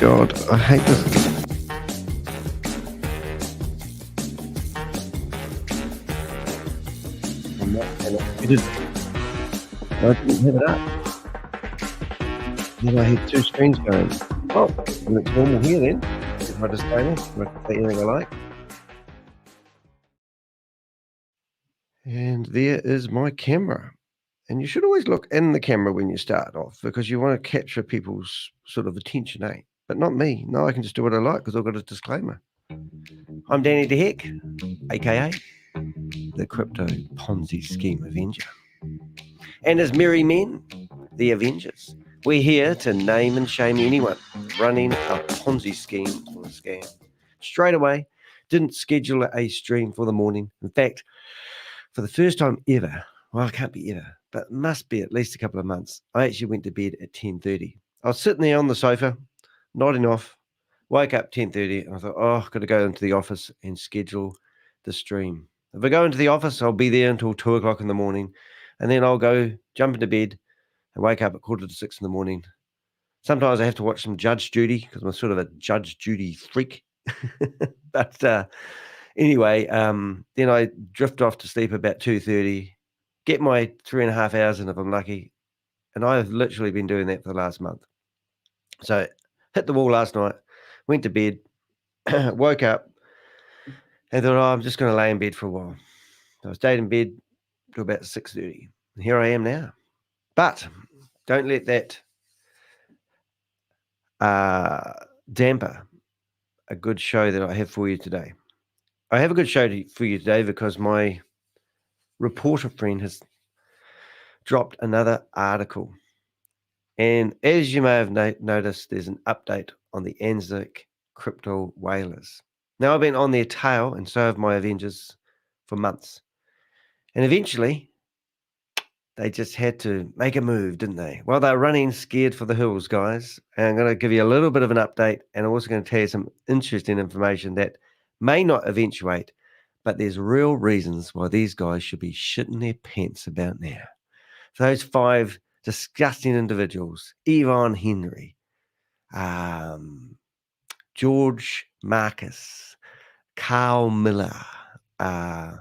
God, I hate this. I'm not edited. I didn't have it up. Then I had two screens going. Oh, and it's normal here then. If I disclaimer, I can say anything I like. And there is my camera. And you should always look in the camera when you start off because you want to capture people's sort of attention, eh? But not me. No, I can just do what I like because I've got a disclaimer. I'm Danny DeHeck, aka the Crypto Ponzi Scheme Avenger. And as merry men, the Avengers, we're here to name and shame anyone running a Ponzi scheme or a scam. Straight away, didn't schedule a stream for the morning. In fact, for the first time ever, well, it can't be ever, but it must be at least a couple of months, I actually went to bed at 10:30. I was sitting there on the sofa, nodding off, woke up 10:30, and I thought, oh, I've got to go into the office and schedule the stream. If I go into the office, I'll be there until 2 o'clock in the morning, and then I'll go jump into bed and wake up at 5:45 in the morning. Sometimes I have to watch some Judge Judy because I'm sort of a Judge Judy freak. But anyway, then I drift off to sleep about 2:30, get my 3.5 hours in if I'm lucky, and I've literally been doing that for the last month. So hit the wall last night, went to bed, woke up, and thought, oh, I'm just going to lay in bed for a while. So I stayed in bed till about 6:30. And here I am now. But don't let that damper a good show that I have for you today. I have a good show for you today because my reporter friend has dropped another article. And as you may have noticed, there's an update on the ANZAC Crypto Whalers. Now, I've been on their tail, and so have my Avengers, for months. And eventually, they just had to make a move, didn't they? Well, they're running scared for the hills, guys. And I'm going to give you a little bit of an update, and I'm also going to tell you some interesting information that may not eventuate, but there's real reasons why these guys should be shitting their pants about now. So those 5 disgusting individuals, Yvonne Henry, George Marquis, Carl Millar, I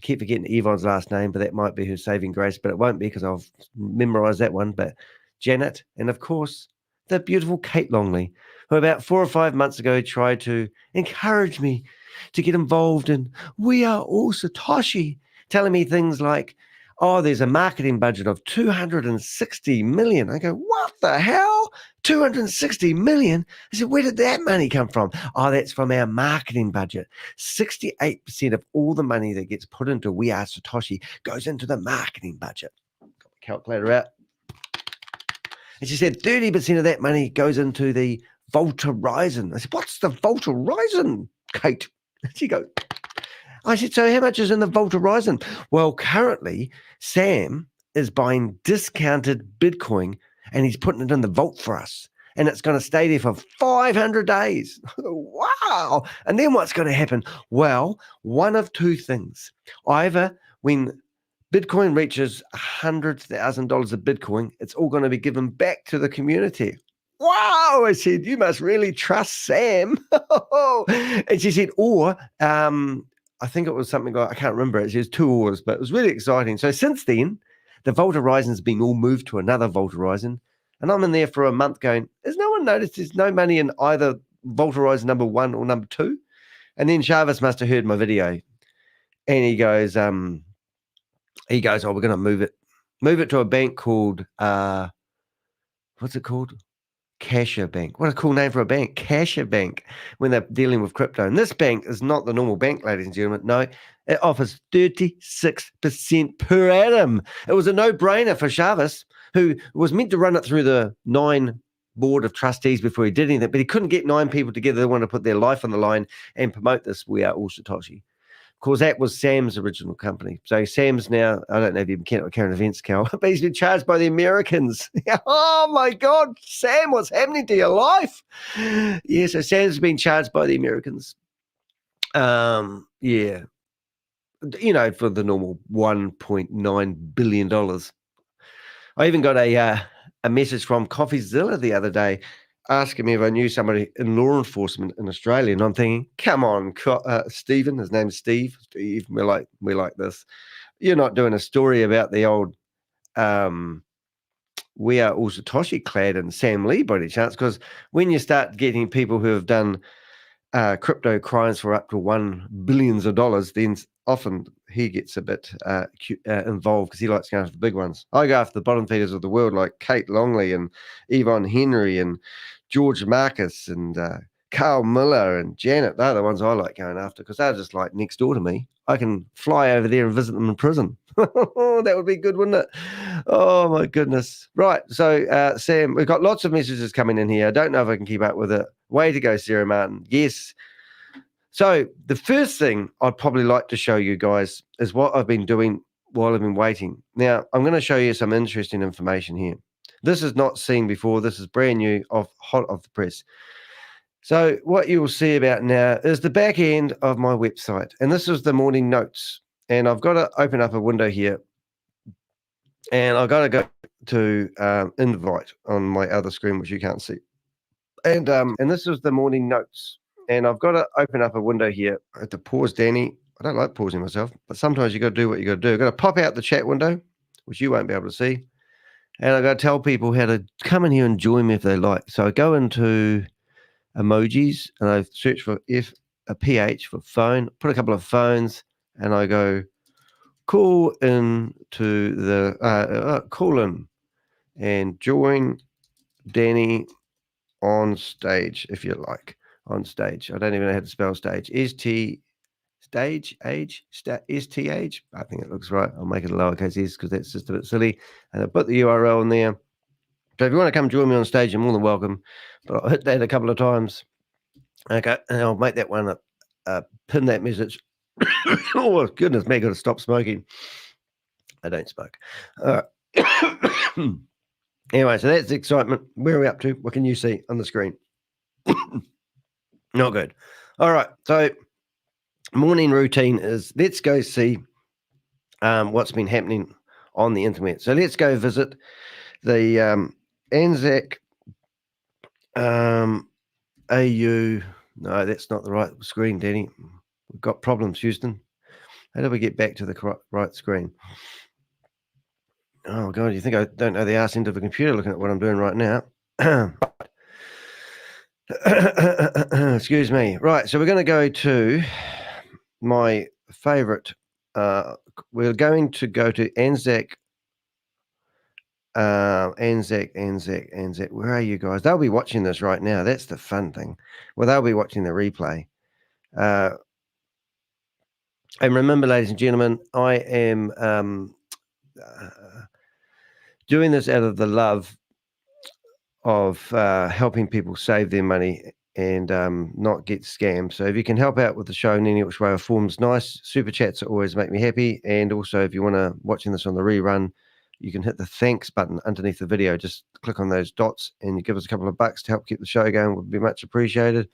keep forgetting Yvonne's last name, but that might be her saving grace, but it won't be because I've memorized that one. But Janet, and of course, the beautiful Kate Longley, who about 4 or 5 months ago tried to encourage me to get involved in We Are All Satoshi, telling me things like, oh, there's a marketing budget of 260 million. I go, what the hell? 260 million? I said, where did that money come from? Oh, that's from our marketing budget. 68% of all the money that gets put into We Are Satoshi goes into the marketing budget. Got my calculator out. And she said 30% of that money goes into the Vault Horizon. I said, what's the Vault Horizon, Kate? She goes, I said, so how much is in the Vault Horizon? Well, currently, Sam is buying discounted Bitcoin and he's putting it in the vault for us. And it's going to stay there for 500 days. Wow. And then what's going to happen? Well, one of two things. Either when Bitcoin reaches $100,000 of Bitcoin, it's all going to be given back to the community. Wow, I said, you must really trust Sam. And she said, or I think it was something like, I can't remember it. She was 2 hours, but it was really exciting. So since then, the Vault Horizon's been all moved to another Vault Horizon. And I'm in there for a month going, has no one noticed there's no money in either Vault Horizon number 1 or number 2? And then Jarvis must have heard my video. And he goes, oh, we're going to move it to a bank called, what's it called? Casher Bank. What a cool name for a bank. Casher Bank, when they're dealing with crypto. And this bank is not the normal bank, ladies and gentlemen. No, it offers 36% per annum. It was a no-brainer for Jarvis, who was meant to run it through the 9 board of trustees before he did anything, but he couldn't get 9 people together that want to put their life on the line and promote this We Are All Satoshi. Of course, that was Sam's original company. So Sam's now, I don't know if you can current events, Cal, but he's been charged by the Americans. Oh my God, Sam, what's happening to your life? Yeah, so Sam's been charged by the Americans. Yeah, you know, for the normal $1.9 billion. I even got a message from CoffeeZilla the other day, asking me if I knew somebody in law enforcement in Australia, and I'm thinking, come on, Stephen. His name's Steve. Steve, we're like this. You're not doing a story about the old We Are All Satoshi clad and Sam Lee by any chance? Because when you start getting people who have done crypto crimes for up to billions of dollars, then often he gets a bit involved because he likes going after the big ones. I go after the bottom feeders of the world like Kate Longley and Yvonne Henry and George Marquis and Carl Millar and Janet. They're the ones I like going after because they're just like next door to me. I can fly over there and visit them in prison. That would be good, wouldn't it? Oh, my goodness. Right. So, Sam, we've got lots of messages coming in here. I don't know if I can keep up with it. Way to go, Sarah Martin. Yes. So the first thing I'd probably like to show you guys is what I've been doing while I've been waiting. Now, I'm going to show you some interesting information here. This is not seen before. This is brand new, hot off the press. So what you will see about now is the back end of my website. And this is the morning notes. And I've got to open up a window here. And I've got to go to invite on my other screen, which you can't see. And this is the morning notes. And I've got to open up a window here. I have to pause Danny. I don't like pausing myself, but sometimes you got to do what you got to do. I've got to pop out the chat window, which you won't be able to see. And I've got to tell people how to come in here and join me if they like. So I go into emojis and I search for a PH for phone, put a couple of phones, and I go call in to the call in and join Danny on stage if you like. On stage. I don't even know how to spell stage. Stage, age, STH. I think it looks right. I'll make it a lowercase s because that's just a bit silly. And I'll put the URL in there. So if you want to come join me on stage, you're more than welcome. But I'll hit that a couple of times. Okay, and I'll make that one up. Pin that message. Oh, goodness me, got to stop smoking. I don't smoke. Anyway, so that's the excitement. Where are we up to? What can you see on the screen? Not good. All right. So morning routine is let's go see what's been happening on the internet. So let's go visit the ANZAC AU. No, that's not the right screen, Danny. We've got problems, Houston. How do we get back to the right screen? Oh, God, you think I don't know the arse end of a computer looking at what I'm doing right now? Excuse me. Right, so we're going to go to my favorite. We're going to go to ANZAC. ANZAC. Where are you guys? They'll be watching this right now. That's the fun thing. Well, they'll be watching the replay. And remember, ladies and gentlemen, I am doing this out of the love of helping people save their money and not get scammed. So if you can help out with the show in any which way or form, is nice. Super chats always make me happy. And also, if you want to watching this on the rerun, you can hit the thanks button underneath the video. Just click on those dots and you give us a couple of bucks to help keep the show going. Would be much appreciated.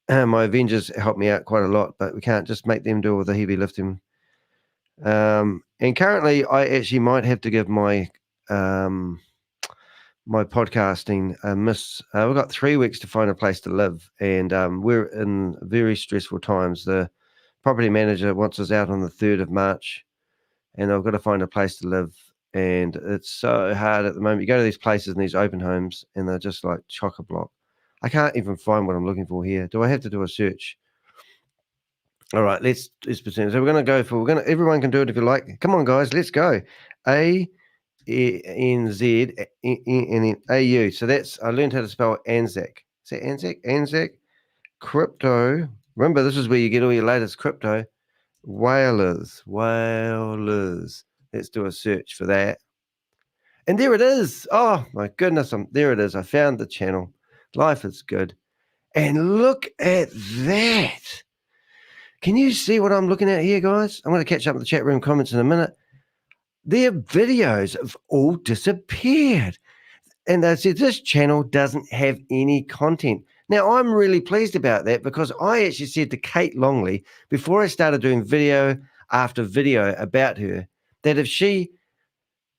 My Avengers help me out quite a lot, but we can't just make them do all the heavy lifting. And currently, I actually might have to give my my podcasting a miss. We've got 3 weeks to find a place to live, and we're in very stressful times. The property manager wants us out on the 3rd of March, and I've got to find a place to live. And it's so hard at the moment. You go to these places and these open homes, and they're just like chock-a-block. I can't even find what I'm looking for here. Do I have to do a search? All right, let's pretend. So we're going to go for. Everyone can do it if you like. Come on, guys, let's go. ANZ and AU. So that's I learned how to spell ANZAC. Is that ANZAC? ANZAC Crypto. Remember, this is where you get all your latest crypto. Whalers. Let's do a search for that. And there it is. Oh my goodness, there it is. I found the channel. Life is good. And look at that. Can you see what I'm looking at here, guys? I'm going to catch up with the chat room comments in a minute. Their videos have all disappeared. And they said this channel doesn't have any content. Now, I'm really pleased about that because I actually said to Kate Longley before I started doing video after video about her that if she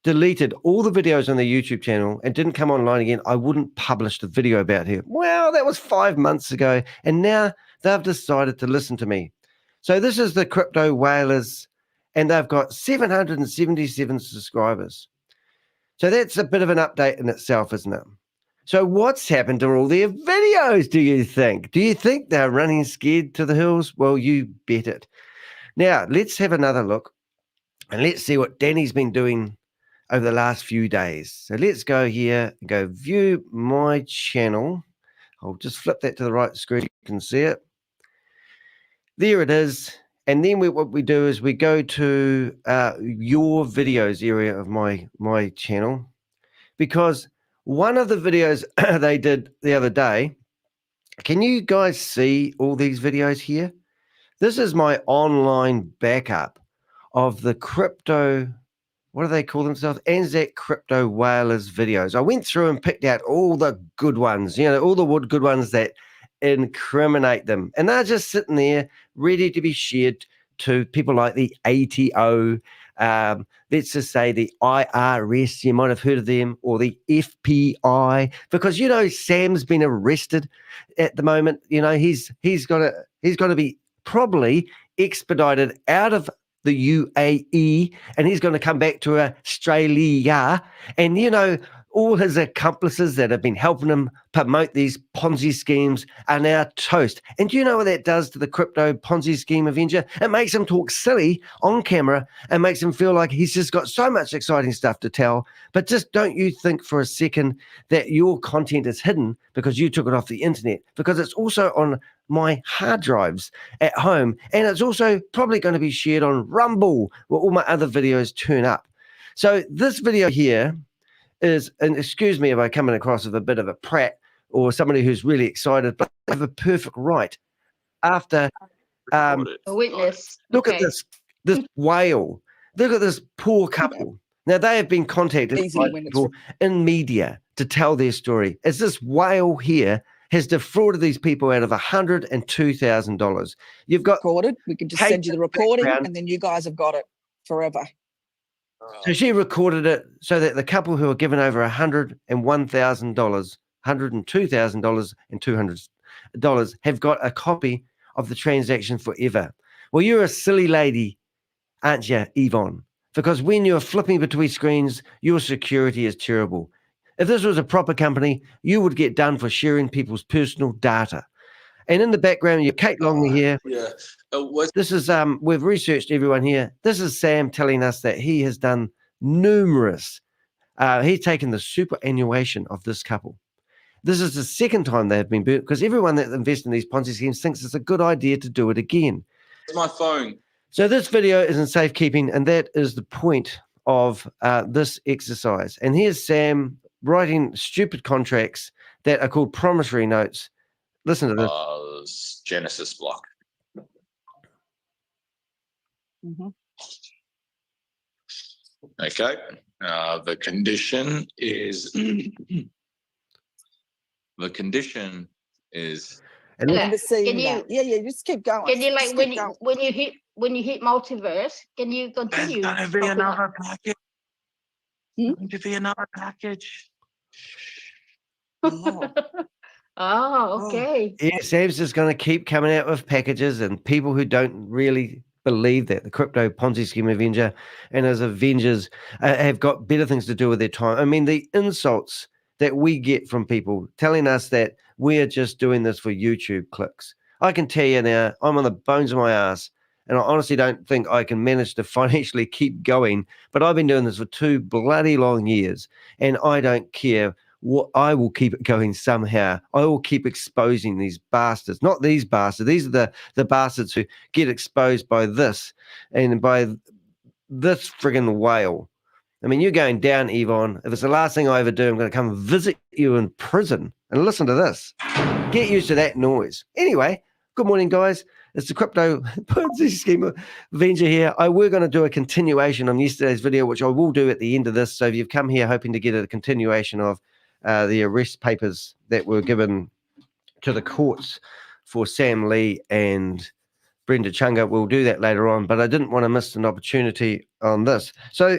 deleted all the videos on their YouTube channel and didn't come online again, I wouldn't publish the video about her. Well, that was 5 months ago, and now they've decided to listen to me. So this is the Crypto Whalers, and they've got 777 subscribers. So that's a bit of an update in itself, isn't it? So what's happened to all their videos, do you think? Do you think they're running scared to the hills? Well, you bet it. Now, let's have another look, and let's see what Danny's been doing over the last few days. So let's go here and go view my channel. I'll just flip that to the right screen. You can see it. There it is. And then what we do is we go to your videos area of my channel, because one of the videos they did the other day, can you guys see all these videos here? This is my online backup of the crypto, what do they call themselves? ANZAC Crypto Whalers videos. I went through and picked out all the good ones, all the good ones that incriminate them. And they're just sitting there ready to be shared to people like the ATO, let's just say the IRS, you might have heard of them, or the FPI, because Sam's been arrested at the moment. He's got to be probably expedited out of the UAE, and he's going to come back to Australia. And all his accomplices that have been helping him promote these Ponzi schemes are now toast. And do you know what that does to the crypto Ponzi scheme Avenger? It makes him talk silly on camera and makes him feel like he's just got so much exciting stuff to tell. But just don't you think for a second that your content is hidden because you took it off the internet, because it's also on my hard drives at home, and it's also probably going to be shared on Rumble, where all my other videos turn up. So this video here is, and excuse me if I come across as a bit of a prat or somebody who's really excited, but I have a perfect right after A witness. Look at this whale. Look at this poor couple. Now, they have been contacted by people in media to tell their story. As this whale here has defrauded these people out of $102,000. You've got recorded. We can just send you the recording, and then you guys have got it forever. So she recorded it so that the couple who are given over $101,000, $102,000 and $200 have got a copy of the transaction forever. Well, you're a silly lady, aren't you, Yvonne? Because when you're flipping between screens, your security is terrible. If this was a proper company, you would get done for sharing people's personal data. And in the background, you're Kate Longley here. Yeah. This is, we've researched everyone here. This is Sam telling us that he has done numerous, he's taken the superannuation of this couple. This is the second time they have been burnt, because everyone that invests in these Ponzi schemes thinks it's a good idea to do it again. It's my phone. So this video is in safekeeping, and that is the point of this exercise. And here's Sam writing stupid contracts that are called promissory notes. Listen to this. Genesis block. Okay. The condition is And remember seeing that. Yeah, just keep going. Can you when you hit multiverse, can you continue? There's going to be another package. Going to be another package. Oh, okay. Yeah, Sam's just going to keep coming out with packages, and people who don't really believe that the crypto Ponzi scheme Avenger and his Avengers have got better things to do with their time. I mean, the insults that we get from people telling us that we're just doing this for YouTube clicks. I can tell you now, I'm on the bones of my ass, and I honestly don't think I can manage to financially keep going, but I've been doing this for 2 bloody long years, and I don't care. I will keep it going somehow. I will keep exposing these bastards. Not these bastards. These are the bastards who get exposed by this and by this friggin' whale. I mean, you're going down, Yvonne. If it's the last thing I ever do, I'm going to come visit you in prison. And listen to this. Get used to that noise. Anyway, good morning, guys. It's the Crypto Ponzi Scheme Avenger here. We're going to do a continuation on yesterday's video, which I will do at the end of this. So if you've come here hoping to get a continuation of the arrest papers that were given to the courts for Sam Lee and Brenda Chunga, we'll do that later on. But I didn't want to miss an opportunity on this. So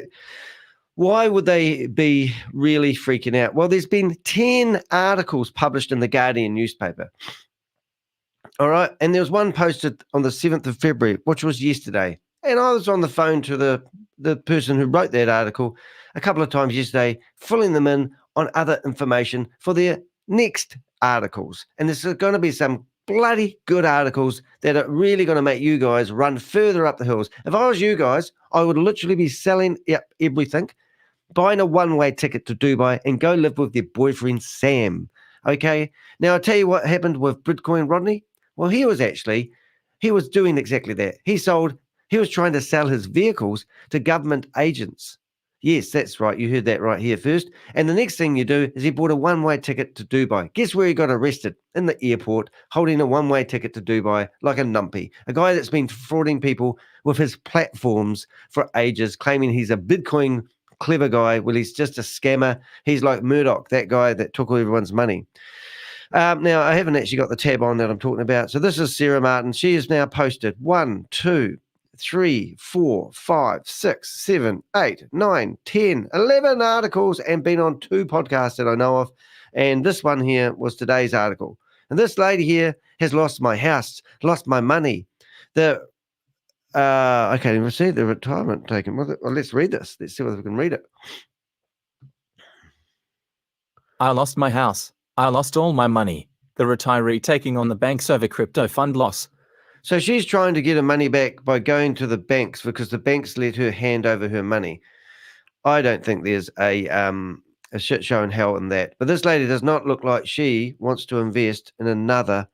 Why would they be really freaking out? Well, there's been 10 articles published in the Guardian newspaper. All right. And there was one posted on the 7th of February, which was yesterday. And I was on the phone to the person who wrote that article a couple of times yesterday, filling them in on other information for their next articles. And there's going to be some bloody good articles that are really going to make you guys run further up the hills. If I was you guys, I would literally be selling everything, buying a one-way ticket to Dubai and go live with their boyfriend, Sam. Okay. Now, I'll tell you what happened with Bitcoin Rodney. Well, he was doing exactly that. He was trying to sell his vehicles to government agents. Yes, that's right. You heard that right here first. And the next thing you do is he bought a one-way ticket to Dubai. Guess where he got arrested? In the airport, holding a one-way ticket to Dubai like a numpy. A guy that's been defrauding people with his platforms for ages, claiming he's a Bitcoin clever guy. Well, he's just a scammer. He's like Murdoch, that guy that took all everyone's money. Now, I haven't actually got the tab on that I'm talking about. So this is Sarah Martin. She has now posted 1, 2, 3, 4, 5, 6, 7, 8, 9, 10, 11 articles and been on 2 podcasts that I know of. And this one here was today's article. And this lady here has lost my house, lost my money. I can't even see the retirement taken. Well, let's read this. Let's see whether we can read it. I lost my house. I lost all my money. The retiree taking on the banks over crypto fund loss. So she's trying to get her money back by going to the banks because the banks let her hand over her money. I don't think there's a shit show in hell in that. But this lady does not look like she wants to invest in another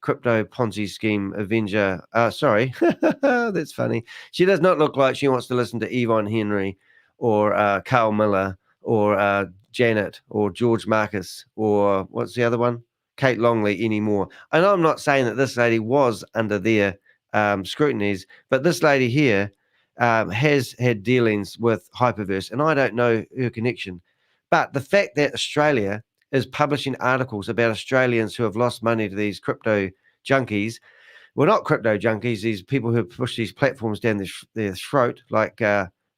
crypto Ponzi scheme Avenger. Sorry, that's funny. She does not look like she wants to listen to Yvonne Henry or Carl Millar or Janet or George Marquis or what's the other one? Kate Longley anymore. And I'm not saying that this lady was under their scrutinies, but this lady here has had dealings with Hyperverse, and I don't know her connection. But the fact that Australia is publishing articles about Australians who have lost money to these crypto junkies, well, not crypto junkies, these people who push these platforms down their throat, like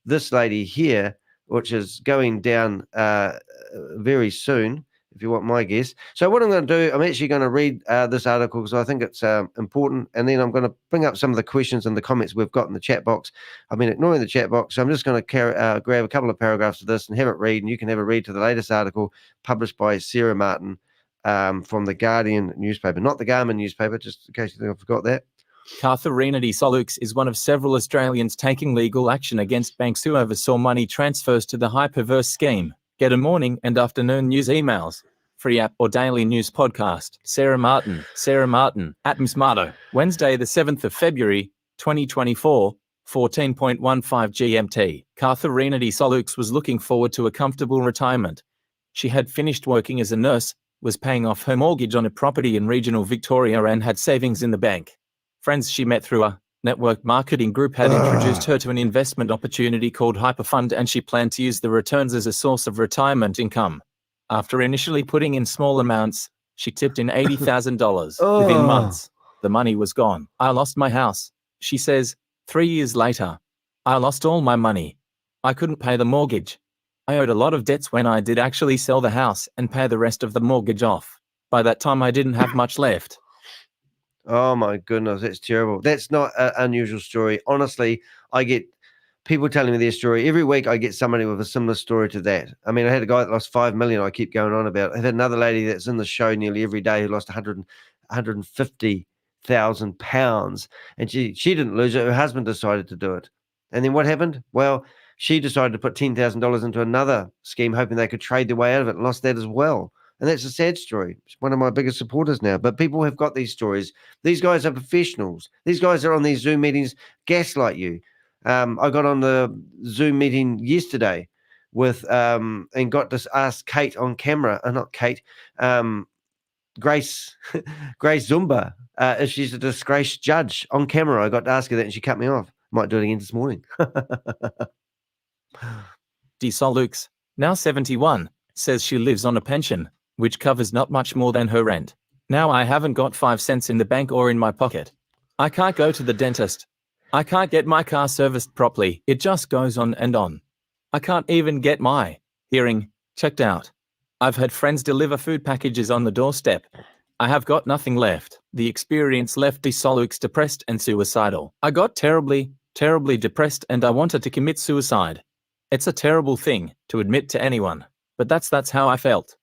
this lady here, which is going down very soon, if you want my guess. So what I'm going to do, I'm actually going to read this article because I think it's important, and then I'm going to bring up some of the questions and the comments we've got in the chat box. I've been ignoring the chat box, so I'm just going to grab a couple of paragraphs of this and have it read, and you can have a read to the latest article published by Sarah Martin from the Guardian newspaper, not the Garmin newspaper, just in case you think I forgot that. Katharina de Solux is one of several Australians taking legal action against banks who oversaw money transfers to the Hyperverse scheme. Get a morning and afternoon news emails, free app or daily news podcast. Sarah Martin, at Miss Marto. Wednesday, the 7th of February, 2024, 14.15 GMT. Katharina de Solux was looking forward to a comfortable retirement. She had finished working as a nurse, was paying off her mortgage on a property in regional Victoria and had savings in the bank. Friends she met through a network marketing group had introduced her to an investment opportunity called Hyperfund, and she planned to use the returns as a source of retirement income. After initially putting in small amounts, she tipped in $80,000. Within months, the money was gone. I lost my house, she says. 3 years later, I lost all my money. I couldn't pay the mortgage. I owed a lot of debts when I did actually sell the house and pay the rest of the mortgage off. By that time, I didn't have much left. Oh my goodness, that's terrible. That's not an unusual story. Honestly, I get people telling me their story. Every week I get somebody with a similar story to that. I mean, I had a guy that lost 5 million I keep going on about. I had another lady that's in the show nearly every day who lost 150,000 pounds. And she didn't lose it. Her husband decided to do it. And then what happened? Well, she decided to put $10,000 into another scheme, hoping they could trade their way out of it, and lost that as well. And that's a sad story. It's one of my biggest supporters now. But people have got these stories. These guys are professionals. These guys are on these Zoom meetings, gaslight you. I got on the Zoom meeting yesterday with and got to ask Kate on camera, not Kate, Grace Zumba, if she's a disgraced judge on camera. I got to ask her that and she cut me off. Might do it again this morning. De Solux, now 71, says she lives on a pension, which covers not much more than her rent. Now I haven't got 5 cents in the bank or in my pocket. I can't go to the dentist. I can't get my car serviced properly. It just goes on and on. I can't even get my hearing checked out. I've had friends deliver food packages on the doorstep. I have got nothing left. The experience left me solux depressed and suicidal. I got terribly, terribly depressed and I wanted to commit suicide. It's a terrible thing to admit to anyone, but that's how I felt.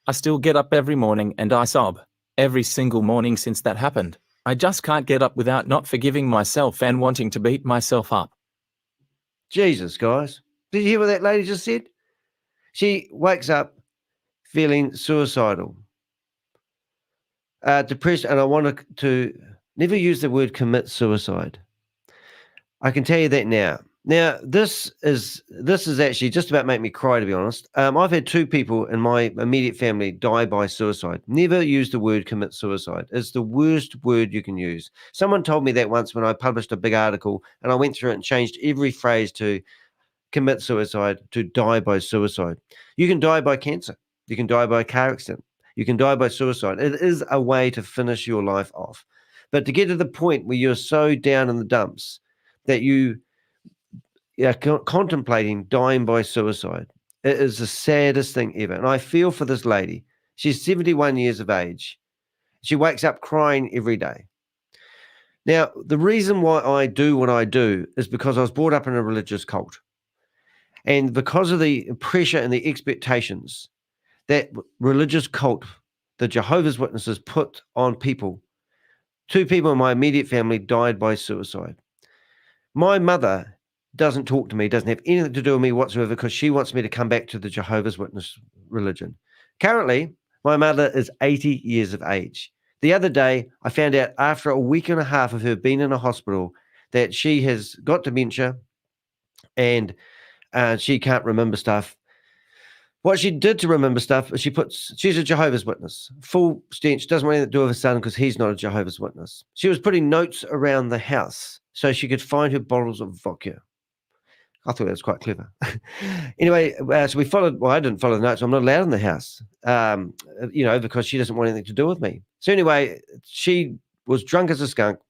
I still get up every morning and I sob. Every single morning since that happened. I just can't get up without not forgiving myself and wanting to beat myself up. Jesus, guys. Did you hear what that lady just said? She wakes up feeling suicidal, depressed, and I want to never use the word commit suicide. I can tell you that now. Now, this is actually just about make me cry, to be honest. I've had 2 people in my immediate family die by suicide. Never use the word commit suicide. It's the worst word you can use. Someone told me that once when I published a big article, and I went through it and changed every phrase to commit suicide to die by suicide. You can die by cancer. You can die by a car accident. You can die by suicide. It is a way to finish your life off. But to get to the point where you're so down in the dumps that you are contemplating dying by suicide, it is the saddest thing ever. And I feel for this lady. She's 71 years of age. She wakes up crying every day. Now, the reason why I do what I do is because I was brought up in a religious cult. And because of the pressure and the expectations that religious cult, the Jehovah's Witnesses, put on people, 2 people in my immediate family died by suicide. My mother doesn't talk to me, doesn't have anything to do with me whatsoever because she wants me to come back to the Jehovah's Witness religion. Currently, my mother is 80 years of age. The other day, I found out after a week and a half of her being in a hospital that she has got dementia and she can't remember stuff. What she did to remember stuff is she's a Jehovah's Witness, full stench, doesn't want anything to do with her son because he's not a Jehovah's Witness. She was putting notes around the house so she could find her bottles of vodka. I thought that was quite clever. Anyway, so we followed, well, I didn't follow the notes. I'm not allowed in the house, because she doesn't want anything to do with me. So anyway, she was drunk as a skunk.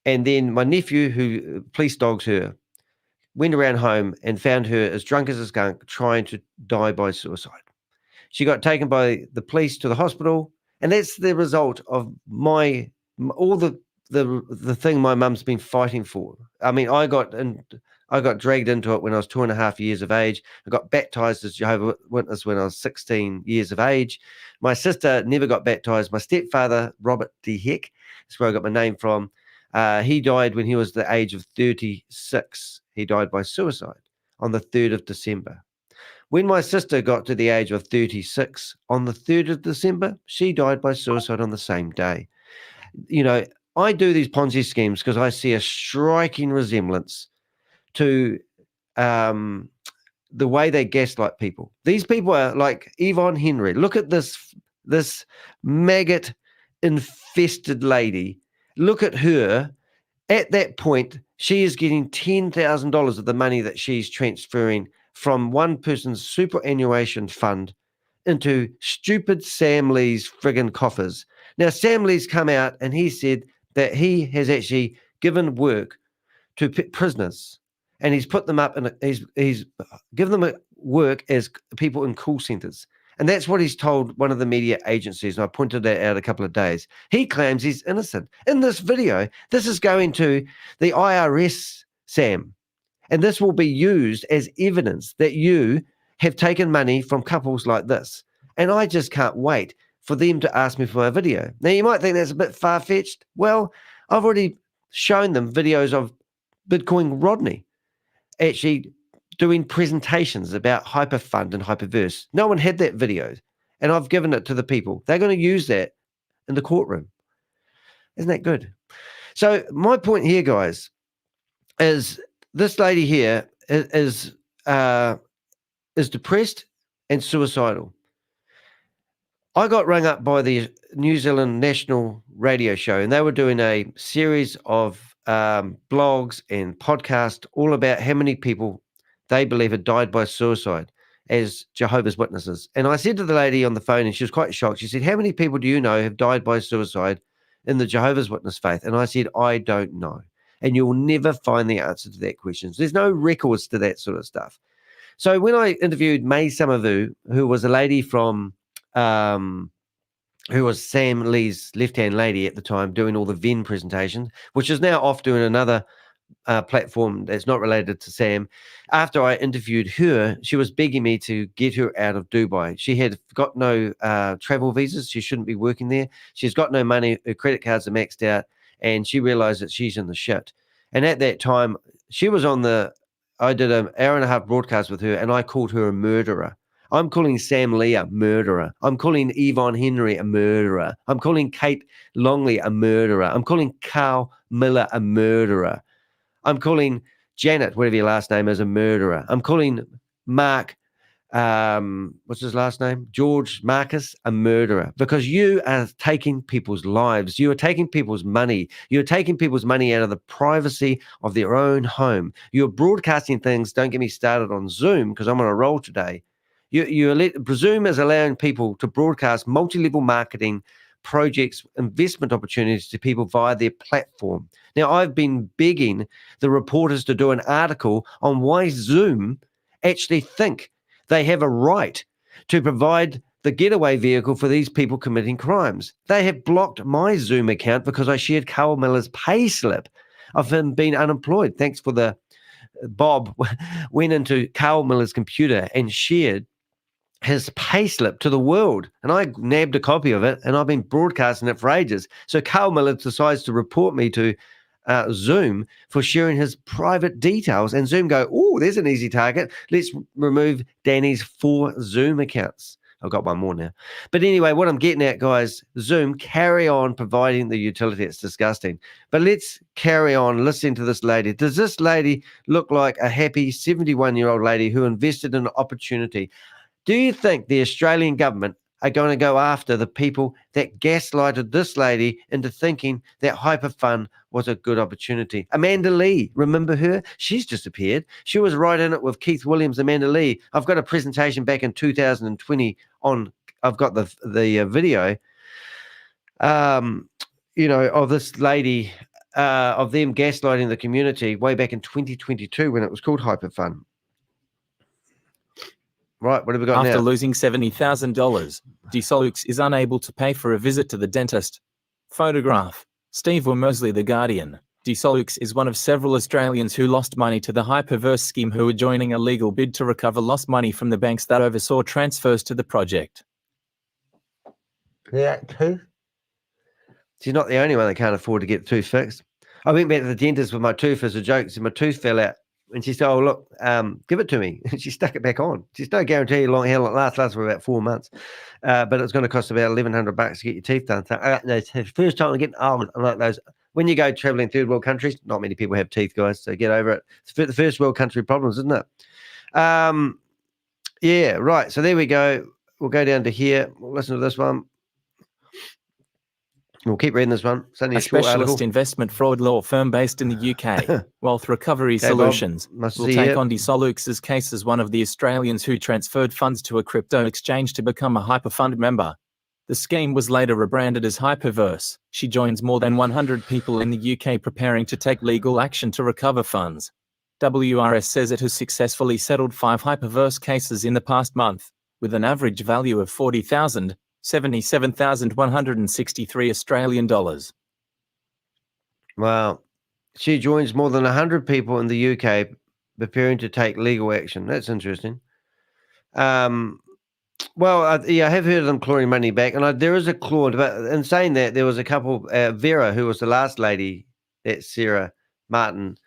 And then my nephew, who police dogs her, went around home and found her as drunk as a skunk trying to die by suicide. She got taken by the police to the hospital. And that's the result of all the thing my mum's been fighting for. I mean, I got dragged into it when I was 2.5 years of age. I got baptized as Jehovah's Witness when I was 16 years of age. My sister never got baptized. My stepfather, Robert D. Heck, that's where I got my name from. He died when he was the age of 36. He died by suicide on the 3rd of December. When my sister got to the age of 36 on the 3rd of December, she died by suicide on the same day. You know, I do these Ponzi schemes because I see a striking resemblance to the way they gaslight people. These people are like Yvonne Henry. Look at this maggot infested lady. Look at her. At that point, she is getting $10,000 of the money that she's transferring from one person's superannuation fund into stupid Sam Lee's friggin' coffers. Now, Sam Lee's come out and he said that he has actually given work to prisoners and he's put them up and he's given them work as people in call centers. And that's what he's told one of the media agencies. And I pointed that out a couple of days. He claims he's innocent. In this video, this is going to the IRS, Sam. And this will be used as evidence that you have taken money from couples like this. And I just can't wait for them to ask me for my video. Now, you might think that's a bit far-fetched. Well, I've already shown them videos of Bitcoin Rodney actually doing presentations about Hyperfund and Hyperverse. No one had that video, and I've given it to the people. They're going to use that in the courtroom. Isn't that good? So my point here, guys, is this lady here is depressed and suicidal. I got rung up by the New Zealand National Radio Show, and they were doing a series of blogs and podcasts all about how many people they believe had died by suicide as Jehovah's Witnesses. And I said to the lady on the phone, and she was quite shocked. She said, "How many people do you know have died by suicide in the Jehovah's Witness faith?" And I said, "I don't know." And you'll never find the answer to that question. There's no records to that sort of stuff. So when I interviewed May Summervu, who was a lady from, who was Sam Lee's left-hand lady at the time, doing all the V.E.N.D presentations, which is now off doing another platform that's not related to Sam. After I interviewed her, she was begging me to get her out of Dubai. She had got no travel visas. She shouldn't be working there. She's got no money. Her credit cards are maxed out, and she realized that she's in the shit. And at that time, she was on I did an hour and a half broadcast with her, and I called her a murderer. I'm calling Sam Lee a murderer. I'm calling Yvonne Henry a murderer. I'm calling Kate Longley a murderer. I'm calling Carl Millar a murderer. I'm calling Janet, whatever your last name is, a murderer. I'm calling Mark, what's his last name? George Marquis, a murderer, because you are taking people's lives. You are taking people's money. You're taking people's money out of the privacy of their own home. You're broadcasting things. Don't get me started on Zoom, because I'm on a roll today. Zoom is allowing people to broadcast multi-level marketing projects, investment opportunities to people via their platform. Now, I've been begging the reporters to do an article on why Zoom actually think they have a right to provide the getaway vehicle for these people committing crimes. They have blocked my Zoom account because I shared Carl Millar's payslip of him being unemployed. Thanks for the Bob went into Carl Millar's computer and shared his payslip to the world, and I nabbed a copy of it, and I've been broadcasting it for ages. So Carl Millar decides to report me to Zoom for sharing his private details, and Zoom go, oh, there's an easy target. Let's remove Danny's 4 Zoom accounts. I've got one more now. But anyway, what I'm getting at, guys, Zoom, carry on providing the utility. It's disgusting. But let's carry on listening to this lady. Does this lady look like a happy 71-year-old lady who invested in an opportunity? Do you think the Australian government are going to go after the people that gaslighted this lady into thinking that hyperfund was a good opportunity? Amanda Lee, remember her? She's disappeared. She was right in it with Keith Williams, Amanda Lee. I've got a presentation back in 2020 on, I've got the video, of this lady, of them gaslighting the community way back in 2022 when it was called hyperfund. Right, what have we got now? After losing $70,000, DeSolux is unable to pay for a visit to the dentist. Photograph. Steve Wormersley, The Guardian. DeSolux is one of several Australians who lost money to the hyperverse scheme who are joining a legal bid to recover lost money from the banks that oversaw transfers to the project. Yeah, tooth. She's not the only one that can't afford to get the tooth fixed. I went back to the dentist with my tooth as a joke, so my tooth fell out. And she said, oh, look, give it to me. And she stuck it back on. She's no guarantee how long it lasts for about 4 months. But it's going to cost about $1,100 to get your teeth done. So, no, it's the first time I get like those. When you go traveling third world countries, not many people have teeth, guys. So get over it. It's the first world country problems, isn't it? Yeah, right. So there we go. We'll go down to here. We'll listen to this one. We'll keep reading this one. It's only a short specialist article. investment fraud law firm based in the UK, Wealth Recovery Solutions, will take on DeSolux's case as one of the Australians who transferred funds to a crypto exchange to become a hyperfund member. The scheme was later rebranded as Hyperverse. She joins more than 100 people in the UK preparing to take legal action to recover funds. WRS says it has successfully settled 5 Hyperverse cases in the past month, with an average value of $77,163 Australian dollars. Wow. She joins more than 100 people in the UK preparing to take legal action. That's interesting. Well, I have heard of them clawing money back, and there is a claw. But in saying that, there was a couple, Vera, who was the last lady that Sarah Martin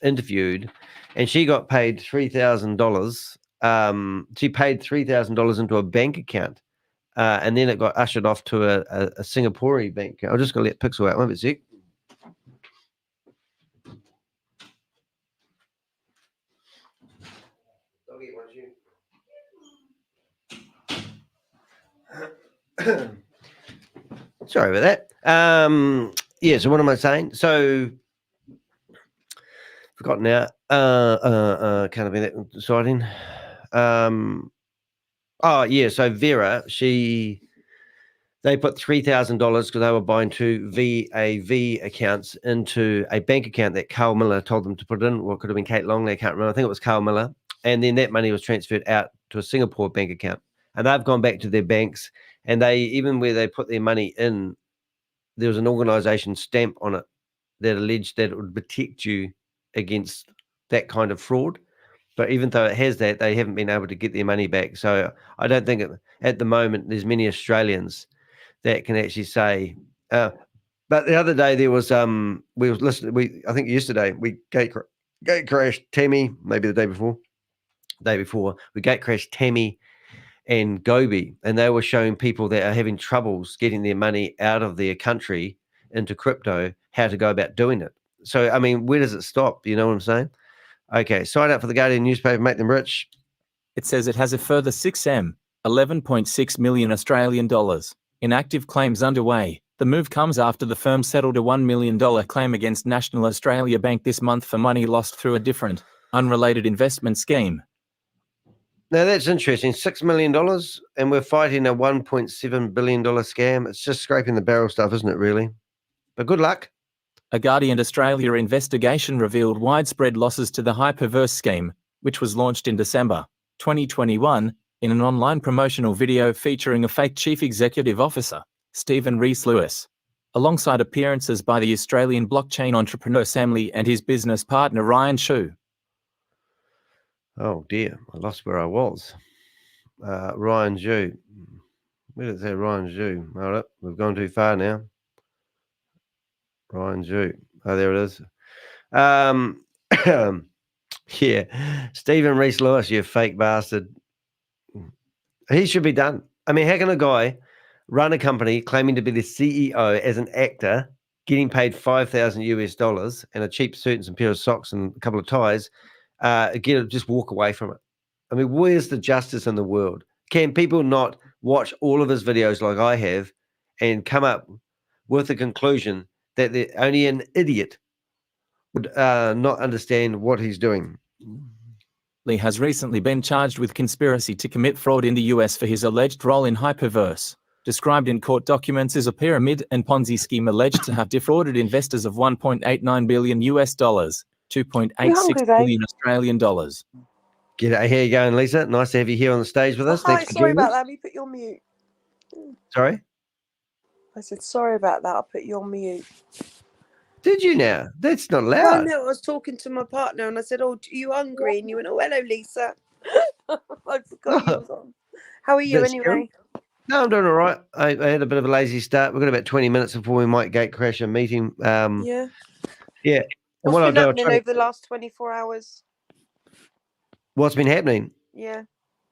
interviewed, and she got paid $3,000. She paid $3,000 into a bank account. And then it got ushered off to a Singaporean bank. I'm just going to let Pixel out. One bit sec. Sorry about that. Yeah, so what am I saying? So, forgotten now. Can't have been that exciting. Oh, yeah, so Vera, they put $3,000 because they were buying 2 VAV accounts into a bank account that Carl Millar told them to put in, or it could have been Kate Longley, I can't remember. I think it was Carl Millar. and then that money was transferred out to a Singapore bank account, and they've gone back to their banks, and they even where they put their money in, there was an organisation stamp on it that alleged that it would protect you against that kind of fraud. But even though it has that, they haven't been able to get their money back. So I don't think at the moment there's many Australians that can actually say. But the other day there was we was listening. I think yesterday we gate crashed Tammy, maybe the day before we gate crashed Tammy and Gobi, and they were showing people that are having troubles getting their money out of their country into crypto, how to go about doing it. So I mean, where does it stop? You know what I'm saying? Okay, sign up for the Guardian newspaper, make them rich. It says it has a further 6M, 11.6 million Australian dollars, in active claims underway. The move comes after the firm settled a $1 million claim against National Australia Bank this month for money lost through a different, unrelated investment scheme. Now that's interesting. $6 million, and we're fighting a $1.7 billion scam. It's just scraping the barrel stuff, isn't it, really? But good luck. A Guardian Australia investigation revealed widespread losses to the Hyperverse scheme, which was launched in December 2021 in an online promotional video featuring a fake chief executive officer, Stephen Rees-Lewis, alongside appearances by the Australian blockchain entrepreneur Sam Lee and his business partner Ryan Shu. Oh dear, I lost where I was. Ryan Zhu. Where did it say Ryan Zhu? Hold up, we've gone too far now. Ryan Zhu. Oh, there it is. Yeah, Stephen Rees-Lewis, you fake bastard. He should be done. I mean, how can a guy run a company claiming to be the CEO as an actor, getting paid $5,000 and a cheap suit and some pair of socks and a couple of ties, just walk away from it? I mean, where's the justice in the world? Can people not watch all of his videos like I have and come up with the conclusion that only an idiot would not understand what he's doing? Lee has recently been charged with conspiracy to commit fraud in the US for his alleged role in Hyperverse, described in court documents as a pyramid and Ponzi scheme alleged to have defrauded investors of $1.89 billion US, 2.86 billion Australian dollars. G'day, how you going, Lisa? Nice to have you here on the stage with us. Hi, Thanks for sorry joining about us. that. Let me put you on mute. Sorry? I said, sorry about that. I'll put you on mute. Did you now? That's not Well, allowed. no, I was talking to my partner and I said, oh, are you hungry? And you went, oh, hello, Lisa. I forgot you was on. How are you That's anyway? No, I'm doing all right. I had a bit of a lazy start. We've got about 20 minutes before we might gate crash a meeting. Yeah. Yeah. And What's what I'll been do, happening over the last 24 hours? what's been happening? Yeah.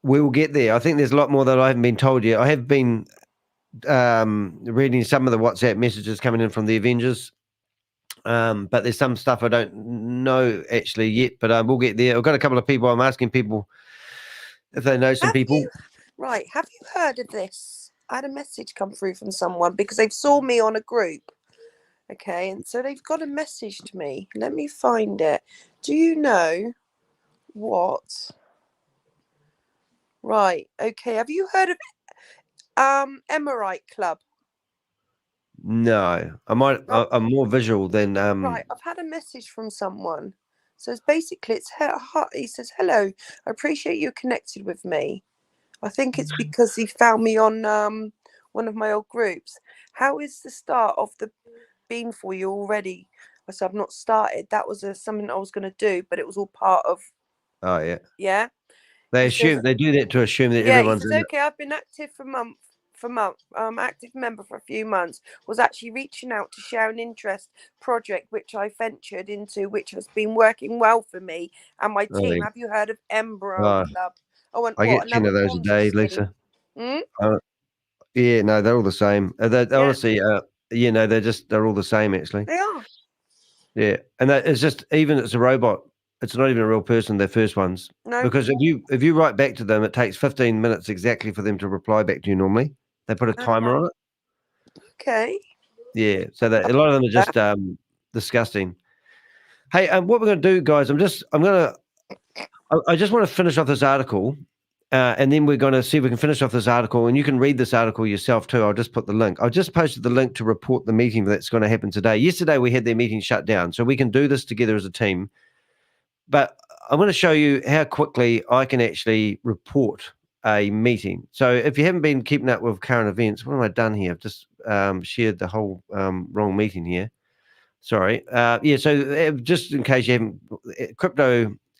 We will get there. I think there's a lot more that I haven't been told yet. I have been reading some of the WhatsApp messages coming in from the Avengers. But there's some stuff I don't know actually yet, but we'll get there. I've got a couple of people. I'm asking people if they know some people. Have you heard of this? I had a message come through from someone because they've saw me on a group. Okay, and so they've got a message to me. Let me find it. Do you know what? Right, okay. Have you heard of Emirate Club? No, I'm more visual than Right, I've had a message from someone. So it's basically, he says, hello, I appreciate you're connected with me. I think it's because he found me on one of my old groups. How is the start of the been for you already? I said, I've not started. That was something I was going to do, but it was all part of. Oh yeah. Yeah. They He says, they do that to assume that yeah, everyone's he says, okay, I've been active for month. Active member for a few months, was actually reaching out to share an interest project which I ventured into, which has been working well for me and my team. yeah. Have you heard of Emerald Club? I went, I what, get 10 of another those a Ponzi day, scheme? Lisa. Hmm? Yeah, no, they're all the same. Yeah. Honestly, you know, they're all the same actually. They are. Yeah, and it's just even it's a robot. It's not even a real person. Their first ones. No. Because if you write back to them, it takes 15 minutes exactly for them to reply back to you. Normally, they put a timer on it. Okay. Yeah, so that a lot of them are just disgusting. Hey, what we're going to do, guys? I just want to finish off this article, and then we're going to see if we can finish off this article, and you can read this article yourself too. I'll just put the link. I just posted the link to report the meeting that's going to happen today. Yesterday we had their meeting shut down, so we can do this together as a team. But I'm going to show you how quickly I can actually report a meeting. So if you haven't been keeping up with current events, what have I done here? I've just shared the whole wrong meeting here. Sorry. Yeah, so just in case you haven't,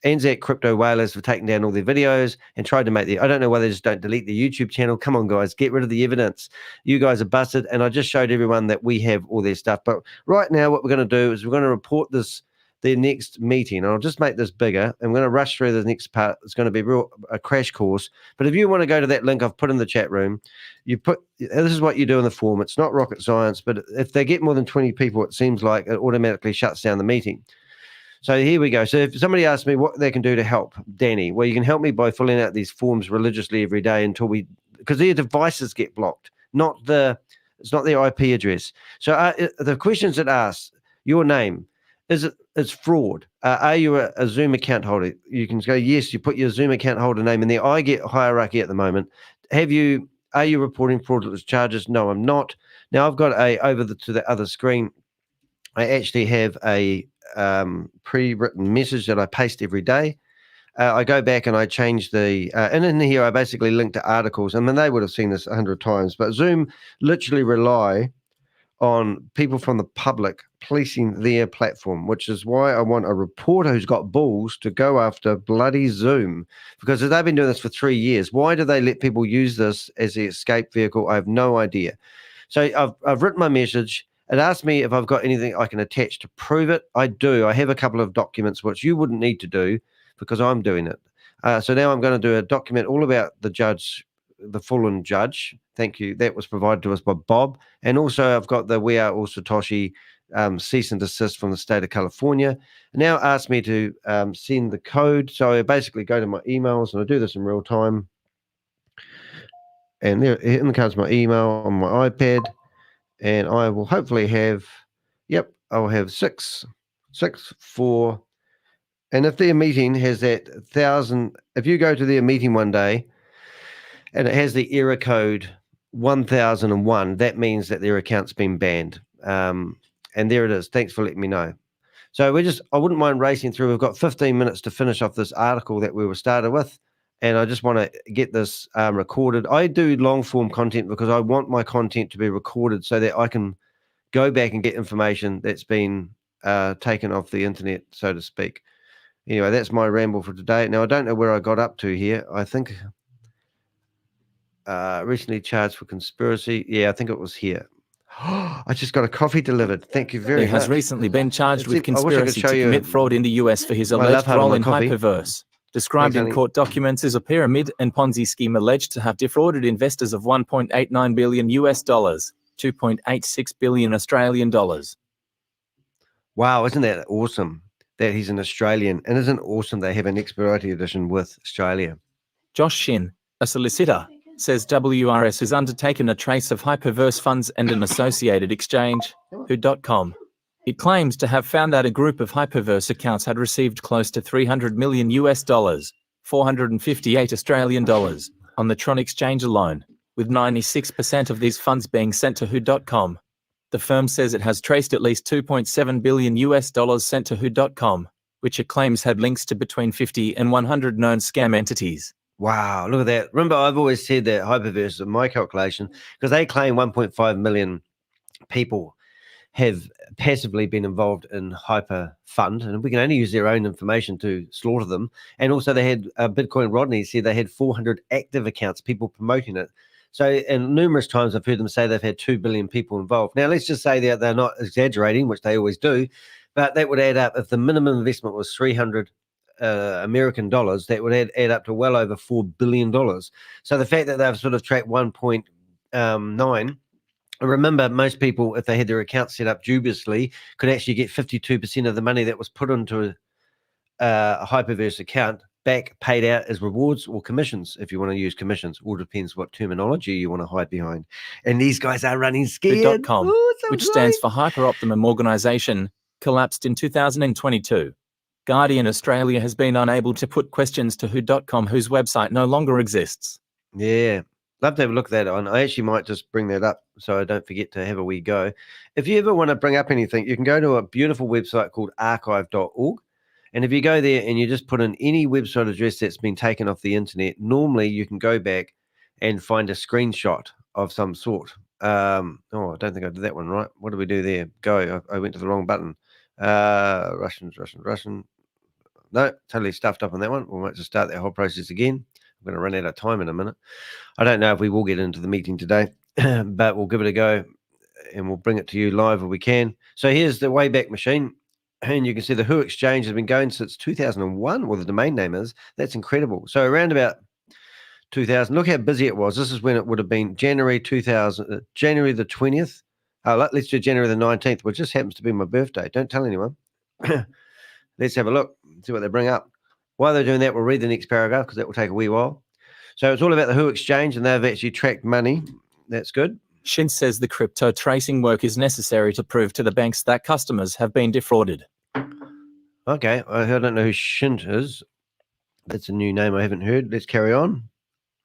ANZAC Crypto Whalers have taken down all their videos and tried to make I don't know why they just don't delete the YouTube channel. Come on, guys, get rid of the evidence. You guys are busted. And I just showed everyone that we have all their stuff. But right now, what we're going to do is we're going to report their next meeting. I'll just make this bigger. I'm going to rush through the next part. It's going to be a crash course. But if you want to go to that link I've put in the chat room, this is what you do in the form. It's not rocket science, but if they get more than 20 people, it seems like it automatically shuts down the meeting. So here we go. So if somebody asks me what they can do to help Danny, well, you can help me by filling out these forms religiously every day because their devices get blocked, it's not their IP address. So the questions it asks, your name, it's fraud. Are you a Zoom account holder? You can go, yes, you put your Zoom account holder name in there. I get hierarchy at the moment. Are you reporting fraudulent charges? No, I'm not. Now I've got to the other screen. I actually have a pre-written message that I paste every day. I go back and I change and in here I basically link to articles. I mean, they would have seen this 100 times, but Zoom literally rely on people from the public policing their platform, which is why I want a reporter who's got balls to go after bloody Zoom, because they've been doing this for 3 years. Why do they let people use this as the escape vehicle? I have no idea. So I've written my message. It asked me if I've got anything I can attach to prove it. I do. I have a couple of documents which you wouldn't need to do because I'm doing it. So now I'm going to do a document all about the judge, the fallen judge. Thank you. That was provided to us by Bob. And also I've got the We Are All Satoshi cease and desist from the state of California. Now asked me to send the code. So I basically go to my emails, and I do this in real time. And there in comes my email on my iPad. And I will hopefully have, I'll have 664. And if their meeting has that 1,000, if you go to their meeting one day and it has the error code 1001, that means that their account's been banned. And there it is. Thanks for letting me know. So I wouldn't mind racing through. We've got 15 minutes to finish off this article that we were started with. And I just want to get this recorded. I do long form content because I want my content to be recorded so that I can go back and get information that's been taken off the internet, so to speak. Anyway, that's my ramble for today. Now, I don't know where I got up to here. I think recently charged for conspiracy. Yeah, I think it was here. I just got a coffee delivered. Thank you very much. He has recently been charged with conspiracy to commit fraud in the US for his alleged role in Hyperverse. Described in court documents as a pyramid and Ponzi scheme alleged to have defrauded investors of $1.89 billion US, 2.86 billion Australian dollars. Wow, isn't that awesome that he's an Australian? And isn't it awesome they have an expedited edition with Australia? Josh Shin, a solicitor, says WRS has undertaken a trace of Hyperverse funds and an associated exchange, who.com. It claims to have found out a group of Hyperverse accounts had received close to $300 million US, 458 Australian dollars, on the Tron exchange alone, with 96% of these funds being sent to who.com. The firm says it has traced at least $2.7 billion US sent to who.com, which it claims had links to between 50 and 100 known scam entities. Wow, look at that. Remember, I've always said that Hyperverse, in my calculation, because they claim 1.5 million people have passively been involved in Hyper Fund, and we can only use their own information to slaughter them. And also they had Bitcoin Rodney said they had 400 active accounts, people promoting it. So, and numerous times I've heard them say they've had 2 billion people involved. Now, let's just say that they're not exaggerating, which they always do, but that would add up, if the minimum investment was 300 American dollars, that would add up to well over $4 billion. So the fact that they've sort of tracked 1.9, remember, most people, if they had their account set up dubiously, could actually get 52% of the money that was put into a Hyperverse account back paid out as rewards or commissions, if you want to use commissions. All depends what terminology you want to hide behind. And these guys are running scared. .com, which stands for Hyper Optimum Organisation, collapsed in 2022. Guardian Australia has been unable to put questions to who.com, whose website no longer exists. Yeah. Love to have a look at that on. I actually might just bring that up so I don't forget to have a wee go. If you ever want to bring up anything, you can go to a beautiful website called archive.org, And if you go there and you just put in any website address that's been taken off the internet, normally you can go back and find a screenshot of some sort. I don't think I did that one right. What did we do there? Go. I went to the wrong button. Russian. No, totally stuffed up on that one. We might just start that whole process again. I'm going to run out of time in a minute. I don't know if we will get into the meeting today, but we'll give it a go and we'll bring it to you live if we can. So here's the Wayback Machine. And you can see the Who Exchange has been going since 2001. Well, the domain name is. That's incredible. So around about 2000, look how busy it was. This is when it would have been January the 20th. Let's do January the 19th, which just happens to be my birthday. Don't tell anyone. Let's have a look, see what they bring up. While they're doing that, we'll read the next paragraph because that will take a wee while. So it's all about the Who Exchange, and they've actually tracked money. That's good. Shin says the crypto tracing work is necessary to prove to the banks that customers have been defrauded. Okay, I don't know who Shin is. That's a new name I haven't heard. Let's carry on.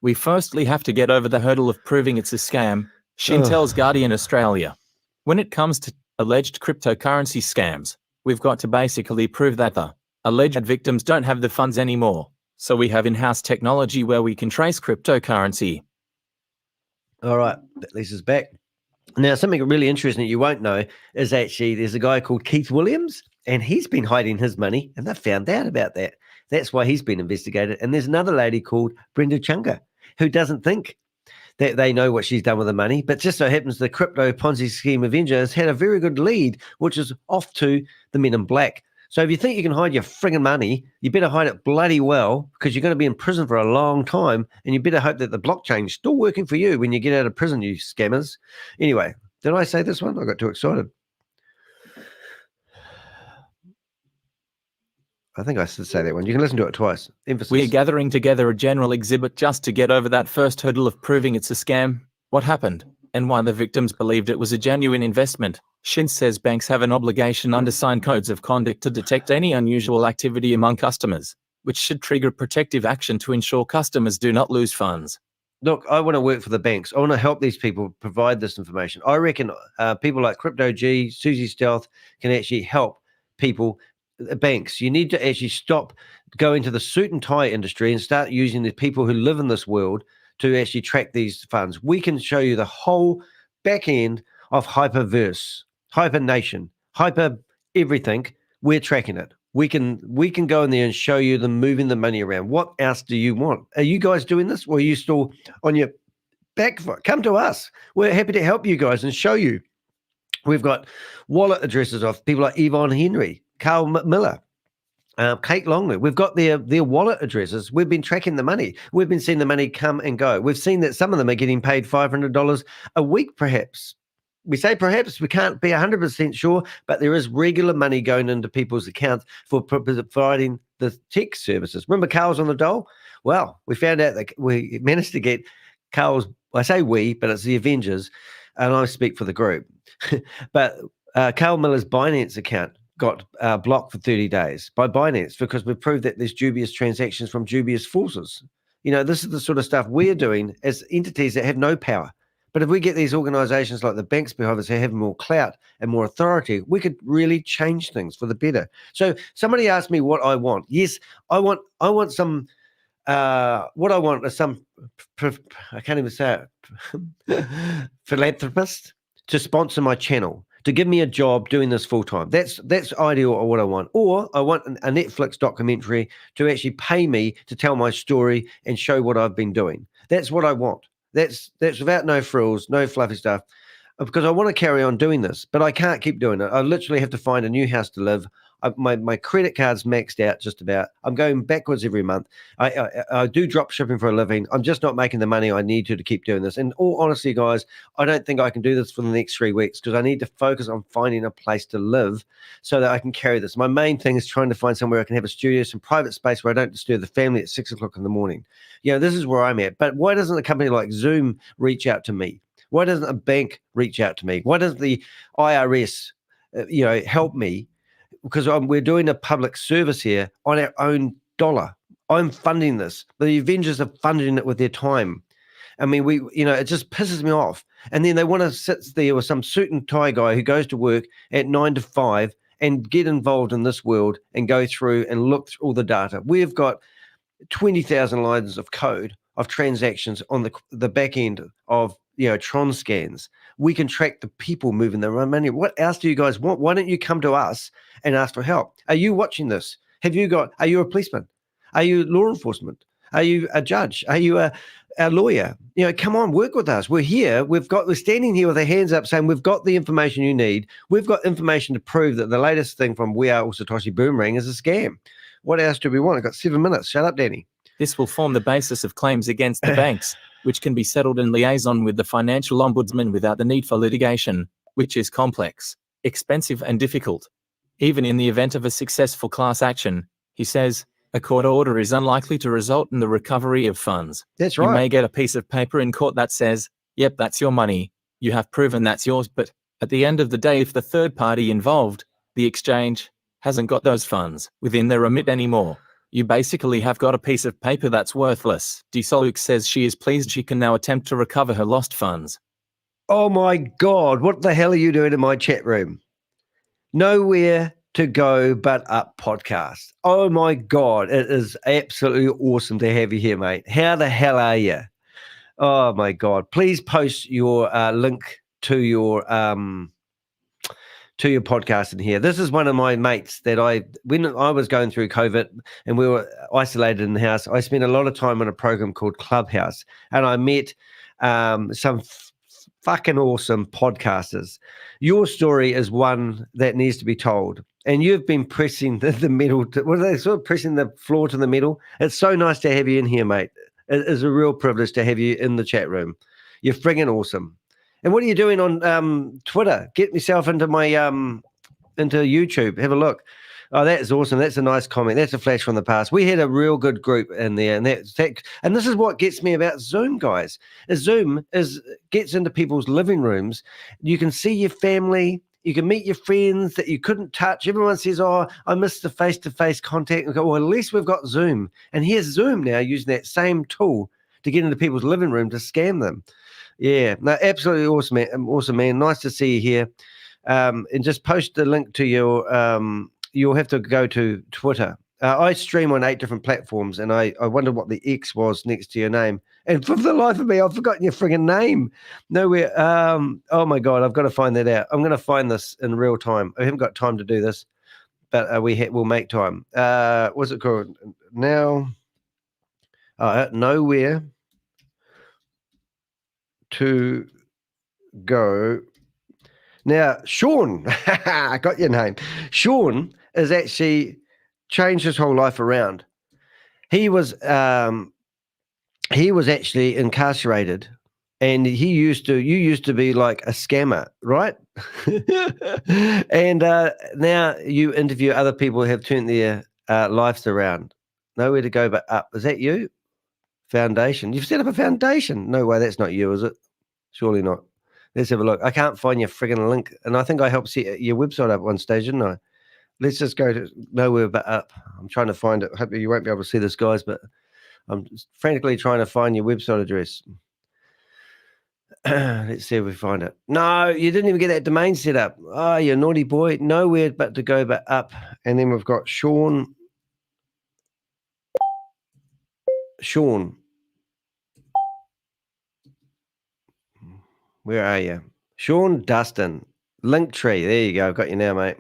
We firstly have to get over the hurdle of proving it's a scam, Shin tells Guardian Australia. When it comes to alleged cryptocurrency scams, we've got to basically prove that the alleged victims don't have the funds anymore. So we have in-house technology where we can trace cryptocurrency. All right, Lisa's back. Now, something really interesting that you won't know is actually there's a guy called Keith Williams, and he's been hiding his money, and they found out about that. That's why he's been investigated. And there's another lady called Brenda Chunga who doesn't think that they know what she's done with the money, but just so happens the crypto Ponzi scheme Avenger has had a very good lead, which is off to the men in black. So if you think you can hide your friggin' money, you better hide it bloody well, because you're going to be in prison for a long time, and you better hope that the blockchain's still working for you when you get out of prison, you scammers. Anyway, did I say this one? I got too excited. I think I should say that one. You can listen to it twice. Emphasis. We're gathering together a general exhibit just to get over that first hurdle of proving it's a scam, what happened, and why the victims believed it was a genuine investment. Shin says banks have an obligation under signed codes of conduct to detect any unusual activity among customers, which should trigger protective action to ensure customers do not lose funds. Look, I want to work for the banks. I want to help these people provide this information. I reckon people like Crypto G, Susie Stealth can actually help people. Banks, you need to actually stop going to the suit and tie industry and start using the people who live in this world to actually track these funds. We can show you the whole back end of Hyperverse, Hypernation, Hyper everything. We're tracking it. We can go in there and show you them moving the money around. What else do you want? Are you guys doing this, or are you still on your back foot? Come to us. We're happy to help you guys and show you. We've got wallet addresses of people like Yvonne Henry, Carl Millar, Kate Longley. We've got their wallet addresses. We've been tracking the money. We've been seeing the money come and go. We've seen that some of them are getting paid $500 a week, perhaps. We say perhaps, we can't be 100% sure, but there is regular money going into people's accounts for providing the tech services. Remember Carl's on the dole? Well, we found out that we managed to get Carl's, I say we, but it's the Avengers, and I speak for the group. But Carl Millar's Binance account got blocked for 30 days by Binance because we've proved that there's dubious transactions from dubious forces. You know, this is the sort of stuff we're doing as entities that have no power. But if we get these organizations like the banks behind us who have more clout and more authority, we could really change things for the better. So somebody asked me what I want. Yes, I want some, what I want is some, I can't even say it, philanthropist to sponsor my channel, to give me a job doing this full time. That's ideal or what I want. Or I want a Netflix documentary to actually pay me to tell my story and show what I've been doing. That's what I want. That's without no frills, no fluffy stuff, because I want to carry on doing this, but I can't keep doing it. I literally have to find a new house to live. My credit card's maxed out just about. I'm going backwards every month. I do drop shipping for a living. I'm just not making the money I need to keep doing this. And all honesty, guys, I don't think I can do this for the next 3 weeks because I need to focus on finding a place to live so that I can carry this. My main thing is trying to find somewhere I can have a studio, some private space where I don't disturb the family at 6 o'clock in the morning. You know, this is where I'm at. But why doesn't a company like Zoom reach out to me? Why doesn't a bank reach out to me? Why doesn't the IRS, help me? Because we're doing a public service here on our own dollar. I'm funding this. The Avengers are funding it with their time. I mean, it just pisses me off. And then they want to sit there with some suit and tie guy who goes to work at 9 to 5 and get involved in this world and go through and look through all the data. We've got 20,000 lines of code of transactions on the back end of Tron scans. We can track the people moving their own money. What else do you guys want? Why don't you come to us and ask for help? Are you watching this? Are you a policeman? Are you law enforcement? Are you a judge? Are you a lawyer? Come on, work with us. We're here. We're standing here with our hands up saying we've got the information you need. We've got information to prove that the latest thing from We Are All Satoshi Boomerang is a scam. What else do we want? I've got 7 minutes. Shut up, Danny. This will form the basis of claims against the banks, which can be settled in liaison with the financial ombudsman without the need for litigation, which is complex, expensive and difficult. Even in the event of a successful class action, he says, a court order is unlikely to result in the recovery of funds. That's right. You may get a piece of paper in court that says, yep, that's your money. You have proven that's yours, but at the end of the day, if the third party involved, the exchange, hasn't got those funds within their remit anymore, you basically have got a piece of paper that's worthless. Soluk says she is pleased she can now attempt to recover her lost funds. Oh my God, what the hell are you doing in my chat room? Nowhere to go but up podcast. Oh my God, it is absolutely awesome to have you here, mate. How the hell are you? Oh my God, please post your link to your podcast in here. This is one of my mates that when I was going through COVID and we were isolated in the house, I spent a lot of time on a program called Clubhouse, and I met some fucking awesome podcasters. Your story is one that needs to be told, and you've been pressing the metal. What are they sort of pressing the floor to the metal? It's so nice to have you in here, mate. It is a real privilege to have you in the chat room. You're friggin' awesome. And what are you doing on Twitter? Get myself into my into YouTube. Have a look. Oh, that is awesome. That's a nice comment. That's a flash from the past. We had a real good group in there, and this is what gets me about Zoom, guys. Zoom gets into people's living rooms. You can see your family. You can meet your friends that you couldn't touch. Everyone says, "Oh, I miss the face-to-face contact." And go, well, at least we've got Zoom, and here's Zoom now using that same tool to get into people's living room to scam them. Yeah, no, absolutely awesome, man. Awesome, man. Nice to see you here. And just post the link to your. You'll have to go to Twitter. I stream on 8 different platforms, and I wonder what the X was next to your name. And for the life of me, I've forgotten your friggin' name. Nowhere. Oh my God, I've got to find that out. I'm going to find this in real time. I haven't got time to do this, but we'll make time. What's it called now? Nowhere to go. Now, Sean, I got your name. Sean has actually changed his whole life around. He was actually incarcerated, and you used to be like a scammer, right? And now you interview other people who have turned their lives around. Nowhere to go but up. Is that you? Foundation. You've set up a foundation. No way, that's not you, is it? Surely not. Let's have a look. I can't find your friggin' link. And I think I helped set your website up one stage, didn't I? Let's just go to Nowhere But Up. I'm trying to find it. Hopefully you won't be able to see this, guys, but I'm frantically trying to find your website address. Let's see if we find it. No, you didn't even get that domain set up. Oh, you naughty boy. Nowhere but to go but up. And then we've got Sean. Where are you? Sean Dustin. Linktree. There you go. I've got you now, mate.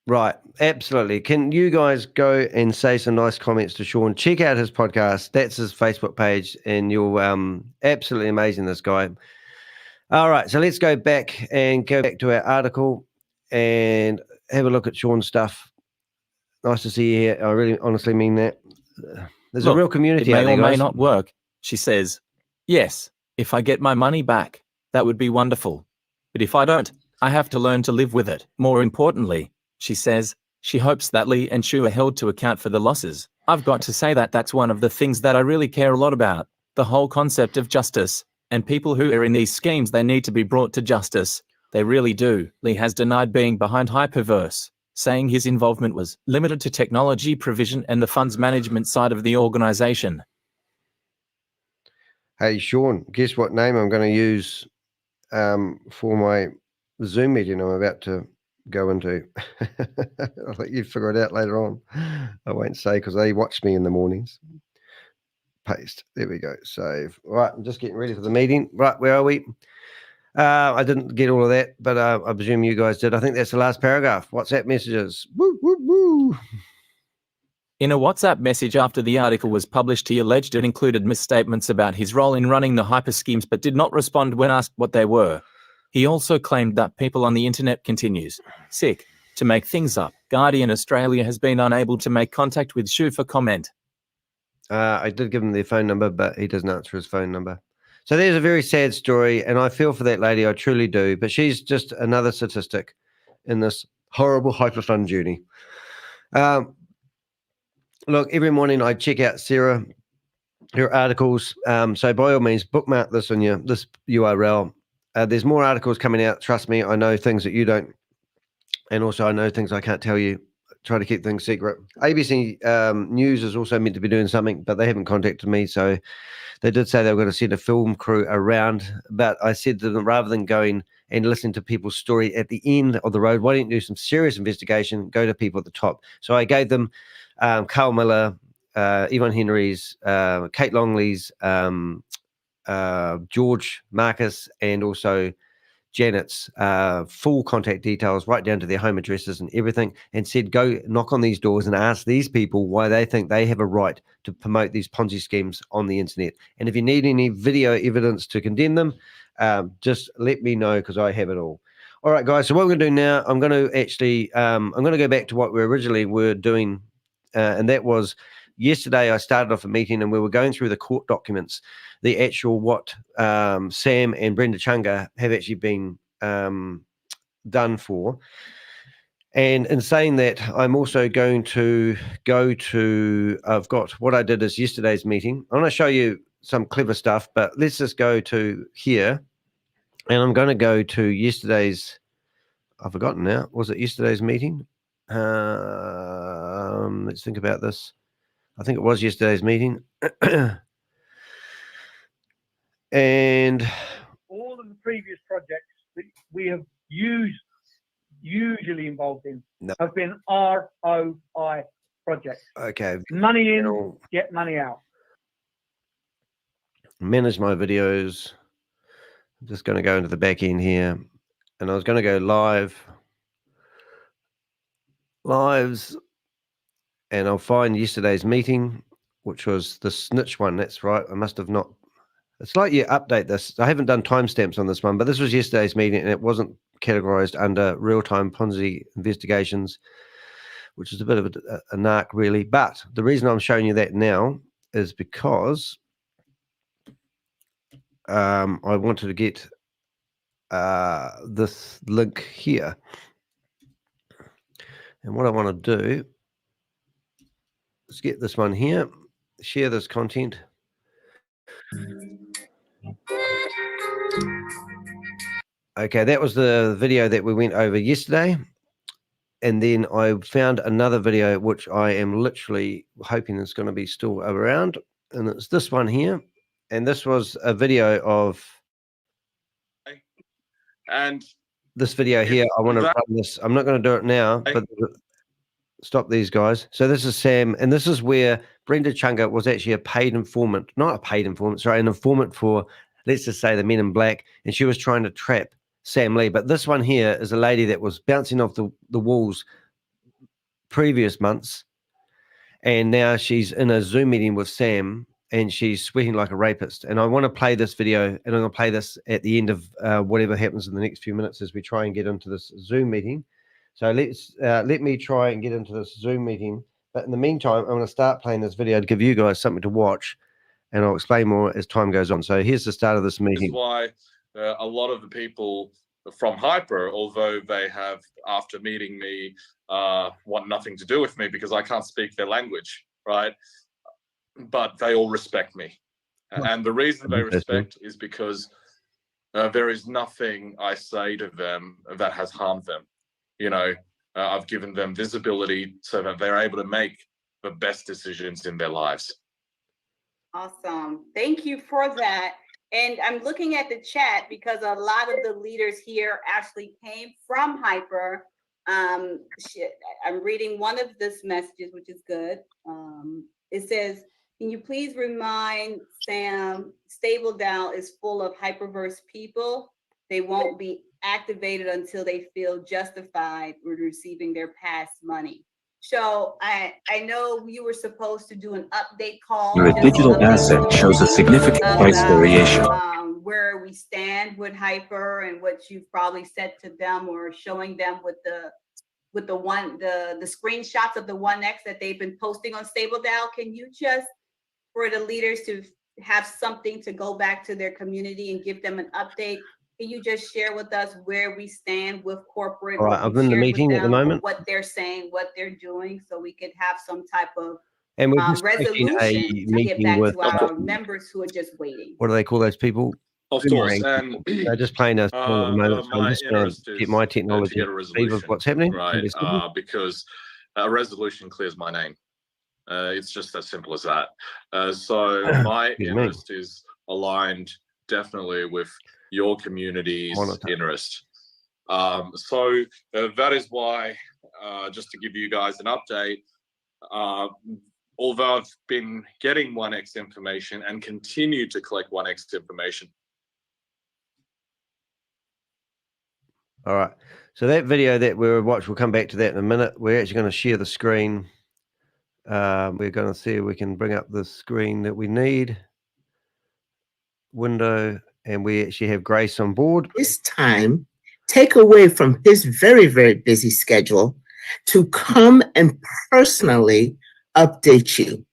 Right. Absolutely. Can you guys go and say some nice comments to Sean? Check out his podcast. That's his Facebook page, and you'll absolutely amazing, this guy. All right. So let's go back to our article and have a look at Sean's stuff. Nice to see you here. I really honestly mean that. There's a real community out there, It may or guys. may not work. She says, yes, if I get my money back, that would be wonderful. But if I don't, I have to learn to live with it. More importantly, she says, she hopes that Lee and Shu are held to account for the losses. I've got to say that's one of the things that I really care a lot about. The whole concept of justice. And people who are in these schemes, they need to be brought to justice. They really do. Lee has denied being behind Hyperverse, saying his involvement was limited to technology provision and the funds management side of the organization. Hey, Sean, guess what name I'm going to use for my Zoom meeting I'm about to go into. I'll let you figure it out later on. I won't say because they watch me in the mornings. Paste. There we go. Save. All right, I'm just getting ready for the meeting. Right, where are we? I didn't get all of that, but I presume you guys did. I think that's the last paragraph. WhatsApp messages. Woo, woo, woo. In a WhatsApp message after the article was published, he alleged it included misstatements about his role in running the hyper schemes, but did not respond when asked what they were. He also claimed that people on the internet continues, sick, to make things up. Guardian Australia has been unable to make contact with Shu for comment. I did give him their phone number, but he doesn't answer his phone number. So there's a very sad story, and I feel for that lady. I truly do. But she's just another statistic in this horrible hyper-fund journey. Look, every morning I check out Sarah, her articles. So by all means, bookmark this on this URL. There's more articles coming out. Trust me, I know things that you don't. And also I know things I can't tell you. Try to keep things secret. ABC News is also meant to be doing something, but they haven't contacted me. So they did say they were going to send a film crew around. But I said to them, rather than going and listening to people's story at the end of the road, why don't you do some serious investigation? Go to people at the top. So I gave them Carl Millar, Yvonne Henry's, Kate Longley's, George Marquis, and also Janet's full contact details, right down to their home addresses and everything, and said, go knock on these doors and ask these people why they think they have a right to promote these Ponzi schemes on the internet. And if you need any video evidence to condemn them, just let me know, because I have it all. All right, guys, so what we're going to do now, I'm going to actually, I'm going to go back to what we originally were doing, and that was yesterday I started off a meeting and we were going through the court documents, the actual what Sam and Brenda Chunga have actually been done for. And in saying that, I'm also going to go to, I've got what I did is yesterday's meeting. I'm going to show you some clever stuff, but let's just go to here. And I'm going to go to yesterday's, I've forgotten now. Was it yesterday's meeting? Let's think about this. I think it was yesterday's meeting. And all of the previous projects that we have usually involved in have been ROI projects. Okay. Money in, get money out. Manage my videos. I'm just going to go into the back end here. And I was going to go lives. And I'll find yesterday's meeting, which was the snitch one. That's right. I must have not. It's like you update this. I haven't done timestamps on this one, but this was yesterday's meeting and it wasn't categorized under real-time Ponzi investigations, which is a bit of a narc, really. But the reason I'm showing you that now is because I wanted to get this link here. And what I want to do is get this one here, share this content. Okay, that was the video that we went over yesterday. And then I found another video, which I am literally hoping is going to be still around. And it's this one here. And this was a video of... And this video here, I want to run this. I'm not going to do it now, but stop these guys. So this is Sam. And this is where Brenda Chunga was actually a paid informant. Not a paid informant, sorry, an informant for, let's just say, the Men in Black. And she was trying to trap Sam Lee. But this one here is a lady that was bouncing off the walls previous months, and now she's in a Zoom meeting with Sam and she's sweating like a rapist. And I want to play this video, and I'm going to play this at the end of whatever happens in the next few minutes as we try and get into this Zoom meeting. So let me try and get into this Zoom meeting. But in the meantime, I'm going to start playing this video to give you guys something to watch, and I'll explain more as time goes on. So here's the start of this meeting. That's why a lot of the people from Hyper, although they have, after meeting me, want nothing to do with me because I can't speak their language, right? But they all respect me. And the reason they respect is because there is nothing I say to them that has harmed them. You know, I've given them visibility so that they're able to make the best decisions in their lives. Awesome. Thank you for that. And I'm looking at the chat because a lot of the leaders here actually came from Hyper. I'm reading one of this messages, which is good. It says, can you please remind Sam, Stable DAO is full of Hyperverse people. They won't be activated until they feel justified with receiving their past money. So I know you were supposed to do an update call. Your digital asset shows a significant price variation. Where we stand with Hyper and what you've probably said to them or showing them with the screenshots of the 1x that they've been posting on Stable DAO. Can you just, for the leaders to have something to go back to their community and give them an update, can you just share with us where we stand with corporate? All right, I'm in the meeting at the moment. What they're saying, what they're doing, so we could have some type of and we're just resolution a to get back with to our members who are just waiting. What do they call those people? Of course, and they're just playing us at the moment. So I'm just going to get my technology to get a resolution, what's happening, right? Because a resolution clears my name. It's just as simple as that. So my interest is aligned definitely with your community's interest. So that is why, just to give you guys an update, although I've been getting 1x information and continue to collect 1x information. All right. So that video that we were watching, we'll come back to that in a minute. We're actually going to share the screen. We're going to see if we can bring up the screen that we need. Window, and we actually have Grace on board. This time, take away from his very, very busy schedule to come and personally update you.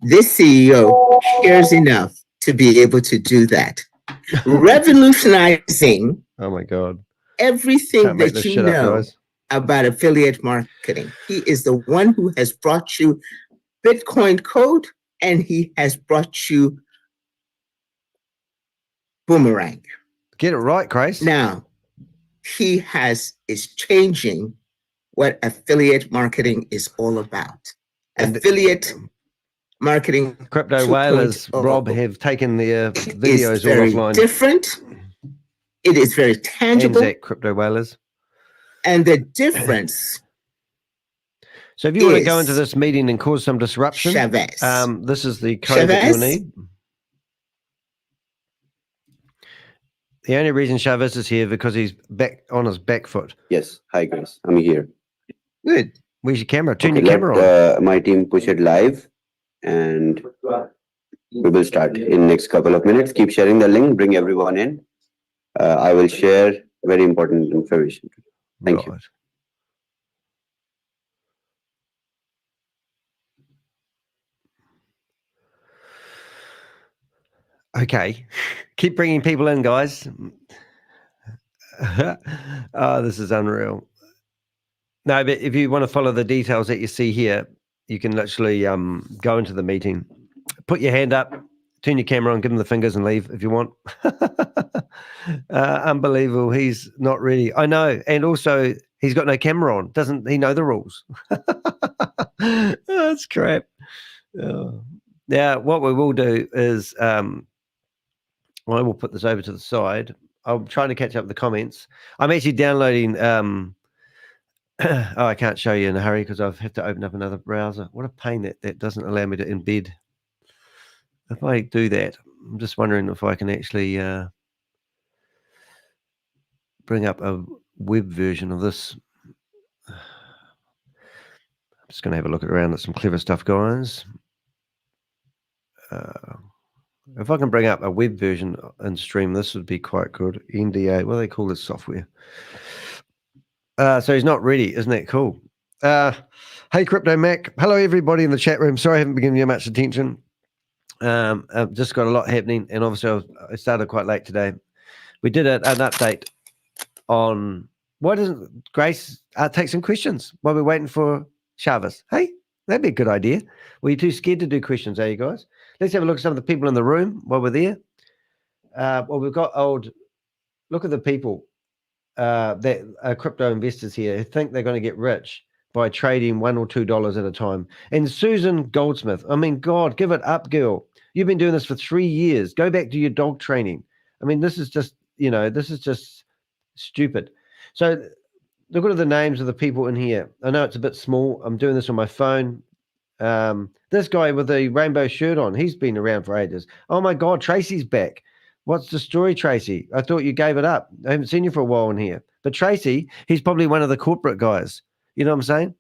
This CEO cares enough to be able to do that. Revolutionizing oh my God, everything that you know about affiliate marketing. He is the one who has brought you Bitcoin code, and he has brought you Boomerang. Get it right, Grace. Now, he is changing what affiliate marketing is all about. And affiliate marketing. Crypto Whalers, Rob, have taken their videos all offline. Different. It is very tangible. ANZAC Crypto Whalers. And the difference. So if you want to go into this meeting and cause some disruption, this is the code that you'll need. The only reason Chavez is here because he's back on his back foot. Yes. Hi, Grace. I'm here. Good. Where's your camera? Turn your camera on. My team push it live, and we will start in next couple of minutes. Keep sharing the link. Bring everyone in. I will share very important information. Thank you. Okay, keep bringing people in, guys. Oh, this is unreal. No, but if you want to follow the details that you see here, you can literally go into the meeting, put your hand up, turn your camera on, give them the fingers and leave if you want. Unbelievable. He's not ready. I know. And also, he's got no camera on. Doesn't he know the rules? That's crap. Now, what we will do is I will put this over to the side. I'm trying to catch up with the comments. I'm actually downloading. Oh, I can't show you in a hurry because I have to open up another browser. What a pain that doesn't allow me to embed. If I do that, I'm just wondering if I can actually bring up a web version of this. I'm just going to have a look around at some clever stuff, guys. If I can bring up a web version and stream, this would be quite good. NDA, what do they call this software? So he's not ready. Isn't that cool? Hey, Crypto Mac. Hello, everybody in the chat room. Sorry I haven't been giving you much attention. I've just got a lot happening, and obviously I started quite late today. We did an update on why doesn't Grace take some questions while we're waiting for Chavez? Hey, that'd be a good idea. Were you too scared to do questions, are you guys? Let's have a look at some of the people in the room while we're there. Well, we've got look at the people that are crypto investors here who think they're going to get rich by trading $1 or $2 at a time. And Susan Goldsmith, I mean, God, give it up, girl. You've been doing this for 3 years. Go back to your dog training. I mean, this is just, this is just stupid. So look at the names of the people in here. I know it's a bit small. I'm doing this on my phone. This guy with the rainbow shirt on, he's been around for ages. Oh my God, Tracy's back. What's the story, Tracy? I thought you gave it up. I haven't seen you for a while in here. But Tracy, he's probably one of the corporate guys. You know what I'm saying?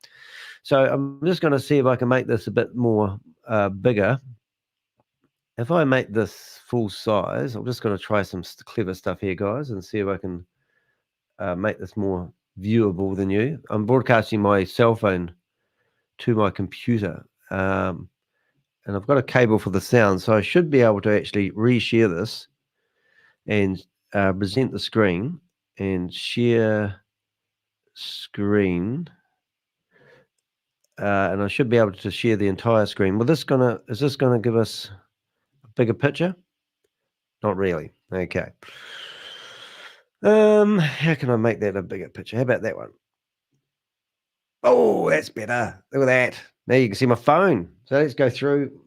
So I'm just going to see if I can make this a bit more bigger. If I make this full size, I'm just going to try some clever stuff here, guys, and see if I can make this more viewable than you. I'm broadcasting my cell phone to my computer. And I've got a cable for the sound, so I should be able to actually reshare this and present the screen and share screen. And I should be able to share the entire screen. Well, is this gonna give us a bigger picture? Not really. Okay. How can I make that a bigger picture? How about that one? Oh, that's better. Look at that. Now you can see my phone. So let's go through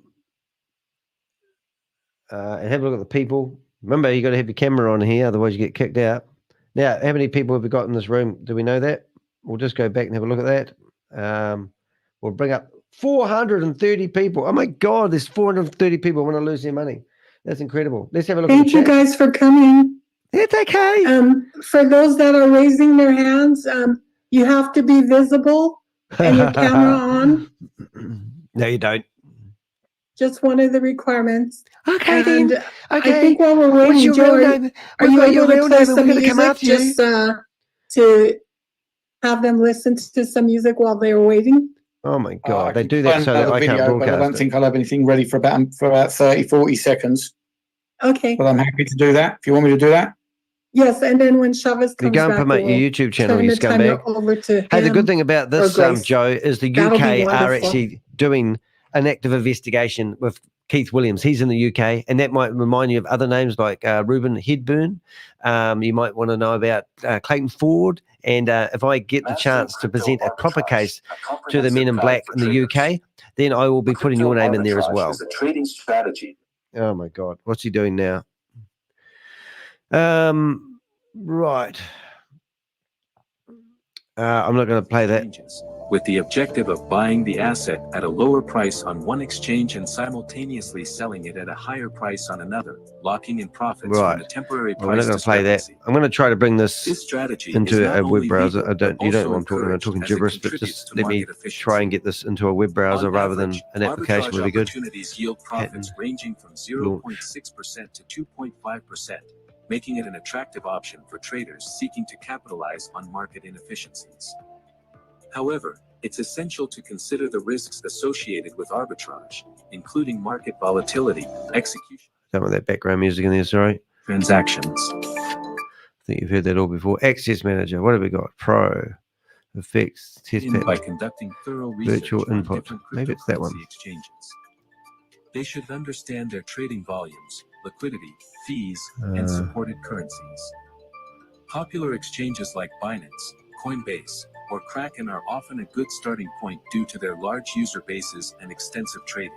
and have a look at the people. Remember, you got to have your camera on here, otherwise you get kicked out. Now, how many people have we got in this room? Do we know that? We'll just go back and have a look at that. We'll bring up 430 people. Oh my God, there's 430 people want to lose their money. That's incredible. Let's have a look at the chat. Thank you guys for coming. It's okay. For those that are raising their hands, you have to be visible and your camera on. No, you don't. Just one of the requirements. Okay, and then. Okay. I think while we're waiting, Joe, are you able to play some music just to have them listen to some music while they're waiting? Oh my God, they do that so that I can't broadcast. But I don't think I'll have anything ready for about 30, 40 seconds. Okay. But I'm happy to do that. If you want me to do that. Yes, and then when Chavez comes you go and back, promote your YouTube channel, you scumbag. Hey, the good thing about this, Joe, is the UK are actually doing an active investigation with Keith Williams. He's in the UK, and that might remind you of other names like Reuben Hedburn. You might want to know about Clayton Ford. And if I get the chance to present a proper case to the men in black in the UK, then I will be putting your name in there as well. Trading strategy. Oh my God, what's he doing now? Right. I'm not going to play that. With the objective of buying the asset at a lower price on one exchange and simultaneously selling it at a higher price on another, locking in profits from the temporary price. I'm not going to play that. I'm going to try to bring this into a web browser. You don't know what I'm talking about. I'm talking gibberish, but just let me try and get this into a web browser rather than an application would be good. Opportunities yield profits ranging from 0.6% to 2.5%. Making it an attractive option for traders seeking to capitalize on market inefficiencies. However, it's essential to consider the risks associated with arbitrage, including market volatility, execution. Don't want that background music in there, sorry. Transactions. I think you've heard that all before. Access Manager, what have we got? Pro, Effects, Test Pack. By conducting thorough research Virtual on Input. different Maybe it's that one. exchanges. They should understand their trading volumes, liquidity, fees, and supported currencies. Popular exchanges like Binance, Coinbase, or Kraken are often a good starting point due to their large user bases and extensive trading.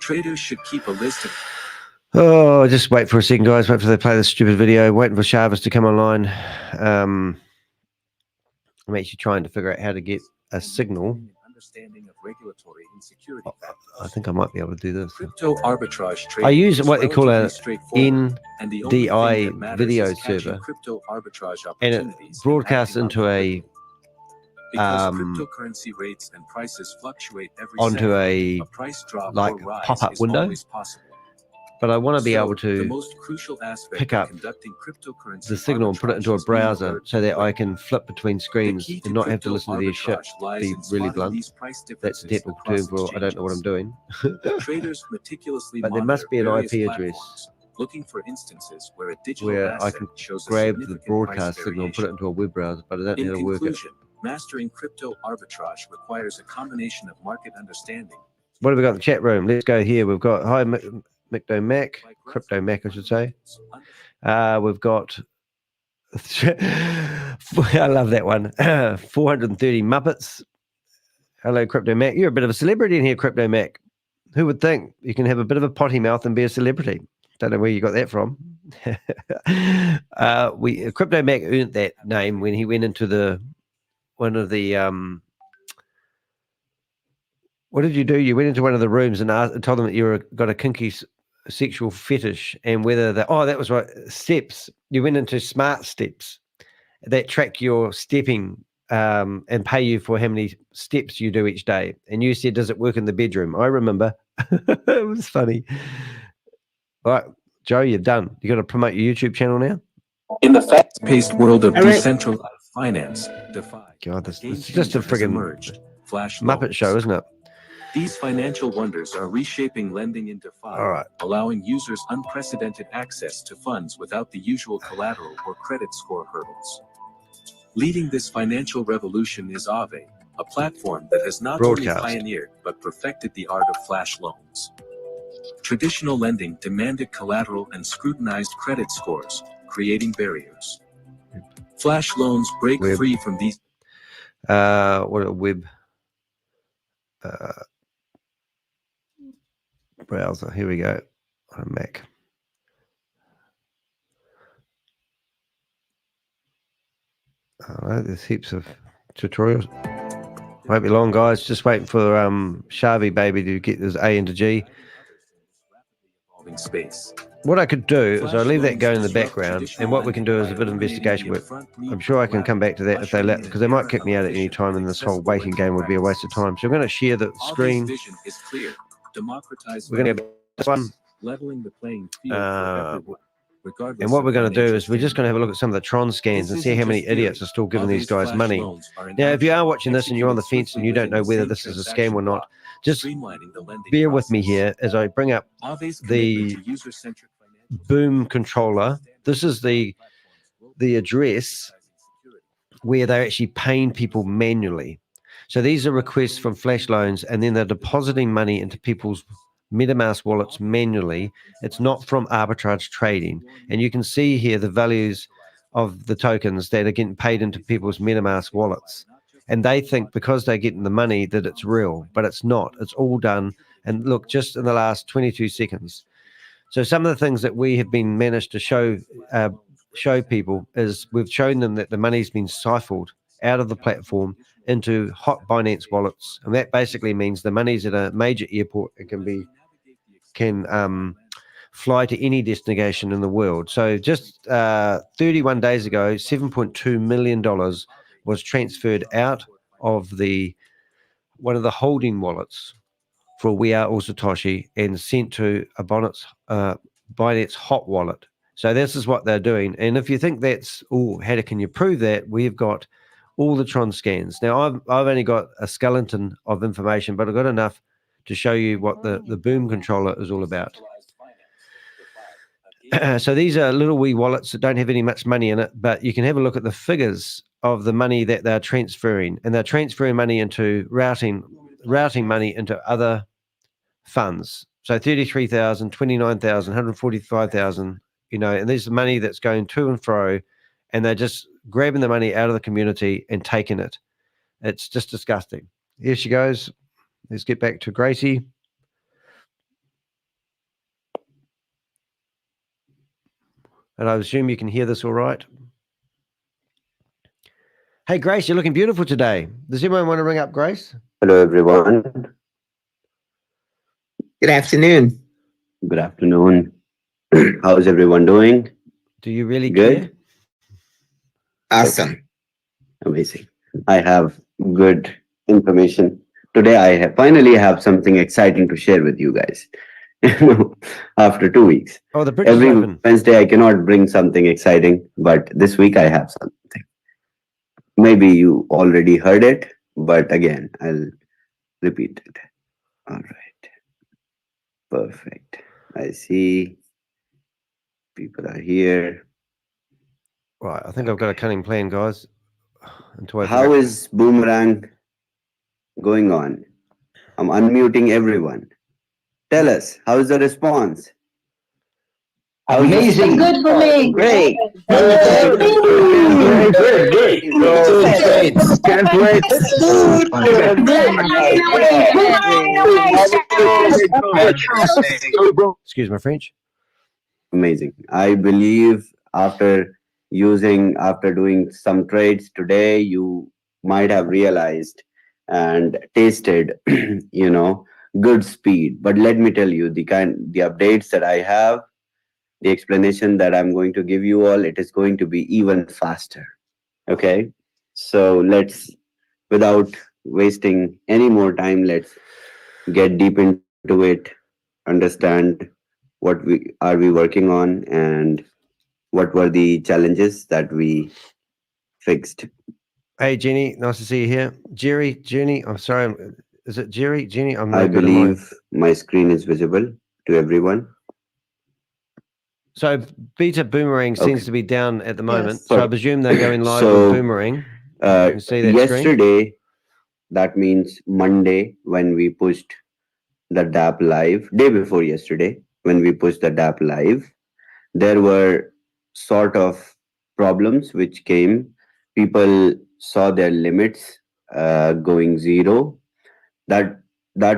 Traders should keep a list of... Oh, just wait for a second, guys. Wait for they play this stupid video. Waiting for Chavez to come online. I'm actually trying to figure out how to get a signal. Understanding of regulatory and security. I think I might be able to do this. Crypto arbitrage trading. I use what they call a NDI video server, and it broadcasts into a cryptocurrency rates and prices fluctuate every onto a price drop like pop-up window. But I want to be able to pick up the signal and put it into a browser so that I can flip between screens and not have to listen to their shit. Be really blunt. That's a technical term for I don't know what I'm doing. But there must be an IP address looking for instances where a digital where I can grab the broadcast signal and put it into a web browser, but I don't know how to work it. Mastering crypto arbitrage requires a combination of market understanding. What have we got in the chat room? Let's go here. We've got hi Crypto Mac, I should say. We've got I love that one. 430 Muppets. Hello, Crypto Mac. You're a bit of a celebrity in here, Crypto Mac. Who would think you can have a bit of a potty mouth and be a celebrity? Don't know where you got that from. Crypto Mac earned that name when he went into one of the what did you do? You went into one of the rooms and told them that you got a kinky sexual fetish, and whether that was right, steps. You went into smart steps that track your stepping and pay you for how many steps you do each day. And you said, does it work in the bedroom? I remember. It was funny. All right, Joe, you're done. You got to promote your YouTube channel now? In the fast-paced world of decentralized finance, DeFi, God, this is just a friggin' Muppet show, isn't it? These financial wonders are reshaping lending in DeFi, allowing users unprecedented access to funds without the usual collateral or credit score hurdles. Leading this financial revolution is Aave, a platform that has not only pioneered but perfected the art of flash loans. Traditional lending demanded collateral and scrutinized credit scores, creating barriers. Flash loans break free from these. What a web browser. Here we go on a Mac. There's heaps of tutorials. Won't be long, guys. Just waiting for Shavi baby to get his A into G. What I could do is I'll leave that going in the background, and what we can do is a bit of investigation work. I'm sure I can come back to that if they let, because they might kick me out at any time, and this whole waiting game would be a waste of time. So we're going to share the screen. We're going to get this one. Leveling the playing field for everyone. And what we're going to do is we're just going to have a look at some of the Tron scans and see how many idiots are still giving these guys money. Now, if you are watching this and you're on the fence and you don't know whether this is a scam or not, just bear with me here as I bring up the Boom controller. This is the address where they're actually paying people manually. So these are requests from flash loans, and then they're depositing money into people's MetaMask wallets manually. It's not from arbitrage trading. And you can see here the values of the tokens that are getting paid into people's MetaMask wallets. And they think because they're getting the money that it's real, but it's not. It's all done. And look, just in the last 22 seconds. So some of the things that we have been managed to show people is we've shown them that the money's been siphoned out of the platform into hot Binance wallets. And that basically means the money's at a major airport. It can fly to any destination in the world. So just 31 days ago, $7.2 million was transferred out of one of the holding wallets for We Are All Satoshi and sent to a Binance hot wallet. So this is what they're doing. And if you think that's, how can you prove that? We've got all the Tron scans. Now, I've only got a skeleton of information, but I've got enough to show you what the Boom controller is all about. So these are little wee wallets that don't have any much money in it, but you can have a look at the figures of the money that they're transferring, and they're transferring money into routing money into other funds. So 33,000, 29,000, 145,000, and there's money that's going to and fro, and they're just grabbing the money out of the community and taking it. It's just disgusting. Here she goes. Let's get back to Gracie. And I assume you can hear this all right. Hey, Grace, you're looking beautiful today. Does anyone want to ring up Grace? Hello, everyone. Good afternoon. Good afternoon. How's everyone doing? Do you really good? Care? Awesome. Amazing. I have good information. Today, I finally have something exciting to share with you guys. After 2 weeks. Oh, the British Every Open. Wednesday, I cannot bring something exciting, but this week I have something. Maybe you already heard it, but again, I'll repeat it. All right. Perfect. I see people are here. Right. I think I've got a cunning plan, guys. How is Boomerang going on? I'm unmuting everyone. Tell us, how is the response? Amazing. Good for me. Great. Good. Good. Can't wait. Excuse my French. Amazing. I believe after doing some trades today, you might have realized and tasted, good speed. But let me tell you, the updates that I have, the explanation that I'm going to give you all, it is going to be even faster. Okay. So without wasting any more time, let's get deep into it, understand what we working on and what were the challenges that we fixed. Hey, Jenny, nice to see you here. Jenny, I'm sorry. Is it Jenny? I'm I not good at mine. believe my screen is visible to everyone. So Beta Boomerang seems Okay. to be down at the moment. Yes. So I presume they're going live So, with Boomerang. You can see that screen. yesterday, that means Monday, when we pushed the DApp live, day before yesterday, when we pushed the DApp live, there were sort of problems which came. People saw their limits going zero. That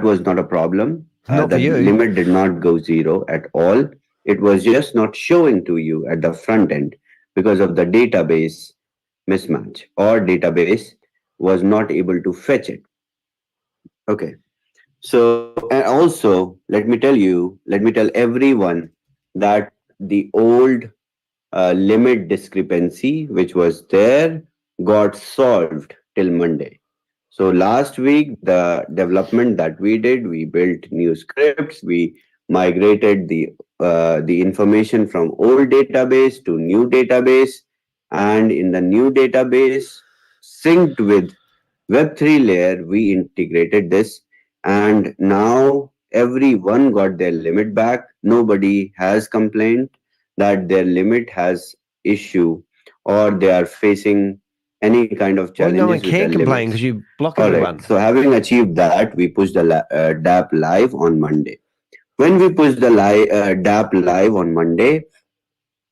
was not a problem. Not The for you. limit did not go zero at all. It was just not showing to you at the front end because of the database mismatch, or database was not able to fetch it. Okay. So, and also, let me tell everyone that the old limit discrepancy which was there got solved till Monday. So last week, the development that we did, we built new scripts, we migrated the information from old database to new database, and in the new database, synced with Web3 layer, we integrated this, and now everyone got their limit back. Nobody has complained that their limit has issue or they are facing any kind of Well, challenges no one with can their complain limits. because you block All everyone. right. So having achieved that, we pushed the DApp live on Monday. When we pushed the DApp live on Monday,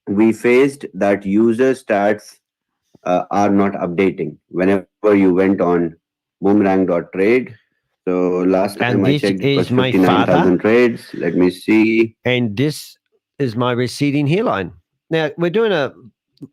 we faced that user stats are not updating whenever you went on boomerang.trade. So last time And I this checked, it was is my 59,000 father. trades. Let me see. And this is my receding hairline. Now we're doing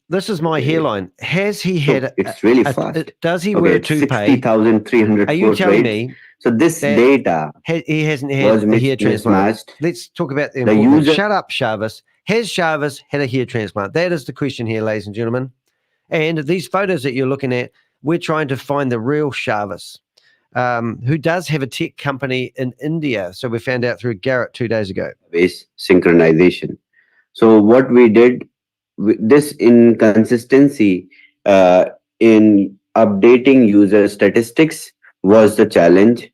this is my hairline. Has he So had it's really fast. does he Okay, wear a it's toupee? 60,304 Are you telling trades. me So this that data he hasn't was had a hair transplant? mismatched. Let's talk about the The important one. user Shut up, Sharvis. Has Sharvis had a hair transplant? That is the question here, ladies and gentlemen. And these photos that you're looking at, we're trying to find the real Sharvis, who does have a tech company in India. So we found out through Garrett 2 days ago. base synchronization. So what we did, this inconsistency in updating user statistics was the challenge.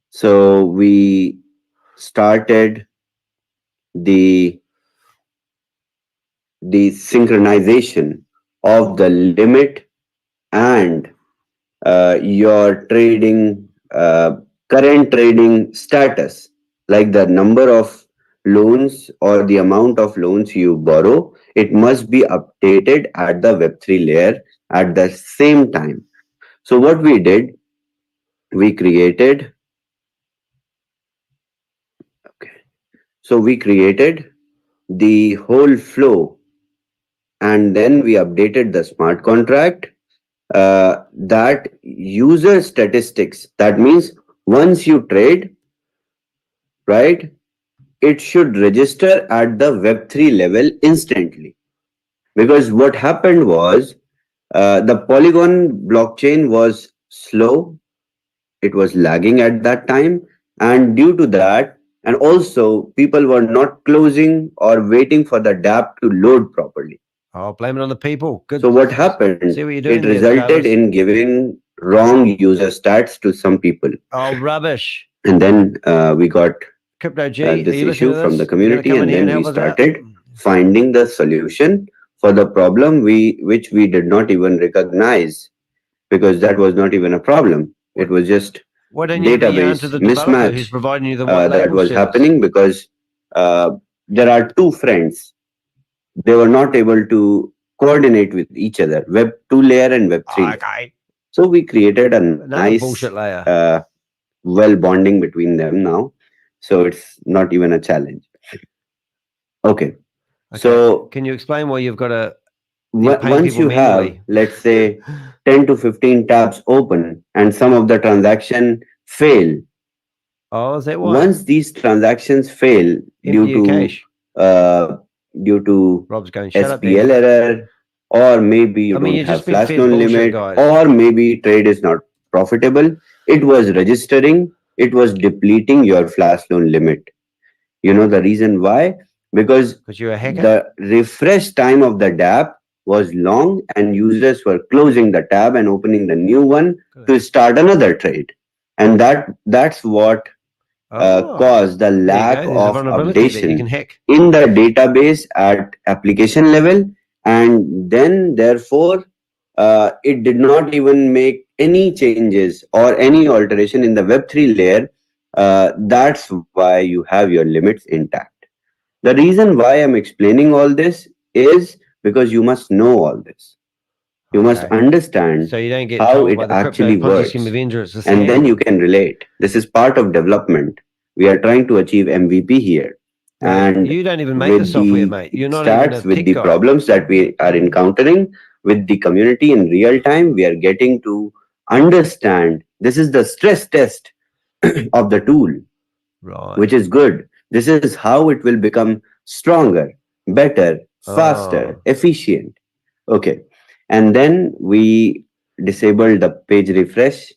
So we started the synchronization of the limit and your current trading status, like the number of loans or the amount of loans you borrow, it must be updated at the Web3 layer at the same time. So what we did, we created the whole flow, and then we updated the smart contract that user statistics. That means once you trade, right, it should register at the Web3 level instantly. Because what happened was the Polygon blockchain was slow, it was lagging at that time, and due to that, and also people were not closing or waiting for the DApp to load properly. I'll blame it on the people. Good. So what happened? See what you're doing It there, resulted Jarvis. in giving wrong user stats to some people. Oh, rubbish. And then we got Crypto G, are this you listening issue to from this? the You're gonna community, come in and here then and we help us out? started finding the solution for the problem which we did not even recognize, because that was not even a problem. It was just Why don't you be on to database the developer who's mismatch providing you the white that label was service? happening, because there are two friends they were not able to coordinate with each other, Web 2 layer and Web 3 layer. Okay. So we created a Another nice bullshit layer. well bonding between them now. So it's not even a challenge. Okay. So Can you explain why you've got to once you have, let's say, 10 to 15 tabs open and some of the transaction fail. Oh, is that why? Once these transactions fail due to Rob's going, shut up, SPL error, or maybe you don't have flash loan limit, or maybe trade is not profitable, it was registering, it was depleting your flash loan limit. You know the reason why? Because you're a hacker? the refresh time of the tab was long and users were closing the tab and opening the new one to start another trade. And that's what caused the lack of updation in the database at application level, and then therefore it did not even make any changes or any alteration in the Web3 layer. That's why you have your limits intact. The reason why I'm explaining all this is because you must know all this. You must understand so you don't get how told it by the actually crypto Ponzi works, scheme of V.E.N.D it's a and then scam. you can relate. This is part of development. We are trying to achieve MVP here. And you don't even make the software, mate. You're not even a stats, with tech the guy. problems that we are encountering with the community in real time, we are getting to understand this is the stress test of the tool, which is good. This is how it will become stronger, better, faster, efficient. Okay. And then we disabled the page refresh.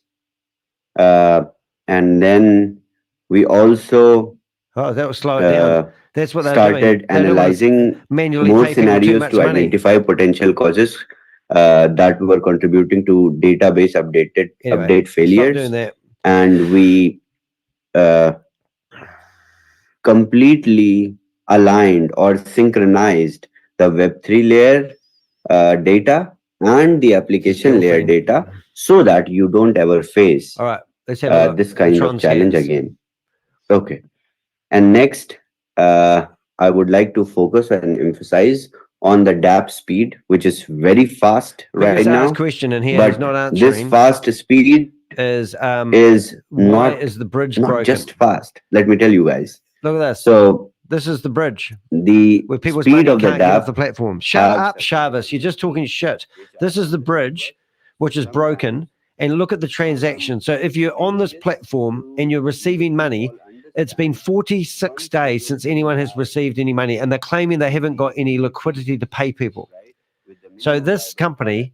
And then we also that was slow it down. That's what they're started doing. They don't want to analyzing manually more pay people too scenarios much to money. identify potential causes that were contributing to database update Stop failures. doing that. And we completely aligned or synchronized the Web3 layer data and the application layer data so that you don't ever face All right, let's have a look. this kind of Tron's challenge hands. again. Okay. And next, I would like to focus and emphasize on the DApp speed, which is very fast right now. Asked question in here, But he's not this answering. fast speed is not, is the bridge not broken? just fast. Let me tell you guys. Look at this. So this is the bridge. The where people's speed money of the can't get off DApp the platform. Shut up, Shavis. You're just talking shit. This is the bridge, which is broken. And look at the transaction. So if you're on this platform and you're receiving money, it's been 46 days since anyone has received any money, and they're claiming they haven't got any liquidity to pay people. So this company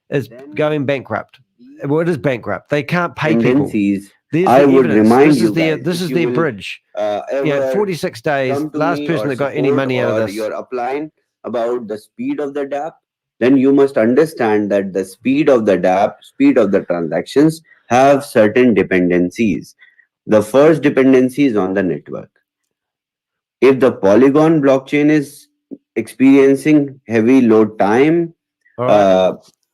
is going bankrupt. Well, it is bankrupt. They can't pay people. There's I the would evidence. remind This you is their guys, this if is you their will, bridge. Yeah, 46 days. come to Last me person or that got any support money out of or this. you're applying about the speed of the DApp, then you must understand that the speed of the DApp, speed of the transactions have certain dependencies. The first dependency is on the network. If the Polygon blockchain is experiencing heavy load time,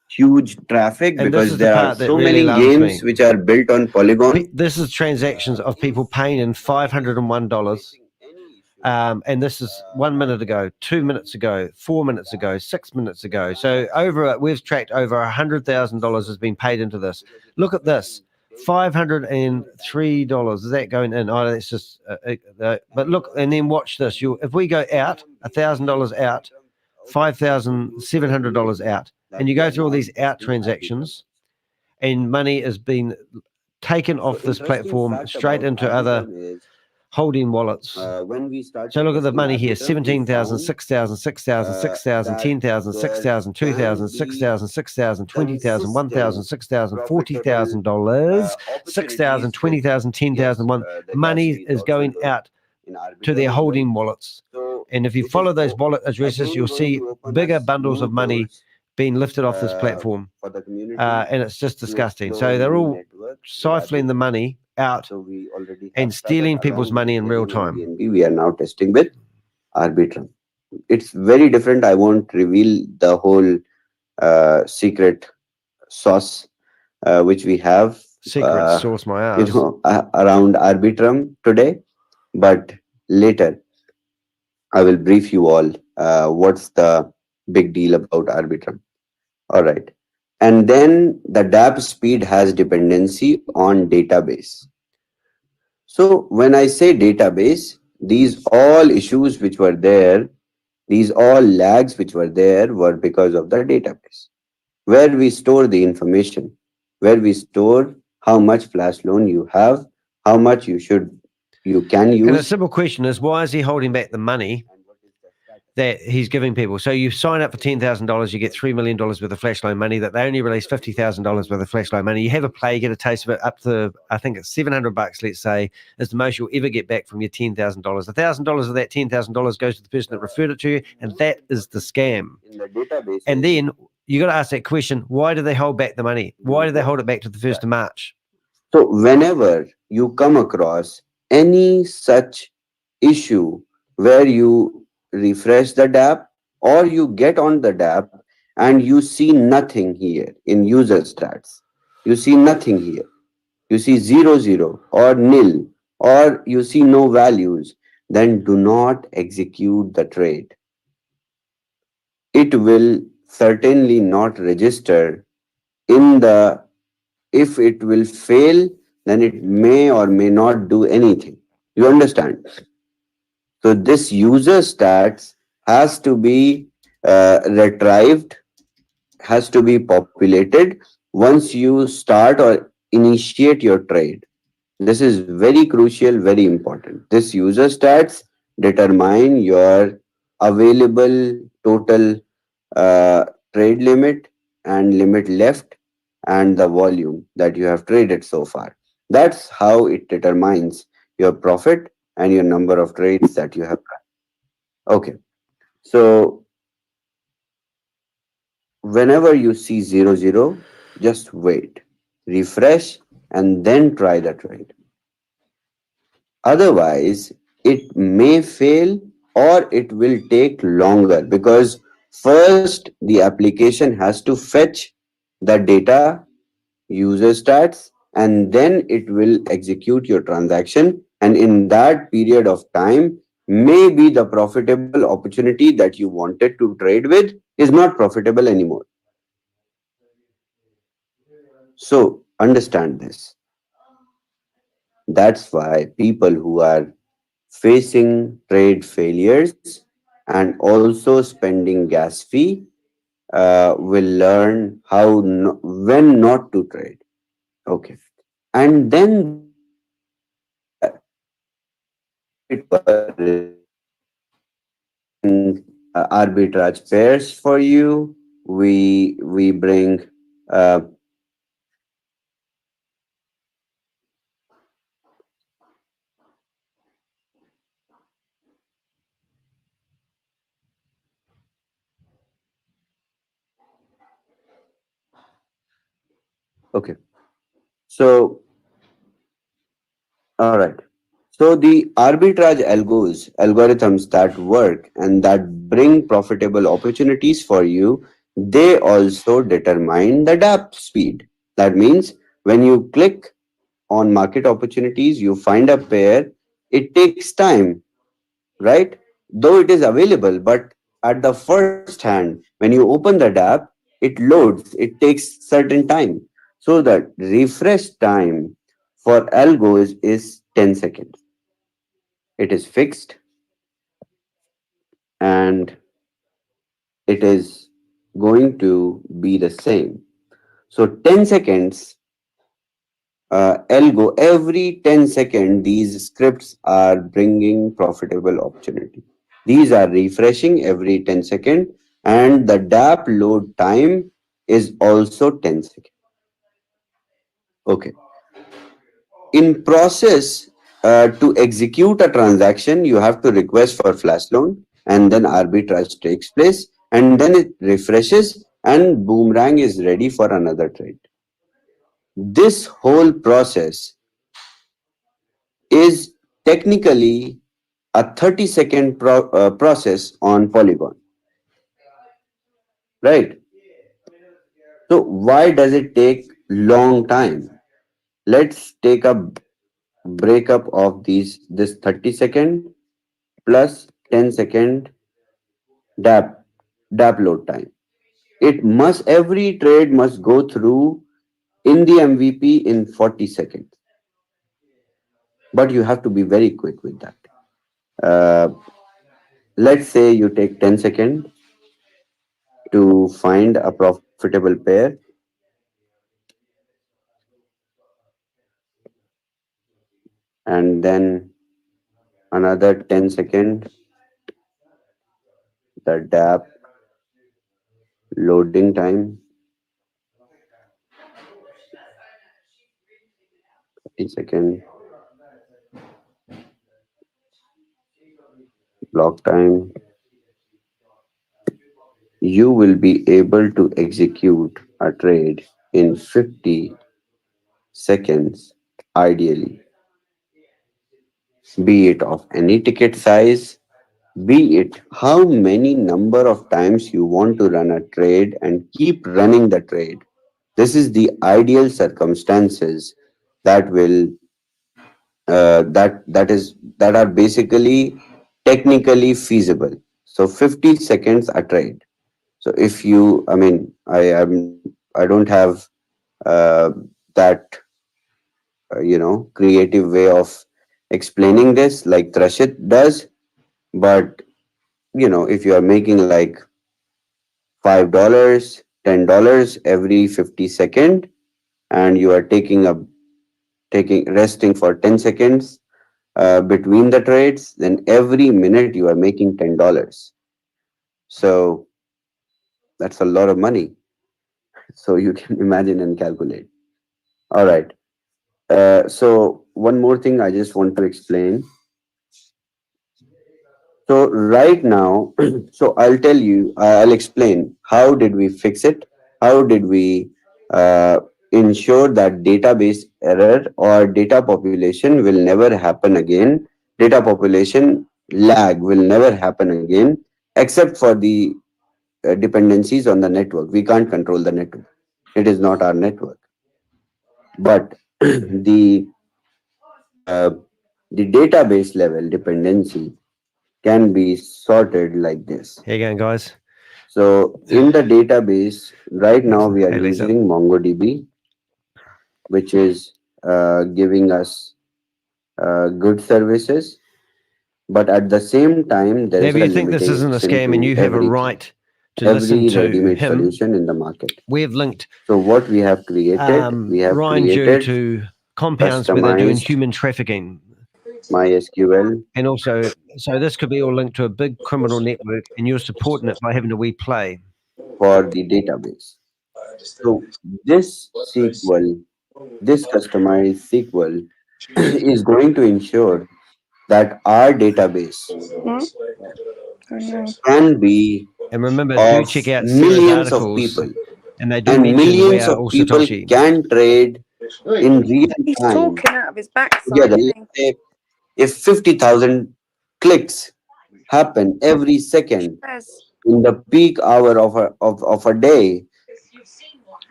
huge traffic, And this because is the there are part that so really many alarms games me. which are built on Polygon. This is transactions of people paying in $501. And this is 1 minute ago, 2 minutes ago, 4 minutes ago, 6 minutes ago. So we've tracked over $100,000 has been paid into this. Look at this, $503. Is that going in? Oh, that's just. But look, and then watch this. If we go out $1,000 out, $5,700 out, and you go through all these out transactions, and money has been taken off this platform straight into other holding wallets. So look at the money here: 17,000, 6,000, 6,000, 6,000, 10,000, 6,000, 2,000, 6,000, 6,000, 20,000, 1,000, 6,000, $40,000, 6,000, 20,000, 10,000, 1. Money is going out to their holding wallets. And if you follow those wallet addresses, you'll see bigger bundles of money being lifted off this platform. And it's just disgusting. So they're all siphoning the money out and stealing people's money in real time. We are now testing with Arbitrum. It's very different. I won't reveal the whole secret sauce which we have. Secret sauce, my ass. Around Arbitrum today, but later. I will brief you all what's the big deal about arbitrage. All right. And then the DApp speed has dependency on database. So when I say database, these all issues which were there, these all lags which were there were because of the database, where we store the information, where we store how much flash loan you have, how much you can And a use. simple question is, why is he holding back the money that he's giving people? So you sign up for $10,000, you get $3 million worth of flash loan money, that they only release $50,000 worth of flash loan money. You have a play, you get a taste of it up to, I think it's $700, let's say, is the most you'll ever get back from your $10,000. $1,000 of that $10,000 goes to the person that referred it to you, and that is the scam. In the database. And then you got to ask that question, why do they hold back the money? Why do they hold it back to the 1st of March? So whenever you come across any such issue where you refresh the DApp or you get on the DApp and you see nothing here in user stats, you see nothing here, you see 0 or nil, or you see no values, then do not execute the trade. It will certainly not register in the, if it will fail, then it may or may not do anything. You understand? So this user stats has to be retrieved, has to be populated once you start or initiate your trade. This is very crucial, very important. This user stats determine your available total uh, trade limit and limit left and the volume that you have traded so far. That's how it determines your profit and your number of trades that you have done. Okay. So whenever you see 0, just wait, refresh, and then try the trade. Otherwise, it may fail or it will take longer because first the application has to fetch the data, user stats, and then it will execute your transaction. And in that period of time, maybe the profitable opportunity that you wanted to trade with is not profitable anymore. So understand this. That's why people who are facing trade failures and also spending gas fee will learn how when not to trade. Okay. And then arbitrage pairs for you. We bring okay. So all right. So the arbitrage algorithms that work and that bring profitable opportunities for you, they also determine the DApp speed. That means when you click on market opportunities, you find a pair, it takes time, right? Though it is available, but at the first hand, when you open the DApp, it loads, it takes certain time. So the refresh time for algos is 10 seconds. It is fixed and it is going to be the same. So 10 seconds, algo, every 10 seconds, these scripts are bringing profitable opportunity. These are refreshing every 10 seconds and the DApp load time is also 10 seconds. Okay. In process to execute a transaction, you have to request for flash loan and then arbitrage takes place and then it refreshes and boomerang is ready for another trade. This whole process is technically a 30-second process on Polygon, right? So why does it take long time? Let's take a breakup of this 30-second plus 10-second DAP load time. Every trade must go through in the MVP in 40 seconds. But you have to be very quick with that. Let's say you take 10 seconds to find a profitable pair. And then another 10 seconds, the DAP loading time, 30 second block time. You will be able to execute a trade in 50 seconds, ideally, be it of any ticket size, be it how many number of times you want to run a trade and keep running the trade. This is the ideal circumstances that will that are basically technically feasible. So 50 seconds a trade. So if you, I don't have that creative way of explaining this like Trashit does, but if you are making like $5, $10 every 50 second, and you are taking resting for 10 seconds between the trades, then every minute you are making $10. So that's a lot of money. So you can imagine and calculate. All right. So one more thing I just want to explain. So right now, so I'll explain how did we fix it? How did we ensure that database error or data population will never happen again? Data population lag will never happen again, except for the dependencies on the network. We can't control the network. It is not our network. But uh, the database level dependency can be sorted like this. Here you go, guys. So in the database, right now we are using MongoDB, which is giving us good services. But at the same time, there is If a you think this isn't a scam and you have a right to listen to ready-made him, solution in the market. we have linked So what we have created, Ryan Jew to compounds where they're doing human trafficking. MySQL. And also, so this could be all linked to a big criminal network, and you're supporting it by having a wee play. For the database. So this SQL, this customized SQL is going to ensure that our database can be And remember, do of check out Sarah's millions of articles, people. and they do And mention we millions are of all people Satoshi. can trade in real He's time talking out of his backside, together. isn't Let's say if 50,000 clicks happen every second Yes. in the peak hour of a day.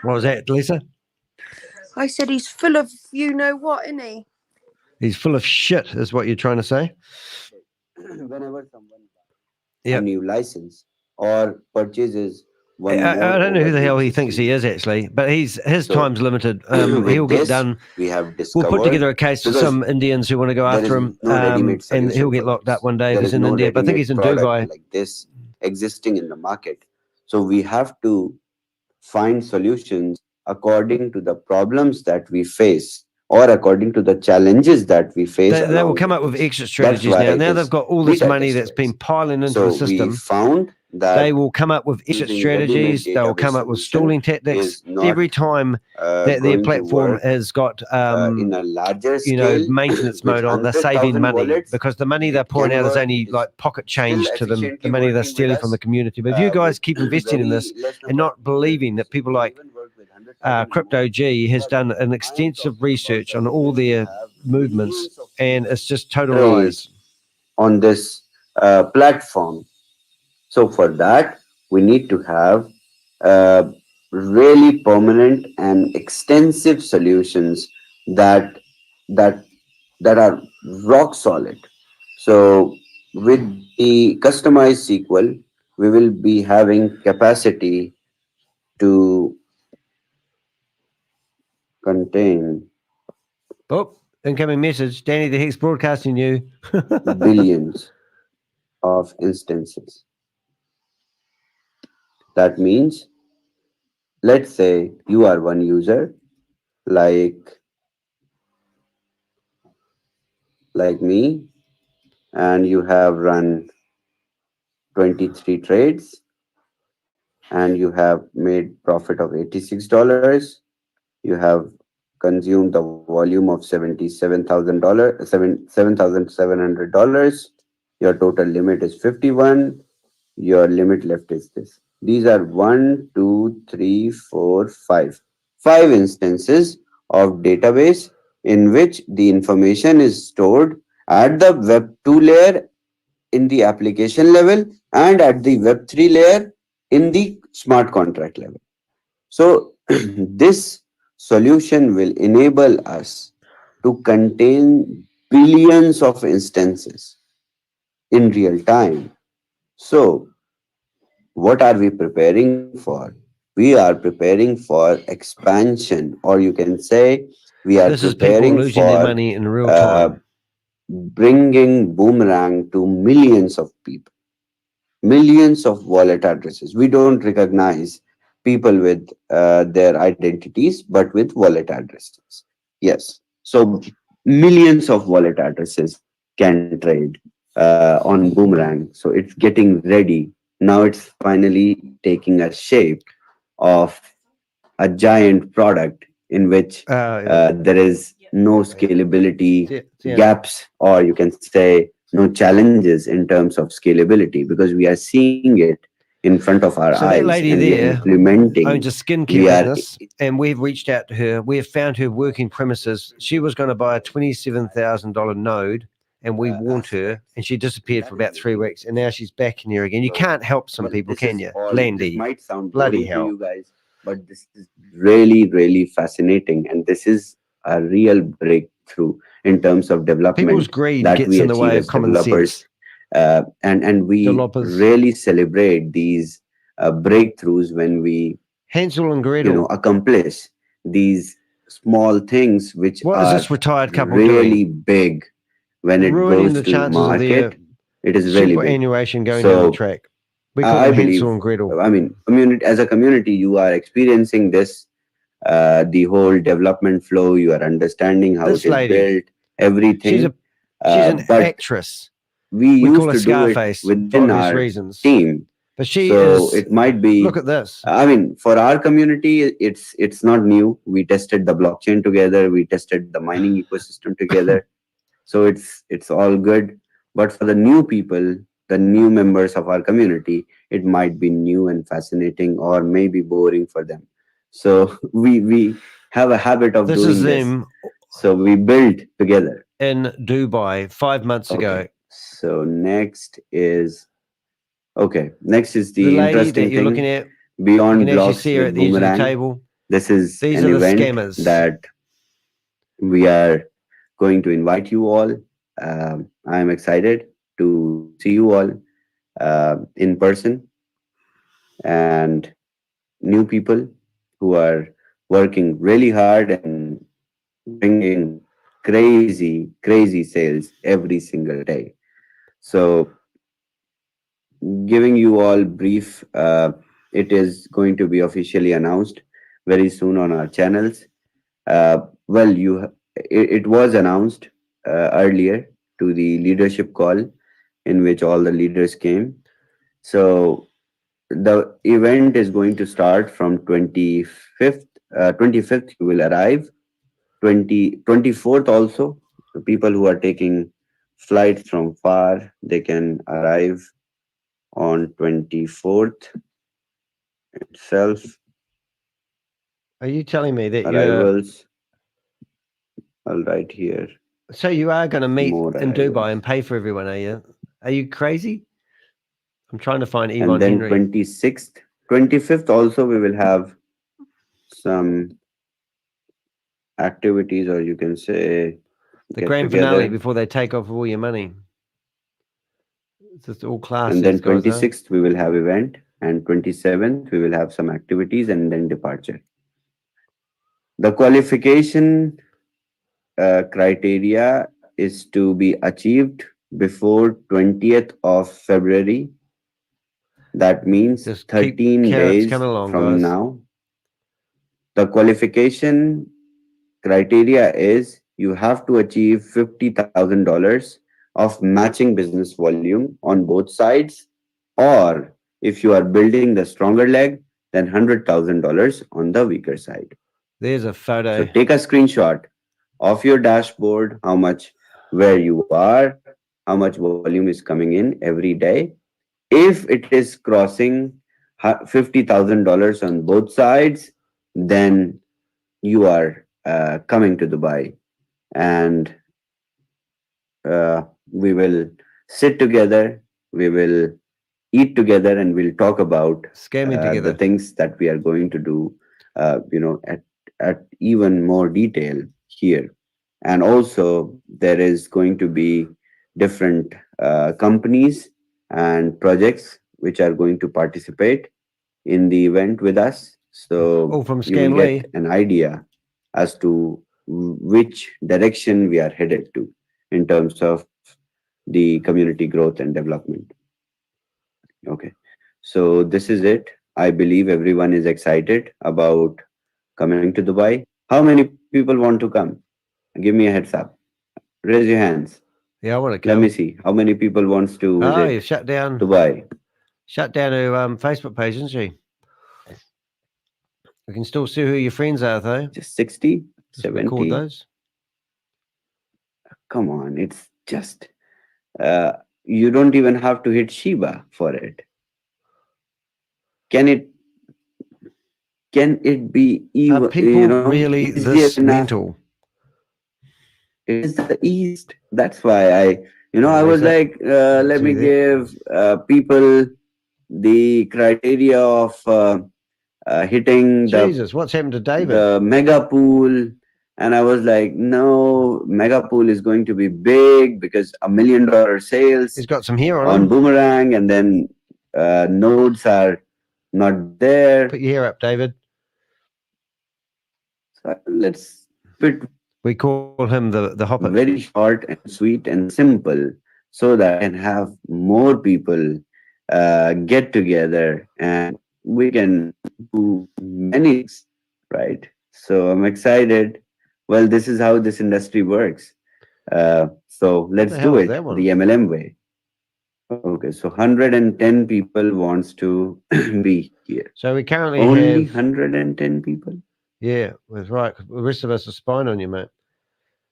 What was that, Lisa? I said he's full of you know what, isn't he? He's full of shit, is what you're trying to say. Whenever someone buys a new license or purchases one I more don't know who over the hell he existing thinks he is, actually, but his So, time's limited. with He'll get this, done. we have We'll discovered put together a case for because some Indians who want to go there after is him, no ready-made and solution he'll get for locked this. up one day if There he's is in no India. But I think ready-made he's in product Dubai. like this existing in the market. So we have to find solutions according to the problems that we face or according to the challenges that we face. They will along come the up with way. exit That's strategies why now. it Now is they've got all this beta money that's tested. been piling into So the we system. found that They will come up with exit using ready-made strategies. They will come database up with solution stalling tactics is not every time that their going to platform work has got in a larger scale maintenance with mode on. They're saving 100,000 money wallets. because the money they're It pouring can out is work. only It is like pocket still change to them. The efficiently money they're working with stealing from the us community. But if you guys with keep investing in very this less and number not of believing that people like Crypto G has done an extensive research on all their movements, and it's just total lies. on this platform. So for that, we need to have really permanent and extensive solutions that that that are rock solid. So with the customized SQL, we will be having capacity to contain Oh, incoming message. Danny the Hex broadcasting you. billions of instances. That means, let's say you are one user, like me, and you have run 23 trades and you have made profit of $86. You have consumed the volume of $77,000, $7,700. Your total limit is 51. Your limit left is this. These are 1, 2, 3, 4, 5. 5 instances of database in which the information is stored at the Web2 layer in the application level and at the Web3 layer in the smart contract level. So this solution will enable us to contain billions of instances in real time. So what are we preparing for? We are preparing for expansion, or you can say we are This is people preparing losing their for money in real time. bringing boomerang to millions of people, millions of wallet addresses. We don't recognize people with their identities, but with wallet addresses. Yes. So millions of wallet addresses can trade on Boomerang. So it's getting ready. Now it's finally taking a shape of a giant product in which there is no scalability gaps, or you can say no challenges in terms of scalability, because we are seeing it in front of our So eyes that lady and we are there implementing. owns a skincare business, and we've reached out to her. We have found her working premises. She was going to buy a $27,000 node, and we warned her, and she disappeared for about 3 weeks, and now she's back in here again. You can't help some people, can you? This Landy, might sound bloody boring to hell. you guys, but this is really, really fascinating, and this is a real breakthrough in terms of development People's greed that gets we in the achieve way as of common developers. sense. And we Developers. really celebrate these breakthroughs when we Hansel and Gretel. accomplish these small things which What is are this retired couple really doing? big when it Ruining goes the to chances of their market. It is really big. superannuation going down the So track. We call I them believe, Hansel and Gretel. I mean, community, as a community, you are experiencing this, the whole development flow. You are understanding how This it is lady, built, everything. she's an But actress. we We call used her to do it Scarface for within obvious our reasons. team. But she So is. it might be. Look at this. I mean, for our community, it's not new. We tested the blockchain together. We tested the mining ecosystem together. So it's all good. But for the new people, the new members of our community, it might be new and fascinating, or maybe boring for them. So we have a habit of This doing is this. them So we build together in Dubai 5 months ago. So next is Next is The the lady interesting that you're thing. looking at, Beyond you can actually blocks see her with at the edge of the Boomerang. table. This is These an are the event scammers. that we are going to invite you all. I'm excited to see you all in person, and new people who are working really hard and bringing crazy, crazy sales every single day. So giving you all brief, it is going to be officially announced very soon on our channels. Well, it was announced earlier to the leadership call in which all the leaders came. So the event is going to start from 25th. 25th you will arrive. 24th also. The people who are taking flights from far, they can arrive on 24th itself. Are you telling me that Arrivals, I'll write here. So you are going to meet More in arrivals. Dubai and pay for everyone, are you? Are you crazy? I'm trying to find And Yvonne then Henry. 26th, 25th also we will have some activities, or you can say The get grand together. finale before they take off all your money. It's all classes. And then guys, huh? 26th we will have event, and 27th we will have some activities, and then departure. The qualification criteria is to be achieved before 20th of February. That means Just keep 13 carrots days coming along, from guys. now. The qualification criteria is you have to achieve $50,000 of matching business volume on both sides, or if you are building the stronger leg, then $100,000 on the weaker side. There's a photo. So take a screenshot of your dashboard, how much, where you are, how much volume is coming in every day. If it is crossing $50,000 on both sides, then you are coming to Dubai, and we will sit together, we will eat together, and we'll talk about Scamming together. the things that we are going to do, at even more detail here. And also, there is going to be different companies and projects which are going to participate in the event with us. So from you will Scamly. get an idea as to which direction we are headed to in terms of the community growth and development. Okay, so this is it. I believe everyone is excited about coming to Dubai. How many people want to come? Give me a heads up. Raise your hands. Yeah, I want to Let come. me see. How many people wants to Oh, visit you've shut down. Dubai? Shut down her Facebook page, isn't she? I can still see who your friends are, though. Just 60, Just record 70. those. Come on, it's just you don't even have to hit Shiba for it. Can it be even? Are people really this mental? It is the East. That's why I was like, let me give people the criteria of hitting Jesus, what's happened to David? the mega pool. And I was like, no, mega pool is going to be big because $1 million sales. He's got some hair on him. Boomerang, and then nodes are not there. Put your hair up, David. So let's put. We call him the hopper. Very short and sweet and simple, so that I can have more people get together and we can do many things, right? So I'm excited. Well, this is how this industry works. So let's do it the MLM way. Okay, so 110 people wants to be here. So we currently only have 110 people. Yeah, that's right. The rest of us are spying on you, mate.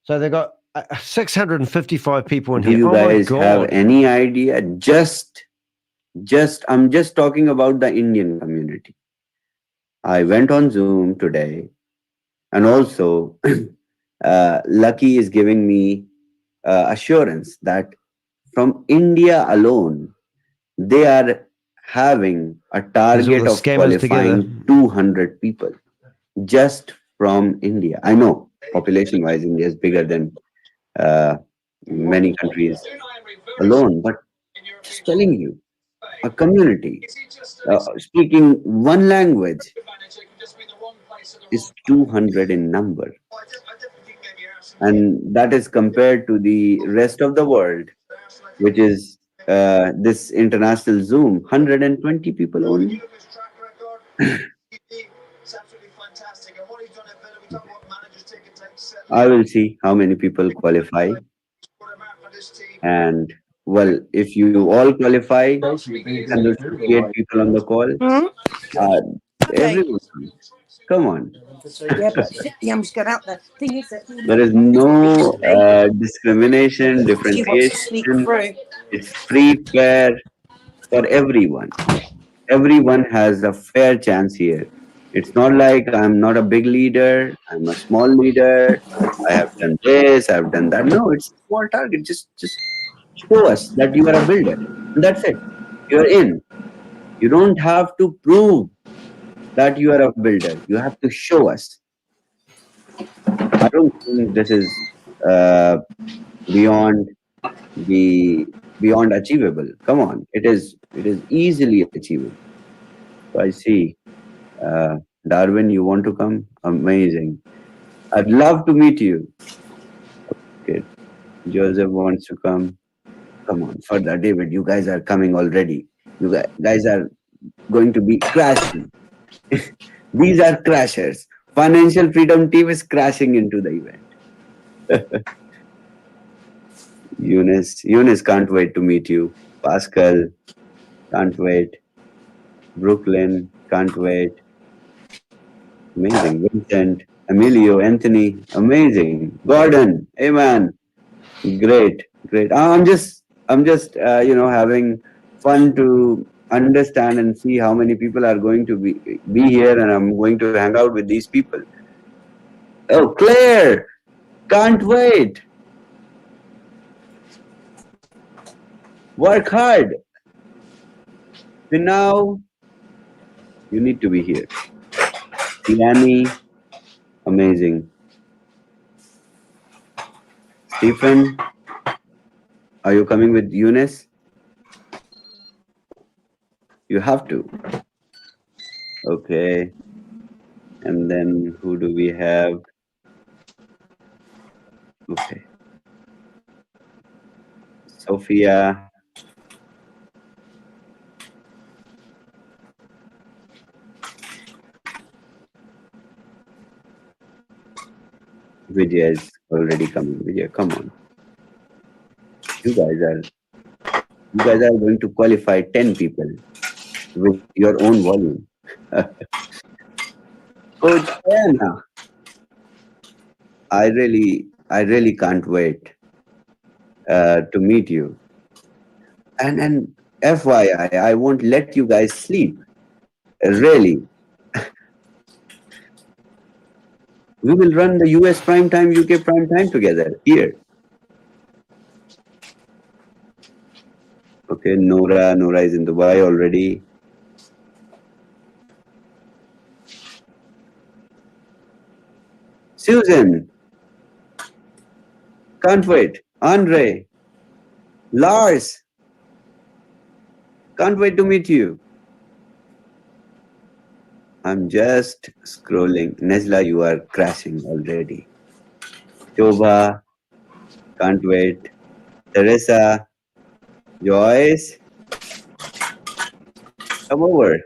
So they've got 655 people in Do here. you Oh my guys have God. any idea? I'm just talking about the Indian community. I went on Zoom today, and also Lucky is giving me assurance that from India alone, they are having a target of qualifying 200 people just from India. I know population-wise, India is bigger than many countries alone, but just telling you, a community speaking one language is 200 in number, and that is compared to the rest of the world, which is this international Zoom, 120 people only. I will see how many people qualify. And well, if you all qualify, 158 people on the call, everyone, come on. Yeah, but I'm just going out there. Thing is that There is no discrimination, she wants to sneak differentiation. through. It's free, fair for everyone. Everyone has a fair chance here. It's not like I'm not a big leader, I'm a small leader, I have done this, I've done that. No, it's a small target. Just show us that you are a builder. And that's it. You're in. You don't have to prove that you are a builder. You have to show us. I don't think this is beyond the beyond achievable. Come on, it is easily achievable. So I see, Darwin, you want to come? Amazing. I'd love to meet you. Okay, Joseph wants to come. Come on, further, David. You guys are coming already. You guys are going to be crashing. These are crashers. Financial Freedom Team is crashing into the event. Eunice can't wait to meet you. Pascal, can't wait. Brooklyn, can't wait. Amazing. Vincent, Emilio, Anthony, amazing. Gordon, hey man, great. I'm just having fun to understand and see how many people are going to be here, and I'm going to hang out with these people. Oh, Claire, can't wait. Work hard. But now you need to be here. Tiani, amazing. Stephen, are you coming with Eunice? You have to. Okay. And then who do we have? Okay. Sophia. Vijay is already coming. Vijay, come on. You guys are going to qualify 10 people with your own volume. Coach Anna, I really can't wait to meet you. And FYI, I won't let you guys sleep. Really. We will run the US prime time, UK prime time together here. Okay, Nora is in Dubai already. Susan, can't wait. Andre, Lars, can't wait to meet you. I'm just scrolling. Nezla, you are crashing already. Shobha, can't wait. Teresa, Joyce, come over.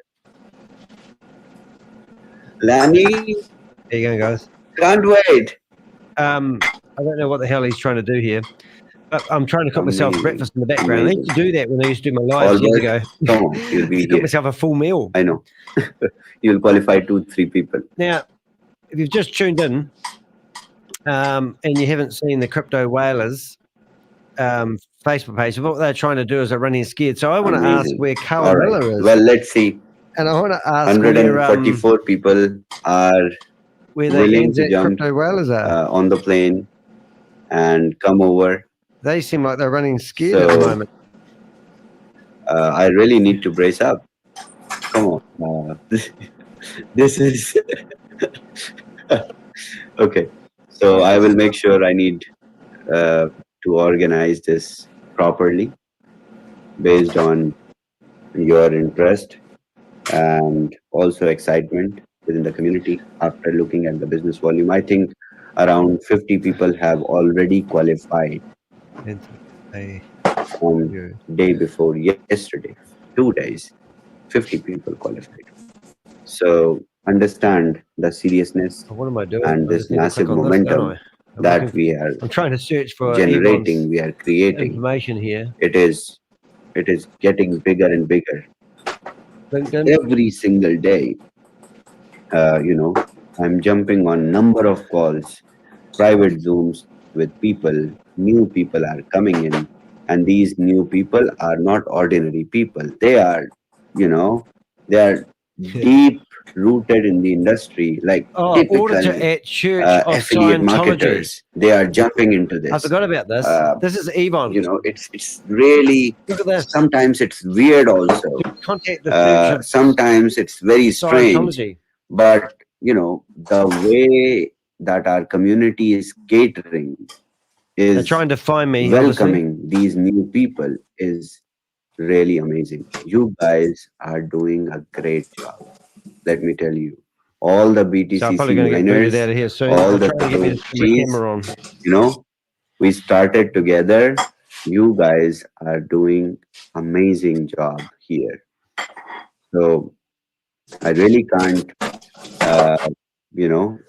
Lani, There you go, guys. Can't wait. I don't know what the hell he's trying to do here, but I'm trying to cook myself breakfast in the background. I used to do that when I used to do my lives years ago. Come on, you'll be cook here. myself a full meal. I know. You'll qualify 2-3 people. Now, if you've just tuned in and you haven't seen the Crypto Whalers Facebook page, what they're trying to do is they're running scared. So I want to ask where Carl Millar is. Well, let's see. And I want to ask 144 people are where the willing to ANZAC jump Crypto Whalers are. on the plane and come over. They seem like they're running scared at the moment. I really need to brace up. Come on. This is... Okay. So I will make sure I need to organize this properly based on your interest and also excitement within the community after looking at the business volume. I think around 50 people have already qualified on day before yesterday, 2 days, 50 people qualified. So understand the seriousness and this massive momentum that we are I'm trying to search for generating, we are creating. Information here. It is getting bigger and bigger. Every single day, I'm jumping on number of calls, private Zooms with people. New people are coming in, and these new people are not ordinary people. They are, they are deep rooted in the industry, like auditor at Church of affiliate Scientology. Marketers. They are jumping into this. I forgot about this. This is Yvonne. It's really, look at this. Sometimes it's weird also. Contact the Church of sometimes it's very strange. Scientology. But the way that our community is catering They're is trying to find me, obviously. welcoming these new people is really amazing. You guys are doing a great job. Let me tell you. All the So I'm BTCC probably going to get booted miners, out of here soon. all I'm the trying to get me to turn the Satoshis, camera on. you know, we started together. You guys are doing amazing job here. So I really can't,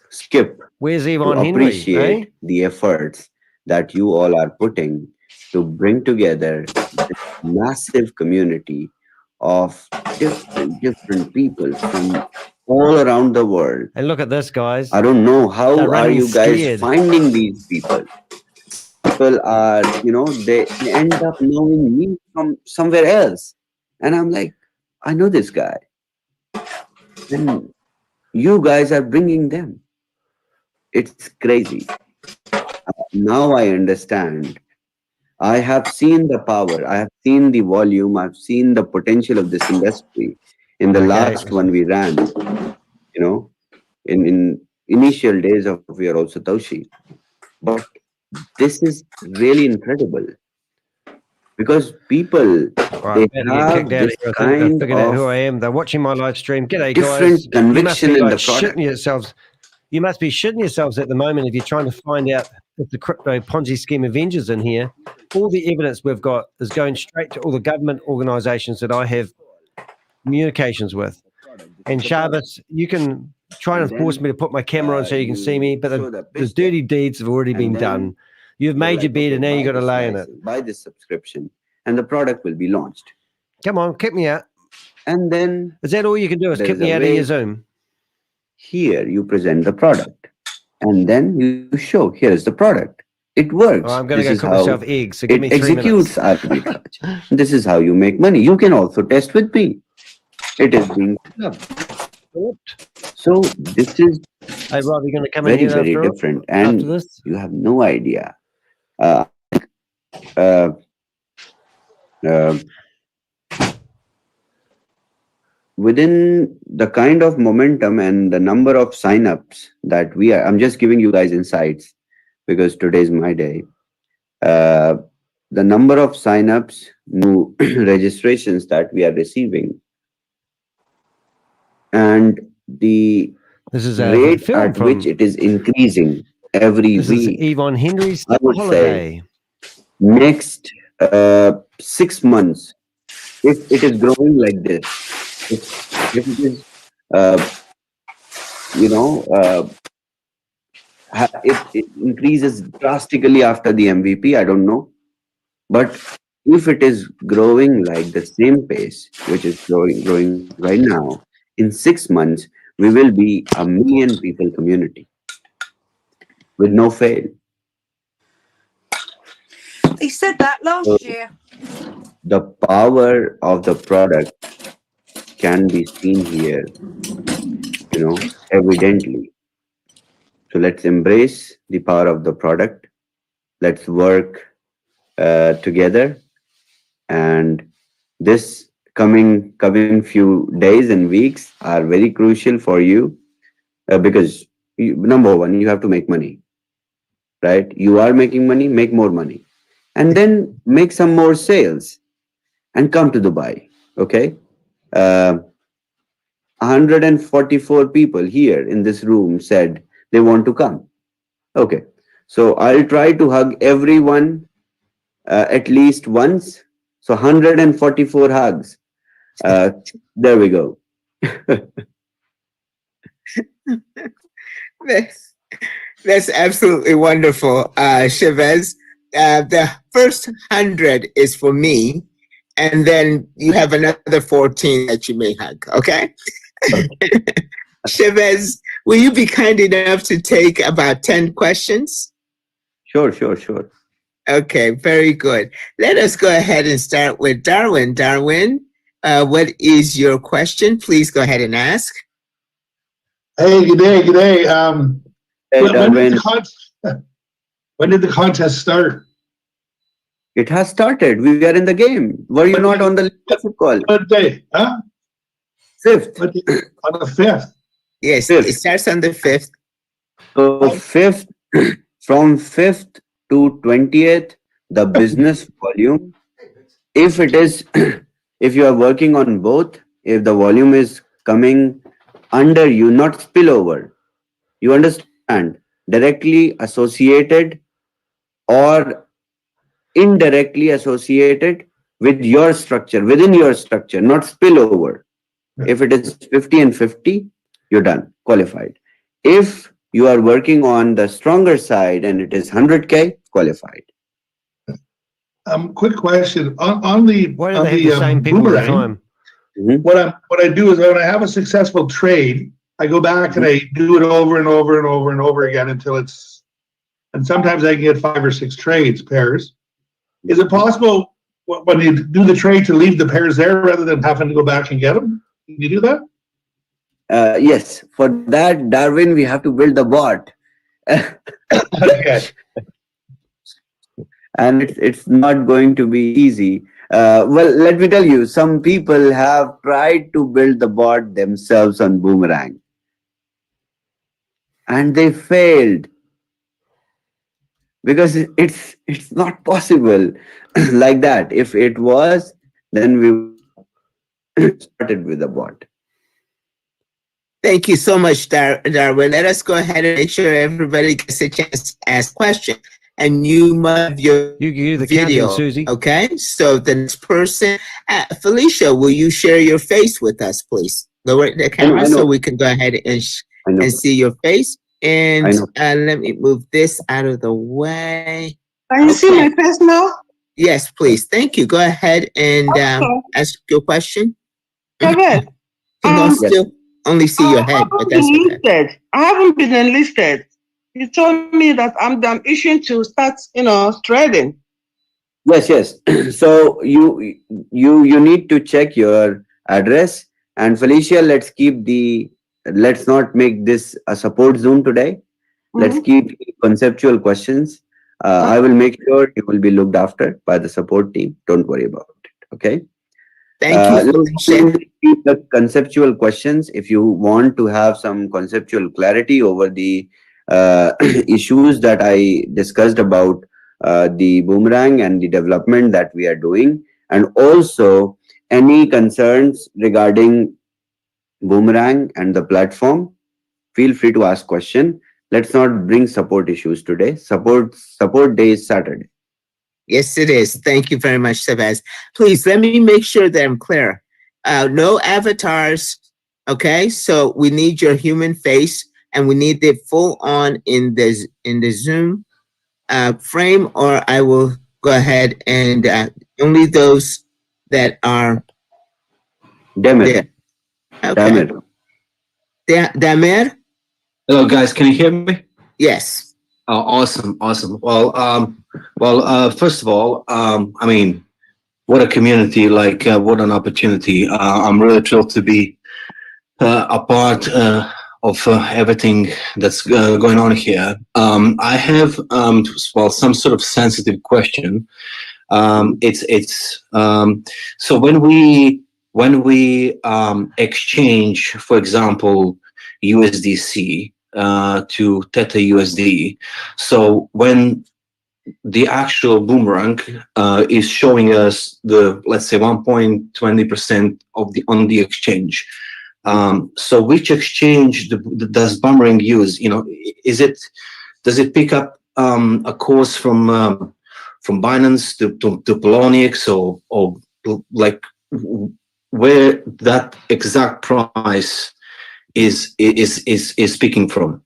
skip Where's to Yvonne Henry? appreciate Eh? the efforts that you all are putting to bring together this massive community of different people from all around the world. And look at this, guys. I don't know how They're are running you guys scared. finding these people. People are, they end up knowing me from somewhere else, and I'm like, I know this guy, and you guys are bringing them. It's crazy. Now I understand. I have seen the power, I have seen the volume, I've seen the potential of this industry in the last one we ran, in initial days of We Are All Satoshi. But this is really incredible because people, Right, they I'm about to get have kicked out of this here. I think they've kind figured out who I of am. They're watching my live stream. G'day, different guys. You must conviction be in like the product. shitting yourselves. You must be shitting yourselves at the moment if you're trying to find out if the crypto Ponzi scheme Avengers in here. All the evidence we've got is going straight to all the government organizations that I have communications with. And Shabas, you can try and force me to put my camera on so you can see me, but the dirty deeds have already been done. You've made your bed and now you got to lay in it. Buy this subscription and the product will be launched. Come on, kick me out. And then is that all you can do? Is kick me out of your Zoom? Here you present the product, and then you show here's the product. It works. Oh, I'm going to go cook myself eggs. So give me it 3 minutes. executes arbitrage. This is how you make money. You can also test with me. It is being developed. So this is hey, Rob, you're going to come in very, here very different, and you have no idea. Within the kind of momentum and the number of signups that I'm just giving you guys insights because today is my day. The number of signups, new registrations that we are receiving, and the rate at which it is increasing every week. This is Yvonne Henry's I would holiday. say next 6 months, if it is growing like this, if it is, it increases drastically after the MVP, I don't know. But if it is growing like the same pace, which is growing right now, in 6 months, we will be a 1 million people community with no fail. He said that last year. The power of the product can be seen here, evidently. So let's embrace the power of the product. Let's work together. And this coming few days and weeks are very crucial for you because number one, you have to make money, right? You are making money, make more money, and then make some more sales and come to Dubai. Okay. 144 people here in this room said they want to come. Okay. So I'll try to hug everyone at least once. So 144 hugs. There we go. That's absolutely wonderful, Chavez. The first 100 is for me, and then you have another 14 that you may hug, okay? Chavez, will you be kind enough to take about 10 questions? Sure. Okay, very good. Let us go ahead and start with Darwin. Darwin, what is your question? Please go ahead and ask. Hey, good day. When did the contest start? It has started. We are in the game. Were you not on the leadership call? What day? Huh? 5th. On the 5th. Yes, 5th. It starts on the 5th. So 5th, from 5th to 20th, the business volume, if it is, if you are working on both, if the volume is coming under you, not spillover, you understand, directly associated or indirectly associated with your structure, within your structure, not spillover. If it is 50 and 50, you're done, qualified. If you are working on the stronger side and it is 100K, qualified. Quick question on the Why do they have the same people all the boomerang. time? What I do is when I have a successful trade, I go back and I do it over and over and over and over again until it's, and sometimes I can get 5 or 6 trades, pairs. Is it possible when you do the trade to leave the pairs there rather than having to go back and get them? Can you do that? Yes, for that, Darwin, we have to build the bot. Okay. And it's not going to be easy. Well, let me tell you, some people have tried to build the bot themselves on Boomerang. And they failed. Because it's not possible like that. If it was, then we started with the bot. Thank you so much, Darwin. Let us go ahead and make sure everybody gets a chance to ask questions. And you must have your video, Susie. Okay? So the next person, Felicia, will you share your face with us, please? Lower the camera so we can go ahead and see your face. And let me move this out of the way. Can you see my face now? Yes, please. Thank you. Go ahead and ask your question. Okay. Still only see your head, but that's okay. I haven't been enlisted. You told me that I'm itching to start, trading. Yes. So you need to check your address. And Felicia, let's not make this a support Zoom today. Let's keep conceptual questions. I will make sure it will be looked after by the support team. Don't worry about it. Okay. Thank you. Let's keep the conceptual questions. If you want to have some conceptual clarity over the issues that I discussed about the Boomerang and the development that we are doing, and also any concerns regarding Boomerang and the platform, feel free to ask question. Let's not bring support issues today. Support day is Saturday. Yes, it is. Thank you very much, Sabaz. Please let me make sure that I'm clear. No avatars. Okay, so we need your human face, and we need it full on in the Zoom frame, or I will go ahead and only those that are Damer. Okay. Damer? Hello, guys. Can you hear me? Yes. Oh, awesome. Well, first of all, I mean, what a community, what an opportunity. I'm really thrilled to be a part of everything that's going on here. I have, some sort of sensitive question. So when we exchange, for example, USDC to Theta USD, so when the actual Boomerang is showing us let's say 1.20% on the exchange. So which exchange does Boomerang use? Does it pick up a course from Binance to Poloniex, or like where that exact price is speaking from?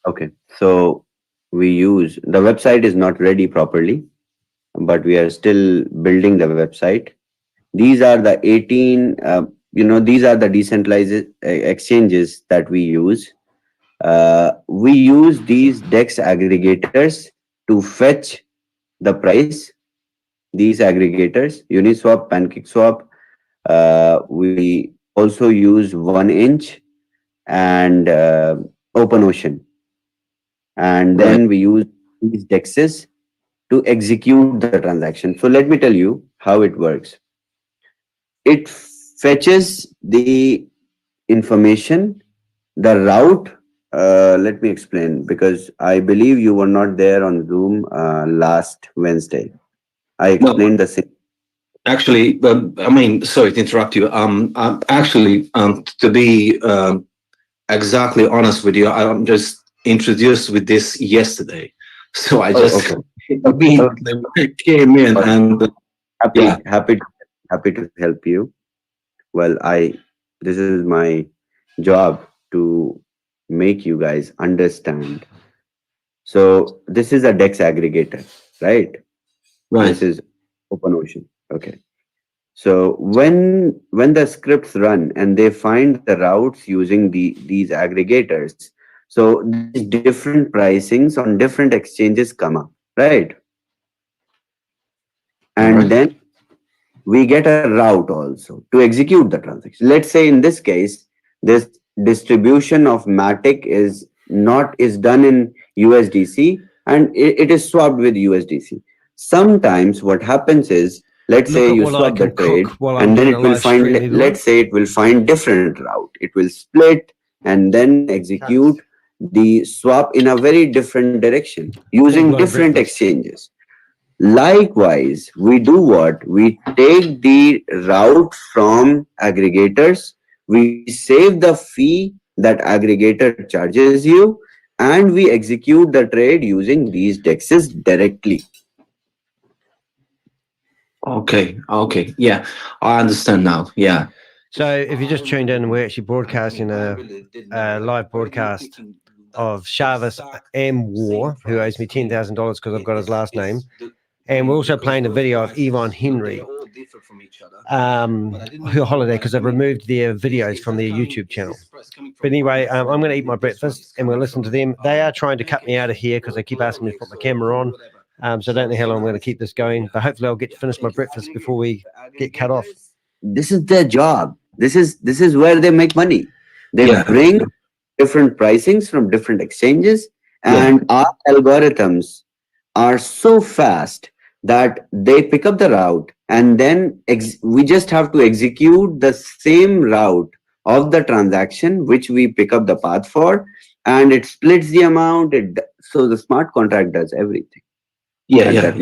Okay, so the website is not ready properly, but we are still building the website. These are the 18, these are the decentralized exchanges that we use. We use these DEX aggregators to fetch the price. These aggregators, Uniswap, PancakeSwap. We also use 1inch and OpenOcean. And then we use these DEXs to execute the transaction. So let me tell you how it works. It fetches the information, the route Let me explain, because I believe you were not there on Zoom last Wednesday. I No. explained the same. Actually, I mean, sorry to interrupt you. Actually, to be exactly honest with you, I'm just introduced with this yesterday. So I just came in and happy to help you. Well, this is my job to make you guys understand. So this is a DEX aggregator, right? Right. This is OpenOcean. Okay. So when the scripts run and they find the routes using these aggregators, so these different pricings on different exchanges come up, right? And then we get a route also to execute the transaction. Let's say in this case, this distribution of Matic is done in USDC, and it is swapped with USDC. Sometimes what happens is, let's say you swap the trade, and then it will find, let's say it will find different route. It will split and then execute the swap in a very different direction using different exchanges. Likewise, we do what? We take the route from aggregators, we save the fee that aggregator charges you, and we execute the trade using these DEXs directly. Okay, yeah, I understand now. Yeah. So if you just tuned in, we're actually broadcasting a live broadcast of Shavis M. War, who owes me $10,000 because I've got his last name. And we're also playing a video of Yvonne Henry, her holiday, because they've removed their videos from their YouTube channel. But anyway, I'm going to eat my breakfast and we'll listen to them. They are trying to cut me out of here because they keep asking me to put my camera on. So I don't know how long I'm going to keep this going, but hopefully I'll get to finish my breakfast before we get cut off. This is their job. This is where they make money. They bring different pricings from different exchanges, and our algorithms are so fast that they pick up the route, and then we just have to execute the same route of the transaction which we pick up the path for, and it splits the amount. So the smart contract does everything. Yeah.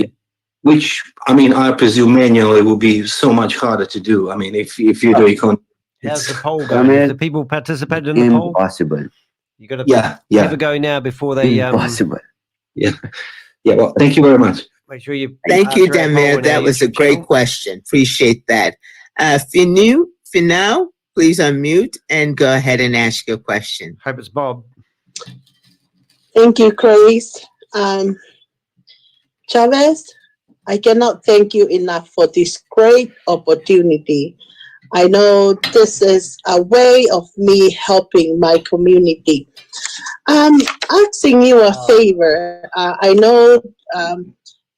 Which, I mean, I presume manually will be so much harder to do. I mean, if you do it, how's the poll going? Have the people participated in the poll? Impossible. You got to have a go now before they impossible. Yeah. Well, thank you very much. Make sure you. Thank you, Damir. That was a great question. Appreciate that. Finau, please unmute and go ahead and ask your question. Hope it's Bob. Thank you, Chris. Chavez, I cannot thank you enough for this great opportunity. I know this is a way of me helping my community. Asking you a favor. I know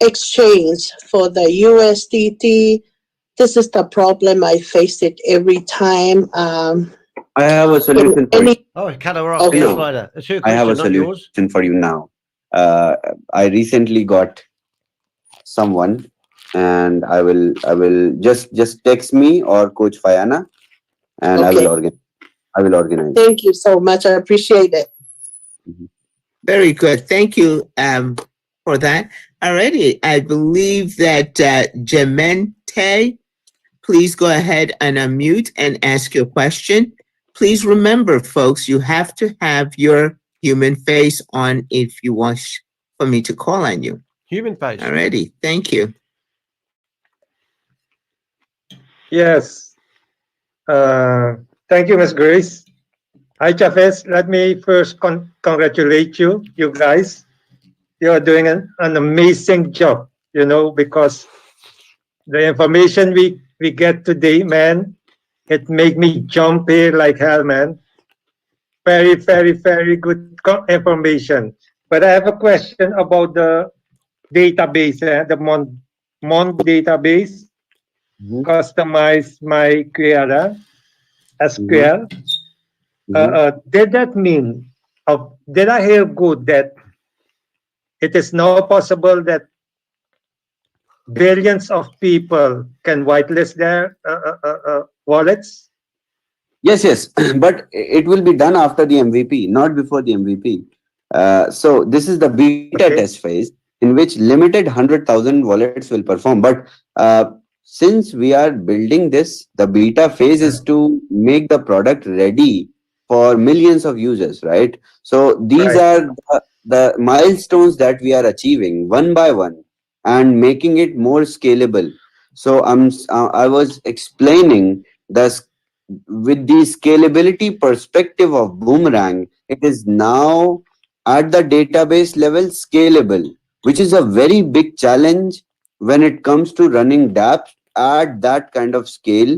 exchange for the USDT. This is the problem. I face it every time. I have a solution for you. Oh, cut her off. Okay. No. It's her question, I have a not yours. solution for you now. I recently got someone, and I will just text me or Coach Fayana, and Okay. I will organize. Thank you so much. I appreciate it. Very good. Thank you for that. Alrighty. I believe that Gemente, please go ahead and unmute and ask your question. Please remember, folks, you have to have your human face on if you want for me to call on you. Human face. Alrighty. Thank you. Yes. Thank you, Ms. Grace. Hi, Chavez. Let me first congratulate you guys. You are doing an amazing job, because the information we get today, man, it make me jump here like hell, man. Very, very, very good information. But I have a question about the database, the Mon database. Customize my query, SQL. Did that mean, did I hear good that it is now possible that billions of people can whitelist their wallets? Yes, but it will be done after the MVP, not before the MVP. So this is the beta test phase in which limited 100,000 wallets will perform. But since we are building this, the beta phase is to make the product ready for millions of users, right? So these are the milestones that we are achieving one by one and making it more scalable. So I was explaining with the scalability perspective of Boomerang, it is now at the database level scalable, which is a very big challenge when it comes to running dApps at that kind of scale.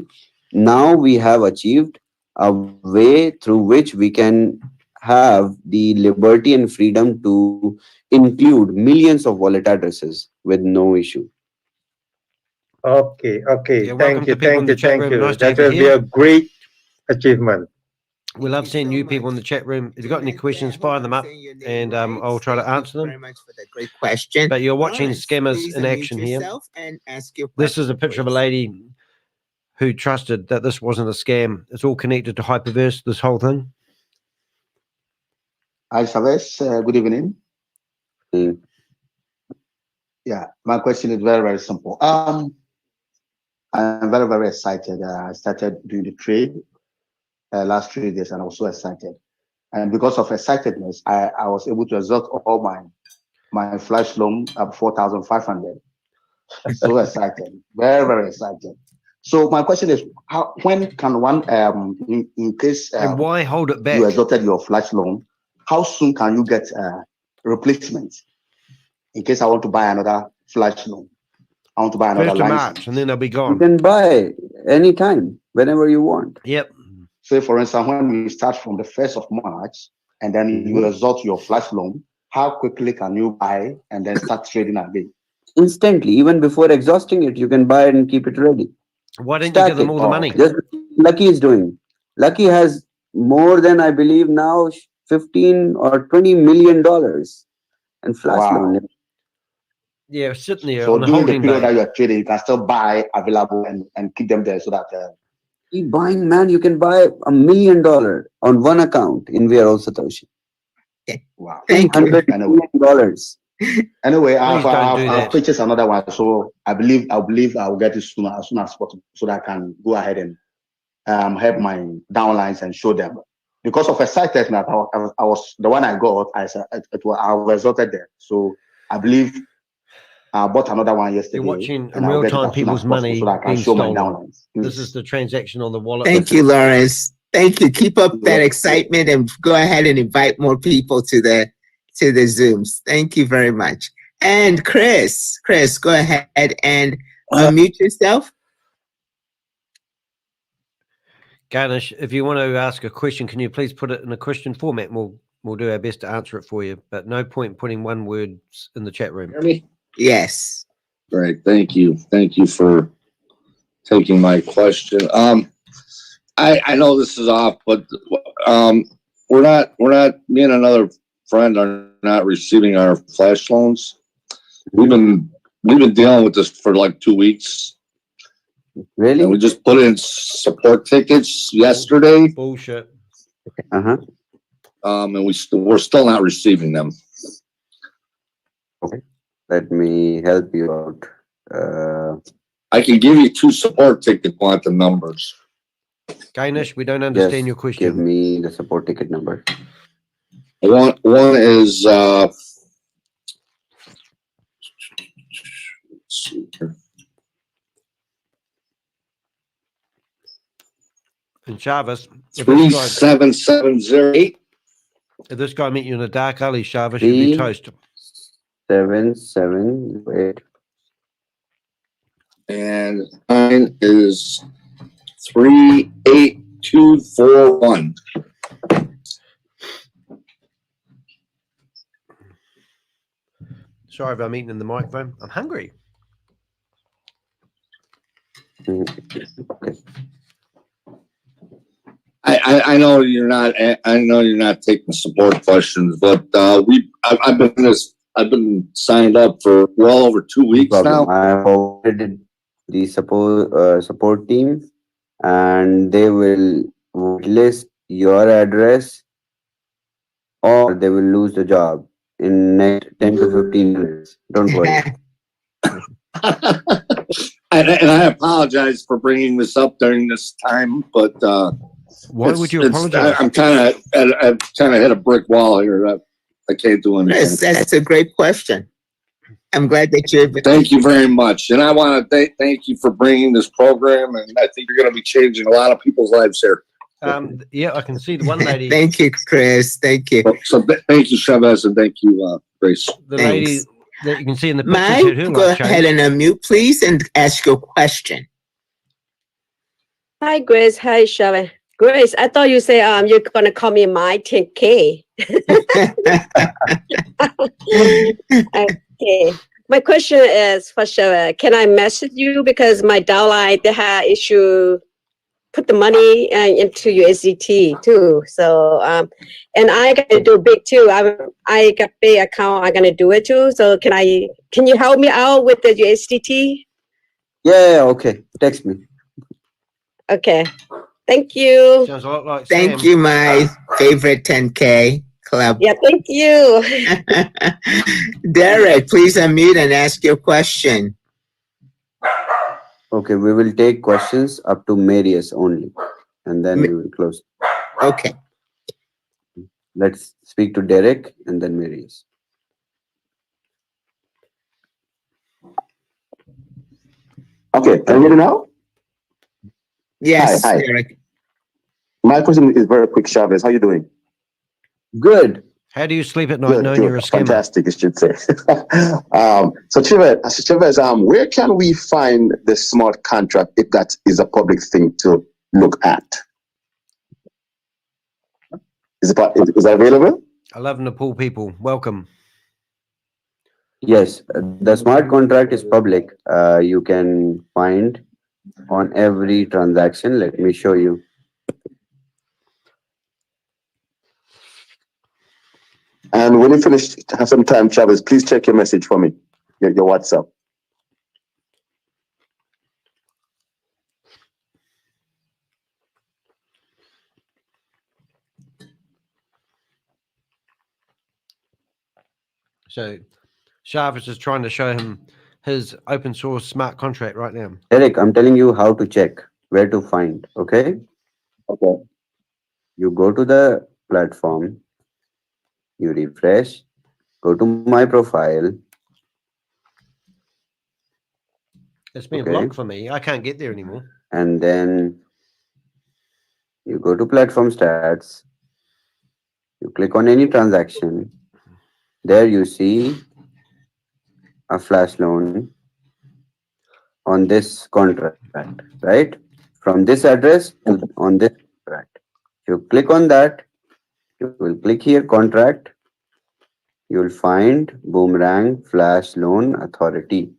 Now we have achieved a way through which we can have the liberty and freedom to include millions of wallet addresses with no issue. Okay. Yeah, Thank you. Nice to That have you will be here. a great achievement. We love seeing new people in the chat room. If you've got any questions, fire them up, and I'll try to answer them. Very much for that great question. But you're watching Lawrence, scammers please in unmute action here. yourself and ask your This question, is a picture of a please. lady who trusted that this wasn't a scam. It's all connected to Hyperverse, this whole thing. Hi, Chavez. Good evening. Yeah, my question is very, very simple. I'm very, very excited. I started doing the trade last 3 days, and I was so excited. And because of excitedness, I was able to exhaust all my flash loan up 4,500. So excited, very, very excited. So my question is, when can one, in case And why hold it back? you exhausted your flash loan, how soon can you get replacement? In case I want to buy another flash loan, I want to buy another 1st of license. March, and then they'll be You gone. can buy anytime, whenever you want. Yep. Say, for instance, when we start from the 1st of March, and then you exhaust your flash loan, how quickly can you buy and then start trading again? Instantly, even before exhausting it, you can buy it and keep it ready. Why didn't Stack you give them it. all the money? Just Lucky is doing. Lucky has more than, I believe now, 15 or 20 million dollars in flash loan. Yeah, sitting there So on the during the holding period that bay. you are trading, you can still buy available and keep them there so that Keep buying, man. You can buy $1 million on one account in We Are All Satoshi. wow. $200 million. Anyway, Please don't do I've that. purchased another one, so I believe I'll get it soon as possible, so that I can go ahead and help my downlines and show them. Because of excitedness, I was the one I got. I was exalted there, so I believe I bought another one yesterday. You're watching in and I'll real get it time as soon as people's possible money so that I can being show my stolen. downlines. This is the transaction on the wallet. Thank you, Lawrence. Thank you. Keep up that excitement and go ahead and invite more people to the Zooms. Thank you very much. And Chris, go ahead and unmute yourself. Garnish, if you want to ask a question, can you please put it in a question format? We'll do our best to answer it for you, but no point putting one word in the chat room. Yes. Great. Thank you. Thank you for taking my question. I know this is off, but we're not me and another friend are not receiving our flash loans. We've been dealing with this for like 2 weeks. Really? And we just put in support tickets yesterday. Bullshit. Uh-huh. And we're still not receiving them. Okay. Let me help you out. I can give you 2 support ticket quantum numbers. Gainish, we don't understand your question. Give me the support ticket number. One is let's see here. And Chavez, if 37708. If this guy met you in a dark alley, Chavez, you'd be toast. 778. And mine is 38241. Sorry if I'm eating in the microphone. I'm hungry. Okay. I know you're not. I know you're not taking support questions, but I've been signed up for well over 2 weeks now. I forwarded the support team, and they will list your address, or they will lose the job in next 10 to 15 minutes. Don't worry. And I apologize for bringing this up during this time, but why would you apologize? I've kind of hit a brick wall here. I can't do anything. That's a great question. I'm glad that you're. Thank you very much, and I want to thank you for bringing this program. And I think you're going to be changing a lot of people's lives here. Yeah, I can see the one lady. Thank you, Chris. Thank you. So thank you, Chavez, and thank you, Grace. The lady that you can see in the Mike, picture. go ahead and unmute, please, and ask your question. Hi, Grace. Hi, Chavez. Grace, I thought you said you're gonna call me my 10K. Okay. My question is for Chavez. Can I message you because my downline they had issue put the money into USDT too. So and I gotta do big too. I got big account. I'm gonna do it too. So can you help me out with the USDT? Yeah, okay. Text me. Okay. Thank you. Sounds a lot like Thank Sam. you, my favorite 10K club. Yeah, thank you. Derek, please unmute and ask your question. Okay, we will take questions up to Marius only, and then we will close. Okay. Let's speak to Derek and then Marius. Okay, can you hear me now? Yes, hi. Derek. My question is very quick, Chavez. How you doing? Good. How do you sleep at night knowing you're a scammer? Fantastic, you should say. So Chavez, where can we find the smart contract if that is a public thing to look at? Is that available? I love Nepal people. Welcome. Yes, the smart contract is public. You can find on every transaction. Let me show you. And when you finish, have some time, Chavez, please check your message for me, your WhatsApp. So Chavez is trying to show him his open source smart contract right now. Eric, I'm telling you how to check, where to find, okay? Okay. You go to the platform, you refresh, go to my profile. It's been blocked for me. I can't get there anymore. And then you go to platform stats. You click on any transaction. There you see a flash loan on this contract, right? From this address to on this contract. You click on that. You will click here contract. You will find Boomerang Flash Loan Authority.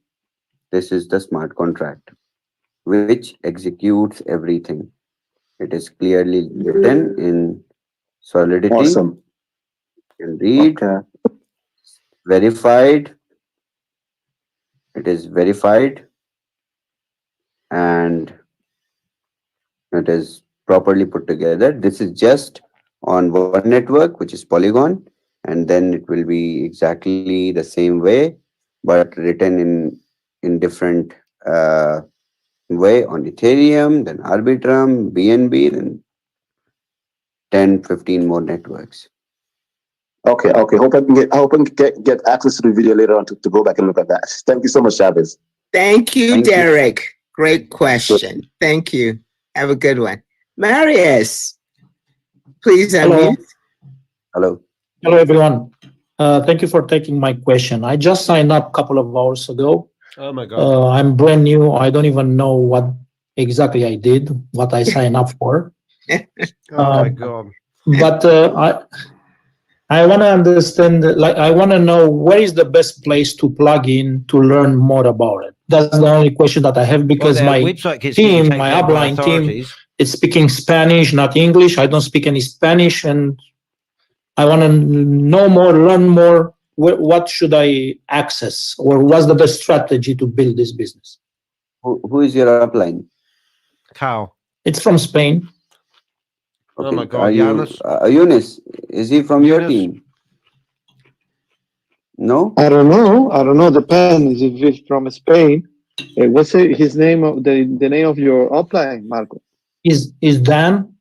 This is the smart contract which executes everything. It is clearly written in Solidity. Awesome. You can read. Okay. Verified. It is verified and it is properly put together. This is just on one network, which is Polygon, and then it will be exactly the same way, but written in different way on Ethereum, then Arbitrum, V.E.N.D, then 10, 15 more networks. Okay. Hope I can get access to the video later on to go back and look at that. Thank you so much, Chavez. Thank you, Derek. Great question. Thank you. Have a good one. Marius, please unmute. Hello. Hello, everyone. Thank you for taking my question. I just signed up a couple of hours ago. Oh my God. I'm brand new. I don't even know what exactly I did, what I signed up for. Oh my God. But I want to understand, like, I want to know where is the best place to plug in to learn more about it. That's the only question that I have because my team, my upline team, is speaking Spanish, not English. I don't speak any Spanish, and I want to know more, learn more. What should I access, or what's the best strategy to build this business? Who is your upline? Carl. It's from Spain. Oh Okay. my God, Giannis. Eunice, is he from your Eunice? team? No? I don't know. I don't know. Depends if he's from Spain. What's his name of the name of your upline, Marco? Is Dan?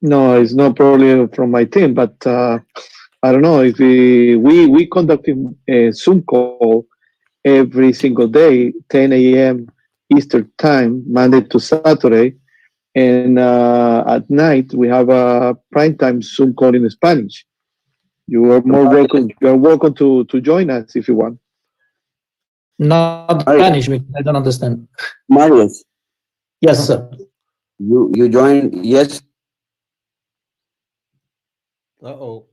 No, it's not probably from my team, but I don't know if we conduct a Zoom call every single day, 10 a.m. Eastern time, Monday to Saturday, and at night we have a prime time Zoom call in Spanish. You are more welcome. You are welcome to join us if you want. Not Spanish, because I don't understand. Marius, Yes, sir. you joined, yes? Uh-oh.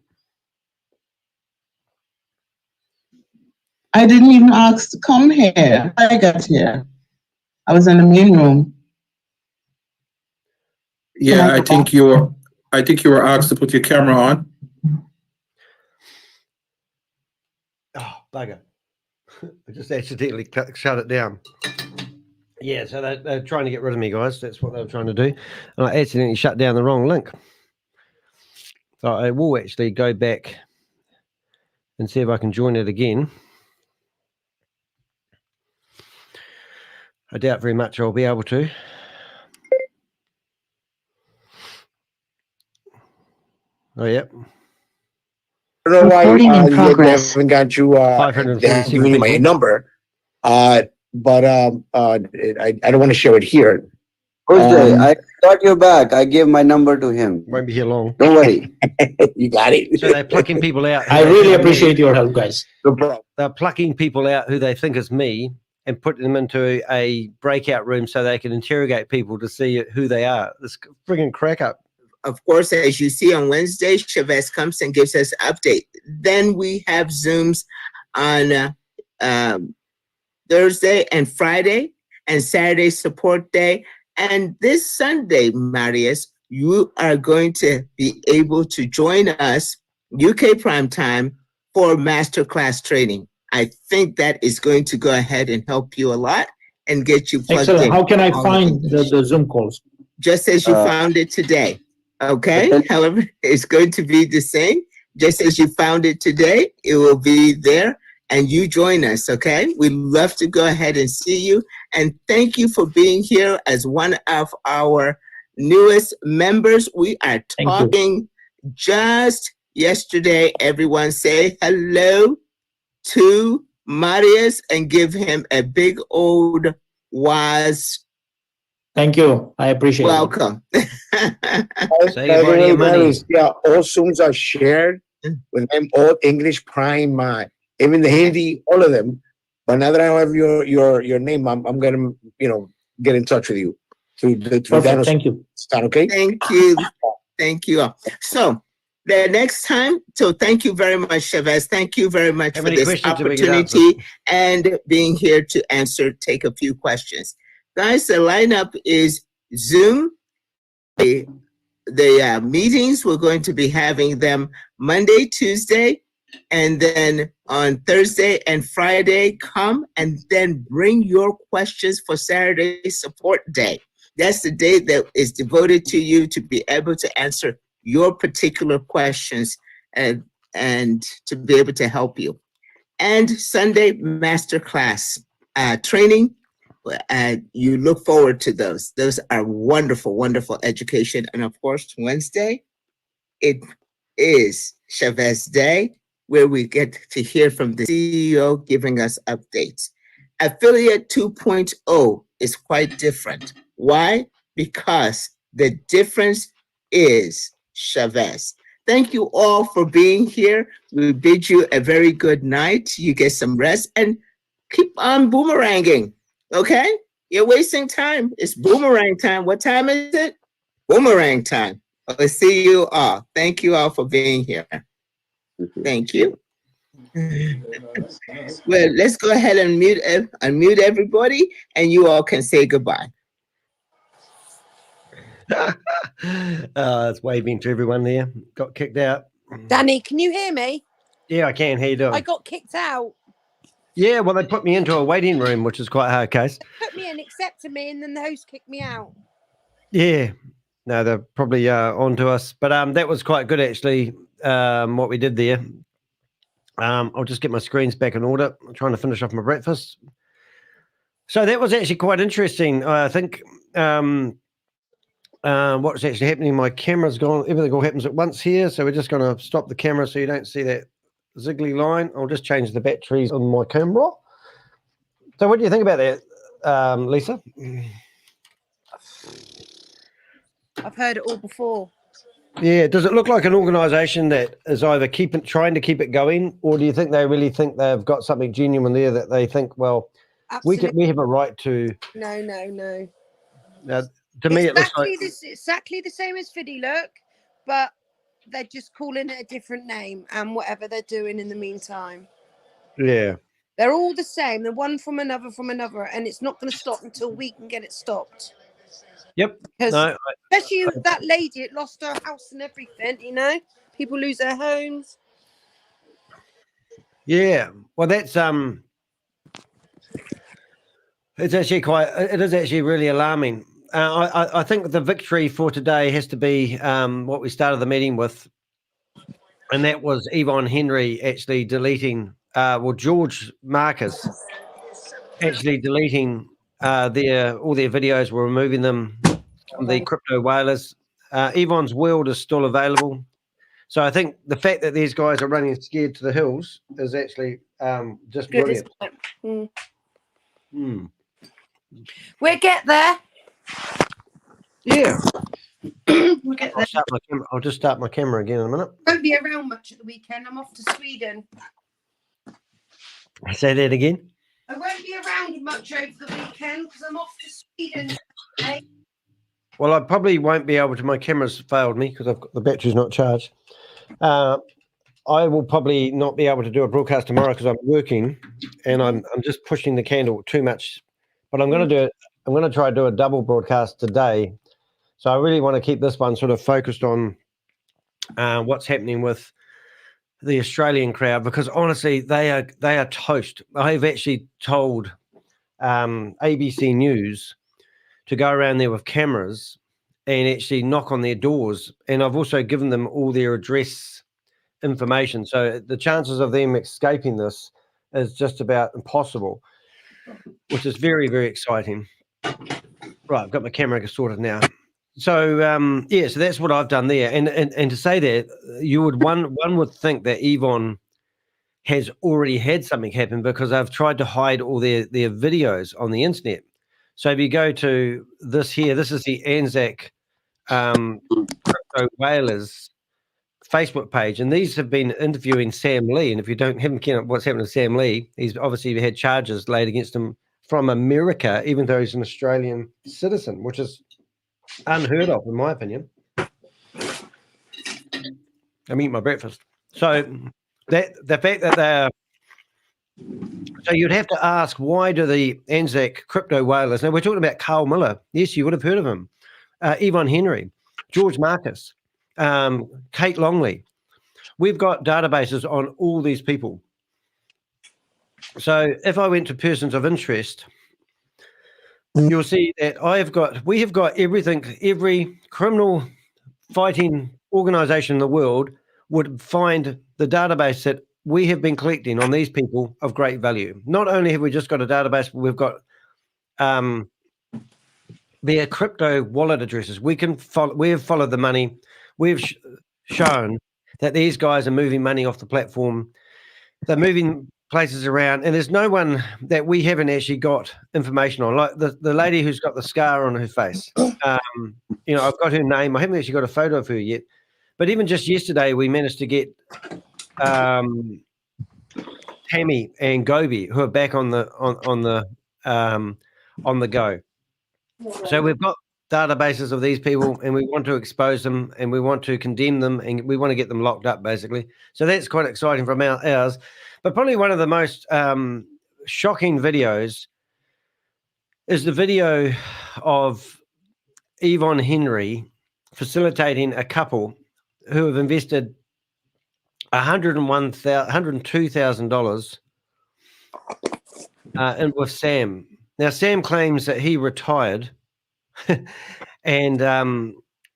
I didn't even ask to come here. I got here. I was in the main room. Yeah, I think you were asked to put your camera on. Oh, bugger. I just accidentally shut it down. Yeah, so they're trying to get rid of me, guys. That's what they were trying to do. And I accidentally shut down the wrong link. So I will actually go back and see if I can join it again. I doubt very much I'll be able to. Oh, yep. I don't know why Recording in they haven't got you. They haven't given you my people. number. But I don't want to share it here. Jose, I got your back. I gave my number to him. Won't be here long. Don't worry. You got it. So they're plucking people out. I really appreciate your help, guys. They're plucking people out who they think is me and putting them into a breakout room so they can interrogate people to see who they are. This friggin' crack up. Of course, as you see on Wednesday, Chavez comes and gives us an update. Then we have Zooms on Thursday and Friday, and Saturday support day. And this Sunday, Marius, you are going to be able to join us, UK Prime Time, for masterclass training. I think that is going to go ahead and help you a lot and get you plugged Excellent. in. How can I find the Zoom calls? Just as you found it today. Okay. However, it's going to be the same. Just as you found it today, it will be there. And you join us, okay? We'd love to go ahead and see you. And thank you for being here as one of our newest members. We are talking just yesterday. Everyone say hello to Marius and give him a big old was. Thank you. I appreciate Welcome. it. Say By the way, Marius, yeah, all Zooms are shared with them, all English Prime, even the Hindi, all of them. But now that I have your name, I'm gonna get in touch with you. Perfect. Thank you. Okay. Thank you. Thank you. So the next time, so thank you very much, Chavez. Thank you very much for this opportunity and being here to take a few questions. Guys, the lineup is Zoom. The meetings, we're going to be having them Monday, Tuesday, and then on Thursday and Friday, come and then bring your questions for Saturday support day. That's the day that is devoted to you to be able to answer your particular questions and to be able to help you. And Sunday masterclass training. You look forward to those. Those are wonderful, wonderful education. And of course, Wednesday, it is Chavez Day, where we get to hear from the CEO giving us updates. Affiliate 2.0 is quite different. Why? Because the difference is Chavez. Thank you all for being here. We bid you a very good night. You get some rest and keep on boomeranging. Okay? You're wasting time. It's boomerang time. What time is it? Boomerang time. I'll see you all. Thank you all for being here. Thank you. Well, let's go ahead and unmute everybody, and you all can say goodbye. It's waving to everyone there. Got kicked out. Danny, can you hear me? Yeah, I can. How you doing? I got kicked out. Yeah, well, they put me into a waiting room, which is quite a hard case. Put me in, accepted me, and then the host kicked me out. Yeah. No, they're probably on to us. But that was quite good, actually, what we did there. I'll just get my screens back in order. I'm trying to finish off my breakfast. So that was actually quite interesting. I think what's actually happening, my camera's gone. Everything all happens at once here. So we're just going to stop the camera so you don't see that ziggly line. I'll just change the batteries on my camera. So what do you think about that, Lisa? I've heard it all before. Yeah, does it look like an organisation that is either trying to keep it going, or do you think they really think they've got something genuine there that they think, well, we have a right to? No. To me, it looks like exactly the same as V.E.N.D, look, but they're just calling it a different name and whatever they're doing in the meantime. Yeah. They're all the same. They're one from another, and it's not going to stop until we can get it stopped. Yep. Because especially that lady, it lost her house and everything, you know? People lose their homes. Yeah. Well, that's it is actually really alarming. I think the victory for today has to be what we started the meeting with, and that was Yvonne Henry actually deleting, George Marquis actually deleting all their videos, were removing them from the Crypto Whalers. Yvonne's world is still available. So I think the fact that these guys are running scared to the hills is actually just good, brilliant. We'll get there. Yeah. We'll get there. I'll just start my camera again in a minute. Won't be around much at the weekend. I'm off to Sweden. Say that again. I won't be around much over the weekend because I'm off to Sweden. Well, I probably won't be able to. My camera's failed me because the battery's not charged. I will probably not be able to do a broadcast tomorrow because I'm working, and I'm just pushing the candle too much. But I'm going to do it. I'm going to try to do a double broadcast today. So I really want to keep this one sort of focused on what's happening with the Australian crowd, because honestly, they are toast. I've actually told ABC News to go around there with cameras and actually knock on their doors, and I've also given them all their address information. So the chances of them escaping this is just about impossible, which is very, very exciting. Right, I've got my camera sorted now. So so that's what I've done there, and to say that, you would one would think that Yvonne has already had something happen, because I've tried to hide all their videos on the internet. So if you go to this here, this is the ANZAC Crypto Whalers Facebook page, and these have been interviewing Sam Lee. And if you haven't seen what's happened to Sam Lee, he's obviously had charges laid against him from America, even though he's an Australian citizen, which is unheard of, in my opinion. I'm eating my breakfast. So the fact that they're, so you'd have to ask, why do the ANZAC Crypto Whalers? Now we're talking about Carl Millar. Yes, you would have heard of him. Yvonne Henry, George Marquis, Kate Longley. We've got databases on all these people. So if I went to persons of interest, you'll see that we have got everything. Every criminal fighting organization in the world would find the database that we have been collecting on these people of great value. Not only have we just got a database, but we've got their crypto wallet addresses. We have followed the money. We've shown that these guys are moving money off the platform. They're moving places around, and there's no one that we haven't actually got information on. Like the lady who's got the scar on her face. I've got her name. I haven't actually got a photo of her yet. But even just yesterday, we managed to get Tammy and Gobi, who are back on the go. So we've got databases of these people, and we want to expose them, and we want to condemn them, and we want to get them locked up, basically. So that's quite exciting from ours. But probably one of the most shocking videos is the video of Yvonne Henry facilitating a couple who have invested $102,000 with Sam. Now, Sam claims that he retired and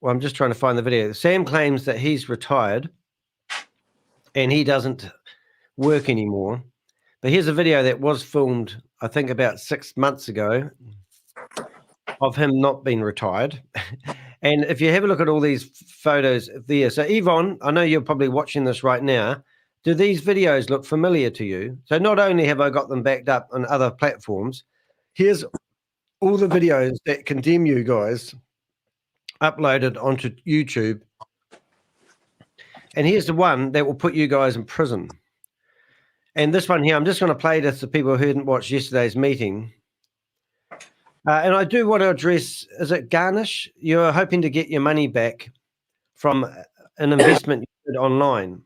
Well, I'm just trying to find the video. Sam claims that he's retired and he doesn't work anymore. But here's a video that was filmed, I think, about 6 months ago of him not being retired. And if you have a look at all these photos there, so Yvonne, I know you're probably watching this right now. Do these videos look familiar to you? So not only have I got them backed up on other platforms, here's all the videos that condemn you guys uploaded onto YouTube. And here's the one that will put you guys in prison. And this one here, I'm just going to play this to people who didn't watch yesterday's meeting. And I do want to address, is it garnish? You're hoping to get your money back from an investment you did online.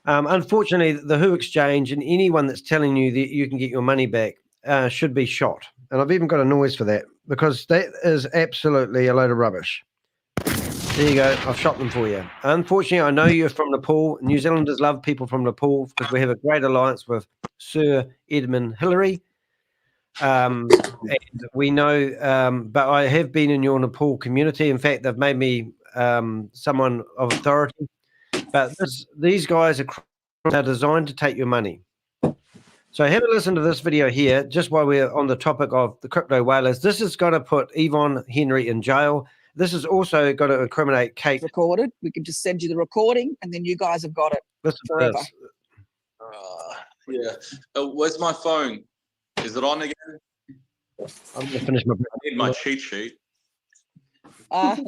Unfortunately, the Who Exchange and anyone that's telling you that you can get your money back should be shot. And I've even got a noise for that because that is absolutely a load of rubbish. There you go. I've shot them for you. Unfortunately, I know you're from Nepal. New Zealanders love people from Nepal because we have a great alliance with Sir Edmund Hillary. And we know, but I have been in your Nepal community. In fact, they've made me someone of authority. But these guys are designed to take your money. So have a listen to this video here, just while we're on the topic of the crypto whalers. This is going to put Yvonne Henry in jail. This is also going to incriminate Kate. Recorded. We can just send you the recording, and then you guys have got it forever. Yeah. Where's my phone? Is it on again? I'm going to finish my. I need my cheat sheet. The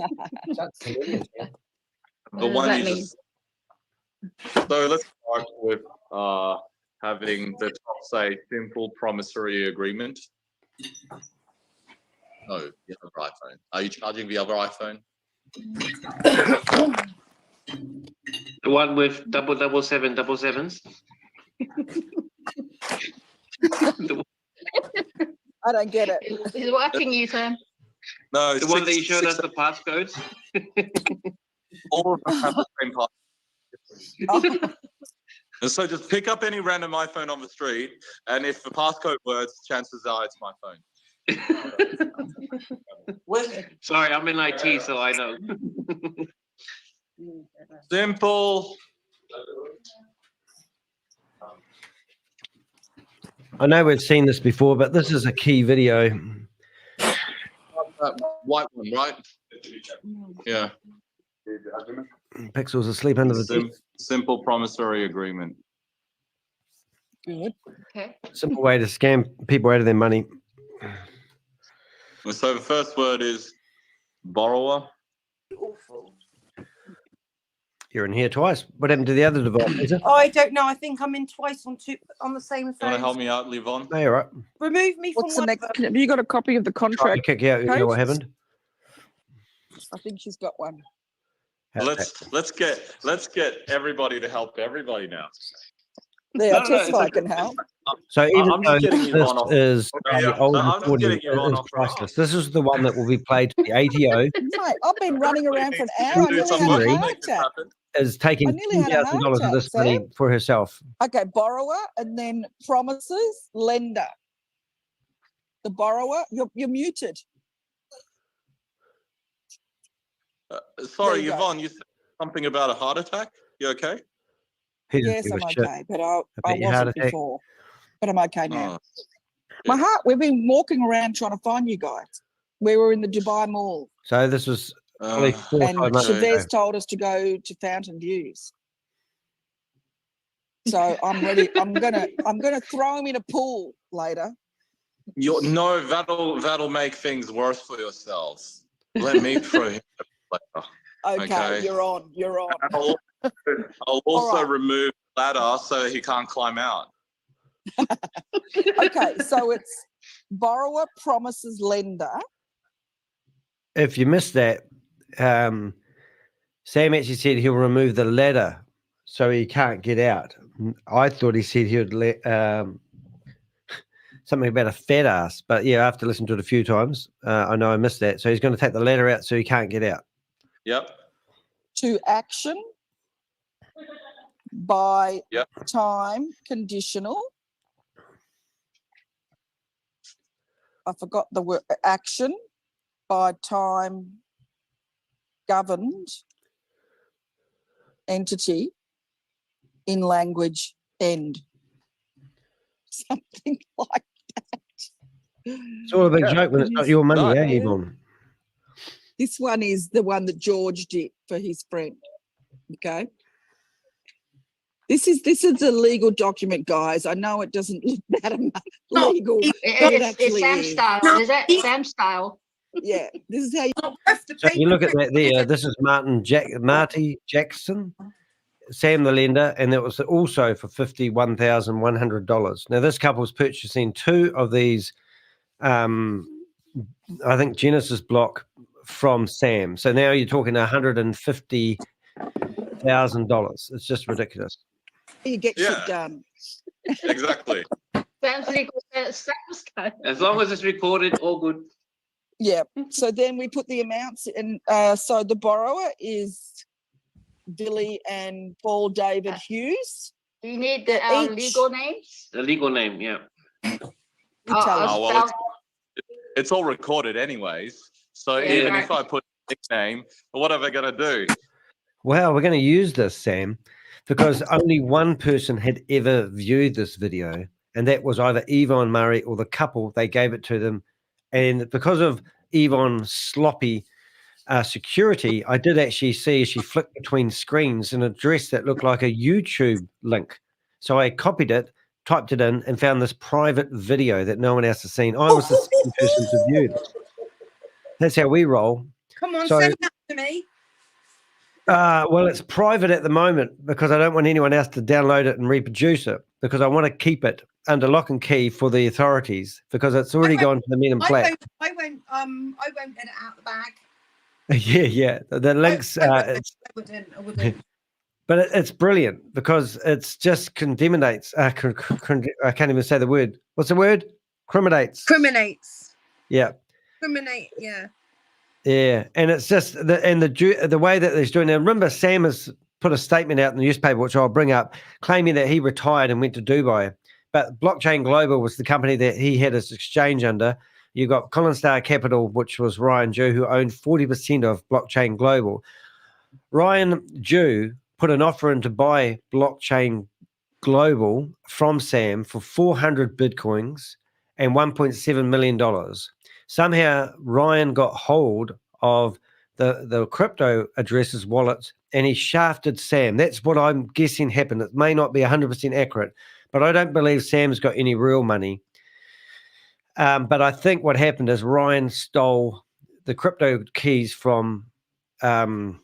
one you just. So let's start with having the top say simple promissory agreement. No, the other iPhone. Are you charging the other iPhone? The one with 777s. I don't get it. Is it working, Ethan? No, the one that you showed us the passcodes. All of them have the same passcode. And so just pick up any random iPhone on the street, and if the passcode works, chances are it's my phone. Sorry, I'm in IT, so I know. Simple. I know we've seen this before, but this is a key video. That white one, right? Yeah. Pixel's asleep under the desk. Simple promissory agreement. Good. Okay. Simple way to scam people out of their money. So the first word is borrower. Awful. You're in here twice. What happened to the other device? Lisa? Oh, I don't know. I think I'm in twice on the same You want phone. to help me out, Yvonne? No, you're right. Remove me What's from the next? Have you got a copy of the Try to contract? kick you out. You know what Coach? happened? I think she's got one. Let's get everybody to help everybody now. Yeah, Tesla can help. So even I'm though just getting this Yvonne off. is Yeah, the old I'm just recording, getting Yvonne it is off. priceless. This is the one that will be played to the ATO. Mate, I've been running around for an hour. I nearly had a heart attack. Is taking I nearly had a heart $10,000 of attack, this money Sam. for herself. Okay, borrower, and then promises, lender. The borrower, you're muted. Sorry, you go. Yvonne, you said something about a heart attack? You okay? He doesn't Yes, give I'm a shit okay, but I about your heart wasn't attack. before. But I'm okay now. Oh, My heart, we've been walking around trying to find you guys. We were in the Dubai Mall, So this was probably 4 or and 5 months ago. Chavez told us to go to Fountain Views. So I'm ready. I'm gonna throw him in a pool later. No, that'll make things worse for yourselves. Let me throw him later. Okay, you're on. You're on. I'll also right. remove the ladder so he can't climb out. Okay, so it's borrower, promises, lender. If you missed that, Sam actually said he'll remove the ladder so he can't get out. I thought he said he would let something about a fat ass, but yeah, I have to listen to it a few times. I know I missed that. So he's going to take the ladder out so he can't get out. Yep. To action by Yep. time conditional. I forgot the word action by time governed entity in language V.E.N.D. Something like that. It's all a big joke when it's not your money, Yvonne? This one is the one that George did for his friend. Okay. This is a legal document, guys. I know it doesn't look that legal. It's Sam style. Is that Sam style? Yeah. This is how you. So you look at that there. This is Marty Jackson, Sam the lender, and that was also for $51,100. Now this couple was purchasing 2 of these, I think Genesis block from Sam. So now you're talking $150,000. It's just ridiculous. You get shit done. Exactly. Sam's legal style. As long as it's recorded, all good. Yeah. So then we put the amounts in. So the borrower is Billy and Paul David Hughes. Do you need the legal names? The legal name, yeah. It's all recorded anyways. So even if I put a nickname, what are they going to do? Well, we're going to use this, Sam, because only one person had ever viewed this video, and that was either Yvonne Murray or the couple. They gave it to them. And because of Yvonne's sloppy security, I did actually see she flicked between screens an address that looked like a YouTube link. So I copied it, typed it in, and found this private video that no one else has seen. I was the second person to view this. That's how we roll. Come on, So, send that to me. well, it's private at the moment because I don't want anyone else to download it and reproduce it, because I want to keep it under lock and key for the authorities, because it's already gone to the men in black. I won't get it out the bag. Yeah. The links. I wouldn't. But it's brilliant because it's just condemnates. I can't even say the word. What's the word? Criminates. Yeah. Criminate. Yeah. Yeah, and it's just the way that they're doing it. Remember, Sam has put a statement out in the newspaper, which I'll bring up, claiming that he retired and went to Dubai. But Blockchain Global was the company that he had his exchange under. You got Collinstar Capital, which was Ryan Jew, who owned 40% of Blockchain Global. Ryan Jew put an offer in to buy Blockchain Global from Sam for 400 Bitcoins and $1.7 million. Somehow Ryan got hold of the crypto addresses, wallets, and he shafted Sam. That's what I'm guessing happened. It may not be 100% accurate, but I don't believe Sam's got any real money. But I think what happened is Ryan stole the crypto keys from Sam,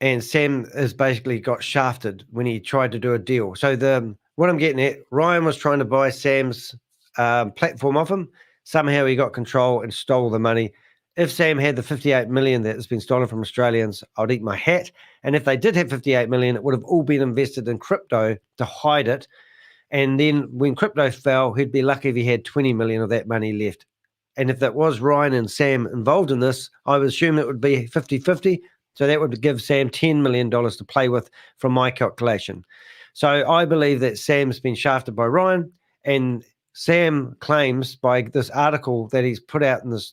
and Sam has basically got shafted when he tried to do a deal. So what I'm getting at, Ryan was trying to buy Sam's platform off him. Somehow he got control and stole the money. If Sam had the 58 million that has been stolen from Australians, I'd eat my hat. And if they did have 58 million, it would have all been invested in crypto to hide it. And then when crypto fell, he'd be lucky if he had 20 million of that money left. And if that was Ryan and Sam involved in this, I would assume it would be 50-50. So that would give Sam $10 million to play with from my calculation. So I believe that Sam's been shafted by Ryan, and Sam claims by this article that he's put out in this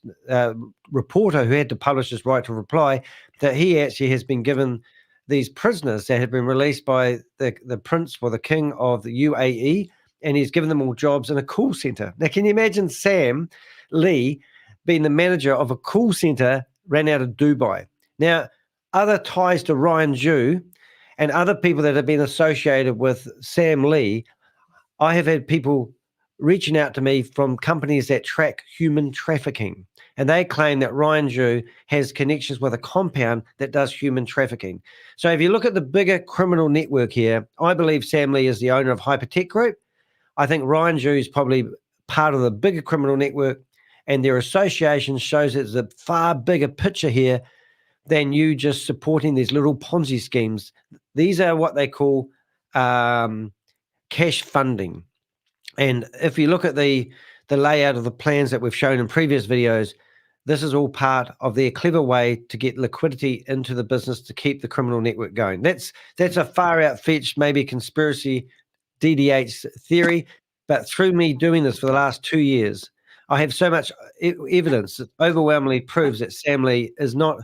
reporter who had to publish his right to reply, that he actually has been given these prisoners that have been released by the prince or the king of the UAE, and he's given them all jobs in a call center. Now, can you imagine Sam Lee being the manager of a call center ran out of Dubai? Now, other ties to Ryan Jew and other people that have been associated with Sam Lee, I have had people reaching out to me from companies that track human trafficking, and they claim that Ryan Jew has connections with a compound that does human trafficking. So if you look at the bigger criminal network here, I believe Sam Lee is the owner of Hypertech Group. I think Ryan Jew is probably part of the bigger criminal network, and their association shows it's a far bigger picture here than you just supporting these little Ponzi schemes. These are what they call cash funding. And if you look at the layout of the plans that we've shown in previous videos, this is all part of their clever way to get liquidity into the business to keep the criminal network going. That's a far out fetched, maybe conspiracy DDH theory, but through me doing this for the last 2 years, I have so much evidence that overwhelmingly proves that Sam Lee is not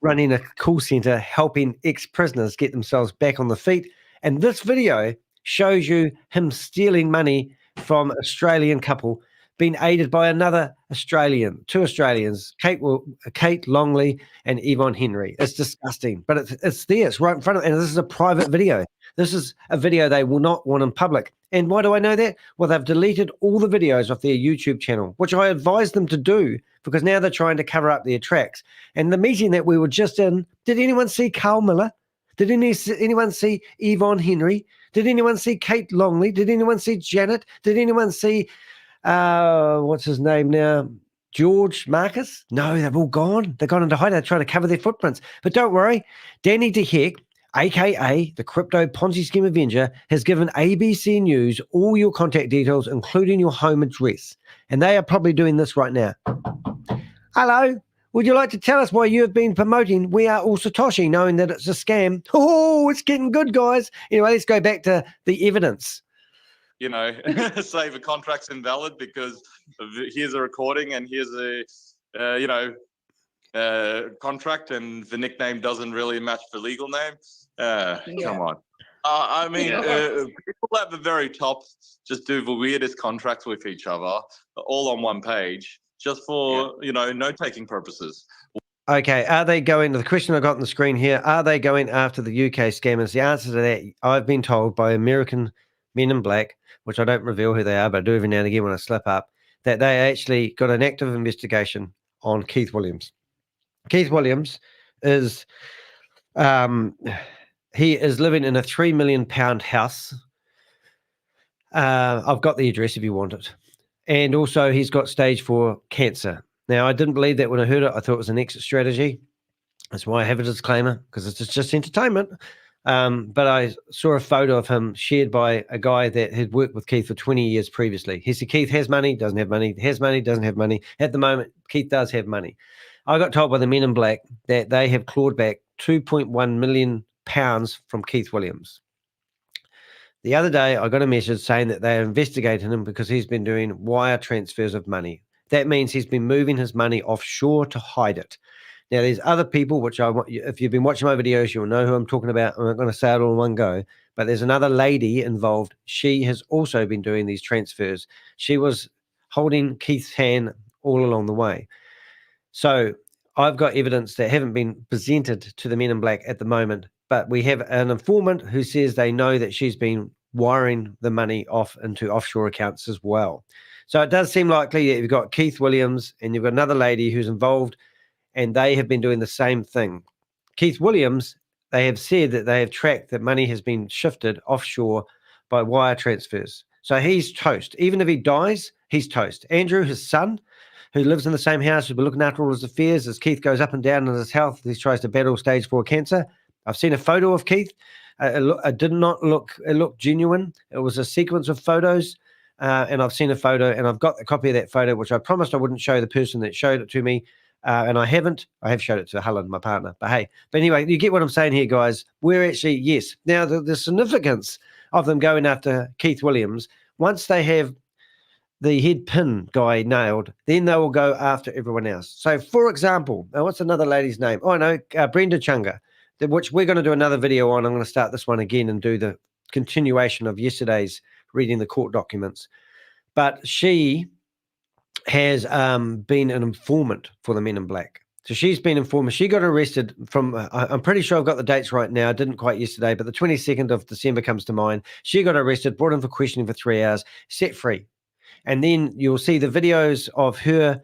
running a call center helping ex-prisoners get themselves back on the feet. And this video shows you him stealing money from an Australian couple, being aided by another Australian, two Australians, Kate Longley and Yvonne Henry. It's disgusting, but it's there. It's right in front of, and this is a private video. This is a video they will not want in public. And why do I know that? Well, they've deleted all the videos off their YouTube channel, which I advised them to do because now they're trying to cover up their tracks. And the meeting that we were just in, did anyone see Carl Millar? Did anyone see Yvonne Henry? Did anyone see Kate Longley? Did anyone see Janet? Did anyone see, what's his name now? George Marquis? No, they've all gone. They've gone into hiding. They're trying to cover their footprints. But don't worry, Danny DeHeck, aka the Crypto Ponzi Scheme Avenger, has given ABC News all your contact details, including your home address. And they are probably doing this right now. Hello, would you like to tell us why you have been promoting We Are All Satoshi, knowing that it's a scam? Oh, it's getting good, guys. Anyway, let's go back to the evidence. You know, say the contract's invalid because here's a recording and here's a, contract and the nickname doesn't really match the legal name. Come on. I mean, people at the very top just do the weirdest contracts with each other, all on one page, just for, note-taking purposes. Okay, are they going, the question I got on the screen here, are they going after the UK scammers? The answer to that, I've been told by American men in black, which I don't reveal who they are, but I do every now and again when I slip up, that they actually got an active investigation on Keith Williams. Keith Williams is, he is living in a £3 million house. I've got the address if you want it. And also he's got stage 4 cancer. Now, I didn't believe that when I heard it. I thought it was an exit strategy. That's why I have a disclaimer, because it's just entertainment. But I saw a photo of him shared by a guy that had worked with Keith for 20 years previously. He said, Keith has money, doesn't have money, has money, doesn't have money. At the moment, Keith does have money. I got told by the men in black that they have clawed back £2.1 million from Keith Williams. The other day, I got a message saying that they are investigating him because he's been doing wire transfers of money. That means he's been moving his money offshore to hide it. Now, there's other people, which I want, if you've been watching my videos, you'll know who I'm talking about. I'm not going to say it all in one go, but there's another lady involved. She has also been doing these transfers. She was holding Keith's hand all along the way. So I've got evidence that haven't been presented to the men in black at the moment, but we have an informant who says they know that she's been wiring the money off into offshore accounts as well. So it does seem likely that you've got Keith Williams and you've got another lady who's involved, and they have been doing the same thing. Keith Williams, they have said that they have tracked that money has been shifted offshore by wire transfers. So he's toast. Even if he dies, he's toast. Andrew, his son, who lives in the same house, who's been looking after all his affairs, as Keith goes up and down in his health, he tries to battle stage 4 cancer. I've seen a photo of Keith. It did not look, it looked genuine. It was a sequence of photos. And I've seen a photo, and I've got a copy of that photo, which I promised I wouldn't show the person that showed it to me. And I haven't. I have showed it to Helen, my partner. But hey, but anyway, you get what I'm saying here, guys. We're actually, yes. Now, the significance of them going after Keith Williams, once they have the head pin guy nailed, then they will go after everyone else. So, for example, what's another lady's name? Oh, no, Brenda Chunga, which we're going to do another video on. I'm going to start this one again and do the continuation of yesterday's reading the court documents. But she has been an informant for the men in black. So she's been informed. She got arrested from, I'm pretty sure I've got the dates right now. I didn't quite yesterday, but the 22nd of December comes to mind. She got arrested, brought in for questioning for 3 hours, set free. And then you'll see the videos of her,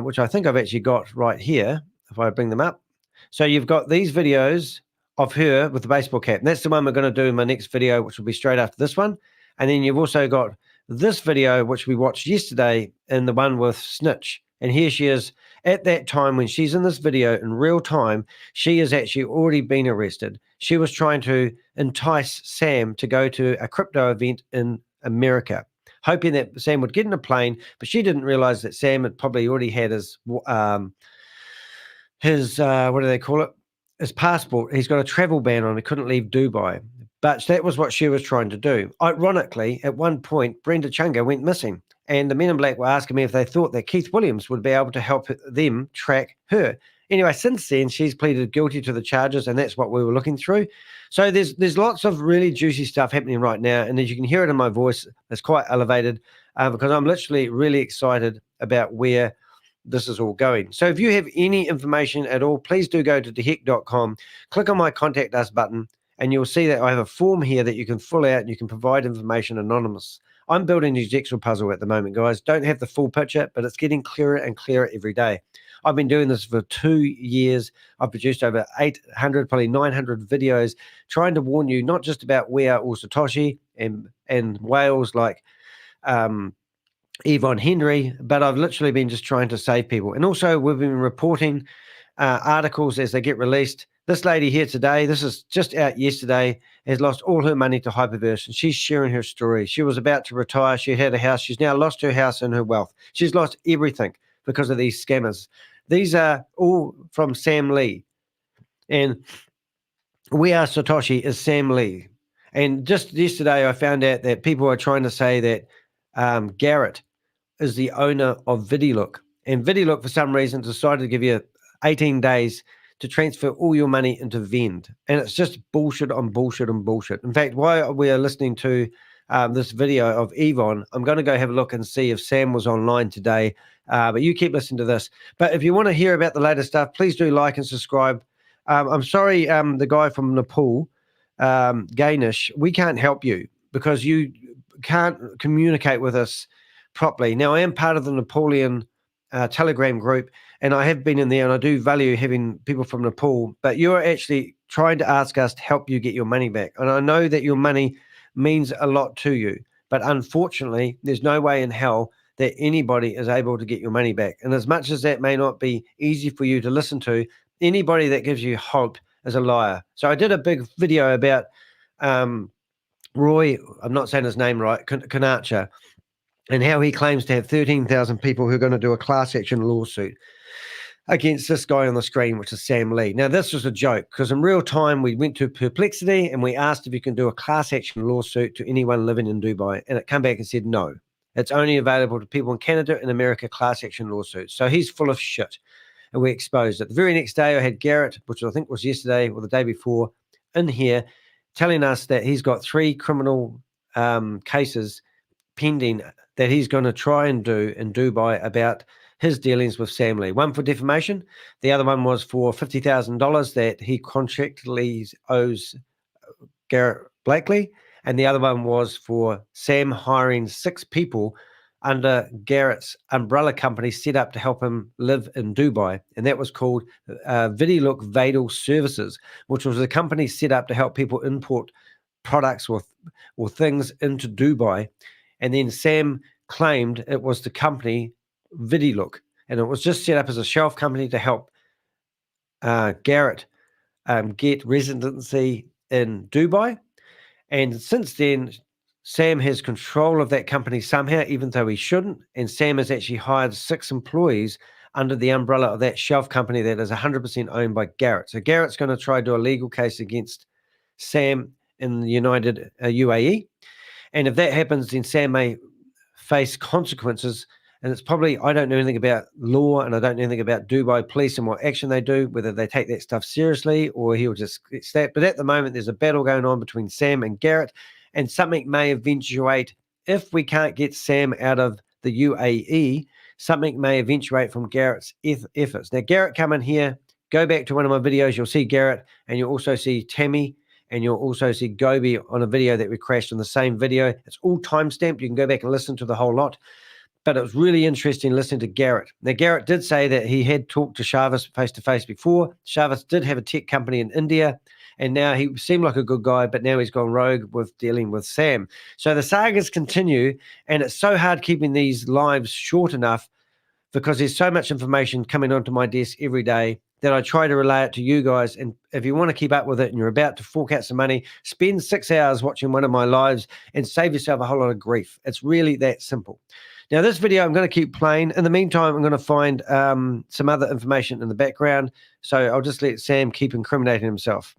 which I think I've actually got right here, if I bring them up. So you've got these videos of her with the baseball cap. And that's the one we're going to do in my next video, which will be straight after this one. And then you've also got this video, which we watched yesterday, in the one with Snitch. And here she is at that time when she's in this video in real time. She has actually already been arrested. She was trying to entice Sam to go to a crypto event in America, hoping that Sam would get in a plane, but she didn't realize that Sam had probably already had his what do they call it? His passport. He's got a travel ban on. He couldn't leave Dubai. But that was what she was trying to do. Ironically, at one point, Brenda Chunga went missing, and the men in black were asking me if they thought that Keith Williams would be able to help them track her. Anyway, since then, she's pleaded guilty to the charges, and that's what we were looking through. So there's lots of really juicy stuff happening right now, and as you can hear it in my voice, it's quite elevated because I'm literally really excited about where this is all going. So if you have any information at all, please do go to theheck.com, click on my Contact Us button, and you'll see that I have a form here that you can fill out and you can provide information anonymous. I'm building this jigsaw puzzle at the moment, guys. Don't have the full picture, but it's getting clearer and clearer every day. I've been doing this for 2 years. I've produced over 800, probably 900 videos trying to warn you not just about We Are All Satoshi and whales like Yvonne Henry, but I've literally been just trying to save people. And also we've been reporting articles as they get released. This lady here today, this is just out yesterday, has lost all her money to Hyperverse, and she's sharing her story. She was about to retire. She had a house. She's now lost her house and her wealth. She's lost everything because of these scammers. These are all from Sam Lee. And We Are Satoshi is Sam Lee. And just yesterday, I found out that people are trying to say that Garrett is the owner of VigiLook. And VigiLook, for some reason, decided to give you 18 days to transfer all your money into V.E.N.D. And it's just bullshit on bullshit on bullshit. In fact, while we are listening to this video of Yvonne, I'm going to go have a look and see if Sam was online today. But you keep listening to this. But if you want to hear about the latest stuff, please do like and subscribe. I'm sorry, the guy from Nepal, Ganesh, we can't help you because you can't communicate with us properly. Now, I am part of the Napoleon Telegram group, and I have been in there, and I do value having people from Nepal, but you're actually trying to ask us to help you get your money back. And I know that your money means a lot to you, but unfortunately, there's no way in hell that anybody is able to get your money back. And as much as that may not be easy for you to listen to, anybody that gives you hope is a liar. So I did a big video about Roy, I'm not saying his name right, Kanacha, and how he claims to have 13,000 people who are going to do a class action lawsuit against this guy on the screen, which is Sam Lee. Now, this was a joke because in real time, we went to Perplexity and we asked if you can do a class action lawsuit to anyone living in Dubai. And it came back and said, no, it's only available to people in Canada and America, class action lawsuits. So he's full of shit. And we exposed it. The very next day, I had Garrett, which I think was yesterday or the day before, in here telling us that he's got 3 criminal cases pending that he's going to try and do in Dubai about his dealings with Sam Lee. One for defamation. The other one was for $50,000 that he contractually owes Garrett Blakely. And the other one was for Sam hiring 6 people under Garrett's umbrella company set up to help him live in Dubai. And that was called VigiLook V.E.N.D Services, which was a company set up to help people import products or things into Dubai. And then Sam claimed it was the company VigiLook, and it was just set up as a shelf company to help Garrett get residency in Dubai. And since then, Sam has control of that company somehow, even though he shouldn't. And Sam has actually hired 6 employees under the umbrella of that shelf company that is 100% owned by Garrett. So Garrett's going to try to do a legal case against Sam in the United UAE. And if that happens, then Sam may face consequences. And it's probably, I don't know anything about law and I don't know anything about Dubai police and what action they do, whether they take that stuff seriously or he'll just get stabbed. But at the moment, there's a battle going on between Sam and Garrett, and something may eventuate. If we can't get Sam out of the UAE, something may eventuate from Garrett's efforts. Now, Garrett, come in here, go back to one of my videos, you'll see Garrett, and you'll also see Tammy, and you'll also see Gobi on a video that we crashed on the same video. It's all timestamped. You can go back and listen to the whole lot. But it was really interesting listening to Garrett. Now, Garrett did say that he had talked to Shavis face-to-face before. Shavis did have a tech company in India, and now he seemed like a good guy, but now he's gone rogue with dealing with Sam. So the sagas continue, and it's so hard keeping these lives short enough because there's so much information coming onto my desk every day that I try to relay it to you guys. And if you want to keep up with it and you're about to fork out some money, spend 6 hours watching one of my lives and save yourself a whole lot of grief. It's really that simple. Now, this video I'm going to keep playing. In the meantime, I'm going to find some other information in the background. So I'll just let Sam keep incriminating himself.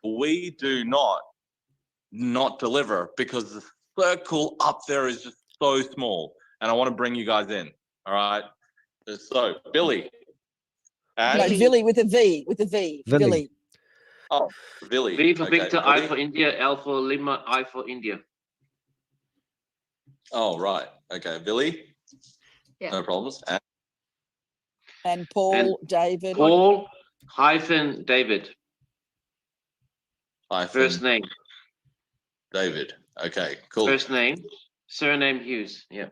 We do not deliver because the circle up there is just so small. And I want to bring you guys in. All right. So, Billy, And No, Villy with a V, with a V. Villy. Villy. oh, Villy. V for Okay, Victor, I Villy. for India, L for Lima, I for India. Oh, right. Okay, Villy. Yeah. No problems. And Paul, David. Paul hyphen David. Hyphen First name. David. Okay, cool. First name. Surname Hughes. Yeah.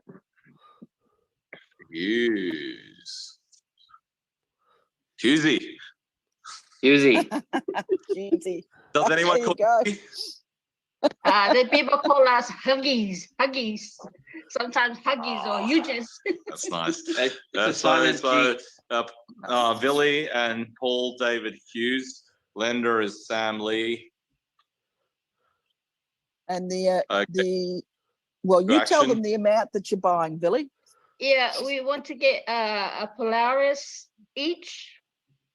Hughes. Hughesy. Hughesy. Hughesy. Does anyone There you call go. me? The people call us Huggies. Sometimes Huggies or you just. That's nice. It's a silent G. Villy and Paul David Hughes. Lender is Sam Lee. And Okay. well, you tell Action. them the amount that you're buying, Villy. Yeah, we want to get a Polaris each.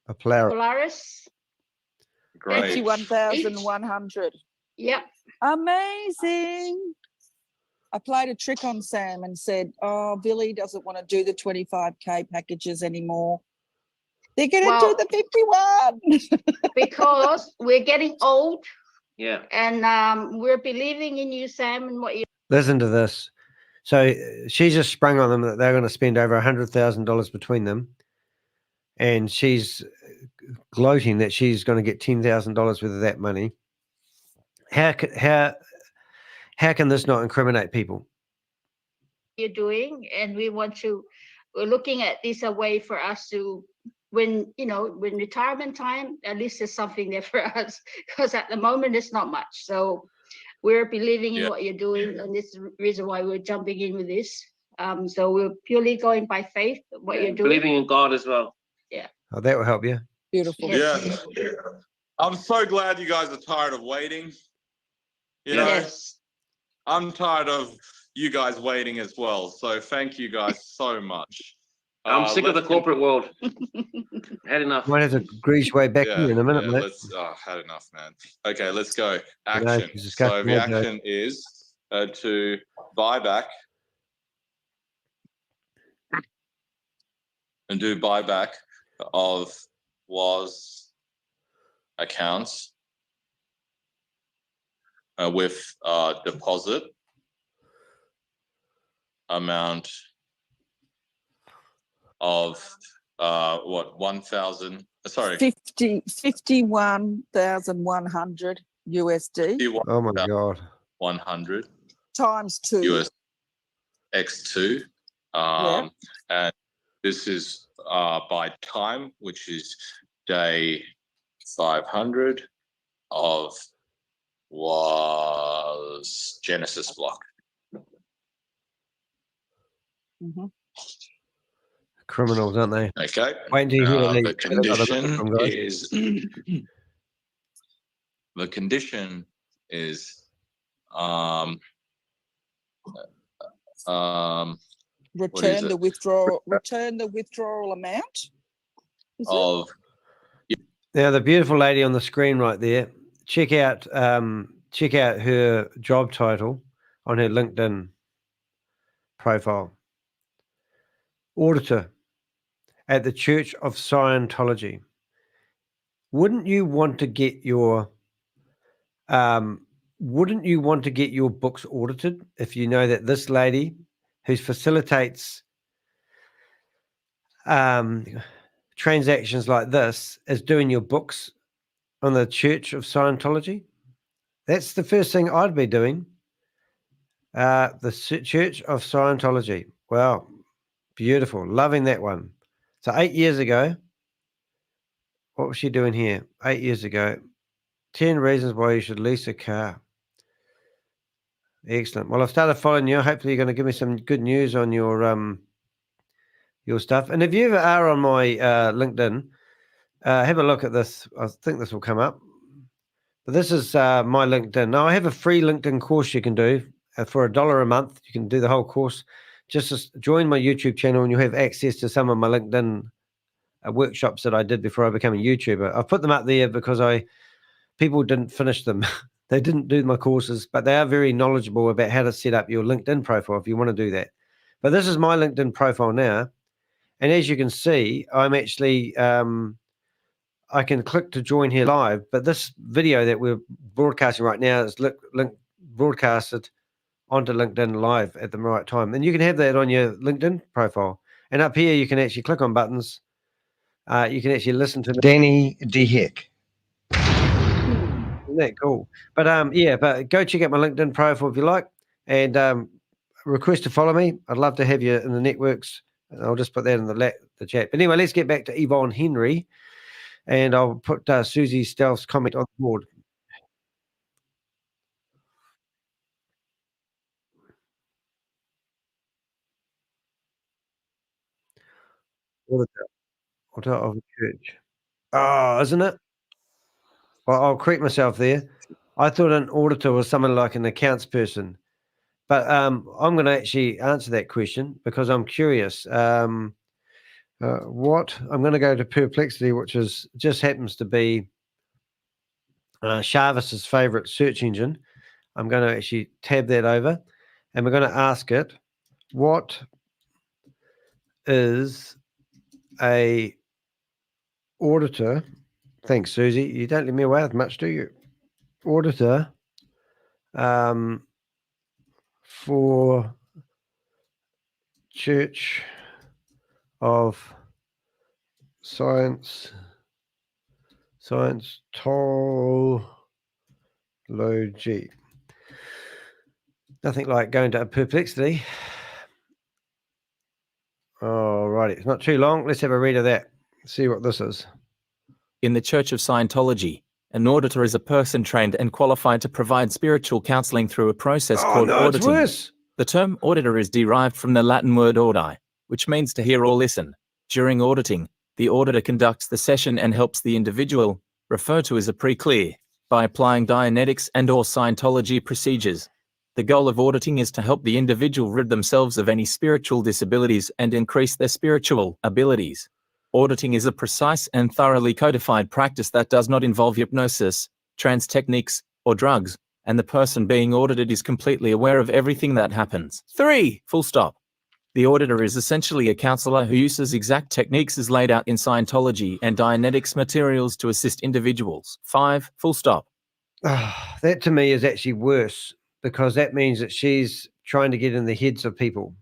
A Polaris. Polaris. Great. 51,100. Yep. Amazing. I played a trick on Sam and said, oh, Villy doesn't want to do the 25K packages anymore. They're going to do the 51. Because we're getting old. Yeah. And we're believing in you, Sam, and what you. Listen to this. So she just sprung on them that they're going to spend over $100,000 between them. And she's gloating that she's going to get $10,000 worth of that money. How can this not incriminate people? You're doing, and we're looking at this a way for us to, when retirement time, at least there's something there for us, because at the moment it's not much. So we're believing in what you're doing, and this is the reason why we're jumping in with this. So we're purely going by faith, what you're doing. Believing in God as well. Yeah. Oh, that will help you. Beautiful. Yeah. I'm so glad you guys are tired of waiting. You know, Yes. I'm tired of you guys waiting as well. So thank you guys so much. I'm sick of the corporate world. Had enough. Might have to grease way back in a minute, mate. Had enough, man. Okay, let's go. You know, Action. it's just So the custom action is to buy back and do buyback of was accounts with deposit amount of 1,000, sorry, 51,100 USD. Oh my God. 100 times 2 US X2. And this is by time, which is day 500 of was Genesis block. Mm-hmm. Criminals, aren't they? Okay. Wait until you hear The condition is return the withdrawal amount. Now the beautiful lady on the screen right there. Check out her job title on her LinkedIn profile. Auditor at the Church of Scientology. Wouldn't you want to get your books audited if you know that this lady who facilitates transactions like this is doing your books on the Church of Scientology? That's the first thing I'd be doing. The Church of Scientology. Wow. Beautiful. Loving that one. So 8 years ago, what was she doing here? 8 years ago, 10 reasons why you should lease a car. Excellent. Well, I've started following you. Hopefully you're going to give me some good news on your stuff. And if you ever are on my LinkedIn, have a look at this. I think this will come up. But this is my LinkedIn. Now, I have a free LinkedIn course you can do for $1 a month. You can do the whole course. Just join my YouTube channel and you'll have access to some of my LinkedIn workshops that I did before I became a YouTuber. I've put them up there because people didn't finish them. They didn't do my courses, but they are very knowledgeable about how to set up your LinkedIn profile if you want to do that. But this is my LinkedIn profile now. And as you can see, I'm actually, I can click to join here live, but this video that we're broadcasting right now is broadcasted onto LinkedIn live at the right time. And you can have that on your LinkedIn profile. And up here, you can actually click on buttons. You can actually listen to Danny D. Heck. Isn't that cool? But yeah, but go check out my LinkedIn profile if you like, and request to follow me. I'd love to have you in the networks. I'll just put that in the chat. But anyway, let's get back to Yvonne Henry, and I'll put Susie Stealth's comment on the board. Auditor of the church. Oh, isn't it? Well, I'll correct myself there. I thought an auditor was someone like an accounts person. But I'm going to actually answer that question because I'm curious. I'm going to go to Perplexity, which just happens to be Jarvis's favorite search engine. I'm going to actually tab that over, and we're going to ask it, what is a auditor? Thanks, Susie. You don't let me away with much, do you? Auditor for Church of Scientology. Nothing like going to a Perplexity. All righty. It's not too long. Let's have a read of that. See what this is. In the Church of Scientology, an auditor is a person trained and qualified to provide spiritual counseling through a process called auditing. Worse. The term auditor is derived from the Latin word audi, which means to hear or listen. During auditing, the auditor conducts the session and helps the individual, referred to as a pre-clear, by applying Dianetics and/or Scientology procedures. The goal of auditing is to help the individual rid themselves of any spiritual disabilities and increase their spiritual abilities. Auditing is a precise and thoroughly codified practice that does not involve hypnosis, trance techniques, or drugs, and the person being audited is completely aware of everything that happens. 3. Full stop. The auditor is essentially a counselor who uses exact techniques as laid out in Scientology and Dianetics materials to assist individuals. 5. Full stop. That to me is actually worse, because that means that she's trying to get in the heads of people.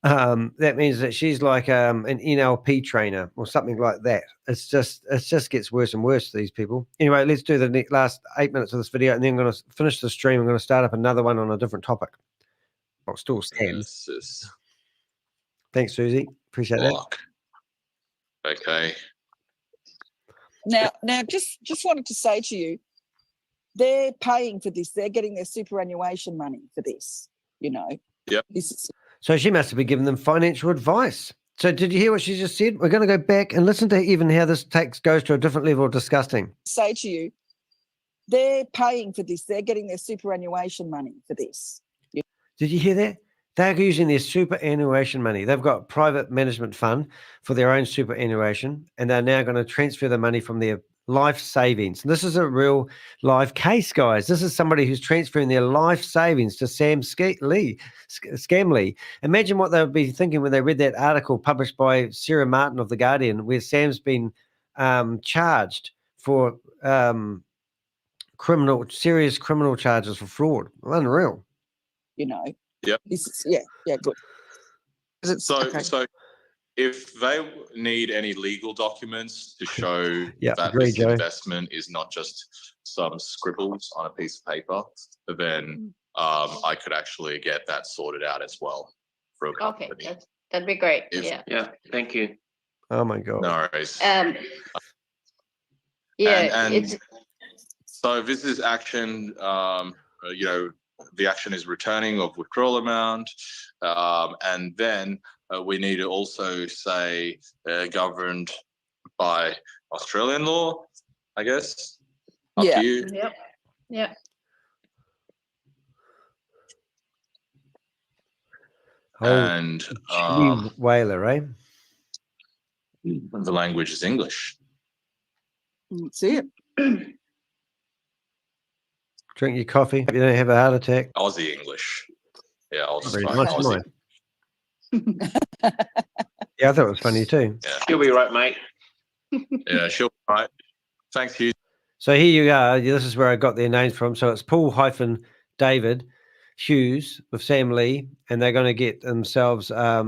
That means that she's like an NLP trainer or something like that. It just gets worse and worse for these people. Anyway, let's do the last 8 minutes of this video, and then I'm going to finish the stream. I'm going to start up another one on a different topic. I'll still stand. Thanks, Susie. Appreciate that. Okay. Now, just wanted to say to you, they're paying for this. They're getting their superannuation money for this. You know. Yep. So she must have been giving them financial advice. So did you hear what she just said? We're going to go back and listen to even how this goes to a different level of disgusting. Say to you, they're paying for this. They're getting their superannuation money for this. Did you hear that? They're using their superannuation money. They've got a private management fund for their own superannuation, and they're now going to transfer the money from their life savings. And this is a real live case, guys. This is somebody who's transferring their life savings to Scamley. Imagine what they would be thinking when they read that article published by Sarah Martin of The Guardian, where Sam's been charged for serious criminal charges for fraud. Unreal. You know. Yep. Good. So if they need any legal documents to show that agree, this Joe. investment is not just some scribbles on a piece of paper, then I could actually get that sorted out as well for a company. Okay, that'd be great. Yeah, thank you. Oh my God. No worries. So this is action, the action is returning of withdrawal amount, and then we need to also say governed by Australian law, I guess. Up to you. Yep. Yeah. And whaler, eh? The language is English. That's it. Drink your coffee. You don't have a heart attack. Aussie English. Yeah, Very nice, Aussie. Yeah, I thought it was funny too. You'll be right, mate. Yeah, sure. Right. Thanks, Hugh. So here you are. This is where I got their names from. So it's Paul-David Hughes with Sam Lee, and they're going to get themselves I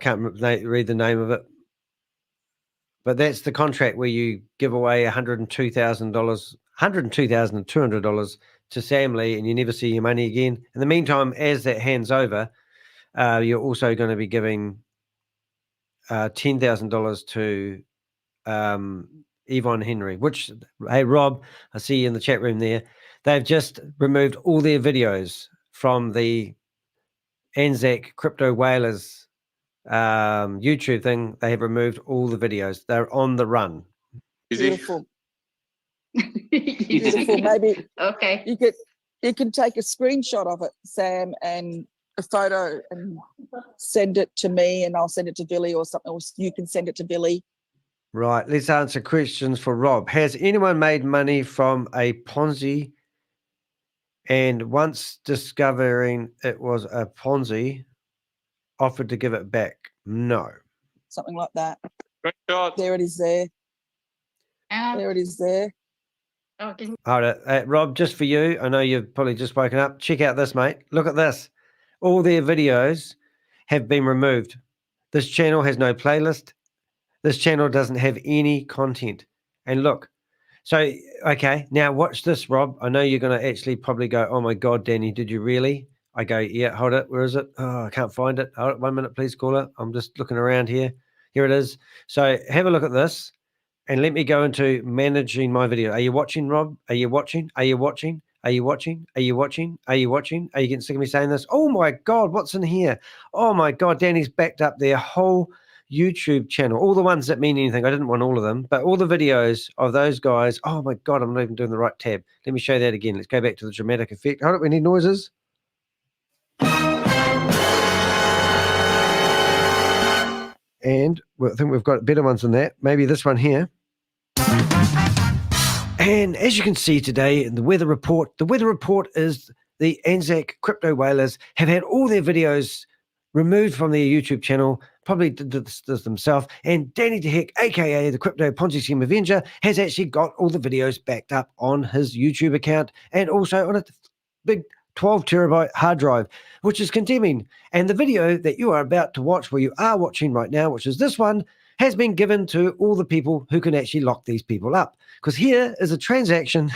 can't read the name of it, but that's the contract where you give away $102,200 to Sam Lee, and you never see your money again. In the meantime, as that hands over, you're also going to be giving $10,000 to Yvonne Henry, which, hey, Rob, I see you in the chat room there. They've just removed all their videos from the ANZAC Crypto Whalers YouTube thing. They have removed all the videos. They're on the run. Beautiful. Beautiful. Maybe Okay. you can take a screenshot of it, Sam, and a photo and send it to me, and I'll send it to Billy or something, or you can send it to Billy. Right. Let's answer questions for Rob. Has anyone made money from a Ponzi and once discovering it was a Ponzi, offered to give it back? No. Something like that. Screenshot. There it is there. There it is there. Okay. Hold it. Rob, just for you, I know you've probably just woken up. Check out this, mate. Look at this. All their videos have been removed. This channel has no playlist. This channel doesn't have any content. And look, so, okay, now watch this, Rob. I know you're going to actually probably go, oh my God, Danny, did you really? I go, yeah, hold it. Where is it? Oh, I can't find it. Hold it, 1 minute, please, caller. I'm just looking around here. Here it is. So have a look at this and let me go into managing my video. Are you watching, Rob? Are you watching? Are you watching? Are you watching? Are you watching? Are you watching? Are you getting sick of me saying this? Oh my God, what's in here? Oh my God, Danny's backed up their whole YouTube channel, all the ones that mean anything. I didn't want all of them, but all the videos of those guys. Oh my God, I'm not even doing the right tab. Let me show you that again. Let's go back to the dramatic effect. Hold it, we need noises. And I think we've got better ones than that. Maybe this one here. And as you can see today in the weather report is the ANZAC Crypto Whalers have had all their videos removed from their YouTube channel, probably did this themselves, and Danny DeHeck, aka the Crypto Ponzi Scheme Avenger, has actually got all the videos backed up on his YouTube account and also on a big 12 terabyte hard drive, which is condemning. And the video that you are about to watch, where you are watching right now, which is this one, has been given to all the people who can actually lock these people up. Because here is a transaction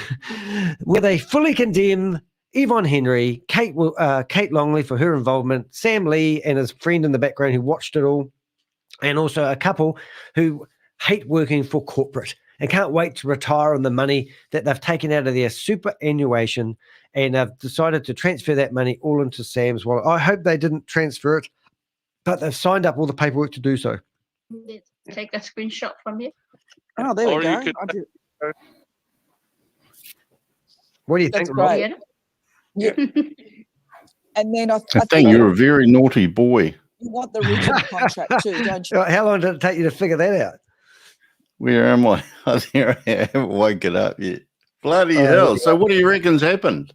where they fully condemn Yvonne Henry, Kate Longley for her involvement, Sam Lee and his friend in the background who watched it all, and also a couple who hate working for corporate and can't wait to retire on the money that they've taken out of their superannuation, and have decided to transfer that money all into Sam's wallet. I hope they didn't transfer it, but they've signed up all the paperwork to do so. Take a screenshot from you. Oh, there we go. What do you That's think, Rob? great. Yeah. And then I think you're a very naughty boy. You want the original contract too, don't you? How long did it take you to figure that out? Where am I? I haven't woken up yet. Bloody hell. So what do you reckon's happened?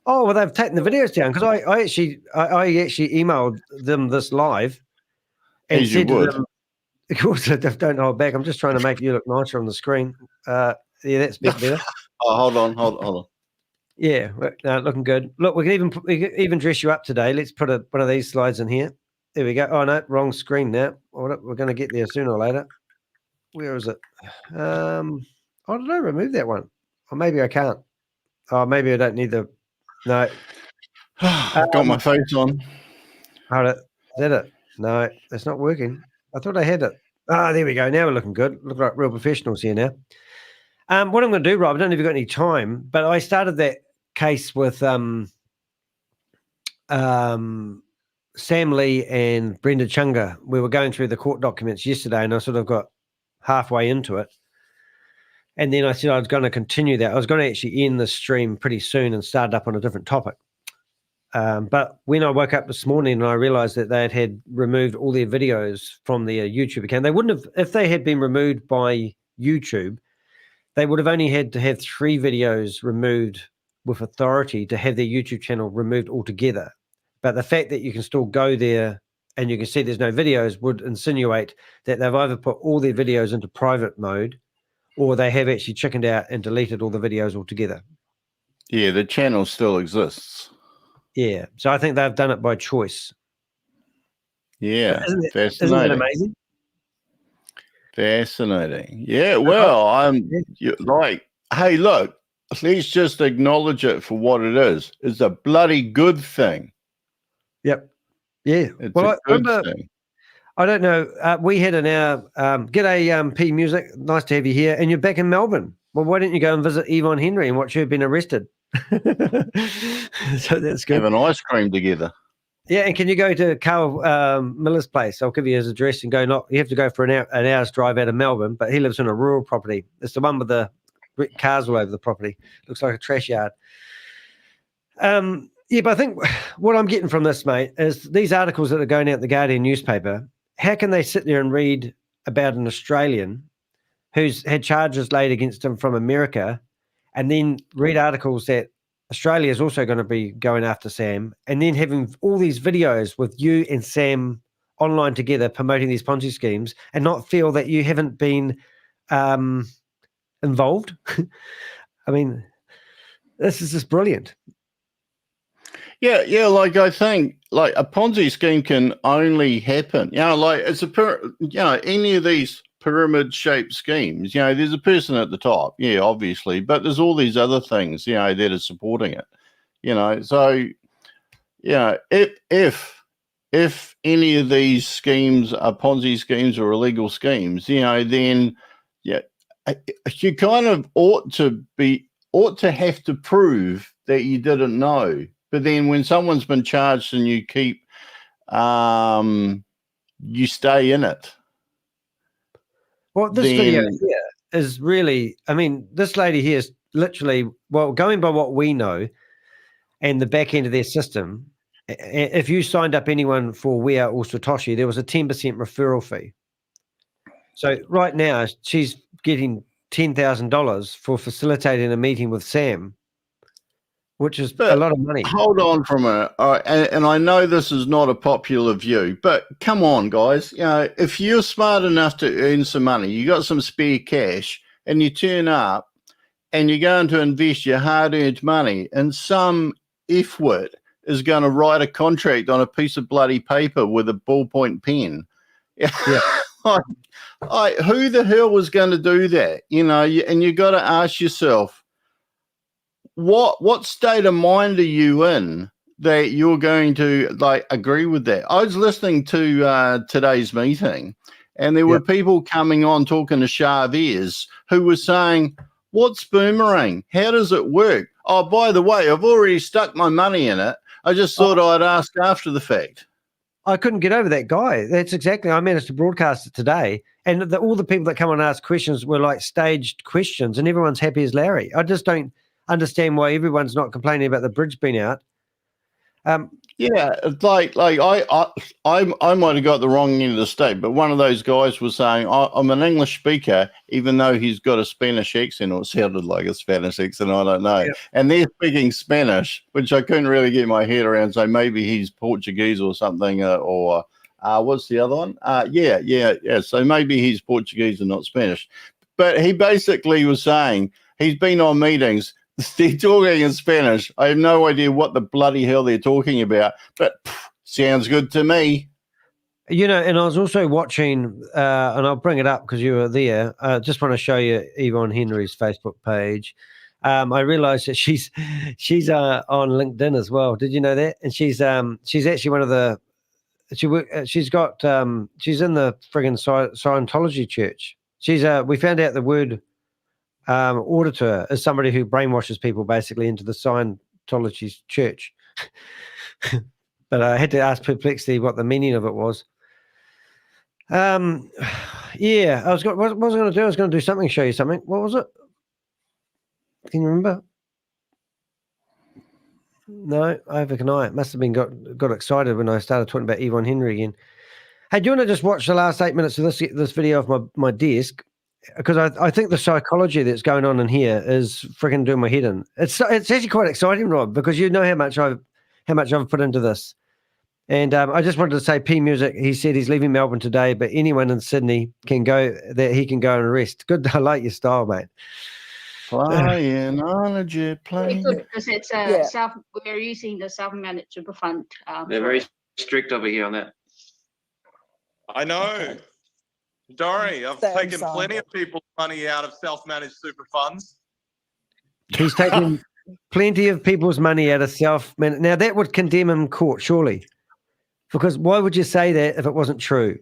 Oh, well, they've taken the videos down because I actually emailed them this live and As you said to would. them, of course, don't hold back. I'm just trying to make you look nicer on the screen. Yeah, that's a bit better. Oh, hold on. Yeah, looking good. Look, we can even dress you up today. Let's put one of these slides in here. There we go. Oh, no, wrong screen now. We're going to get there sooner or later. Where is it? I don't know. Remove that one. Or maybe I can't. Oh, maybe I don't need the... No. I've got my face on. Hold it. Is that it? No, it's not working. I thought I had it. Ah, there we go. Now we're looking good. Look like real professionals here now. What I'm going to do, Rob, I don't know if you've got any time, but I started that case with Sam Lee and Brenda Chunga. We were going through the court documents yesterday, and I sort of got halfway into it. And then I said I was going to continue that. I was going to actually end the stream pretty soon and start up on a different topic. But when I woke up this morning and I realized that they had removed all their videos from their YouTube account, they wouldn't have, if they had been removed by YouTube, they would have only had to have 3 videos removed with authority to have their YouTube channel removed altogether. But the fact that you can still go there and you can see there's no videos would insinuate that they've either put all their videos into private mode or they have actually chickened out and deleted all the videos altogether. Yeah, the channel still exists. Yeah. So I think they've done it by choice. Yeah. Isn't Fascinating. that amazing? Fascinating. Yeah, well, like, hey, look, let's just acknowledge it for what it is. It's a bloody good thing. Yep. Yeah. It's well, a I good remember, thing. I don't know. We had in our g'day P Music. Nice to have you here, and you're back in Melbourne. Well, why don't you go and visit Yvonne Henry and watch her been arrested? So that's good. Have an ice cream together. Yeah, and can you go to Carl Millar's place? I'll give you his address and go. You have to go for an hour's drive out of Melbourne, but he lives in a rural property. It's the one with the cars all over the property. Looks like a trash yard. Yeah, but I think what I'm getting from this, mate, is these articles that are going out in the Guardian newspaper. How can they sit there and read about an Australian who's had charges laid against him from America, and then read articles that Australia is also going to be going after Sam, and then having all these videos with you and Sam online together promoting these Ponzi schemes and not feel that you haven't been involved? I mean, this is just brilliant. Yeah, like I think like a Ponzi scheme can only happen, like it's any of these pyramid shaped schemes, there's a person at the top, obviously, but there's all these other things, that are supporting it, so, if any of these schemes are Ponzi schemes or illegal schemes, then, you kind of ought to have to prove that you didn't know. But then when someone's been charged and you keep, you stay in it. Well, this video here is really, I mean, this lady here is literally, well, going by what we know and the back end of their system, if you signed up anyone for We Are All Satoshi, there was a 10% referral fee. So right now she's getting $10,000 for facilitating a meeting with Sam, which is a lot of money. Hold on for a minute. And I know this is not a popular view, but come on, guys. If you're smart enough to earn some money, you got some spare cash, and you turn up and you're going to invest your hard-earned money, and some F-wit is going to write a contract on a piece of bloody paper with a ballpoint pen. Yeah. Who the hell was going to do that? And you got to ask yourself, what state of mind are you in that you're going to agree with that? I was listening to today's meeting, and there were people coming on talking to Chavez who were saying, what's boomerang? How does it work? Oh, by the way, I've already stuck my money in it. I just thought I'd ask after the fact. I couldn't get over that guy. That's exactly, I managed to broadcast it today, and all the people that come and ask questions were like staged questions, and everyone's happy as Larry. I just don't understand why everyone's not complaining about the bridge being out. It's like I might have got the wrong end of the state, but one of those guys was saying, I'm an English speaker, even though he's got a Spanish accent, or it sounded like a Spanish accent, I don't know. And they're speaking Spanish, which I couldn't really get my head around, so maybe he's Portuguese or something, or what's the other one? So maybe he's Portuguese and not Spanish. But he basically was saying he's been on meetings, they're talking in Spanish. I have no idea what the bloody hell they're talking about, but sounds good to me. And I was also watching, and I'll bring it up because you were there. Just want to show you Yvonne Henry's Facebook page. I realized that she's on LinkedIn as well. Did you know that? And she's actually one of the, she's in the friggin' Scientology church. We found out the word auditor is somebody who brainwashes people basically into the Scientology church. But I had to ask Perplexity what the meaning of it was. What was I going to do? I was going to do something, show you something. What was it? Can you remember? No, over can I? It must have been got excited when I started talking about Yvonne Henry again. Hey, do you want to just watch the last 8 minutes of this video of my desk? Because I think the psychology that's going on in here is freaking doing my head in. It's actually quite exciting, Rob, because you know how much I've put into this. And I just wanted to say, P Music, he said he's leaving Melbourne today, but anyone in Sydney can go, that he can go and rest. Good, I like your style, mate. Flying on a jet Very plane. good, because it's we're using the self-managed super fund. They're very strict over here on that. I know. Dory, I've Sam taken signed plenty it. of people's money out of self-managed super funds. He's taken plenty of people's money out of Now, that would condemn him in court, surely. Because why would you say that if it wasn't true?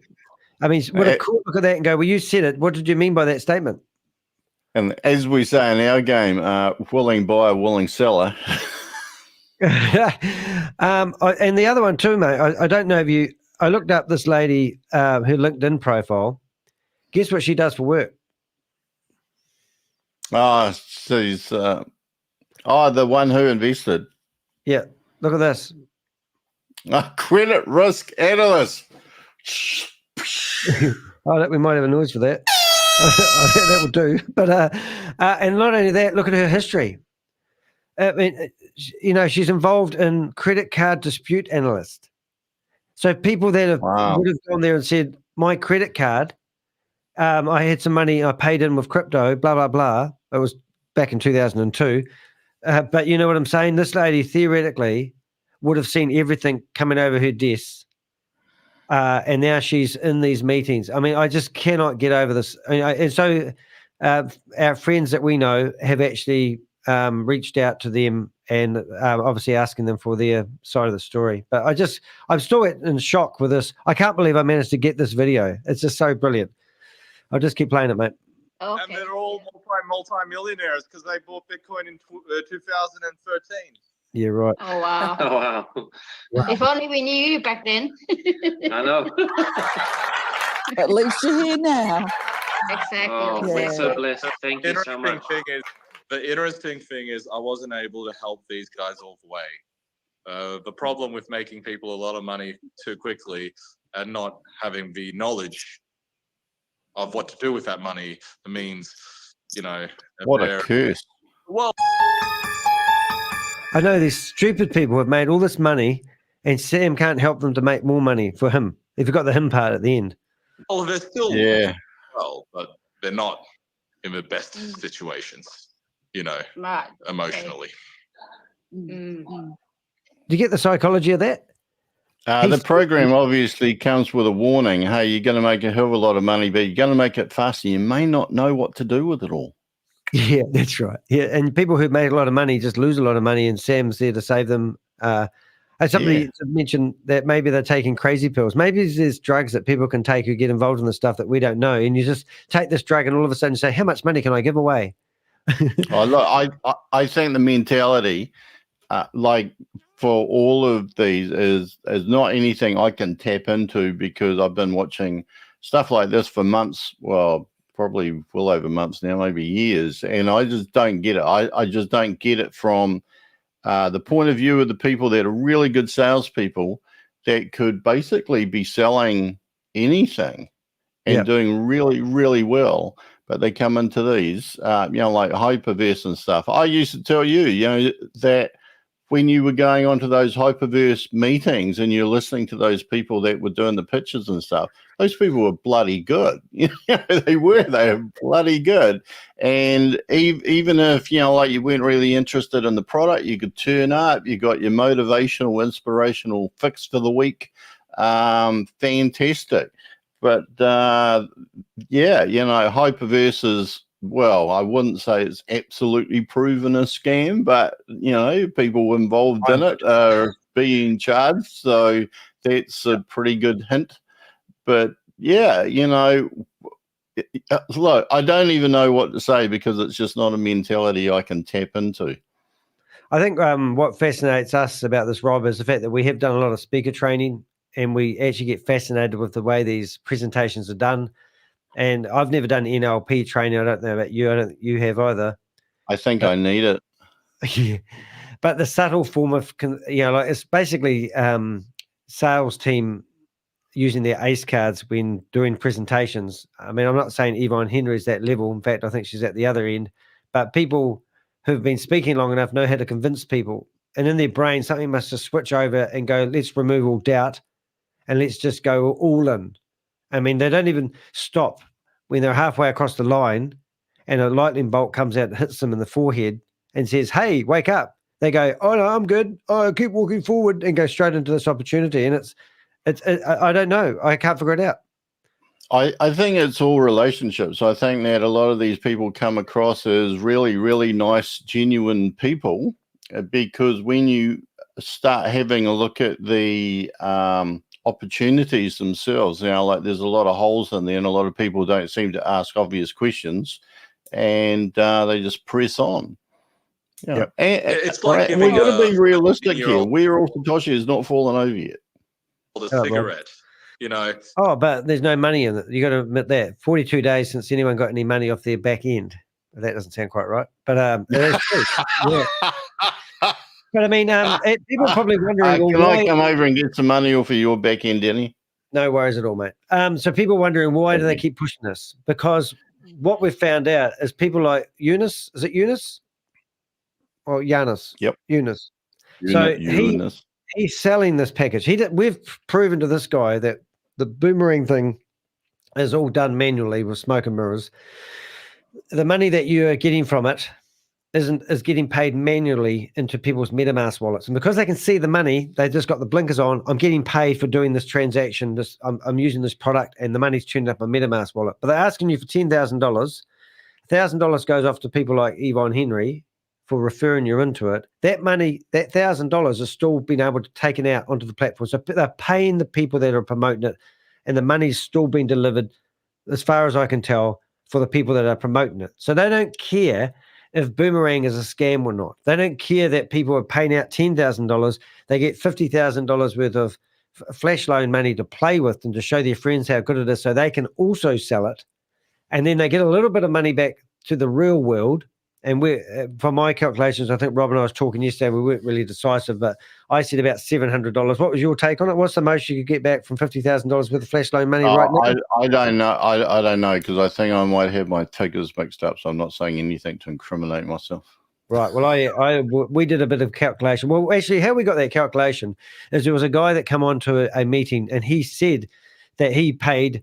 I mean, would a court look at that and go, well, you said it. What did you mean by that statement? And as we say in our game, willing buyer, willing seller. And the other one too, mate, I don't know if you, I looked up this lady, her LinkedIn profile. Guess what she does for work? Oh, she's, the one who invested. Yeah, look at this. A credit risk analyst. We might have a noise for that. I think that will do. But and not only that, look at her history. I mean, you know, she's involved in credit card dispute analyst. So people that have would have gone there and said, my credit card, I had some money, I paid in with crypto, blah, blah, blah. It was back in 2002. But you know what I'm saying? This lady theoretically would have seen everything coming over her desk. And now she's in these meetings. I mean, I just cannot get over this. And so our friends that we know have actually reached out to them and obviously asking them for their side of the story. But I'm still in shock with this. I can't believe I managed to get this video. It's just so brilliant. I'll just keep playing it, mate. Okay. And they're all multi-millionaires because they bought Bitcoin in 2013. Yeah, right. Oh, wow. Oh, wow. If only we knew you back then. I know. At least you're here now. Exactly. Oh, we're Yeah. so blessed. Thank you so much. The interesting thing is I wasn't able to help these guys all the way. The problem with making people a lot of money too quickly and not having the knowledge of what to do with that money means, you know. What a curse. Well, I know these stupid people have made all this money and Sam can't help them to make more money for him. He forgot the him part at the end. well, they're still well, but they're not in the best situations, you know, Right. emotionally. Do you get the psychology of that? The program obviously comes with a warning. Hey, you're going to make a hell of a lot of money, but you're going to make it fast and you may not know what to do with it all. Yeah, that's right. Yeah, and people who've made a lot of money just lose a lot of money, and Sam's there to save them. And somebody mentioned that maybe they're taking crazy pills. Maybe there's drugs that people can take who get involved in the stuff that we don't know, and you just take this drug and all of a sudden you say, how much money can I give away? Look, I think the mentality, like for all of these, is not anything I can tap into because I've been watching stuff like this for months. Well, probably well over months now, maybe years, and I just don't get it. I just don't get it from the point of view of the people that are really good salespeople that could basically be selling anything and doing really, really well, but they come into these, you know, like Hyperverse and stuff. I used to tell you, you know, that when you were going on to those Hyperverse meetings and you're listening to those people that were doing the pitches and stuff, those people were bloody good. You know, they were bloody good. And even if, you know, like you weren't really interested in the product, you could turn up, you got your motivational, inspirational fix for the week. Fantastic. But yeah, you know, Hyperverse is, well, I wouldn't say it's absolutely proven a scam, but, you know, people involved in it are being charged. So that's a pretty good hint. But, yeah, you know, look, I don't even know what to say because it's just not a mentality I can tap into. I think what fascinates us about this, Rob, is the fact that we have done a lot of speaker training and we actually get fascinated with the way these presentations are done. And I've never done NLP training. I don't know about you. I don't think you have either. I think I need it. Yeah. But the subtle form of, you know, like it's basically sales team using their ACE cards when doing presentations. I mean, I'm not saying Yvonne Henry is that level. In fact, I think she's at the other end. But people who've been speaking long enough know how to convince people. And in their brain, something must just switch over and go, let's remove all doubt and let's just go all in. I mean, they don't even stop when they're halfway across the line and a lightning bolt comes out and hits them in the forehead and says, hey, wake up. They go, oh, no, I'm good. Oh, keep walking forward and go straight into this opportunity. And I don't know. I can't figure it out. I think it's all relationships. I think that a lot of these people come across as really, really nice, genuine people, because when you start having a look at the opportunities themselves, like there's a lot of holes in there and a lot of people don't seem to ask obvious questions and they just press on. Yep. And It's like we've got to be realistic here. year-old We're all Satoshi has not fallen over yet. a cigarette, Oh, but there's no money in it. You got to admit that. 42 days since anyone got any money off their back end. That doesn't sound quite right, but it is true. Yeah. But I mean, people are probably wondering. Can I come over and get some money off of your back end, Danny? No worries at all, mate. So people wondering, why do they keep pushing this? Because what we've found out is people like Eunice. Is it Eunice? Or Yanis? Yep. Eunice. So he's selling this package. We've proven to this guy that the boomerang thing is all done manually with smoke and mirrors. The money that you are getting from it is getting paid manually into people's MetaMask wallets. And because they can see the money, they just got the blinkers on. I'm getting paid for doing this transaction. I'm using this product and the money's turned up my MetaMask wallet. But they're asking you for $10,000. $1,000 goes off to people like Yvonne Henry for referring you into it. That money, that $1,000 is still being able to take it out onto the platform. So they're paying the people that are promoting it, and the money's still being delivered, as far as I can tell, for the people that are promoting it. So they don't care if Boomerang is a scam or not. They don't care that people are paying out $10,000. They get $50,000 worth of flash loan money to play with and to show their friends how good it is so they can also sell it. And then they get a little bit of money back to the real world. And from my calculations, I think Rob and I was talking yesterday, we weren't really decisive, but I said about $700. What was your take on it? What's the most you could get back from $50,000 worth of flash loan money right now? I don't know. I don't know, because I think I might have my figures mixed up, so I'm not saying anything to incriminate myself. Right. Well, we did a bit of calculation. Well, actually, how we got that calculation is there was a guy that come on to a meeting, and he said that he paid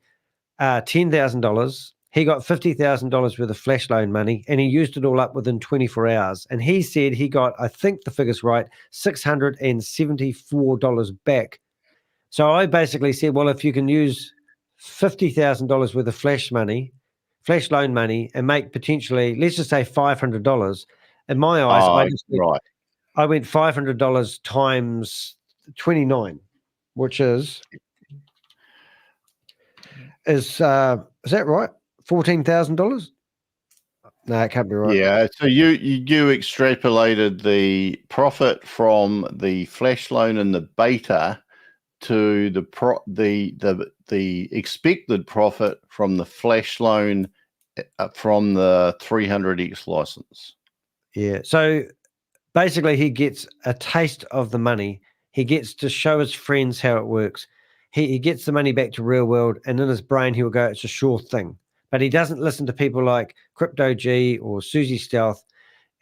$10,000. He got $50,000 worth of flash loan money, and he used it all up within 24 hours. And he said he got, I think the figure's right, $674 back. So I basically said, well, if you can use $50,000 worth of flash loan money, and make potentially, let's just say $500, in my eyes, I went $500 times 29, which is that right? $14,000? No, it can't be right. Yeah, so you extrapolated the profit from the flash loan and the beta to the expected profit from the flash loan from the 300x license. Yeah. So basically, he gets a taste of the money. He gets to show his friends how it works. He gets the money back to real world, and in his brain, he will go, it's a sure thing. But he doesn't listen to people like Crypto G or Susie Stealth,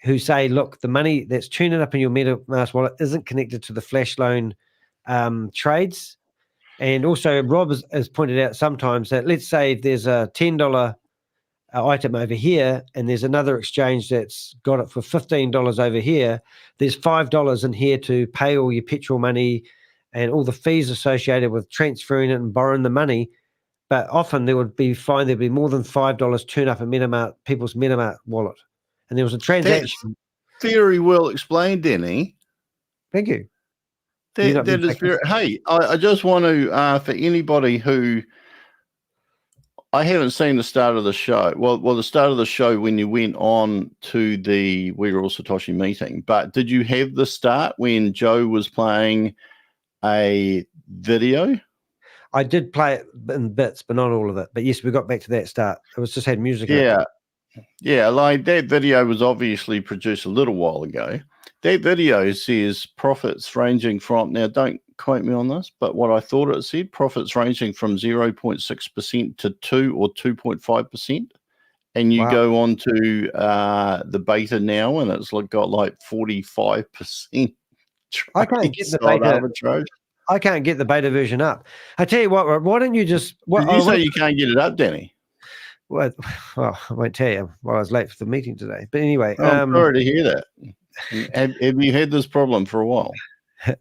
who say, look, the money that's turning up in your MetaMask wallet isn't connected to the flash loan trades. And also, Rob has pointed out sometimes that, let's say if there's a $10 item over here, and there's another exchange that's got it for $15 over here, there's $5 in here to pay all your petrol money and all the fees associated with transferring it and borrowing the money. But often there'd be more than $5 turn up in people's MetaMask wallet. And there was a transaction. That's very well explained, Danny. Thank you. That is very, hey, I just want to, for anybody who, I haven't seen the start of the show. Well, the start of the show when you went on to the We're All Satoshi meeting, but did you have the start when Joe was playing a video? I did play it in bits, but not all of it. But yes, we got back to that start. It was just had music. Yeah. Yeah, like that video was obviously produced a little while ago. That video says profits ranging from, now don't quote me on this, but what I thought it said, profits ranging from 0.6% to 2 or 2.5%. And you go on to the beta now, and it's got like 45%. I can't get the Sold beta. arbitrage. I can't get the beta version up. I tell you what, Rob, why don't you just? Did you say you can't get it up, Danny? Well, I won't tell you why I was late for the meeting today. But anyway, Oh, I'm sorry to hear that. Have you had this problem for a while?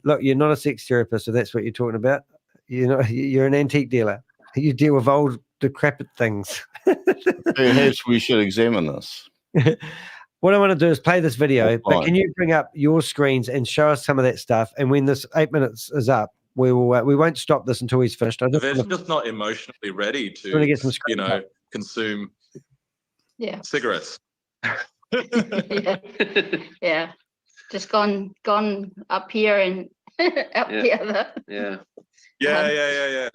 Look, you're not a sex therapist, so that's what you're talking about. You're an antique dealer. You deal with old, decrepit things. Perhaps we should examine this. What I want to do is play this video, but fine. can you bring up your screens and show us some of that stuff? And when this 8 minutes is up, we won't stop this until he's finished. They're just not emotionally ready to, get some screens up. consume cigarettes. Yeah. Just gone up here and up the other. Yeah.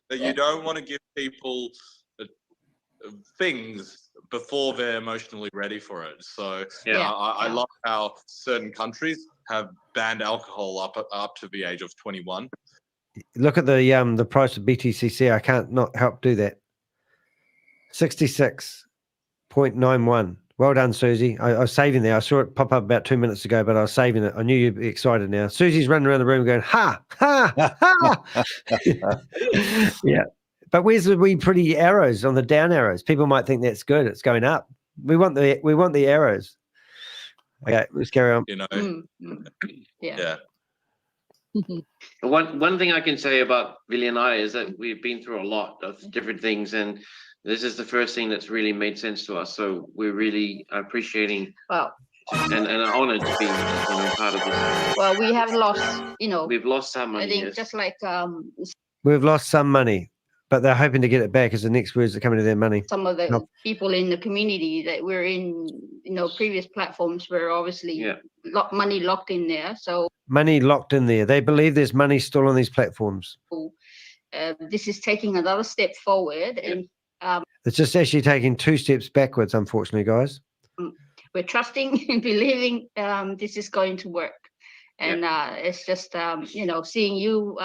That you don't want to give people things before they're emotionally ready for it. So I love how certain countries have banned alcohol up to the age of 21. Look at the price of BTCC. I can't not help do that. 66.91. Well done, Susie. I was saving there. I saw it pop up about 2 minutes ago, but I was saving it. I knew you'd be excited now. Susie's running around the room going, ha, ha, ha. Yeah. But where's the wee pretty arrows on the down arrows? People might think that's good. It's going up. We want the arrows. Okay, let's carry on. Yeah. One thing I can say about Billy and I is that we've been through a lot of different things, and this is the first thing that's really made sense to us. So we're really appreciating and honored to be part of this. Well, we have lost, we've lost some money. I think just like We've lost some money, but they're hoping to get it back as the next words are coming to their money. some of the people in the community that we're in, previous platforms were obviously money locked in there. So Money locked in there. They believe there's money still on these platforms. this is taking another step forward, and It's just actually taking 2 steps backwards, unfortunately, guys. we're trusting and believing this is going to work. And it's just seeing you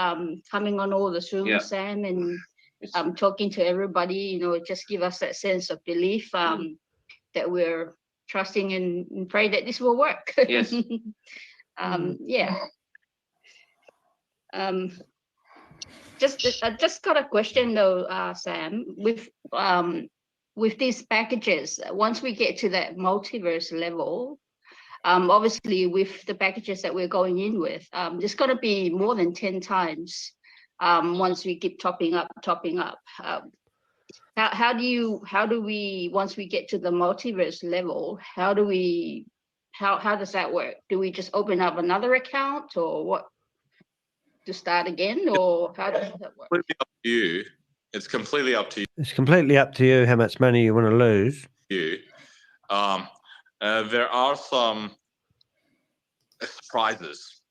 coming on all the Zooms, Sam, and talking to everybody, it just give us that sense of belief that we're trusting and pray that this will work. Yes. Just got a question though, Sam, with these packages, once we get to that multiverse level, obviously with the packages that we're going in with, there's going to be more than 10 times once we keep topping up. How do we, once we get to the multiverse level, how does that work? Do we just open up another account, or what, to start again, or how does that work? Completely up to you. It's completely up to you. It's completely up to you how much money you want to lose. There are some surprises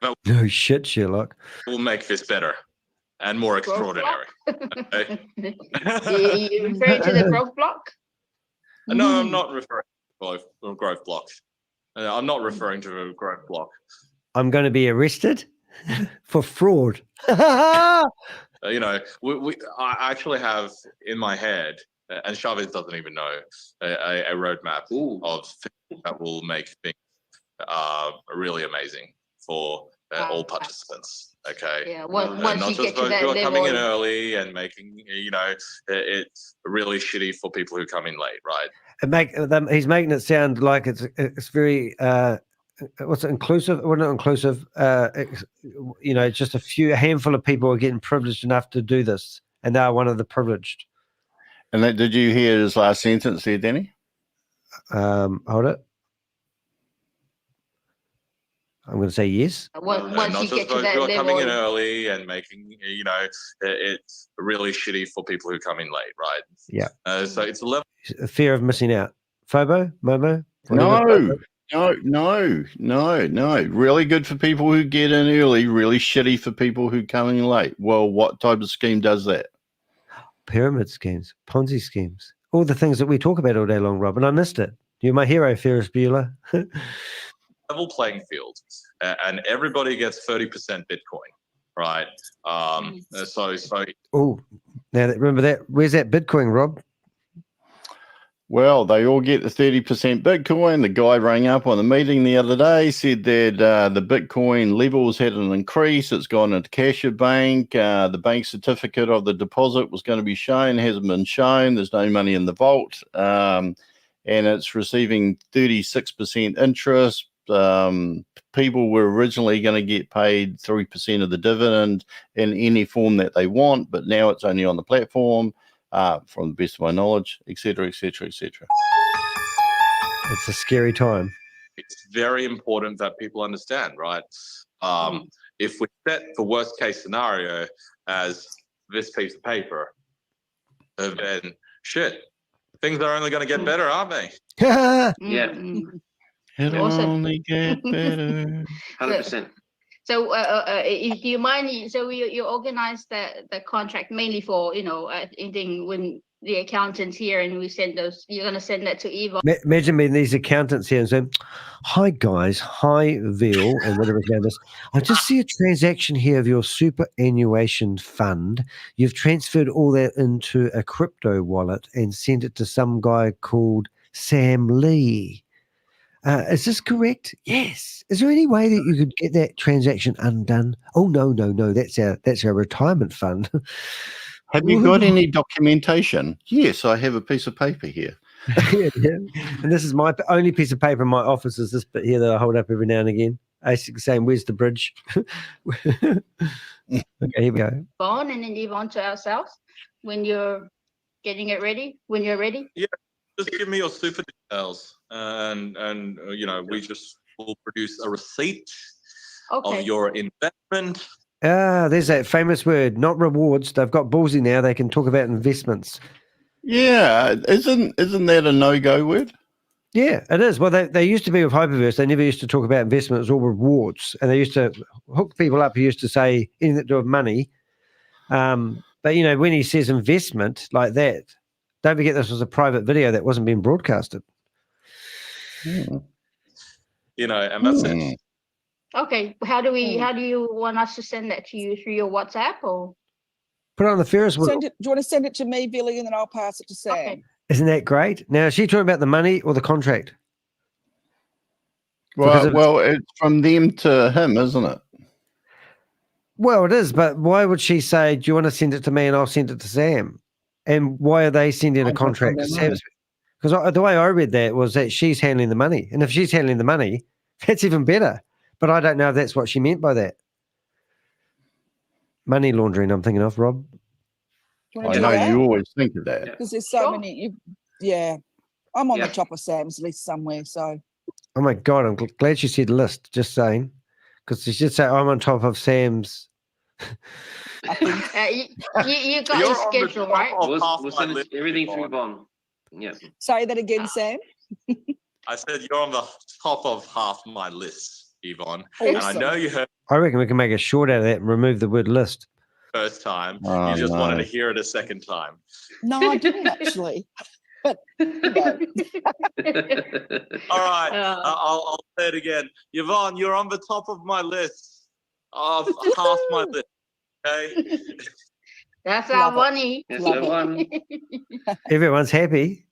that No shit, Sherlock. will make this better and more extraordinary. Okay? You referring to the growth block? No, I'm not referring to growth blocks. I'm not referring to a growth block. I'm going to be arrested for fraud. I actually have in my head, and Chavez doesn't even know, a roadmap of things that will make things really amazing for all participants. Okay. Yeah. Once not you just get to those that who are coming in level, early and making, it's really shitty for people who come in late, right? He's making it sound like it's very what's it, inclusive? Well, not inclusive. Just a handful of people are getting privileged enough to do this, and they are one of the privileged. And did you hear his last sentence there, Danny? Hold it. I'm going to say yes. once not you just get to those that who are coming in level, early and making, it's really shitty for people who come in late, right? Yeah. So it's a level. A fear of missing out. Phobo? Momo? No. Really good for people who get in early, really shitty for people who come in late. Well, what type of scheme does that? Pyramid schemes, Ponzi schemes, all the things that we talk about all day long, Rob, and I missed it. You're my hero, Ferris Bueller. Level playing field, and everybody gets 30% Bitcoin, right? So Oh, now remember that. Where's that Bitcoin, Rob? Well, they all get the 30% Bitcoin. The guy rang up on the meeting the other day, said that the Bitcoin levels had an increase. It's gone into Cassia Bank. The bank certificate of the deposit was going to be shown, hasn't been shown. There's no money in the vault. And it's receiving 36% interest. People were originally going to get paid 3% of the dividend in any form that they want, but now it's only on the platform. From the best of my knowledge, etc., etc., etc. It's a scary time. It's very important that people understand, right? If we set the worst case scenario as this piece of paper, then shit, things are only going to get better, aren't they? Yeah. It'll Awesome. only get better. 100%. So, do you mind? So you organize the contract mainly for anything when the accountants here, and we send those. You're gonna send that to Yvonne. Imagine being these accountants here and saying, "Hi guys, hi Veal and whatever his name is. I just see a transaction here of your superannuation fund. You've transferred all that into a crypto wallet and sent it to some guy called Sam Lee. Is this correct? Yes. Is there any way that you could get that transaction undone? Oh no, that's our retirement fund." Have you got any documentation? Yes, I have a piece of paper here. Yeah. And this is my only piece of paper in my office is this bit here that I hold up every now and again. Basically saying, "Where's the bridge?" Okay, here we go. Yvonne, and then Yvonne to ourselves when you're getting it ready. When you're ready. Yeah, just give me your super details, and we just will produce a receipt of your investment. There's that famous word, not rewards. They've got ballsy now. They can talk about investments. Yeah, isn't that a no-go word? Yeah, it is. Well, they used to be with Hyperverse. They never used to talk about investment. It was all rewards. And they used to hook people up who used to say anything to do with money. But, when he says investment like that, don't forget this was a private video that wasn't being broadcasted. And that's it. Okay. How do you want us to send that to you, through your WhatsApp or? Put it on the Ferris wheel. Do you want to send it to me, Billy, and then I'll pass it to Sam? Okay. Isn't that great? Now, is she talking about the money or the contract? Well, it's from them to him, isn't it? Well, it is, but why would she say, "Do you want to send it to me and I'll send it to Sam"? And why are they sending a contract to Sam? Because the way I read that was that she's handling the money. And if she's handling the money, that's even better. But I don't know if that's what she meant by that. Money laundering, I'm thinking of, Rob. I know you always think of that. Because there's so many. I'm on the top of Sam's list somewhere. So. Oh my God, I'm glad she said list. Just saying, because she should say I'm on top of Sam's. You got your schedule, right? We'll send everything through Yvonne. Yeah. Say that again, Sam. I said you're on the top of half my list, Yvonne. Awesome. And I know you heard I reckon we can make a short out of that and remove the word list. first time. You just wanted to hear it a second time. No, I didn't actually. But All right, I'll say it again. Yvonne, you're on the top of my list of half my list. Okay. That's our money. That's our one. Everyone's happy.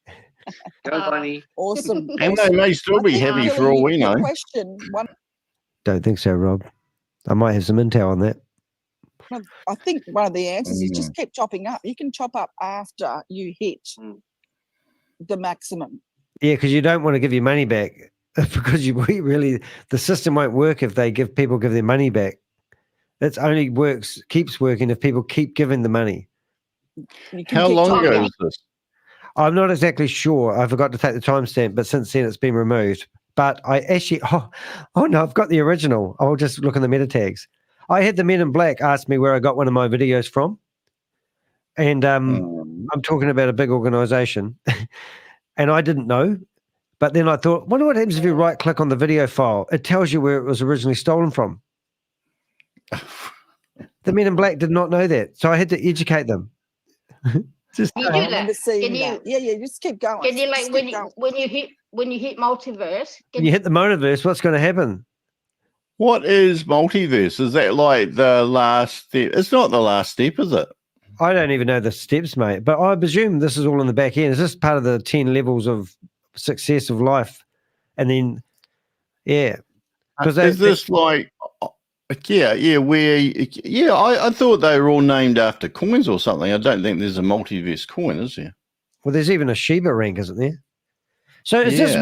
Go, Bunny. Awesome. And they may still be happy for all we know. Question. Don't think so, Rob. I might have some intel on that. I think one of the answers is just keep chopping up. You can chop up after you hit the maximum. Yeah, because you don't want to give your money back because the system won't work if people give their money back. It only keeps working if people keep giving the money. How long ago was this? I'm not exactly sure. I forgot to take the timestamp, but since then it's been removed. But I actually, oh no, I've got the original. I'll just look in the meta tags. I had the Men in Black ask me where I got one of my videos from. And I'm talking about a big organization. And I didn't know. But then I thought, wonder what happens if you right click on the video file. It tells you where it was originally stolen from. The Men in Black did not know that. So I had to educate them. You do that. Yeah, just keep going. Can you when you hit multiverse? When you hit the multiverse, what's going to happen? What is multiverse? Is that like the last step? It's not the last step, is it? I don't even know the steps, mate, but I presume this is all in the back end. Is this part of the 10 levels of success of life? And then, yeah. Is this like, I thought they were all named after coins or something. I don't think there's a multiverse coin, is there? Well, there's even a Shiba rank, isn't there? So is this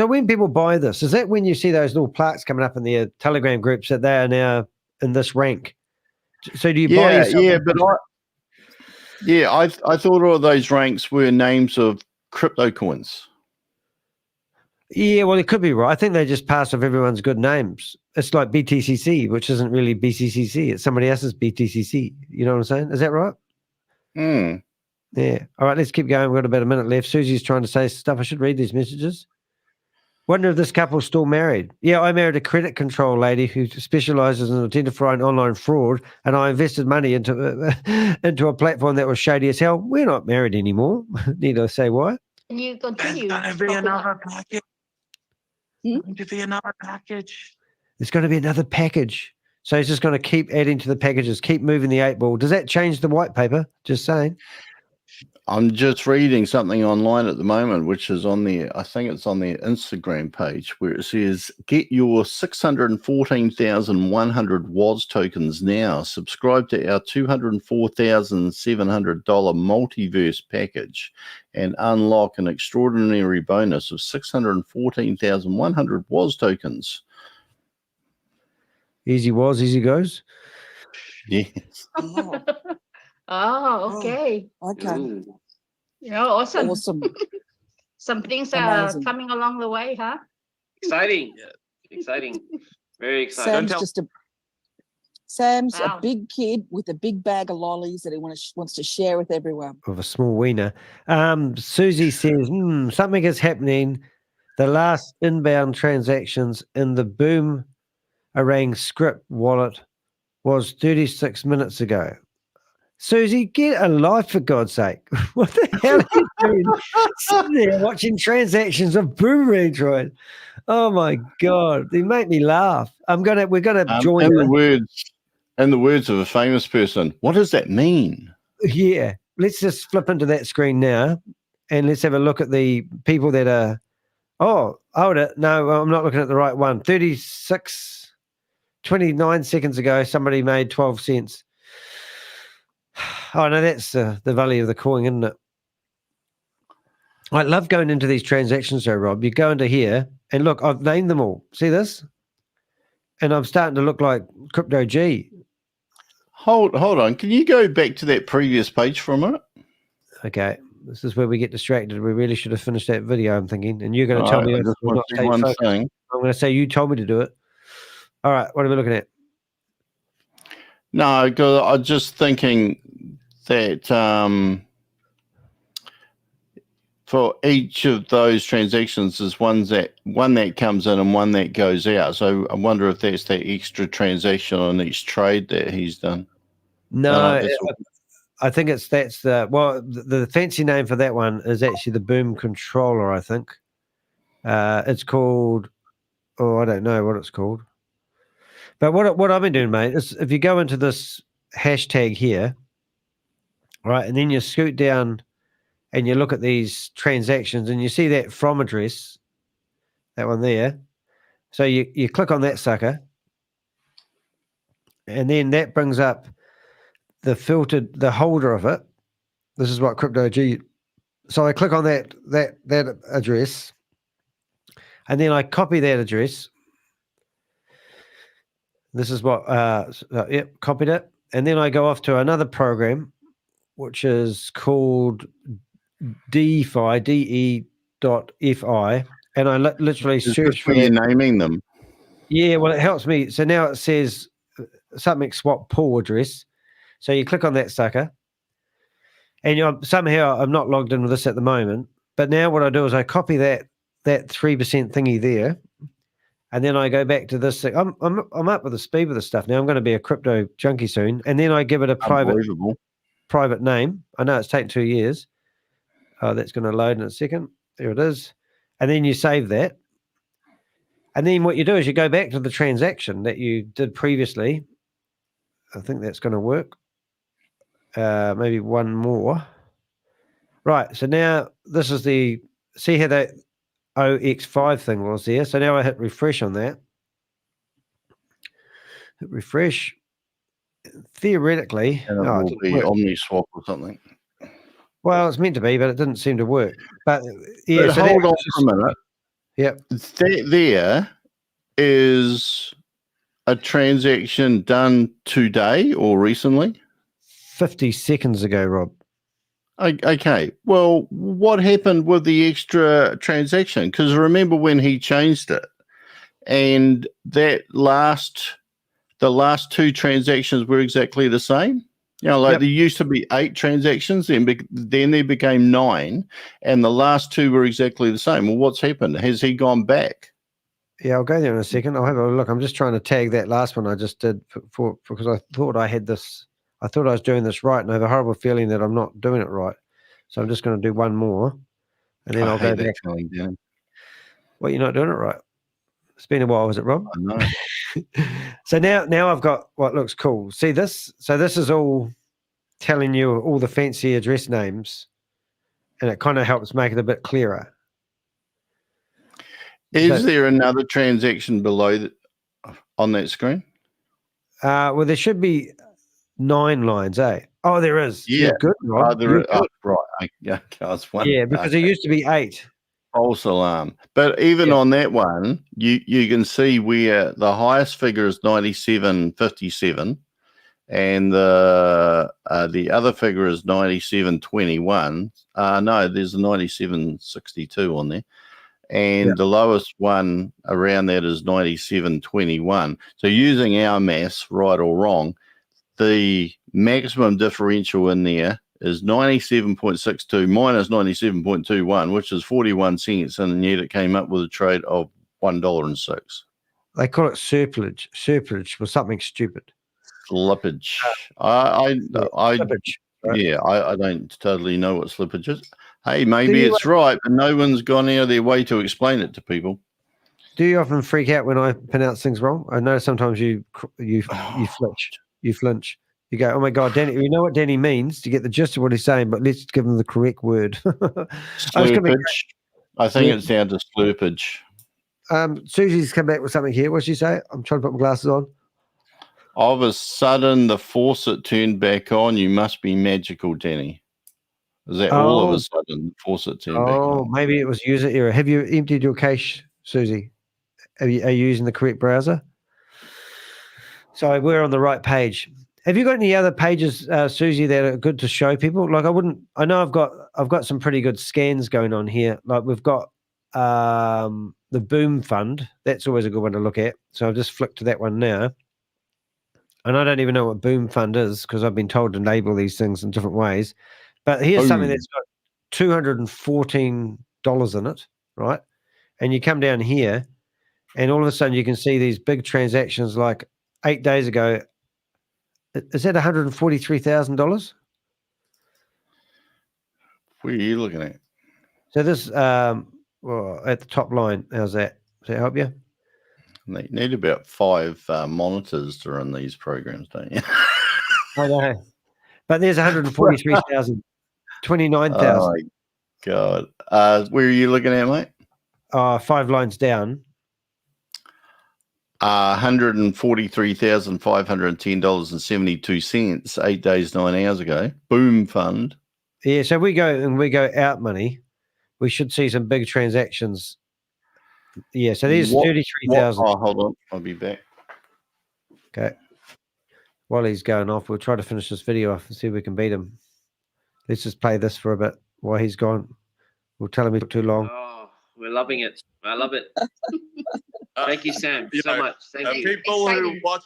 when people buy this, is that when you see those little plaques coming up in the Telegram groups that they are now in this rank? So do you buy yourself? Yeah, but I thought all those ranks were names of crypto coins. Yeah, well, it could be right. I think they just pass off everyone's good names. It's like BTCC, which isn't really BCCC. It's somebody else's BTCC. You know what I'm saying? Is that right? Hmm. Yeah. All right, let's keep going. We've got about a minute left. Susie's trying to say stuff. I should read these messages. Wonder if this couple's still married. Yeah, I married a credit control lady who specializes in identifying online fraud, and I invested money into a platform that was shady as hell. We're not married anymore. Need I say why? Can you continue? There's going to be another package. Going to be another package. There's going to be another package. So he's just going to keep adding to the packages, keep moving the 8 ball. Does that change the white paper? Just saying. I'm just reading something online at the moment, which is on the, I think it's on the Instagram page, where it says, get your 614,100 WOZ tokens now. Subscribe to our $204,700 multiverse package and unlock an extraordinary bonus of 614,100 WOZ tokens. Easy was, easy goes. Yes. Oh, okay. Okay. Yeah, awesome. Awesome. Some things are Amazing. coming along the way, huh? Exciting. Exciting. Very exciting. Sam's Wow. a big kid with a big bag of lollies that he wants to share with everyone. Of a small wiener. Susie says, something is happening. The last inbound transactions in the Boomerang script wallet was 36 minutes ago. Susie, get a life for God's sake. What the hell are you doing? Sitting there watching transactions of Boomerang Troy. Oh my God. They make me laugh. We're gonna join in her. the words of a famous person, what does that mean? Yeah. Let's just flip into that screen now and let's have a look at the people that are hold it. No, I'm not looking at the right one. 29 seconds ago, somebody made 12 cents. Oh, no, that's the value of the coin, isn't it? I love going into these transactions, though, Rob. You go into here, and look, I've named them all. See this? And I'm starting to look like Crypto G. Hold on. Can you go back to that previous page for a minute? Okay. This is where we get distracted. We really should have finished that video, I'm thinking. And you're going to tell me I just want to say one thing. I'm going to say you told me to do it. All right. What are we looking at? No, because I'm just thinking that for each of those transactions, there's one that comes in and one that goes out. So I wonder if that's the extra transaction on each trade that he's done. No, I think that's the fancy name for that one is actually the Boom Controller, I think. It's called, I don't know what it's called. But what I've been doing, mate, is if you go into this hashtag here, right, and then you scoot down and you look at these transactions and you see that from address, that one there. So you click on that sucker, and then that brings up the holder of it. This is what Crypto G. So I click on that address, and then I copy that address. This is what, copied it. And then I go off to another program, which is called DeFi, DE.FI. And I literally search for you're naming them. Yeah, well, it helps me. So now it says something swap pool address. So you click on that sucker. And somehow I'm not logged in with this at the moment. But now what I do is I copy that 3% thingy there. And then I go back to this thing. I'm up with the speed with this stuff now. I'm going to be a crypto junkie soon. And then I give it a private name. I know it's taken 2 years. That's going to load in a second. There it is. And then you save that. And then what you do is you go back to the transaction that you did previously. I think that's going to work. maybe one more. Right. So now this is see how that OX5 thing was there. So now I hit refresh on that. Hit refresh. Theoretically, And it will be OmniSwap or something. Well, it's meant to be, but it didn't seem to work. But yeah, But so hold on for a minute. Yep. That there is a transaction done today or recently? 50 seconds ago, Rob. Okay. Well, what happened with the extra transaction? Because remember when he changed it, and the last two transactions were exactly the same. You know, like there used to be 8 transactions, then there became 9, and the last 2 were exactly the same. Well, what's happened? Has he gone back? Yeah, I'll go there in a second. I'll have a look. I'm just trying to tag that last one I just did because I thought I had this. I thought I was doing this right, and I have a horrible feeling that I'm not doing it right. So I'm just going to do one more, and then I'll go back. Well, you're not doing it right. It's been a while, is it, Rob? I know. So now I've got what looks cool. See this? So this is all telling you all the fancy address names, and it kind of helps make it a bit clearer. Is there another transaction below on that screen? Well, there should be 9 lines, eh? Oh, there is. Yeah. You're good, Rob. Right. Yeah, I was wondering. Yeah, because there used to be 8. False alarm. But even on that one, you can see where the highest figure is 97.57, and the other figure is 97.21. No, there's a 97.62 on there. And the lowest one around that is 97.21. So using our maths, right or wrong, the maximum differential in there is 97.62 minus 97.21, which is 41 cents, and yet it came up with a trade of $1.06. They call it surplage. Surplage was something stupid. Slippage. Slippage. Right? Yeah, I don't totally know what slippage is. Hey, maybe it's right, but no one's gone out of their way to explain it to people. Do you often freak out when I pronounce things wrong? I know sometimes you flinch. You flinch. You go, oh my God, Danny, you know what Danny means to get the gist of what he's saying, but let's give him the correct word. Slurpage. I think it's down to slurpage. Susie's come back with something here. What'd she say? I'm trying to put my glasses on. All of a sudden, the faucet turned back on. You must be magical, Danny. Is that all of a sudden the faucet turned back on? Oh, maybe it was user error. Have you emptied your cache, Susie? Are you using the correct browser? So we're on the right page. Have you got any other pages, Susie, that are good to show people? Like I know I've got some pretty good scans going on here. Like we've got the Boom Fund. That's always a good one to look at. So I've just flicked to that one now. And I don't even know what Boom Fund is because I've been told to label these things in different ways. But here's something that's got $214 in it, right? And you come down here, and all of a sudden you can see these big transactions like 8 days ago. Is that $143,000? What are you looking at? So this, well, at the top line, how's that? Does that help you? You need about 5 monitors to run these programs, don't you? I know. But there's 143,000, 29,000. Oh, my God. Where are you looking at, mate? 5 lines down. $143,510.72 8 days, 9 hours ago. Boom Fund. Yeah, so we go out money. We should see some big transactions. Yeah, so there's 33,000. Oh, hold on. I'll be back. Okay. While he's going off, we'll try to finish this video off and see if we can beat him. Let's just play this for a bit while he's gone. We'll tell him he took too long. Oh, we're loving it. I love it. Thank you, Sam, so much. Thank you. People who watch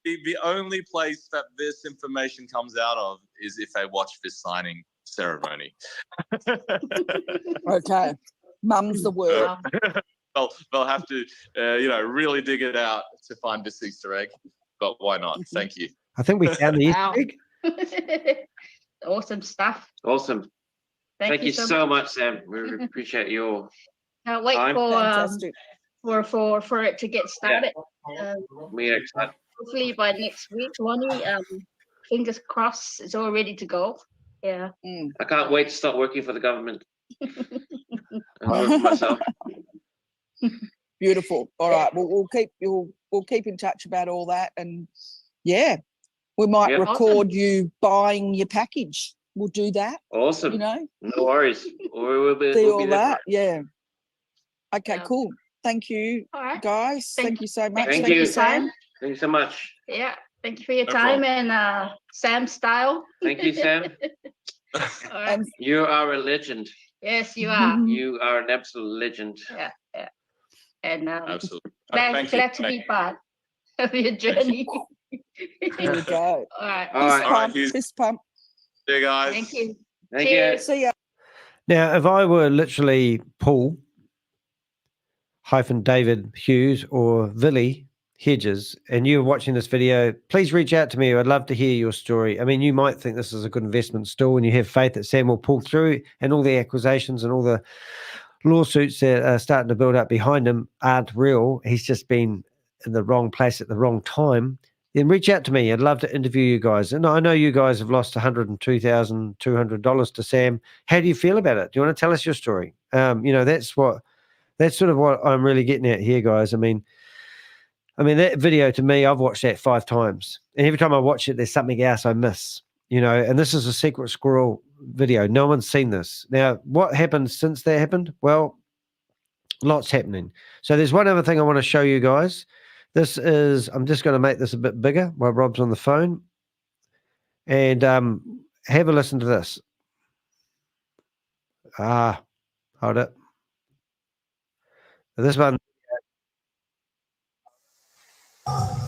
the only place that this information comes out of is if they watch this signing ceremony. Okay, mum's the word. They'll have to, really dig it out to find this Easter egg. But why not? Thank you. I think we found the Easter egg. Awesome stuff. Awesome. Thank you so much. much, Sam. We appreciate your Can't wait time. for it to get started. We are excited. Hopefully by next week, Lonnie, fingers crossed, it's all ready to go. Yeah. I can't wait to start working for the government. And work for myself. Beautiful. All right. We'll keep in touch about all that, and yeah, we might record you buying your package. We'll do that. Awesome. You know. No worries. We'll be all there. that. Yeah. Okay. Cool. Thank you, guys. Thank you so much. Thank you, Sam. Thank you so much. Yeah. Thank you for your time and Sam style. Thank you, Sam. Right. You are a legend. Yes, you are. You are an absolute legend. Yeah, yeah. And absolutely. glad to be part of your journey. There we go. All right. Fist pump. See you guys. Thank you. Thank you. See ya. Now, if I were literally Paul David Hughes or Villy Hedges, and you're watching this video, please reach out to me. I'd love to hear your story. I mean, you might think this is a good investment still, and you have faith that Sam will pull through, and all the accusations and all the lawsuits that are starting to build up behind him aren't real. He's just been in the wrong place at the wrong time. Then reach out to me. I'd love to interview you guys. And I know you guys have lost $102,200 to Sam. How do you feel about it? Do you want to tell us your story? That's sort of what I'm really getting at here, guys. I mean, that video to me, I've watched that 5 times. And every time I watch it, there's something else I miss, and this is a secret squirrel video. No one's seen this. Now, what happened since that happened? Well, lots happening. So there's one other thing I want to show you guys. I'm just going to make this a bit bigger while Rob's on the phone. And have a listen to this. Hold it. This one. I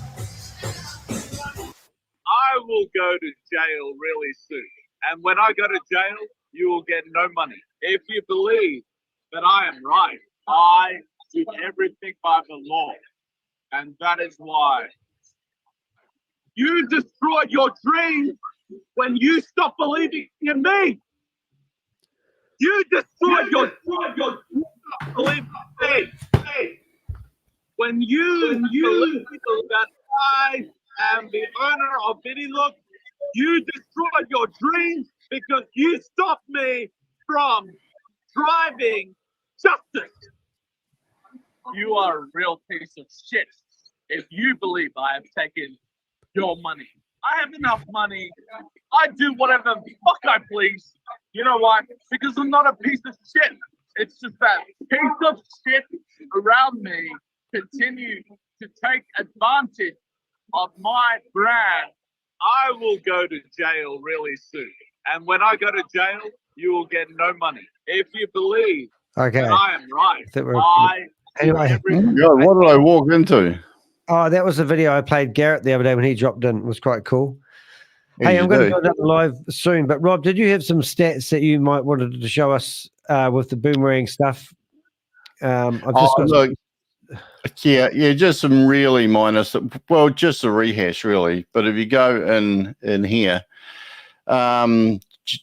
will go to jail really soon. And when I go to jail, you will get no money. If you believe that I am right, I do everything by the law. And that is why you destroyed your dreams when you stopped believing in me. You destroyed your dreams believing in me. When you believe that I am the owner of Look, you destroyed your dreams because you stopped me from driving justice. You are a real piece of shit if you believe I have taken your money. I have enough money. I do whatever the fuck I please. You know why? Because I'm not a piece of shit. It's just that piece of shit around me continue to take advantage of my brand. I will go to jail really soon. And when I go to jail, you will get no money. If you believe that I am right, Anyway. What did I walk into? Oh, that was the video I played Garrett the other day when he dropped in. It was quite cool. Hey, I'm going to do another live soon. But Rob, did you have some stats that you might wanted to show us with the boomerang stuff? Just some really minor stuff. Well, just a rehash, really. But if you go in here,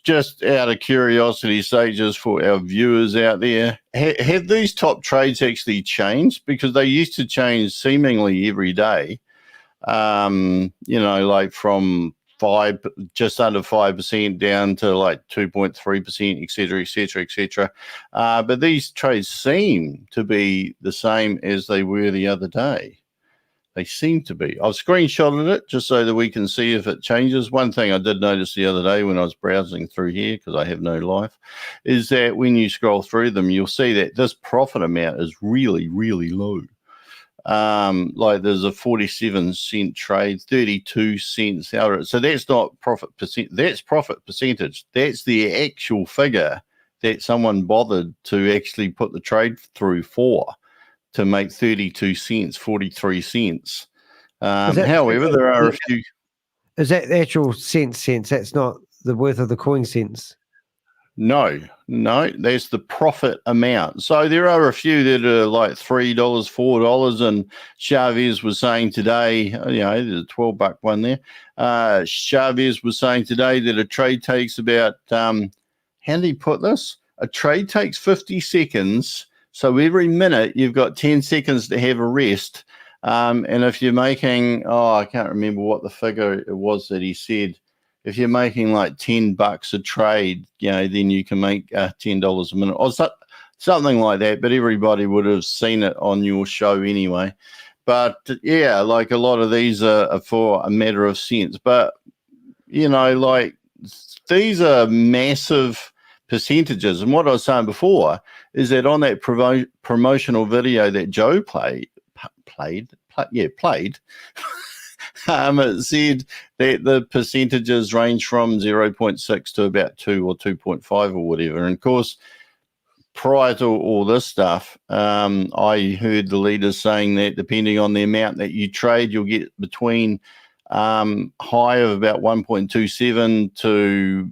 just out of curiosity, just for our viewers out there, have these top trades actually changed? Because they used to change seemingly every day. Like from just under 5% down to like 2.3%, et cetera, et cetera, et cetera. But these trades seem to be the same as they were the other day. They seem to be. I've screenshotted it just so that we can see if it changes. One thing I did notice the other day when I was browsing through here, because I have no life, is that when you scroll through them, you'll see that this profit amount is really, really low. Like there's a 47-cent trade, 32 cents out. So that's not profit percent. That's profit percentage. That's the actual figure that someone bothered to actually put the trade through for, to make 32 cents, 43 cents. However, there are a few. Is that the actual cents? That's not the worth of the coin cents. No, that's the profit amount. So there are a few that are like $3, $4, and Chavez was saying today, there's a $12 one there. Chavez was saying today that a trade takes about, how did he put this? A trade takes 50 seconds. So every minute you've got 10 seconds to have a rest. And if you're making, I can't remember what the figure it was that he said. if you're making like $10 a trade, then you can make $10 a minute or something like that. But everybody would have seen it on your show anyway. But yeah, like a lot of these are for a matter of cents. But like these are massive percentages. And what I was saying before is that on that promotional video that Joe played, it said that the percentages range from 0.6 to about 2 or 2.5 or whatever. And of course, prior to all this stuff, I heard the leaders saying that depending on the amount that you trade, you'll get between high of about 1.27 to,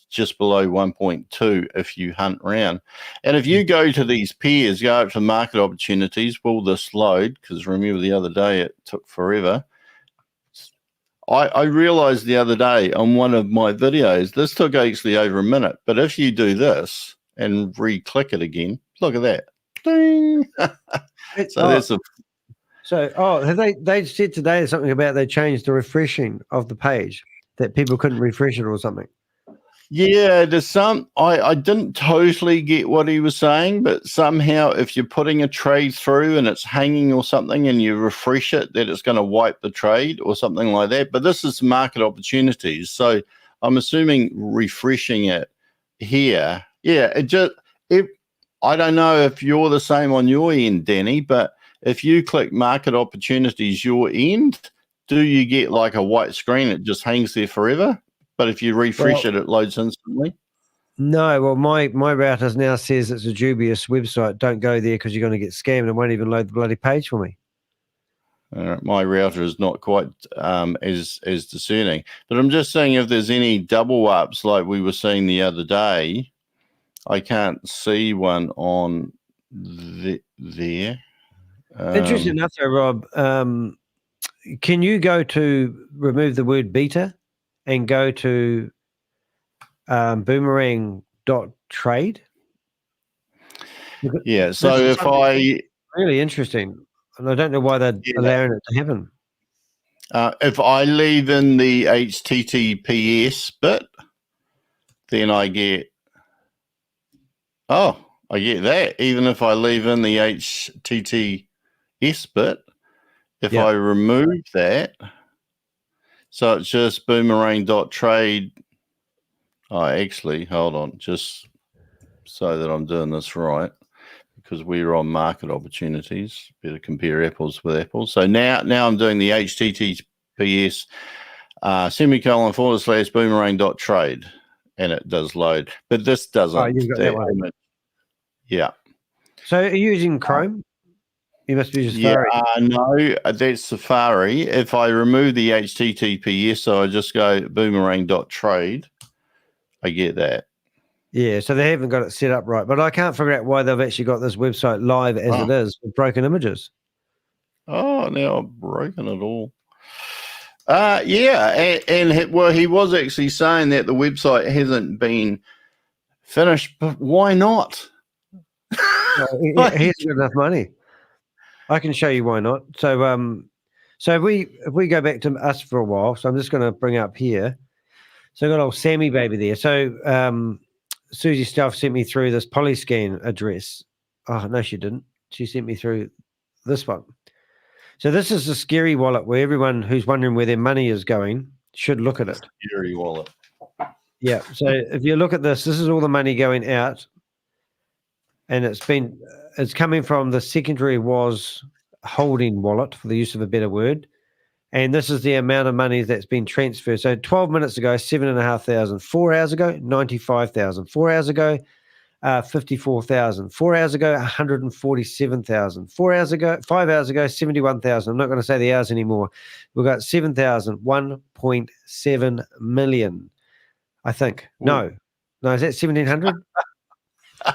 just below 1.2 if you hunt around. And if you go to these pairs, go up to market opportunities, will this load? Because remember the other day it took forever. I realized the other day on one of my videos, this took actually over a minute. But if you do this and re-click it again, look at that. Ding. They said today something about they changed the refreshing of the page, that people couldn't refresh it or something. Yeah, there's some. I didn't totally get what he was saying, but somehow if you're putting a trade through and it's hanging or something and you refresh it, that it's going to wipe the trade or something like that. But this is market opportunities, so I'm assuming refreshing it here. Yeah, I don't know if you're the same on your end, Danny, but if you click market opportunities your end, do you get like a white screen? It just hangs there forever. But if you refresh it loads instantly? No, well, my router now says it's a dubious website. Don't go there because you're going to get scammed and won't even load the bloody page for me. My router is not quite as discerning. But I'm just saying if there's any double ups like we were seeing the other day, I can't see one on there. Interesting enough, though, Rob, can you go to remove the word beta and go to boomerang.trade? Yeah, so if really interesting, and I don't know why they're allowing it to happen. If I leave in the HTTPS bit, then I get that. Even if I leave in the HTTPS bit, if I remove that, so it's just boomerang.trade. Actually, hold on, just so that I'm doing this right, because we're on market opportunities. Better compare apples with apples. So now I'm doing the HTTPS / boomerang.trade, and it does load. But this doesn't. Oh, you've got that one. Yeah. So are you using Chrome? You must be using Safari. No, that's Safari. If I remove the HTTPS, so I just go boomerang.trade, I get that. Yeah, so they haven't got it set up right. But I can't figure out why they've actually got this website live as it is with broken images. Oh, now I've broken it all. Yeah, and he was actually saying that the website hasn't been finished, but why not? He hasn't got enough money. I can show you why not. So if we go back to us for a while, so I'm just going to bring up here. So I got old Sammy baby there. So Susie Stuff sent me through this Polyscan address. Oh no, she didn't. She sent me through this one. So this is the scary wallet where everyone who's wondering where their money is going should look at it. Scary wallet. Yeah. So if you look at this is all the money going out, and it's coming from the secondary was holding wallet, for the use of a better word. And this is the amount of money that's been transferred. So 12 minutes ago, 7,500. 4 hours ago, 95,000. 4 hours ago, 54,000. 4 hours ago, 147,000. 4 hours ago, 5 hours ago, 71,000. I'm not going to say the hours anymore. We've got 7,000, 1.7 million, I think. No, is that 1,700?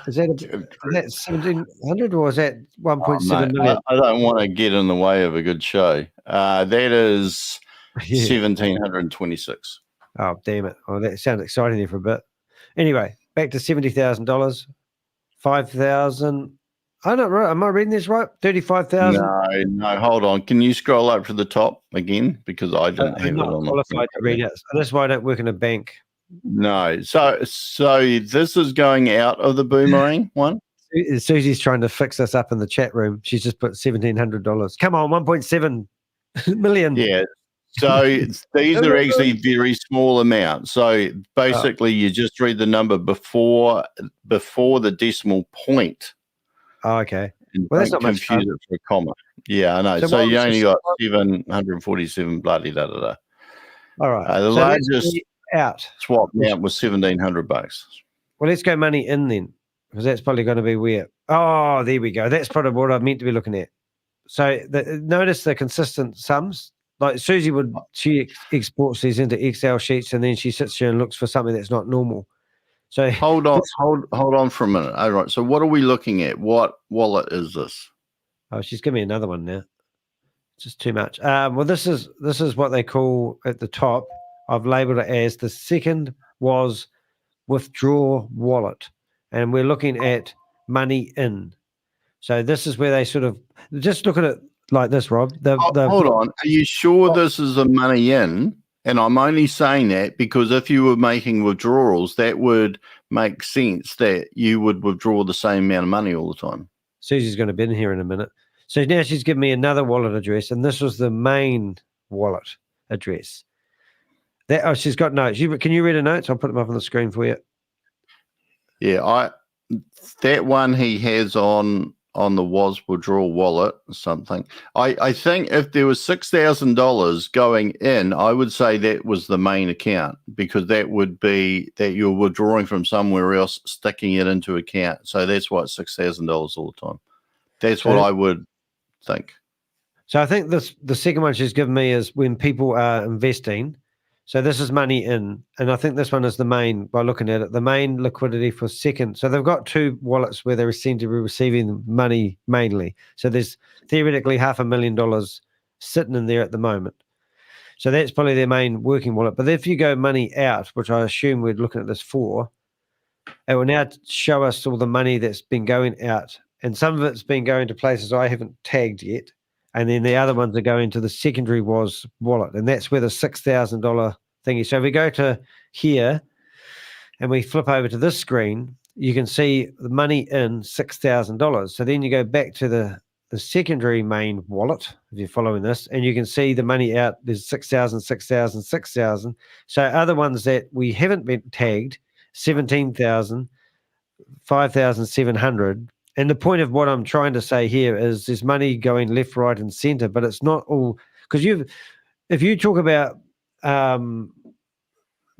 Is that 1,700 or is that 1.7 million? I don't want to get in the way of a good show. That is 1,726. Oh, damn it. Oh, that sounds exciting there for a bit. Anyway, back to $70,000, 5,000. I don't right. Am I reading this right? 35,000. No, hold on. Can you scroll up to the top again? Because I didn't have I'm it not on qualified to read it. So that's why I don't work in a bank. No. So this is going out of the boomerang one? Susie's trying to fix us up in the chat room. She's just put $1,700. Come on, 1.7 million. Yeah. So these are actually very small amounts. So basically, you just read the number before the decimal point. Oh, okay. And Well, that's don't not much confuse fun. it for a comma. Yeah, I know. So So what you was only this- got 747 bloody da da da. All right. The So let's largest go out. swap amount was $1,700. Well, let's go money in then, because that's probably going to be where. Oh, there we go. That's probably what I meant to be looking at. So notice the consistent sums. Like Susie she exports these into Excel sheets, and then she sits here and looks for something that's not normal. So hold on for a minute. All right. So what are we looking at? What wallet is this? Oh, she's giving me another one now. It's just too much. Well, this is what they call at the top. I've labeled it as the second was withdraw wallet, and we're looking at money in. So this is where they sort of just look at it like this, Rob. Hold on. Are you sure this is the money in? And I'm only saying that because if you were making withdrawals, that would make sense that you would withdraw the same amount of money all the time. Susie's going to be in here in a minute. So now she's given me another wallet address, and this was the main wallet address. She's got notes. Can you read her notes? I'll put them up on the screen for you. Yeah, that one he has on the was withdrawal wallet or something. I think if there was $6,000 going in, I would say that was the main account, because that would be that you're withdrawing from somewhere else, sticking it into account. So that's why it's $6,000 all the time. That's what I would think. So I think the second one she's given me is when people are investing. So this is money in, and I think this one is the main, by looking at it, the main liquidity for second. So they've got two wallets where they seem to be receiving money mainly. So there's theoretically $500,000 sitting in there at the moment. So that's probably their main working wallet. But if you go money out, which I assume we're looking at this for, it will now show us all the money that's been going out. And some of it's been going to places I haven't tagged yet. And then the other ones are going to the secondary was wallet. And that's where the $6,000 thingy. So if we go to here and we flip over to this screen, you can see the money in $6,000. So then you go back to the secondary main wallet, if you're following this, and you can see the money out. There's 6,000, 6,000, 6,000. So other ones that we haven't been tagged, 17,000, 5,700. And the point of what I'm trying to say here is there's money going left, right, and center, but it's not all, because if you talk about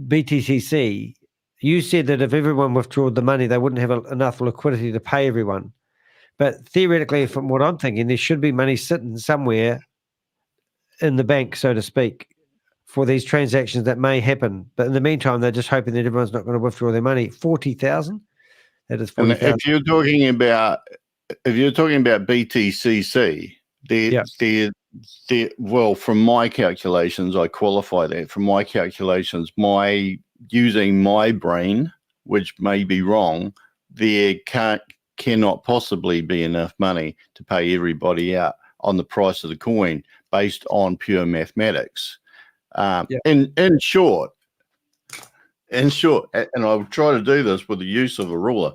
BTCC, you said that if everyone withdrew the money, they wouldn't have enough liquidity to pay everyone. But theoretically, from what I'm thinking, there should be money sitting somewhere in the bank, so to speak, for these transactions that may happen. But in the meantime, they're just hoping that everyone's not going to withdraw their money. 40,000. That is 40,000. If you're talking about BTCC, well, from my calculations, I qualify that. From my calculations, using my brain, which may be wrong, there cannot possibly be enough money to pay everybody out on the price of the coin based on pure mathematics. In short, and I'll try to do this with the use of a ruler,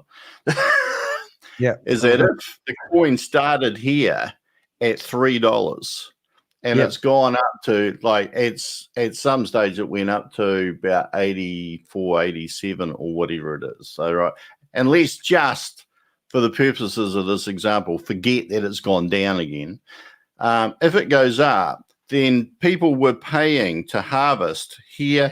is that if the coin started here at $3 and it's gone up to, like, at some stage it went up to about 84, 87 or whatever it is. So, right. And let's just, for the purposes of this example, forget that it's gone down again. If it goes up, then people were paying to harvest here.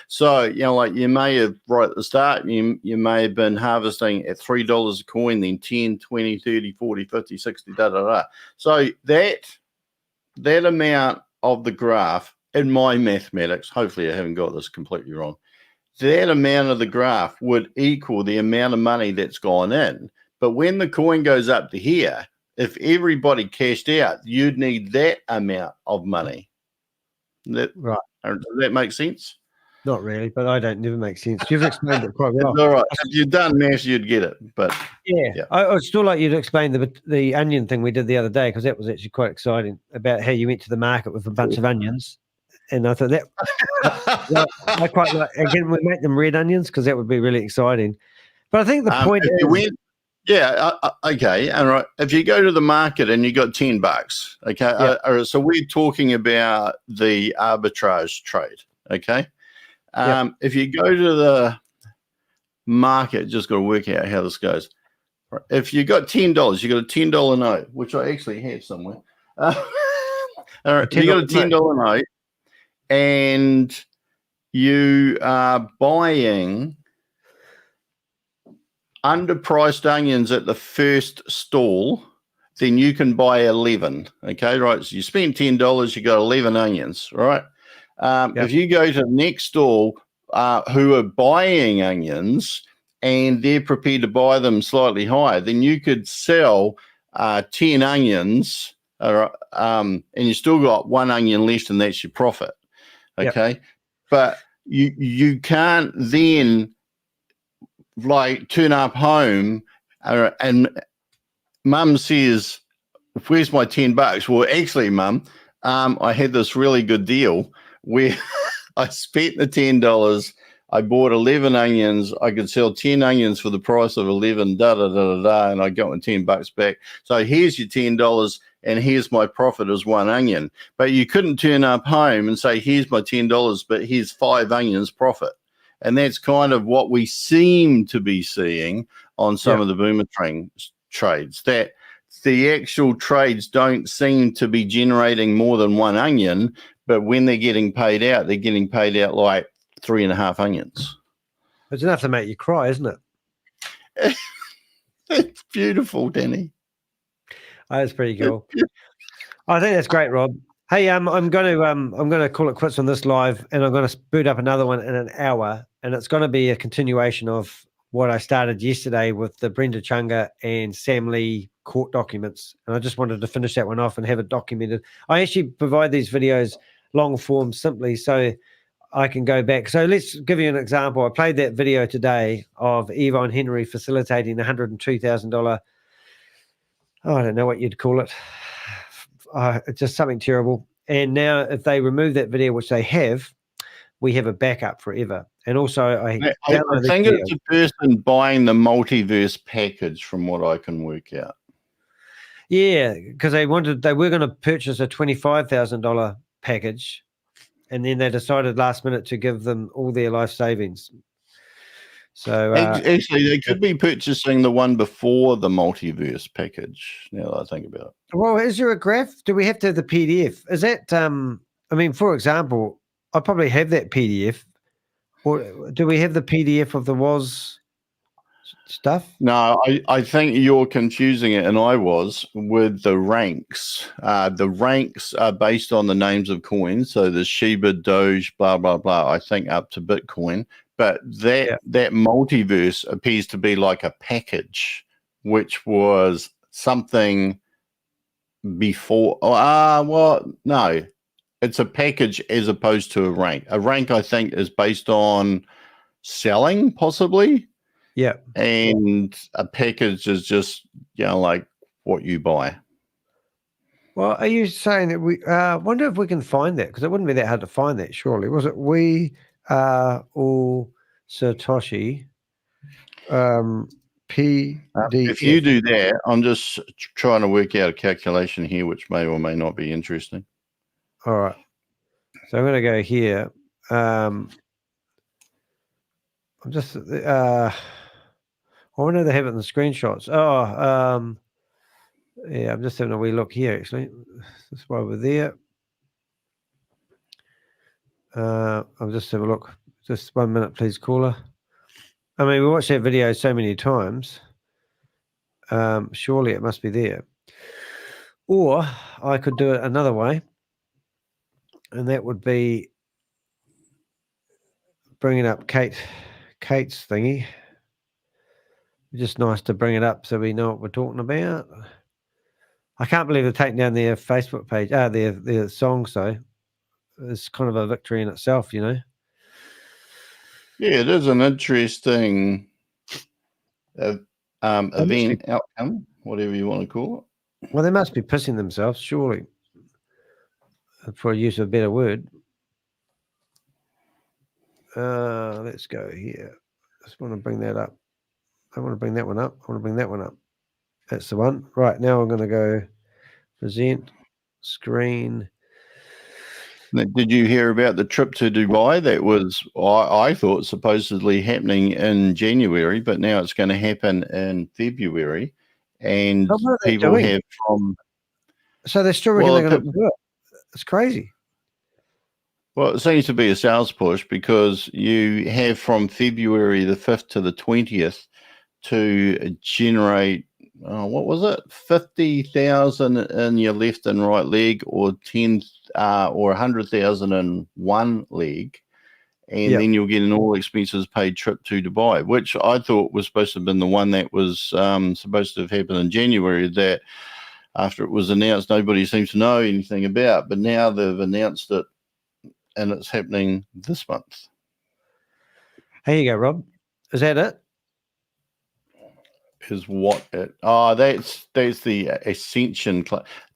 So, like you may have, right at the start, you may have been harvesting at $3 a coin, then 10, 20, 30, 40, 50, 60, So that amount of the graph, in my mathematics, hopefully I haven't got this completely wrong, that amount of the graph would equal the amount of money that's gone in. But when the coin goes up to here, if everybody cashed out, you'd need that amount of money. Right. Does that make sense? Not really, but I don't never make sense. You've explained it quite well. It's all right. If you'd done maths, you'd get it. But yeah. I still like you to explain the onion thing we did the other day, because that was actually quite exciting, about how you went to the market with a bunch of onions. And I thought that I quite like, again, we make them red onions because that would be really exciting. But I think the point is, okay, all right. If you go to the market and you got $10, okay, so we're talking about the arbitrage trade, okay. If you go to the market, just got to work out how this goes. If you got $10, you got a $10 note, which I actually have somewhere. All right, you got a $10 note, and you are buying underpriced onions at the first stall, then you can buy 11. Okay, right? So you spend $10, you got 11 onions, right? If you go to the next stall who are buying onions and they're prepared to buy them slightly higher, then you could sell 10 onions, and you still got 1 onion left, and that's your profit. Okay, but you can't then like turn up home and mum says, "Where's my $10?" Well, actually, mum, I had this really good deal where I spent the $10. I bought 11 onions. I could sell 10 onions for the price of 11, and I got my $10 back. So here's your $10, and here's my profit as 1 onion. But you couldn't turn up home and say, here's my $10, but here's 5 onions profit. And that's kind of what we seem to be seeing on some of the boomerang trades, that the actual trades don't seem to be generating more than 1 onion, but when they're getting paid out like 3.5 onions. It's enough to make you cry, isn't it? It's beautiful, Danny. Oh, that's pretty cool. I think that's great, Rob. Hey, I'm gonna call it quits on this live, and I'm gonna boot up another one in an hour, and it's gonna be a continuation of what I started yesterday with the Brenda Chunga and Sam Lee court documents. And I just wanted to finish that one off and have it documented. I actually provide these videos long form simply so I can go back. So let's give you an example. I played that video today of Yvonne Henry facilitating the $102,000. Oh, I don't know what you'd call it. It's just something terrible. And now if they remove that video, which they have, we have a backup forever. And also I think it's a person buying the multiverse package from what I can work out. Yeah, because they were going to purchase a $25,000 package, and then they decided last minute to give them all their life savings. So actually, they could be purchasing the one before the multiverse package. Now that I think about it. Well, is there a graph? Do we have to have the PDF? Is that I mean, for example, I probably have that PDF. Or do we have the PDF of the WOS stuff? No, I think you're confusing it, and I was, with the ranks. The ranks are based on the names of coins. So the Shiba, Doge, blah, blah, blah, I think up to Bitcoin. But that multiverse appears to be like a package, which was something before. No, it's a package as opposed to a rank. A rank, I think, is based on selling, possibly. Yeah. And a package is just, like what you buy. Well, are you saying that we wonder if we can find that? Because it wouldn't be that hard to find that, surely. Was it We Are All Satoshi? PDF. If you do that, I'm just trying to work out a calculation here, which may or may not be interesting. All right. So I'm going to go here. I'm just I wonder if they have it in the screenshots. Yeah, I'm just having a wee look here, actually. That's why we're there. I'll just have a look. Just 1 minute, please, caller. I mean, we watched that video so many times. Surely it must be there. Or I could do it another way, and that would be bringing up Kate's thingy. Just nice to bring it up so we know what we're talking about. I can't believe they're taking down their Facebook page, their songs, though. It's kind of a victory in itself, Yeah, it is an interesting event outcome, whatever you want to call it. Well, they must be pissing themselves, surely, for use of a better word. Let's go here. Just want to bring that up. I want to bring that one up. I want to bring that one up. That's the one. Right, now I'm going to go present, screen. Did you hear about the trip to Dubai that was, I thought, supposedly happening in January, but now it's going to happen in February? And people have from... So they're still reckon they're going to do it. It's crazy. Well, it seems to be a sales push because you have from February the 5th to the 20th to generate, what was it? 50,000 in your left and right leg, or 100,000 in one leg. And then you'll get an all expenses paid trip to Dubai, which I thought was supposed to have been the one that was supposed to have happened in January, that after it was announced, nobody seems to know anything about. But now they've announced it, and it's happening this month. Here you go, Rob. Is that it? Is what it? Oh, that's the Ascension.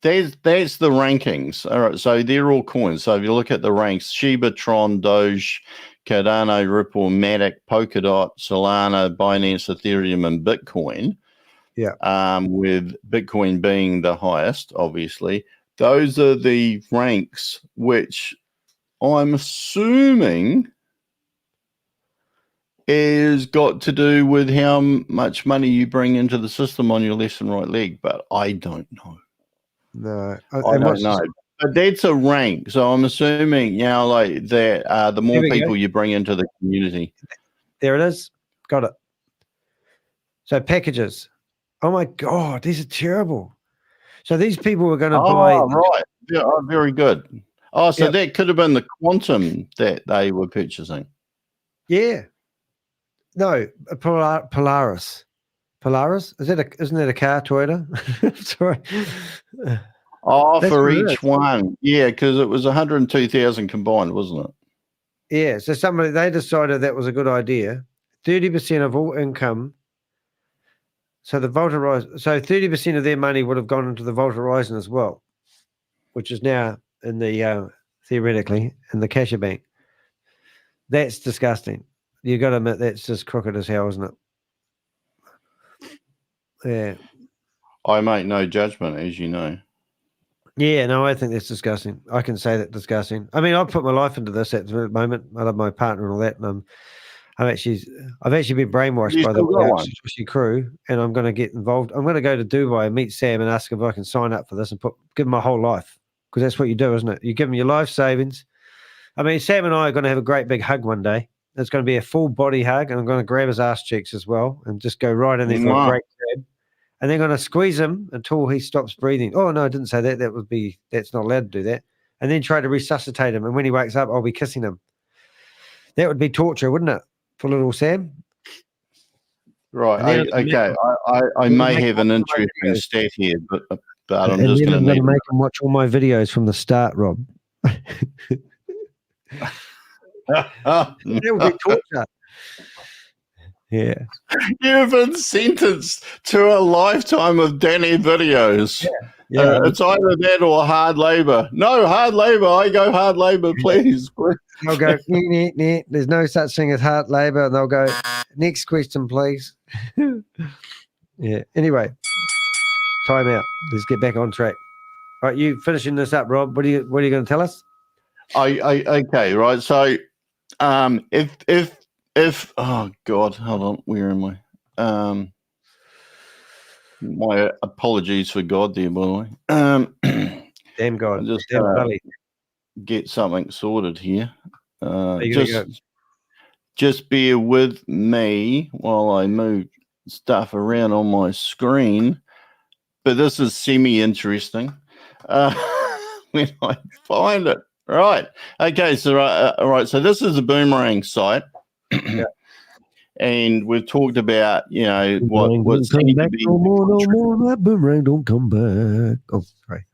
That's the rankings. All right, so they're all coins. So if you look at the ranks, Shiba, Tron, Doge, Cardano, Ripple, Matic, Polkadot, Solana, Binance, Ethereum, and Bitcoin. Yeah. With Bitcoin being the highest, obviously. Those are the ranks which I'm assuming is got to do with how much money you bring into the system on your left and right leg, but I don't know. No, I don't know. But that's a rank, so I'm assuming like that. The more people you bring into the community, there it is. Got it. So packages. Oh my God, these are terrible. So these people were going to buy. Oh, right. Yeah, very good. Oh, so that could have been the quantum that they were purchasing. Yeah. No, Polaris. Polaris? Isn't that a car, Toyota? Sorry. Oh, for each one. Yeah, because it was 102,000 combined, wasn't it? Yeah. So they decided that was a good idea. 30% of all income. So the Vault Horizon. So 30% of their money would have gone into the Vault Horizon as well, which is now in the theoretically in the Casher Bank. That's disgusting. You got to admit that's just crooked as hell, isn't it? Yeah. I make no judgment, as you know. Yeah, no, I think that's disgusting. I can say that disgusting. I mean, I've put my life into this at the moment. I love my partner and all that, and I've actually been brainwashed by the Satoshi crew, and I'm going to get involved. I'm going to go to Dubai and meet Sam and ask if I can sign up for this and give him my whole life, because that's what you do, isn't it? You give him your life savings. I mean, Sam and I are going to have a great big hug one day. It's going to be a full body hug, and I'm going to grab his ass cheeks as well and just go right in there for a great grab. And they're going to squeeze him until he stops breathing. Oh, no, I didn't say that. That's not allowed to do that. And then try to resuscitate him. And when he wakes up, I'll be kissing him. That would be torture, wouldn't it, for little Sam? Right. Okay. I may have an interesting stat here, but I'm just going to make him watch all my videos from the start, Rob. That would be torture. Yeah. You've been sentenced to a lifetime of Danny videos. Yeah. It's either that or hard labor. No, hard labor. I go hard labor, please. They'll go, nee. There's no such thing as hard labor. And they'll go, next question, please. Yeah. Anyway, time out. Let's get back on track. All right, you finishing this up, Rob. What are you going to tell us? Okay, right. So, if oh God, hold on, where am I? My apologies for God there, by the way. Damn God. I'm just Damn get something sorted here. Just bear with me while I move stuff around on my screen. But this is semi-interesting when I find it. Right. Okay. So, all right. So this is a Boomerang site. And we've talked about, what seems to be... No more, that Boomerang don't come back. Oh, sorry.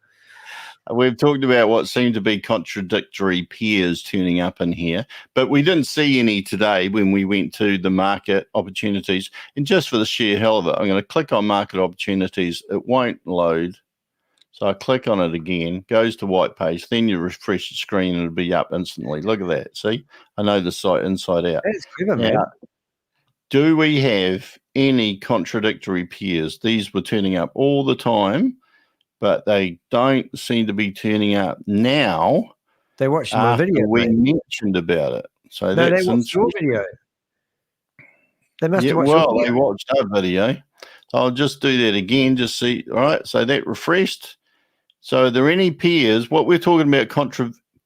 We've talked about what seemed to be contradictory peers turning up in here, but we didn't see any today when we went to the market opportunities. And just for the sheer hell of it, I'm going to click on market opportunities. It won't load. So I click on it again, goes to white page, then you refresh the screen and it'll be up instantly. Look at that. See, I know the site inside out. That's clever, man. Now, do we have any contradictory peers? These were turning up all the time, but they don't seem to be turning up now. They watched my after video. we Mate. mentioned about it. So No, that's they watched your video. They must have watched well, your they video. watched our video. So I'll just do that again, just see. All right, so that refreshed. So are there any peers? What we're talking about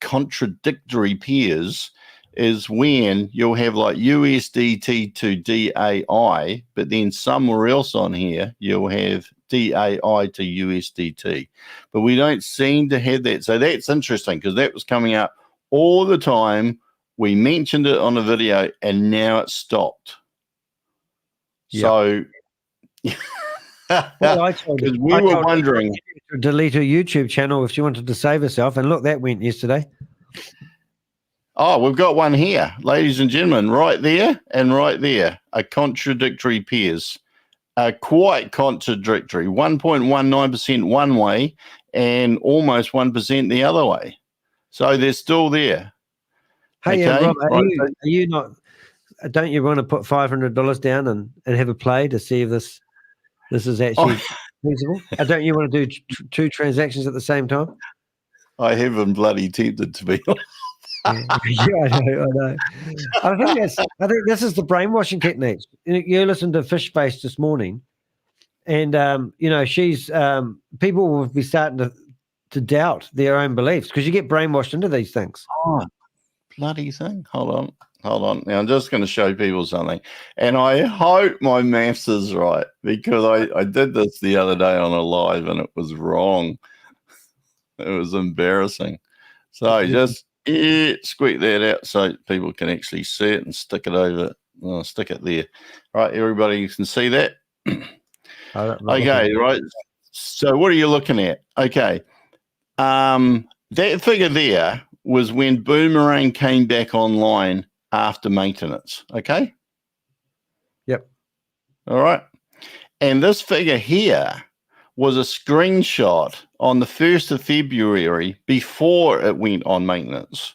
contradictory peers is when you'll have like USDT to DAI, but then somewhere else on here you'll have DAI to USDT. But we don't seem to have that. So that's interesting because that was coming up all the time. We mentioned it on the video and now it's stopped. Yep. So Well, I told because her- we I were told her wondering. to delete her YouTube channel if she wanted to save herself, and look, that went yesterday. Oh, we've got one here, ladies and gentlemen, right there and right there. A contradictory peers, quite contradictory. 1.19% one way and almost 1% the other way. So they're still there. Hey, Okay, Rob, right, are you not? Don't you want to put $500 down and have a play to see if this is actually feasible? Don't you want to do two transactions at the same time? I haven't bloody tempted to be. Yeah, I know. I think this is the brainwashing techniques. You listened to Fishface this morning, and she's people will be starting to doubt their own beliefs because you get brainwashed into these things. Oh, bloody thing! Hold on. Now I'm just going to show people something, and I hope my maths is right because I did this the other day on a live and it was wrong. It was embarrassing. So just squeak that out so people can actually see it and stick it over. Stick it there. All right, everybody, you can see that. Okay, right. So what are you looking at? Okay. That figure there was when Boomerang came back online after maintenance. Okay. Yep. All right. And this figure here was a screenshot on the 1st of February before it went on maintenance.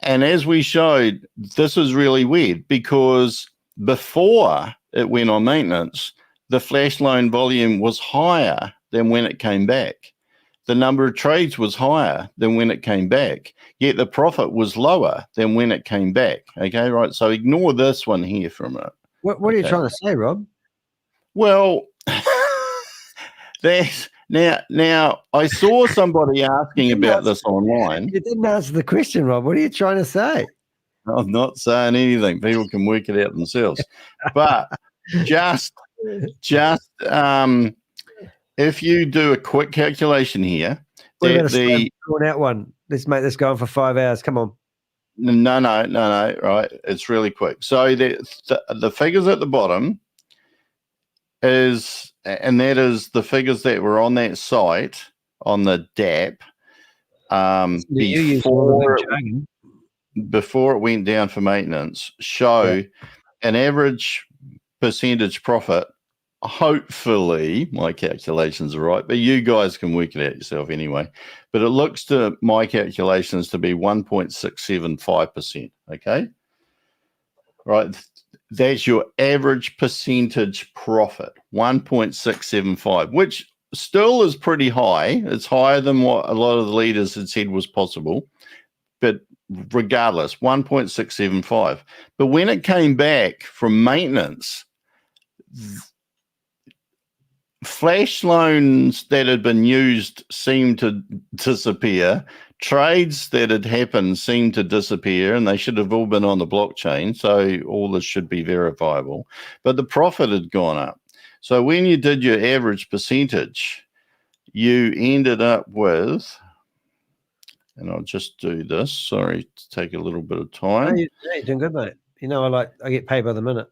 And as we showed, this is really weird because before it went on maintenance, the flash loan volume was higher than when it came back. The number of trades was higher than when it came back, yet the profit was lower than when it came back. Okay, right? So ignore this one here for a minute. What are you trying to say, Rob? Well, now I saw somebody asking about this online. You didn't answer the question, Rob. What are you trying to say? I'm not saying anything. People can work it out themselves. But just if you do a quick calculation here, What about a drawn out one? Let's make this go on for 5 hours. Come on. No. Right, it's really quick. So the figures at the bottom is, and that is the figures that were on that site on the DAP before it went down for maintenance, show an average percentage profit. Hopefully my calculations are right, but you guys can work it out yourself anyway. But it looks to my calculations to be 1.675%. Okay. Right. That's your average percentage profit, 1.675, which still is pretty high. It's higher than what a lot of the leaders had said was possible. But regardless, 1.675. But when it came back from maintenance, flash loans that had been used seemed to disappear. Trades that had happened seemed to disappear, and they should have all been on the blockchain. So all this should be verifiable. But the profit had gone up. So when you did your average percentage, you ended up with, and I'll just do this. Sorry to take a little bit of time. No, you're doing good, mate. You know, I get paid by the minute.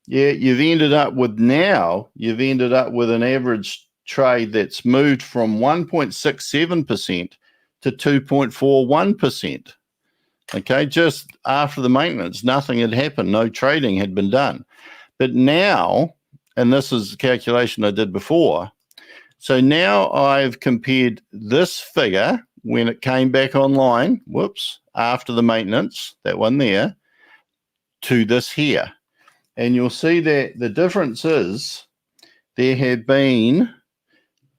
Yeah, you've ended up with an average trade that's moved from 1.67% to 2.41%. Okay, just after the maintenance, nothing had happened. No trading had been done. But now, and this is the calculation I did before, so now I've compared this figure when it came back online, after the maintenance, that one there, to this here. And you'll see that the difference is there have been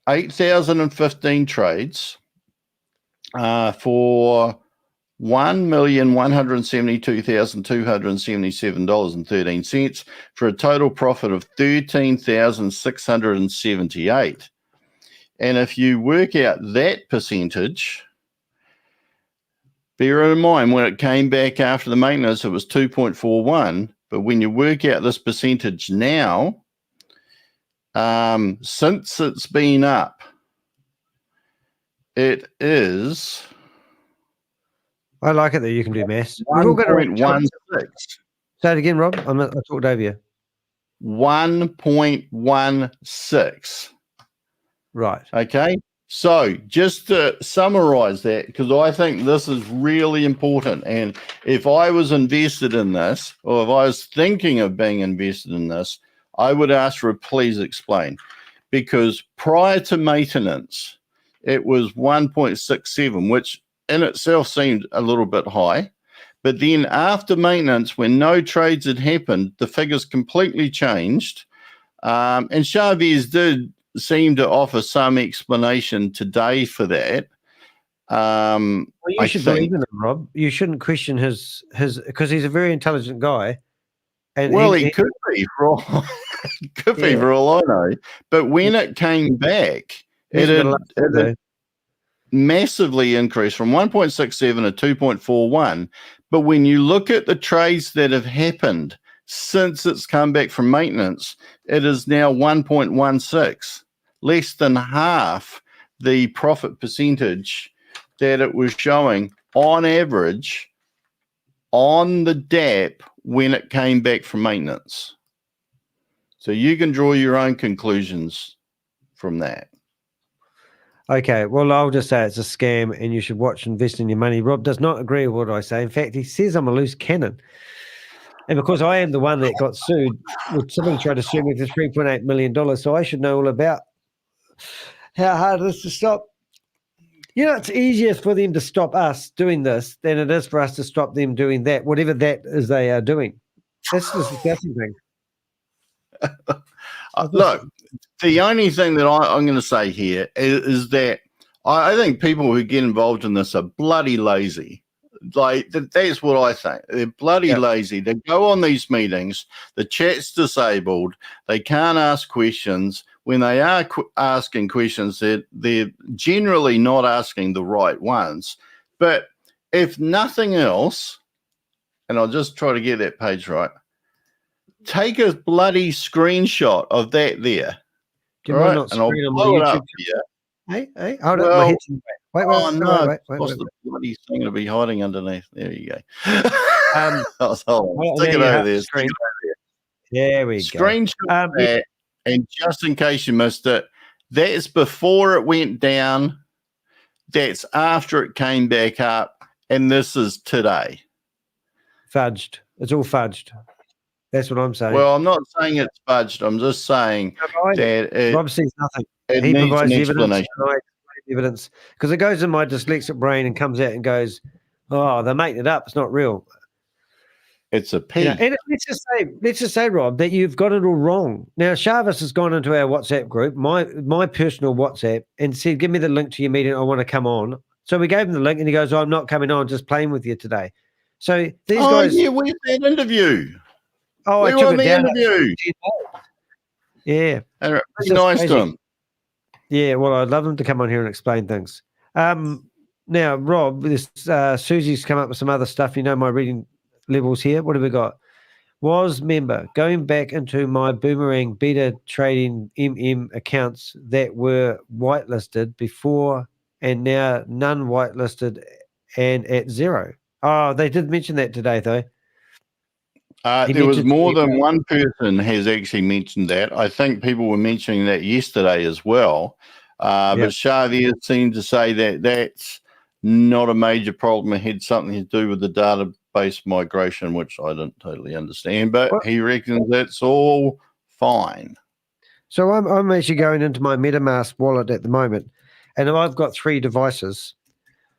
8,015 trades for $1,172,277.13 for a total profit of $13,678. And if you work out that percentage, bear in mind when it came back after the maintenance, it was 2.41. But when you work out this percentage now, since it's been up, it is. I like it that you can do maths. 1.16. Say it again, Rob. I talked over you. 1.16. Right. Okay. So just to summarize that, because I think this is really important. And if I was invested in this, or if I was thinking of being invested in this, I would ask for a please explain. Because prior to maintenance, it was 1.67, which in itself seemed a little bit high. But then after maintenance, when no trades had happened, the figures completely changed. And Chavez did seem to offer some explanation today for that. Well, you should believe in him, Rob. You shouldn't question his because he's a very intelligent guy. And he could be for all, for all I know. But when it came back, it had massively increased from 1.67 to 2.41. But when you look at the trades that have happened since it's come back from maintenance, it is now 1.16, less than half the profit percentage that it was showing on average on the DAP when it came back from maintenance. So you can draw your own conclusions from that. Okay, well, I'll just say it's a scam and you should watch Investing Your Money. Rob does not agree with what I say. In fact, he says I'm a loose cannon. And because I am the one that got sued, somebody tried to sue me for $3.8 million, so I should know all about how hard it is to stop. You know, it's easier for them to stop us doing this than it is for us to stop them doing that, whatever that is they are doing. That's just a disgusting thing. Look, the only thing that I'm going to say here is that I think people who get involved in this are bloody lazy. Like, that's what I think. They're bloody lazy. They go on these meetings, the chat's disabled, they can't ask questions. When they are asking questions, they're generally not asking the right ones. But if nothing else, and I'll just try to get that page right, take a bloody screenshot of that there. Do you mind not and I'll blow it up here. Hey, hold on. My head's in wait, the bloody thing to be hiding underneath? There you go. Stick it over there. There we go. Screenshot that, and just in case you missed it, that's before it went down. That's after it came back up, and this is today. Fudged. It's all fudged. That's what I'm saying. Well, I'm not saying it's fudged. I'm just saying that Rob sees nothing. It he needs provides an the evidence. explanation. Evidence because it goes in my dyslexic brain and comes out and goes, "Oh, they're making it up. It's not real." It's a P. You know, and let's just say, Rob, that you've got it all wrong. Now, Chavez has gone into our WhatsApp group, my personal WhatsApp, and said, "Give me the link to your meeting. I want to come on." So we gave him the link, and he goes, "I'm not coming on. Just playing with you today." So these guys. Yeah, where's that interview? Oh, we I took won it the down. interview. Yeah, and be nice to him. Yeah, well, I'd love them to come on here and explain things. Now, Rob, this Susie's come up with some other stuff. You know my reading levels here. What have we got? Was member going back into my Boomerang beta trading accounts that were whitelisted before and now none whitelisted and at zero. Oh, they did mention that today, though. There was more than one person has actually mentioned that. I think people were mentioning that yesterday as well. But Xavier seemed to say that that's not a major problem. It had something to do with the database migration, which I don't totally understand. But he reckons that's all fine. So I'm actually going into my MetaMask wallet at the moment, and I've got 3 devices,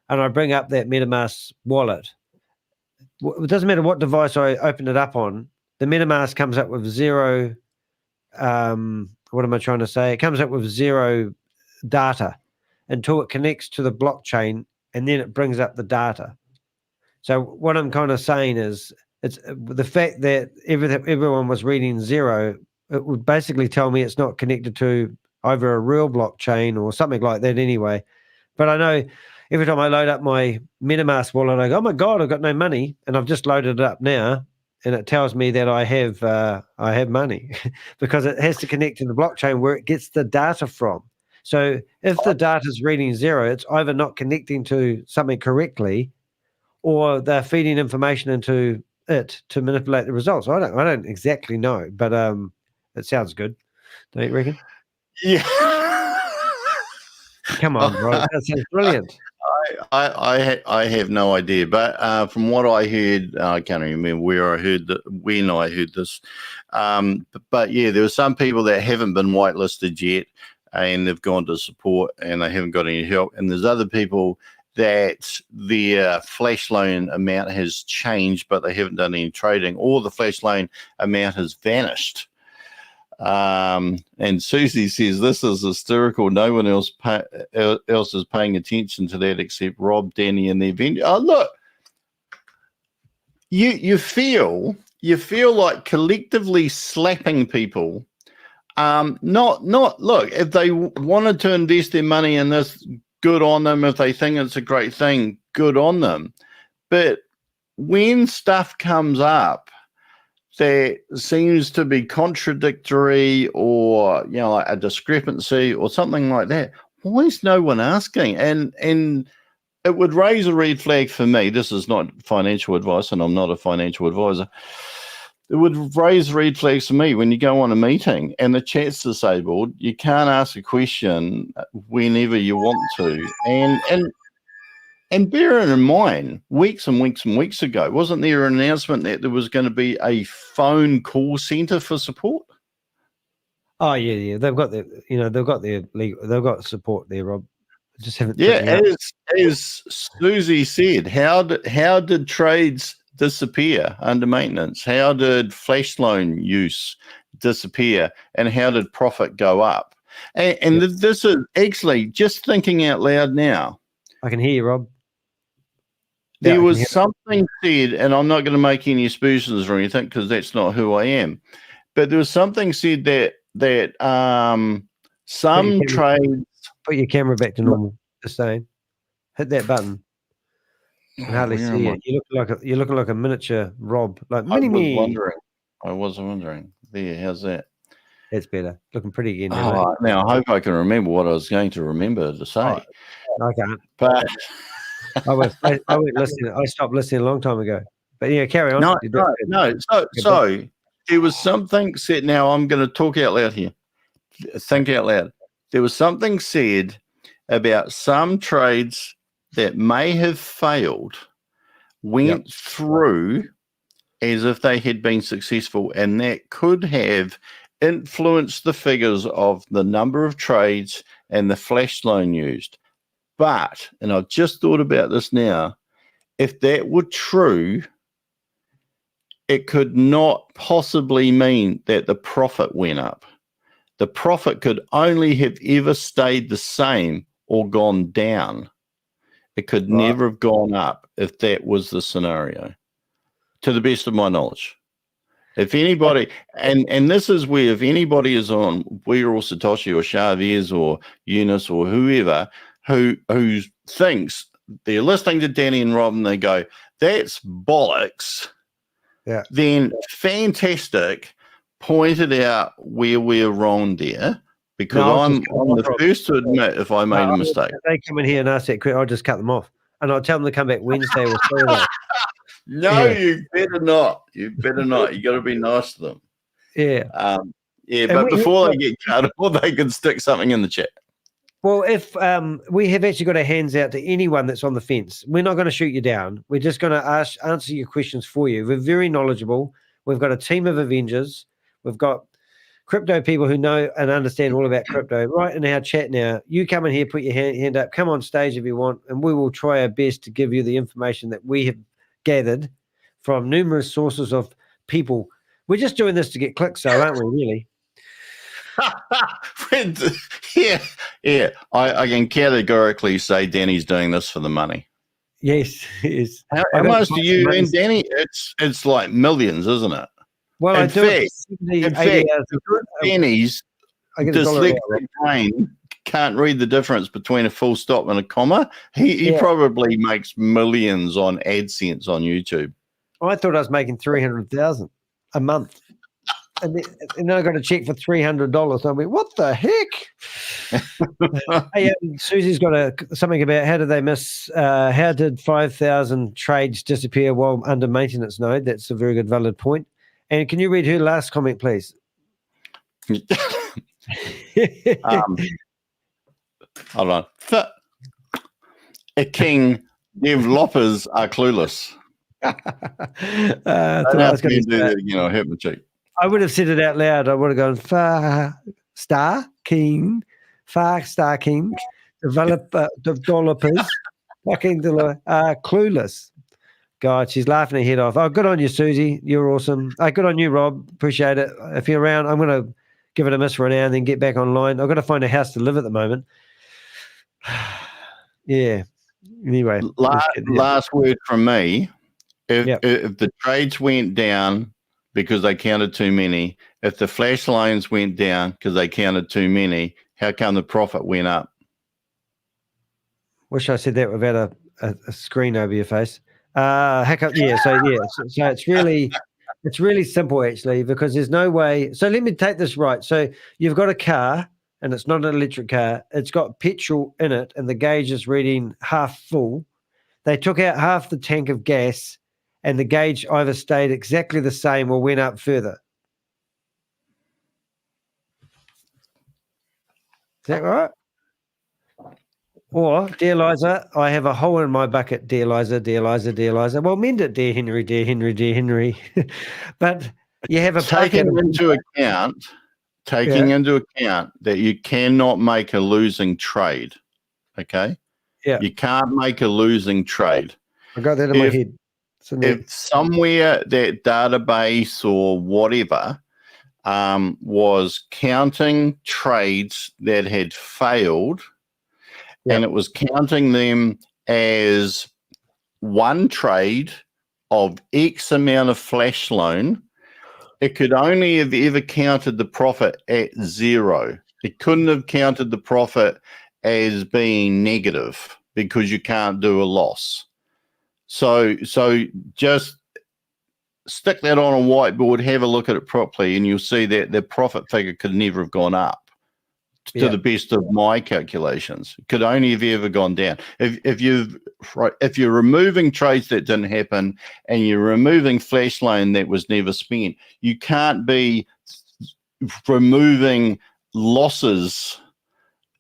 and I bring up that MetaMask wallet. It doesn't matter what device I open it up on. The MetaMask comes up with 0. What am I trying to say? It comes up with 0 data until it connects to the blockchain, and then it brings up the data. So what I'm kind of saying is, it's the fact that everyone was reading 0. It would basically tell me it's not connected to either a real blockchain or something like that anyway. But I know every time I load up my MetaMask wallet, I go, oh my God, I've got no money. And I've just loaded it up now, and it tells me that I have money because it has to connect to the blockchain where it gets the data from. So if the data is reading 0, it's either not connecting to something correctly, or they're feeding information into it to manipulate the results. I don't exactly know, but it sounds good. Don't you reckon? Yeah. Come on, bro. That sounds brilliant. I have no idea, but from what I heard, I can't remember where I heard when I heard this. But yeah, there are some people that haven't been whitelisted yet, and they've gone to support, and they haven't got any help. And there's other people that their flash loan amount has changed, but they haven't done any trading, or the flash loan amount has vanished. And Susie says this is hysterical. No one else is paying attention to that except Rob, Danny, and their V.E.N.D. Oh, look, you feel like collectively slapping people. Not look, if they wanted to invest their money in this, good on them. If they think it's a great thing, good on them. But when stuff comes up that seems to be contradictory, or like a discrepancy or something like that, why is no one asking? And it would raise a red flag for me. This is not financial advice, and I'm not a financial advisor. It would raise red flags for me when you go on a meeting and the chat's disabled. You can't ask a question whenever you want to. And bearing in mind, weeks and weeks and weeks ago, wasn't there an announcement that there was going to be a phone call center for support? Oh yeah. They've got they've got support there, Rob. Just haven't. Yeah, as Susie said, how did trades disappear under maintenance? How did flash loan use disappear? And how did profit go up? And this is actually just thinking out loud now. I can hear you, Rob. There was something said, and I'm not going to make any aspersions or anything because that's not who I am. But there was something said that some trades. Put your camera back to normal. Just saying, hit that button. I can hardly see it. You're looking like a miniature Rob, like mini me. I was wondering. There, how's that? That's better. Looking pretty again. Now I hope I can remember what I was going to remember to say. I can't. But I went listening. I stopped listening a long time ago. But yeah, carry on. No. So there was something said. Now I'm going to talk out loud here. Think out loud. There was something said about some trades that may have failed, went through as if they had been successful, and that could have influenced the figures of the number of trades and the flash loan used. But, and I've just thought about this now, if that were true, it could not possibly mean that the profit went up. The profit could only have ever stayed the same or gone down. It could never have gone up if that was the scenario, to the best of my knowledge. If anybody, and this is where if anybody is on We Are All Satoshi or Xavier's or Eunice or whoever who thinks they're listening to Danny and Rob and they go, that's bollocks, then fantastic, pointed out where we're wrong there. Because I'm the first to admit if I made a mistake. If they come in here and ask that question, I'll just cut them off. And I'll tell them to come back Wednesday or Thursday. No, Yeah. you better not. You better not. You got to be nice to them. Yeah. Yeah, And but we- before they get cut off, they can stick something in the chat. Well, if we have actually got our hands out to anyone that's on the fence, we're not going to shoot you down. We're just going to answer your questions for you. We're very knowledgeable. We've got a team of Avengers. We've got crypto people who know and understand all about crypto. Right in our chat now, you come in here, put your hand up, come on stage if you want, and we will try our best to give you the information that we have gathered from numerous sources of people. We're just doing this to get clicks, though, aren't we, really? Yeah. I can categorically say Danny's doing this for the money. Yes. How much do you earn, Danny? It's like millions, isn't it? Well, in fact, Danny's dyslexic brain can't read the difference between a full stop and a comma. He probably makes millions on AdSense on YouTube. I thought I was making $300,000 a month. And then I got a check for $300. I mean, what the heck? Hey, Susie's got something about how did 5,000 trades disappear while under maintenance node? That's a very good, valid point. And can you read her last comment, please? Hold on. A king developers are clueless. I was going to do that. I hit my cheek. I would have said it out loud. I would have gone far star king, developers, fucking clueless. God, she's laughing her head off. Oh, good on you, Susie. You're awesome. Good on you, Rob. Appreciate it. If you're around, I'm going to give it a miss for an hour and then get back online. I've got to find a house to live at the moment. Yeah. Anyway. Last word from me. If the trades went down because they counted too many, if the flash loans went down because they counted too many, how come the profit went up? Wish I said that without a screen over your face. So it's really simple actually, because there's no way. So let me take this right. So you've got a car and it's not an electric car. It's got petrol in it and the gauge is reading half full. They took out half the tank of gas and the gauge either stayed exactly the same or went up further. Is that right? Or, dear Liza, I have a hole in my bucket, dear Liza, dear Liza, dear Liza. Well, mend it, dear Henry, dear Henry, dear Henry. But you have a taking into account that you cannot make a losing trade. Okay? Yeah. You can't make a losing trade. I got that in my head. If somewhere that database or whatever was counting trades that had failed, and it was counting them as one trade of X amount of flash loan, it could only have ever counted the profit at 0. It couldn't have counted the profit as being negative because you can't do a loss. So just stick that on a whiteboard, have a look at it properly, and you'll see that the profit figure could never have gone up. To the best of my calculations, it could only have ever gone down. If you're removing trades that didn't happen and you're removing flash loan that was never spent, you can't be removing losses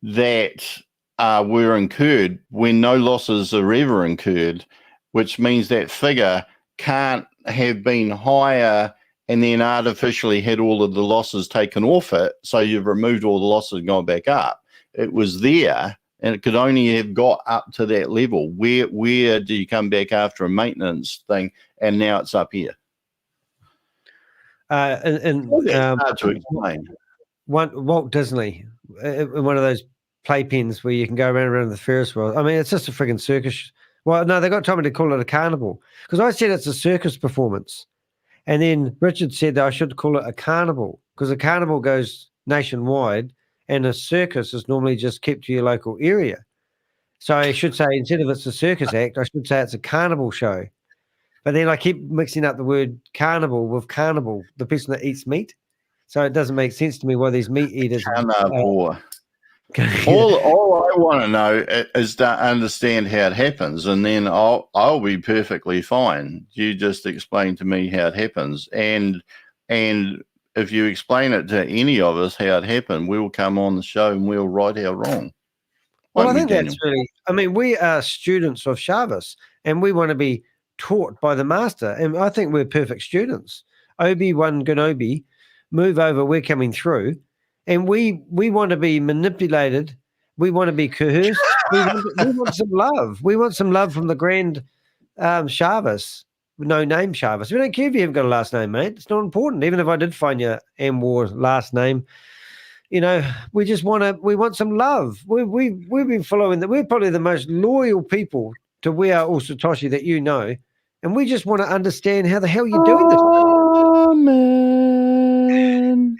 that were incurred when no losses are ever incurred, which means that figure can't have been higher and then artificially had all of the losses taken off it, so you've removed all the losses and gone back up. It was there, and it could only have got up to that level. Where do you come back after a maintenance thing, and now it's up here? Hard to explain. Walt Disney, in one of those playpens where you can go around the Ferris wheel. I mean, it's just a friggin' circus. Well, no, they told me to call it a carnival because I said it's a circus performance. And then Richard said that I should call it a carnival because a carnival goes nationwide and a circus is normally just kept to your local area. So I should say, instead of it's a circus act, I should say it's a carnival show. But then I keep mixing up the word carnival with carnival, the person that eats meat. So it doesn't make sense to me why these meat eaters... Carnivore. All I want to know is to understand how it happens, and then I'll be perfectly fine. You just explain to me how it happens, and if you explain it to any of us how it happened, we'll come on the show and we'll right our wrong. Well, I Won't we, think Daniel? that's really, I mean, we are students of Shavis and we want to be taught by the master. And I think we're perfect students. Obi-Wan Kenobi, move over, we're coming through. And we want to be manipulated. We want to be coerced. we want some love. We want some love from the grand Shavis, no name Shavis. We don't care if you haven't got a last name, mate. It's not important. Even if I did find your Amwar last name, you know, we want some love. We've been following that. We're probably the most loyal people to We Are All Satoshi that you know. And we just want to understand how the hell you're doing this. Amen.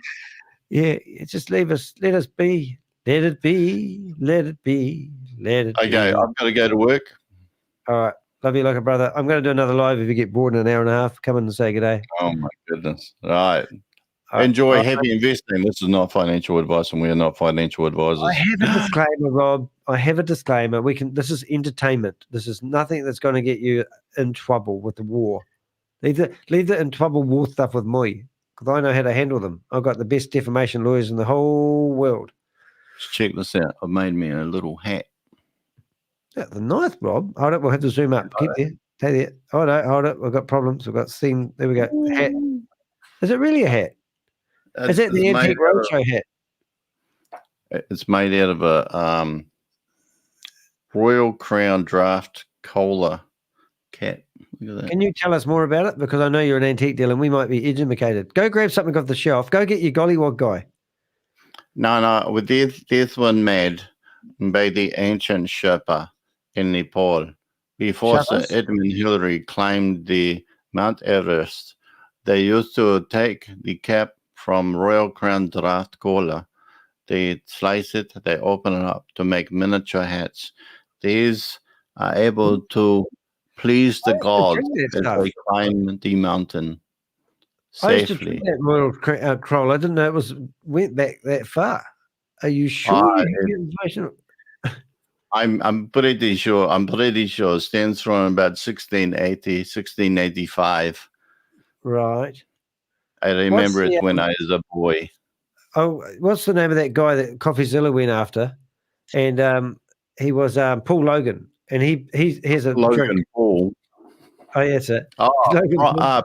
Yeah, just let us be. Let it be. Let it be. Let it be. Okay, I've got to go to work. All right. Love you like a brother. I'm going to do another live if you get bored in an hour and a half. Come in and say good day. Oh, my goodness. All right. Enjoy happy investing. This is not financial advice, and we are not financial advisors. I have a disclaimer, Rob. I have a disclaimer. This is entertainment. This is nothing that's going to get you in trouble with the war. Leave the in trouble war stuff with me, because I know how to handle them. I've got the best defamation lawyers in the whole world. Let's check this out. I've made me a little hat. Yeah, the ninth, Rob. Hold it. We'll have to zoom up. Keep there. Stay there. Oh no, hold it. We've got problems. We've got scene. There we go. Hat. Is it really a hat? Is that the Antique Roadshow hat? It's made out of a Royal Crown Draft Cola cat. Look at that. Can you tell us more about it? Because I know you're an antique dealer and we might be educated. Go grab something off the shelf. Go get your gollywog guy. No. With this one made by the ancient Sherpa in Nepal. Before Sir Edmund Hillary climbed the Mount Everest, they used to take the cap from Royal Crown Draft Cola. They slice it, they open it up to make miniature hats. These are able to please the gods as they climb the mountain safely. I used to drink that Royal Crown. I didn't know it went back that far. Are you sure? I'm pretty sure. It stands from about 1680, 1685. Right. I remember it when I was a boy. Oh, what's the name of that guy that CoffeeZilla went after? And he was Paul Logan, and he has a Logan drink. Paul. Oh, yeah, that's it. Prime?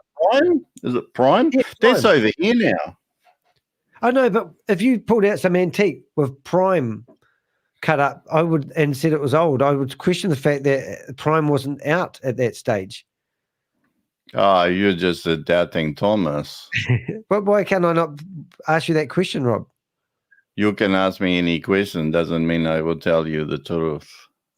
Is it Prime? Yeah, That's Prime. over here now. I know, but if you pulled out some antique with Prime cut up, and said it was old, I would question the fact that Prime wasn't out at that stage. Oh, you're just a doubting Thomas. But why can I not ask you that question, Rob? You can ask me any question, doesn't mean I will tell you the truth.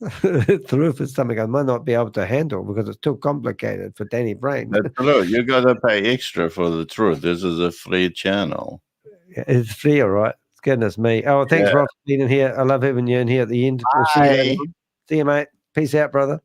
The truth is something I might not be able to handle because it's too complicated for Danny Brain. The truth, you gotta pay extra for the truth. This is a free channel. It's free, all right. Goodness me. Oh, thanks, Rob, for being in here. I love having you in here at the end. We'll see you later on. See you, mate. Peace out, brother.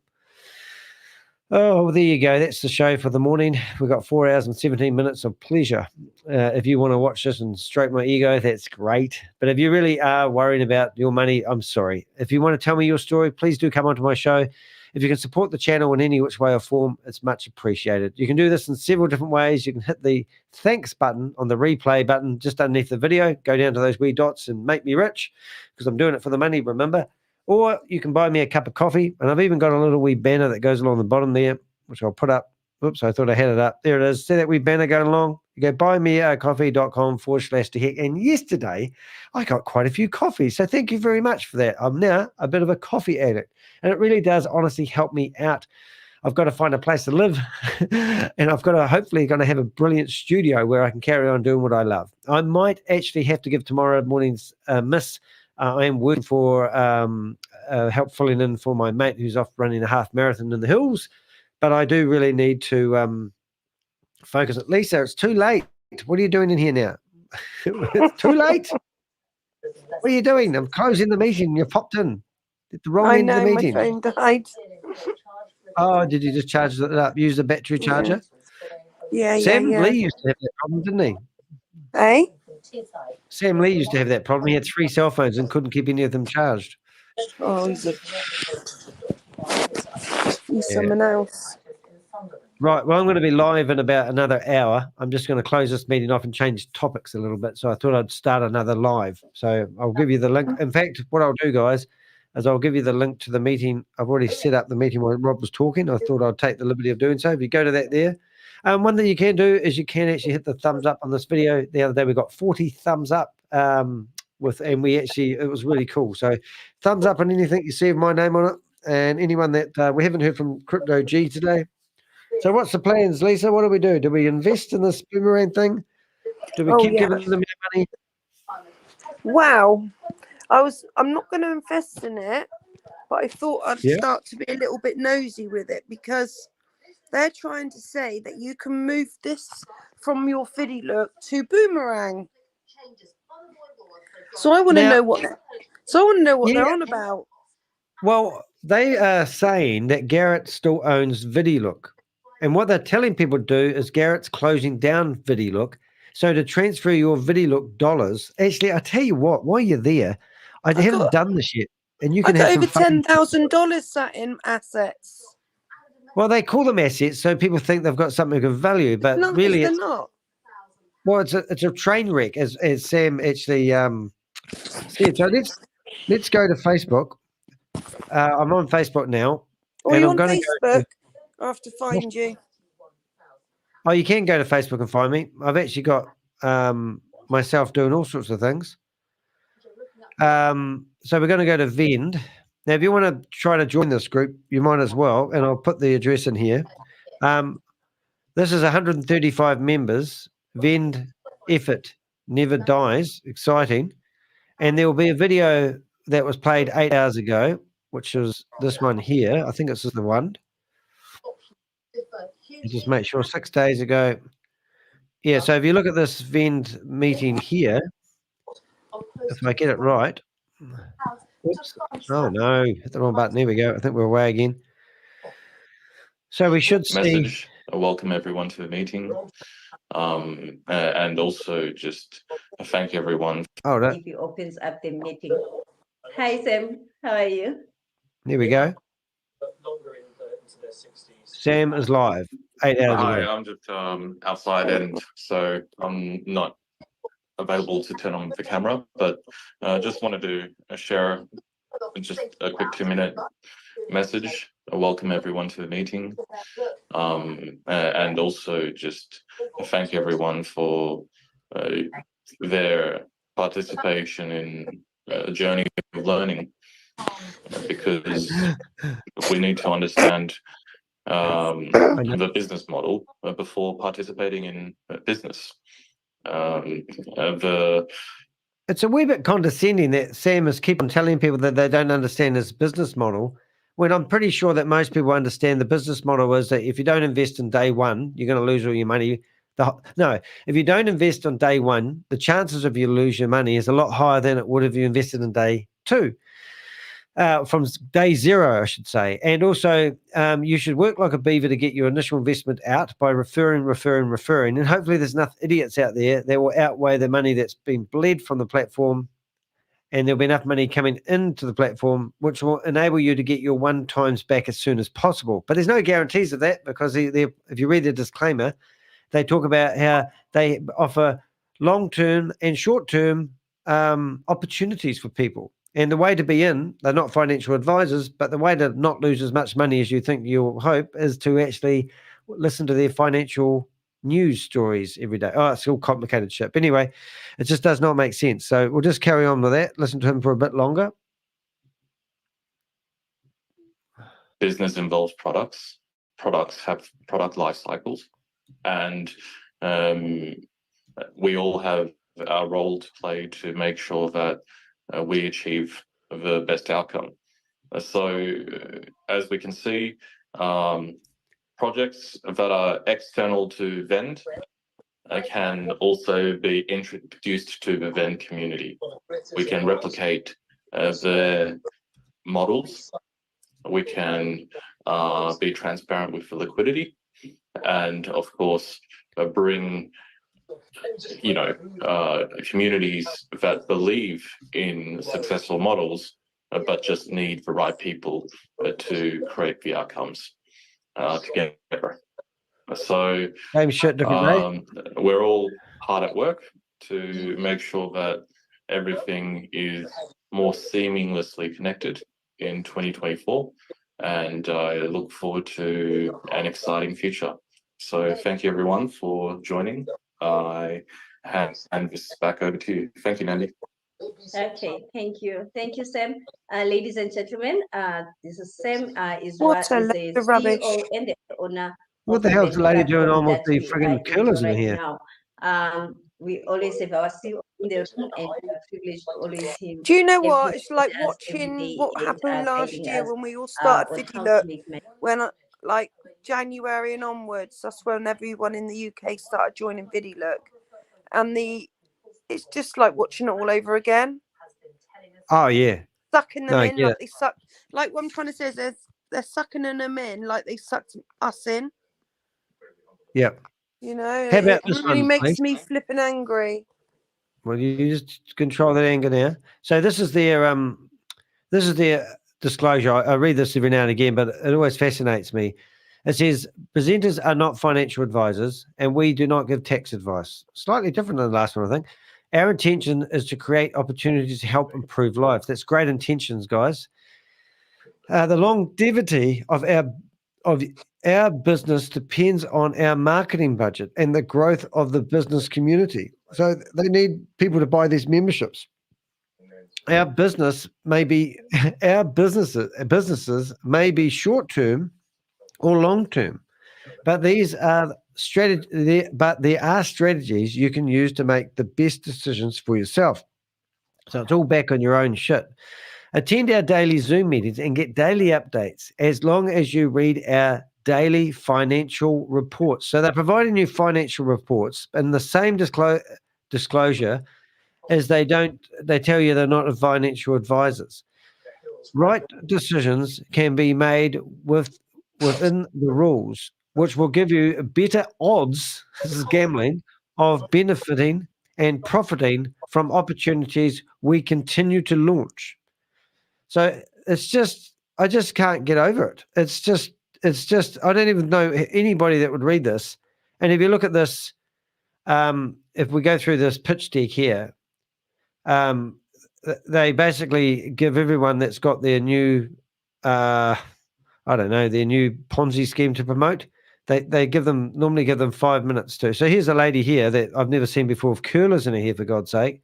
Oh, well, there you go. That's the show for the morning. We've got 4 hours and 17 minutes of pleasure. If you want to watch this and stroke my ego, that's great. But if you really are worried about your money, I'm sorry. If you want to tell me your story, please do come onto my show. If you can support the channel in any which way or form, it's much appreciated. You can do this in several different ways. You can hit the thanks button on the replay button just underneath the video. Go down to those wee dots and make me rich, because I'm doing it for the money, remember? Or you can buy me a cup of coffee, and I've even got a little wee banner that goes along the bottom there, which I'll put up. Oops, I thought I had it up. There it is. See that wee banner going along? You go buymeacoffee.com/Tahek. And yesterday, I got quite a few coffees. So thank you very much for that. I'm now a bit of a coffee addict, and it really does honestly help me out. I've got to find a place to live, and I've got to hopefully going to have a brilliant studio where I can carry on doing what I love. I might actually have to give tomorrow morning's miss. I am working for help filling in for my mate who's off running a half marathon in the hills, but I do really need to focus. Lisa, it's too late. What are you doing in here now? It's too late. What are you doing? I'm closing the meeting. You popped in at the wrong end of the meeting. My phone died. Oh, did you just charge it up? Use the battery charger? Yeah, Sam yeah. Lee used to have that problem, didn't he? Hey? Sam Lee used to have that problem. He had 3 cell phones and couldn't keep any of them charged. Oh, he's someone else. Right, well, I'm going to be live in about another hour. I'm just going to close this meeting off and change topics a little bit. So I thought I'd start another live. So I'll give you the link. In fact, what I'll do, guys, is I'll give you the link to the meeting. I've already set up the meeting while Rob was talking. I thought I'd take the liberty of doing so. If you go to that there, one thing you can do is you can actually hit the thumbs up on this video. The other day we got 40 thumbs up and we actually, it was really cool. So thumbs up on anything you see with my name on it. And anyone that we haven't heard from Crypto G today. So what's the plans, Lisa? What do we do? Do we invest in this boomerang thing? Do we keep giving them money? Wow. I'm not going to invest in it, but I thought I'd start to be a little bit nosy with it because they're trying to say that you can move this from your fiddy look to boomerang. So I want to know what they're on about. Well, they are saying that Garrett still owns VidiLook. And what they're telling people to do is Garrett's closing down VidiLook. So to transfer your VidiLook dollars, actually, I tell you what, while you're there, I haven't done this yet. And you can have over some $10,000 sat in assets. Well, they call them assets, so people think they've got something of value, but really they're not. Well, it's a train wreck, as Sam actually said. So let's go to Facebook. I'm on Facebook now. Are you on Facebook? I have to find you. Oh, you can go to Facebook and find me. I've actually got myself doing all sorts of things. So we're going to go to V.E.N.D. Now, if you want to try to join this group, you might as well, and I'll put the address in here. This is 135 members. V.E.N.D. effort never dies. Exciting. And there will be a video that was played 8 hours ago, which is this one here. I think it's the one. Just make sure 6 days ago. Yeah, so if you look at this V.E.N.D. meeting here, if I get it right. Oops. Oh, no. Hit the wrong button. There we go. I think we're away again. So we should see. Welcome everyone to the meeting. And also just thank everyone. Oh, If he opens up the meeting. Hi, Sam. How are you? There we go. Sam is live 8 hours Hi, ago. I'm just outside and so I'm not available to turn on the camera, but just wanted to share just a quick 2-minute message. Welcome everyone to the meeting. And also just thank everyone for their participation in a journey of learning, because we need to understand the business model before participating in business. It's a wee bit condescending that Sam is keep on telling people that they don't understand his business model, when I'm pretty sure that most people understand the business model is that if you don't invest in day one, you're going to lose all your money. No, if you don't invest on day one, the chances of you lose your money is a lot higher than it would if you invested in day two. From day zero, I should say. And also, you should work like a beaver to get your initial investment out by referring. And hopefully there's enough idiots out there that will outweigh the money that's been bled from the platform. And there'll be enough money coming into the platform, which will enable you to get your 1 times back as soon as possible. But there's no guarantees of that, because if you read the disclaimer, they talk about how they offer long-term and short-term opportunities for people. And the way to be in, they're not financial advisors, but the way to not lose as much money as you think you'll hope is to actually listen to their financial news stories every day. Oh, it's all complicated shit. But anyway, it just does not make sense. So we'll just carry on with that. Listen to him for a bit longer. Business involves products. Products have product life cycles. And we all have our role to play to make sure that we achieve the best outcome. So as we can see, projects that are external to V.E.N.D can also be introduced to the V.E.N.D community. We can replicate their models. We can be transparent with the liquidity, and of course, bring communities that believe in successful models, but just need the right people to create the outcomes together. So same shit, different day. we're all hard at work to make sure that everything is more seamlessly connected in 2024, and I look forward to an exciting future. So thank you everyone for joining. I hand this back over to you. Thank you, Nandi. Okay, thank you. Thank you, Sam. Ladies and gentlemen, this is Sam, is What a the load of rubbish. CEO and the owner What of the hell's the lady doing platform on with that the we friggin' are curlers in right here? now. We always have our CEO in the room, and we are privileged to always him. Do you know what? every It's like us every watching day what and happened last guiding year us when we all started on Fiddy how Look. to make money. When like January and onwards, that's when everyone in the UK started joining Fiddy Look, and it's just like watching it all over again. Oh yeah, Sucking them no, I in get like it. they suck. Like what I'm trying to say is they're sucking them in like they sucked us in. Yep. You know, How about it this really one, makes please? me flipping angry. Well, you just control that anger now. So this is their disclosure. I read this every now and again, but it always fascinates me. It says presenters are not financial advisors, and we do not give tax advice. Slightly different than the last one, I think. Our intention is to create opportunities to help improve lives. That's great intentions, guys. The longevity of our business depends on our marketing budget and the growth of the business community. So they need people to buy these memberships. Our businesses may be short term or long term, but there are strategies you can use to make the best decisions for yourself. So it's all back on your own shit. Attend our daily Zoom meetings and get daily updates as long as you read our daily financial reports. So they're providing you financial reports in the same disclosure as they tell you they're not financial advisors. Right decisions can be made within the rules, which will give you better odds, this is gambling, of benefiting and profiting from opportunities we continue to launch. So I just can't get over it. It's just, I don't even know anybody that would read this. And if you look at this, if we go through this pitch deck here, they basically give everyone that's got their new, their new Ponzi scheme to promote. They normally give them 5 minutes to. So here's a lady here that I've never seen before with curlers in her hair, for God's sake.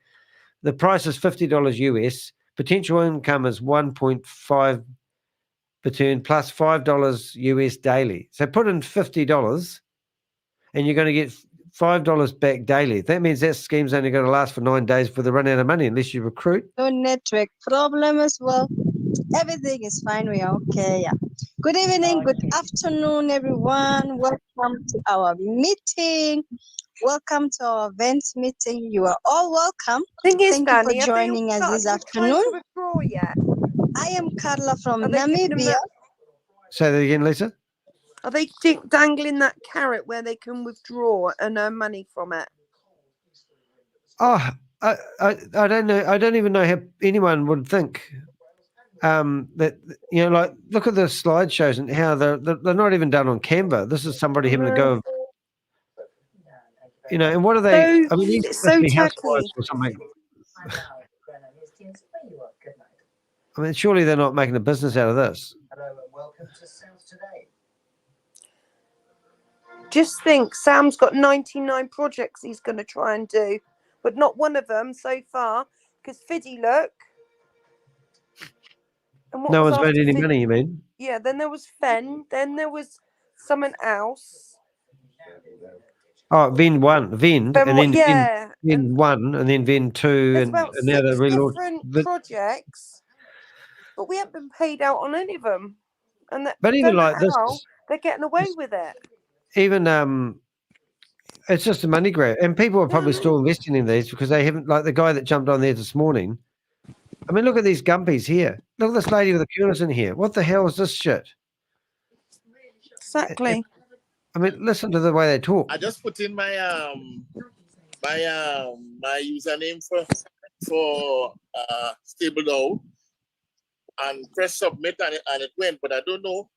The price is $50 US. Potential income is 1.5 return plus $5 US daily. So put in $50 and you're going to get $5 back daily. That means that scheme's only going to last for 9 days before they run out of money unless you recruit. No network problem as well. Everything is fine. We are okay. Yeah. Good evening, good afternoon, everyone. Welcome to our meeting. Welcome to our event meeting. You are all welcome. Thing is, Thank Danny, you for joining us this afternoon. Withdraw yet? I am Carla from Are they giving them Namibia. Say that again, Lisa. Are they dangling that carrot where they can withdraw and earn money from it? Oh, I don't know. I don't even know how anyone would think that, like, look at the slideshows and how they're not even done on Canva. This is somebody having to go, and what are they? I mean, these it's must so be tacky. housewives or something. I mean, surely they're not making a business out of this. Just think, Sam's got 99 projects he's going to try and do, but not one of them so far, because Fiddy Look. And No one's made any money, you mean? Yeah, then there was V.E.N.D, then there was someone else. Oh, V.E.N.D, and then yeah, V.E.N.D 1, and then V.E.N.D 2, there's and about now 6 they're relaunched. different projects, but we haven't been paid out on any of them. And that, But even don't know like this, how they're getting away with it. even it's just a money grab, and people are probably still investing in these because they haven't, like the guy that jumped on there this morning. I mean, look at these gumpies here. Look at this lady with the curlers in here. What the hell is this shit? Exactly. I mean, listen to the way they talk. I just put in my my username for stable down and press submit and it went, but I don't know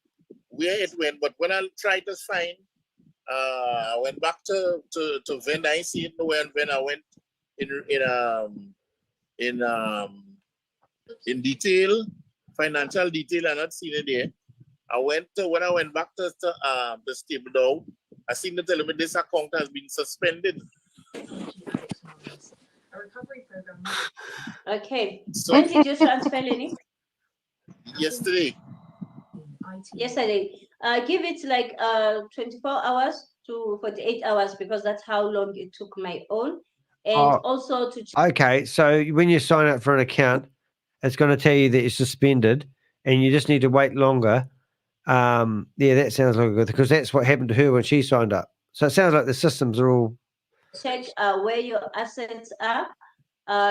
where it went. But when I tried to find, I went back to V.E.N.D. I see it nowhere. And when I went in detail, financial detail, I not seen it there. When I went back to the stable down, I seen them telling me this account has been suspended. Okay. So, When did you transfer, Lenny? Yesterday. Yesterday. Give it like 24 hours to 48 hours because that's how long it took my own. And also to Okay, so when you sign up for an account, it's going to tell you that it's suspended, and you just need to wait longer. Yeah, that sounds like good because that's what happened to her when she signed up. So it sounds like the systems are all. check where your assets are.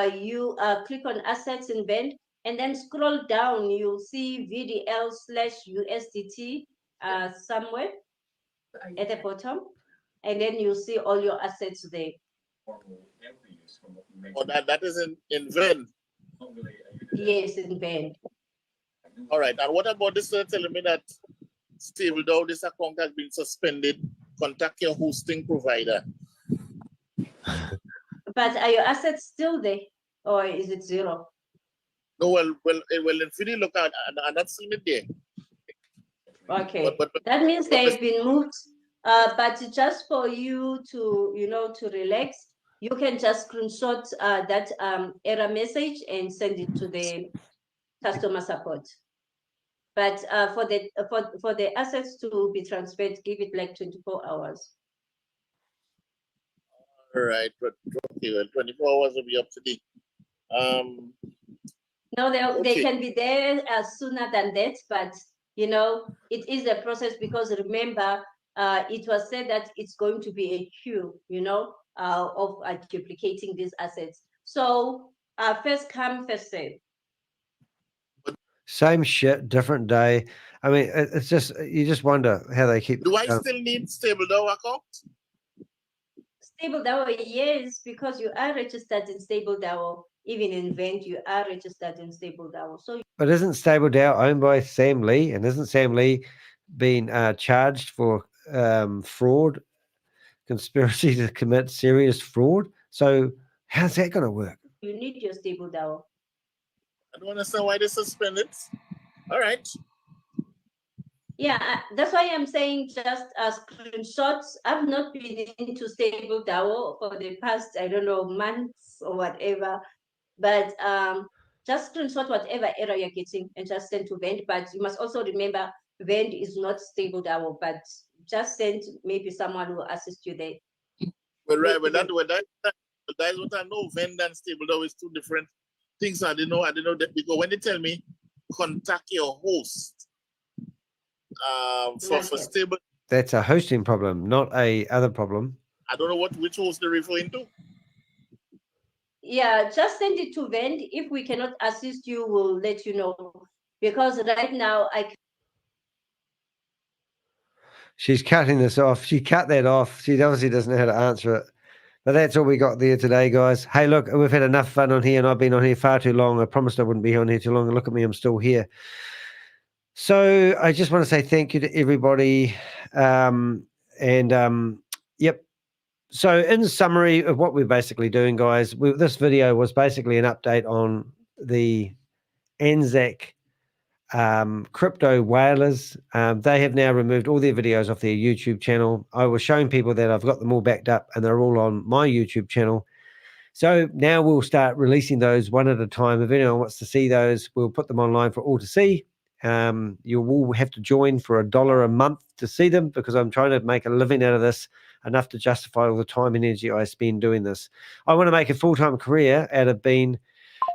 You click on assets in V.E.N.D and then scroll down. You'll see VDL/USDT somewhere at the bottom, and then you'll see all your assets there. Oh, that is in V.E.N.D. Yes, in V.E.N.D. All right. And what about this telling me that stable down, this account has been suspended? Contact your hosting provider. But are your assets still there, or is it zero? No, well, if you look at, I'm not seeing it there. Okay, that means they've been moved. But just for you to, to relax, you can just screenshot that error message and send it to the customer support. But for the assets to be transferred, give it like 24 hours. All right, but okay, well, 24 hours will be up to date. No, they Okay. can be there sooner than that, but it is a process because remember, it was said that it's going to be a queue, of duplicating these assets. So first come, first serve. Same shit, different day. I mean, it's just you just wonder how they keep. Do I still need stable down account? Stable DAO, yes, because you are registered in stable DAO. Even in V.E.N.D, you are registered in stable DAO. So, But isn't Stable DAO owned by Sam Lee? And isn't Sam Lee being charged for fraud, conspiracy to commit serious fraud? So how's that going to work? you need your stable DAO. I don't understand why they suspend it. All right. Yeah, that's why I'm saying just screenshots. I've not been into stable DAO for the past, I don't know, months or whatever. But just screenshot whatever error you're getting and just send to V.E.N.D. But you must also remember V.E.N.D is not stable DAO, but just send maybe someone who will assist you there. Well, right, but that's what I know. V.E.N.D and stable DAO is two different things. I didn't know that because when they tell me contact your host for stable, That's a hosting problem, not a other problem. I don't know which host they're referring to. Yeah, just send it to V.E.N.D. If we cannot assist you, we'll let you know. Because right now She's cutting this off. She cut that off. She obviously doesn't know how to answer it. But that's all we got there today, guys. Hey, look, we've had enough fun on here, and I've been on here far too long. I promised I wouldn't be on here too long. And look at me, I'm still here. So I just want to say thank you to everybody. Yep. So in summary of what we're basically doing, guys, this video was basically an update on the ANZAC Crypto Whalers. They have now removed all their videos off their YouTube channel. I was showing people that I've got them all backed up and they're all on my YouTube channel. So now we'll start releasing those one at a time. If anyone wants to see those, we'll put them online for all to see. You will have to join for $1 a month to see them because I'm trying to make a living out of this, enough to justify all the time and energy I spend doing this. I want to make a full-time career out of being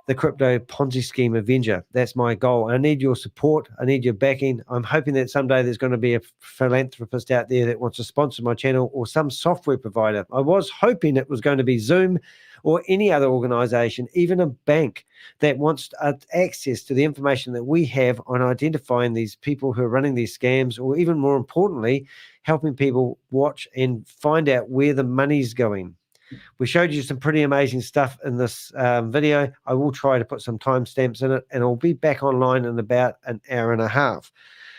the crypto Ponzi scheme avenger. That's my goal. I need your support. I need your backing. I'm hoping that someday there's going to be a philanthropist out there that wants to sponsor my channel or some software provider. I was hoping it was going to be Zoom or any other organization, even a bank that wants access to the information that we have on identifying these people who are running these scams, or even more importantly, helping people watch and find out where the money's going. We showed you some pretty amazing stuff in this video. I will try to put some timestamps in it, and I'll be back online in about an hour and a half.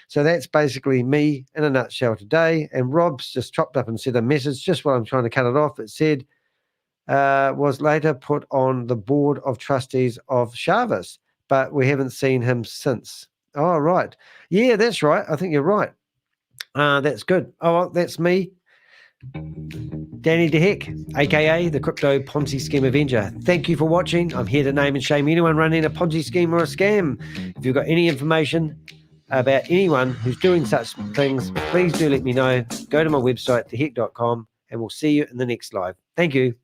So that's basically me in a nutshell today. And Rob's just chopped up and said a message, just while I'm trying to cut it off. It said, was later put on the board of trustees of Chavis, but we haven't seen him since. Oh, right. Yeah, that's right. I think you're right. That's good. Oh, well, that's me, Danny DeHeck, aka the Crypto Ponzi Scheme Avenger. Thank you for watching. I'm here to name and shame anyone running a Ponzi scheme or a scam. If you've got any information about anyone who's doing such things, please do let me know. Go to my website, theheck.com, and we'll see you in the next live. Thank you.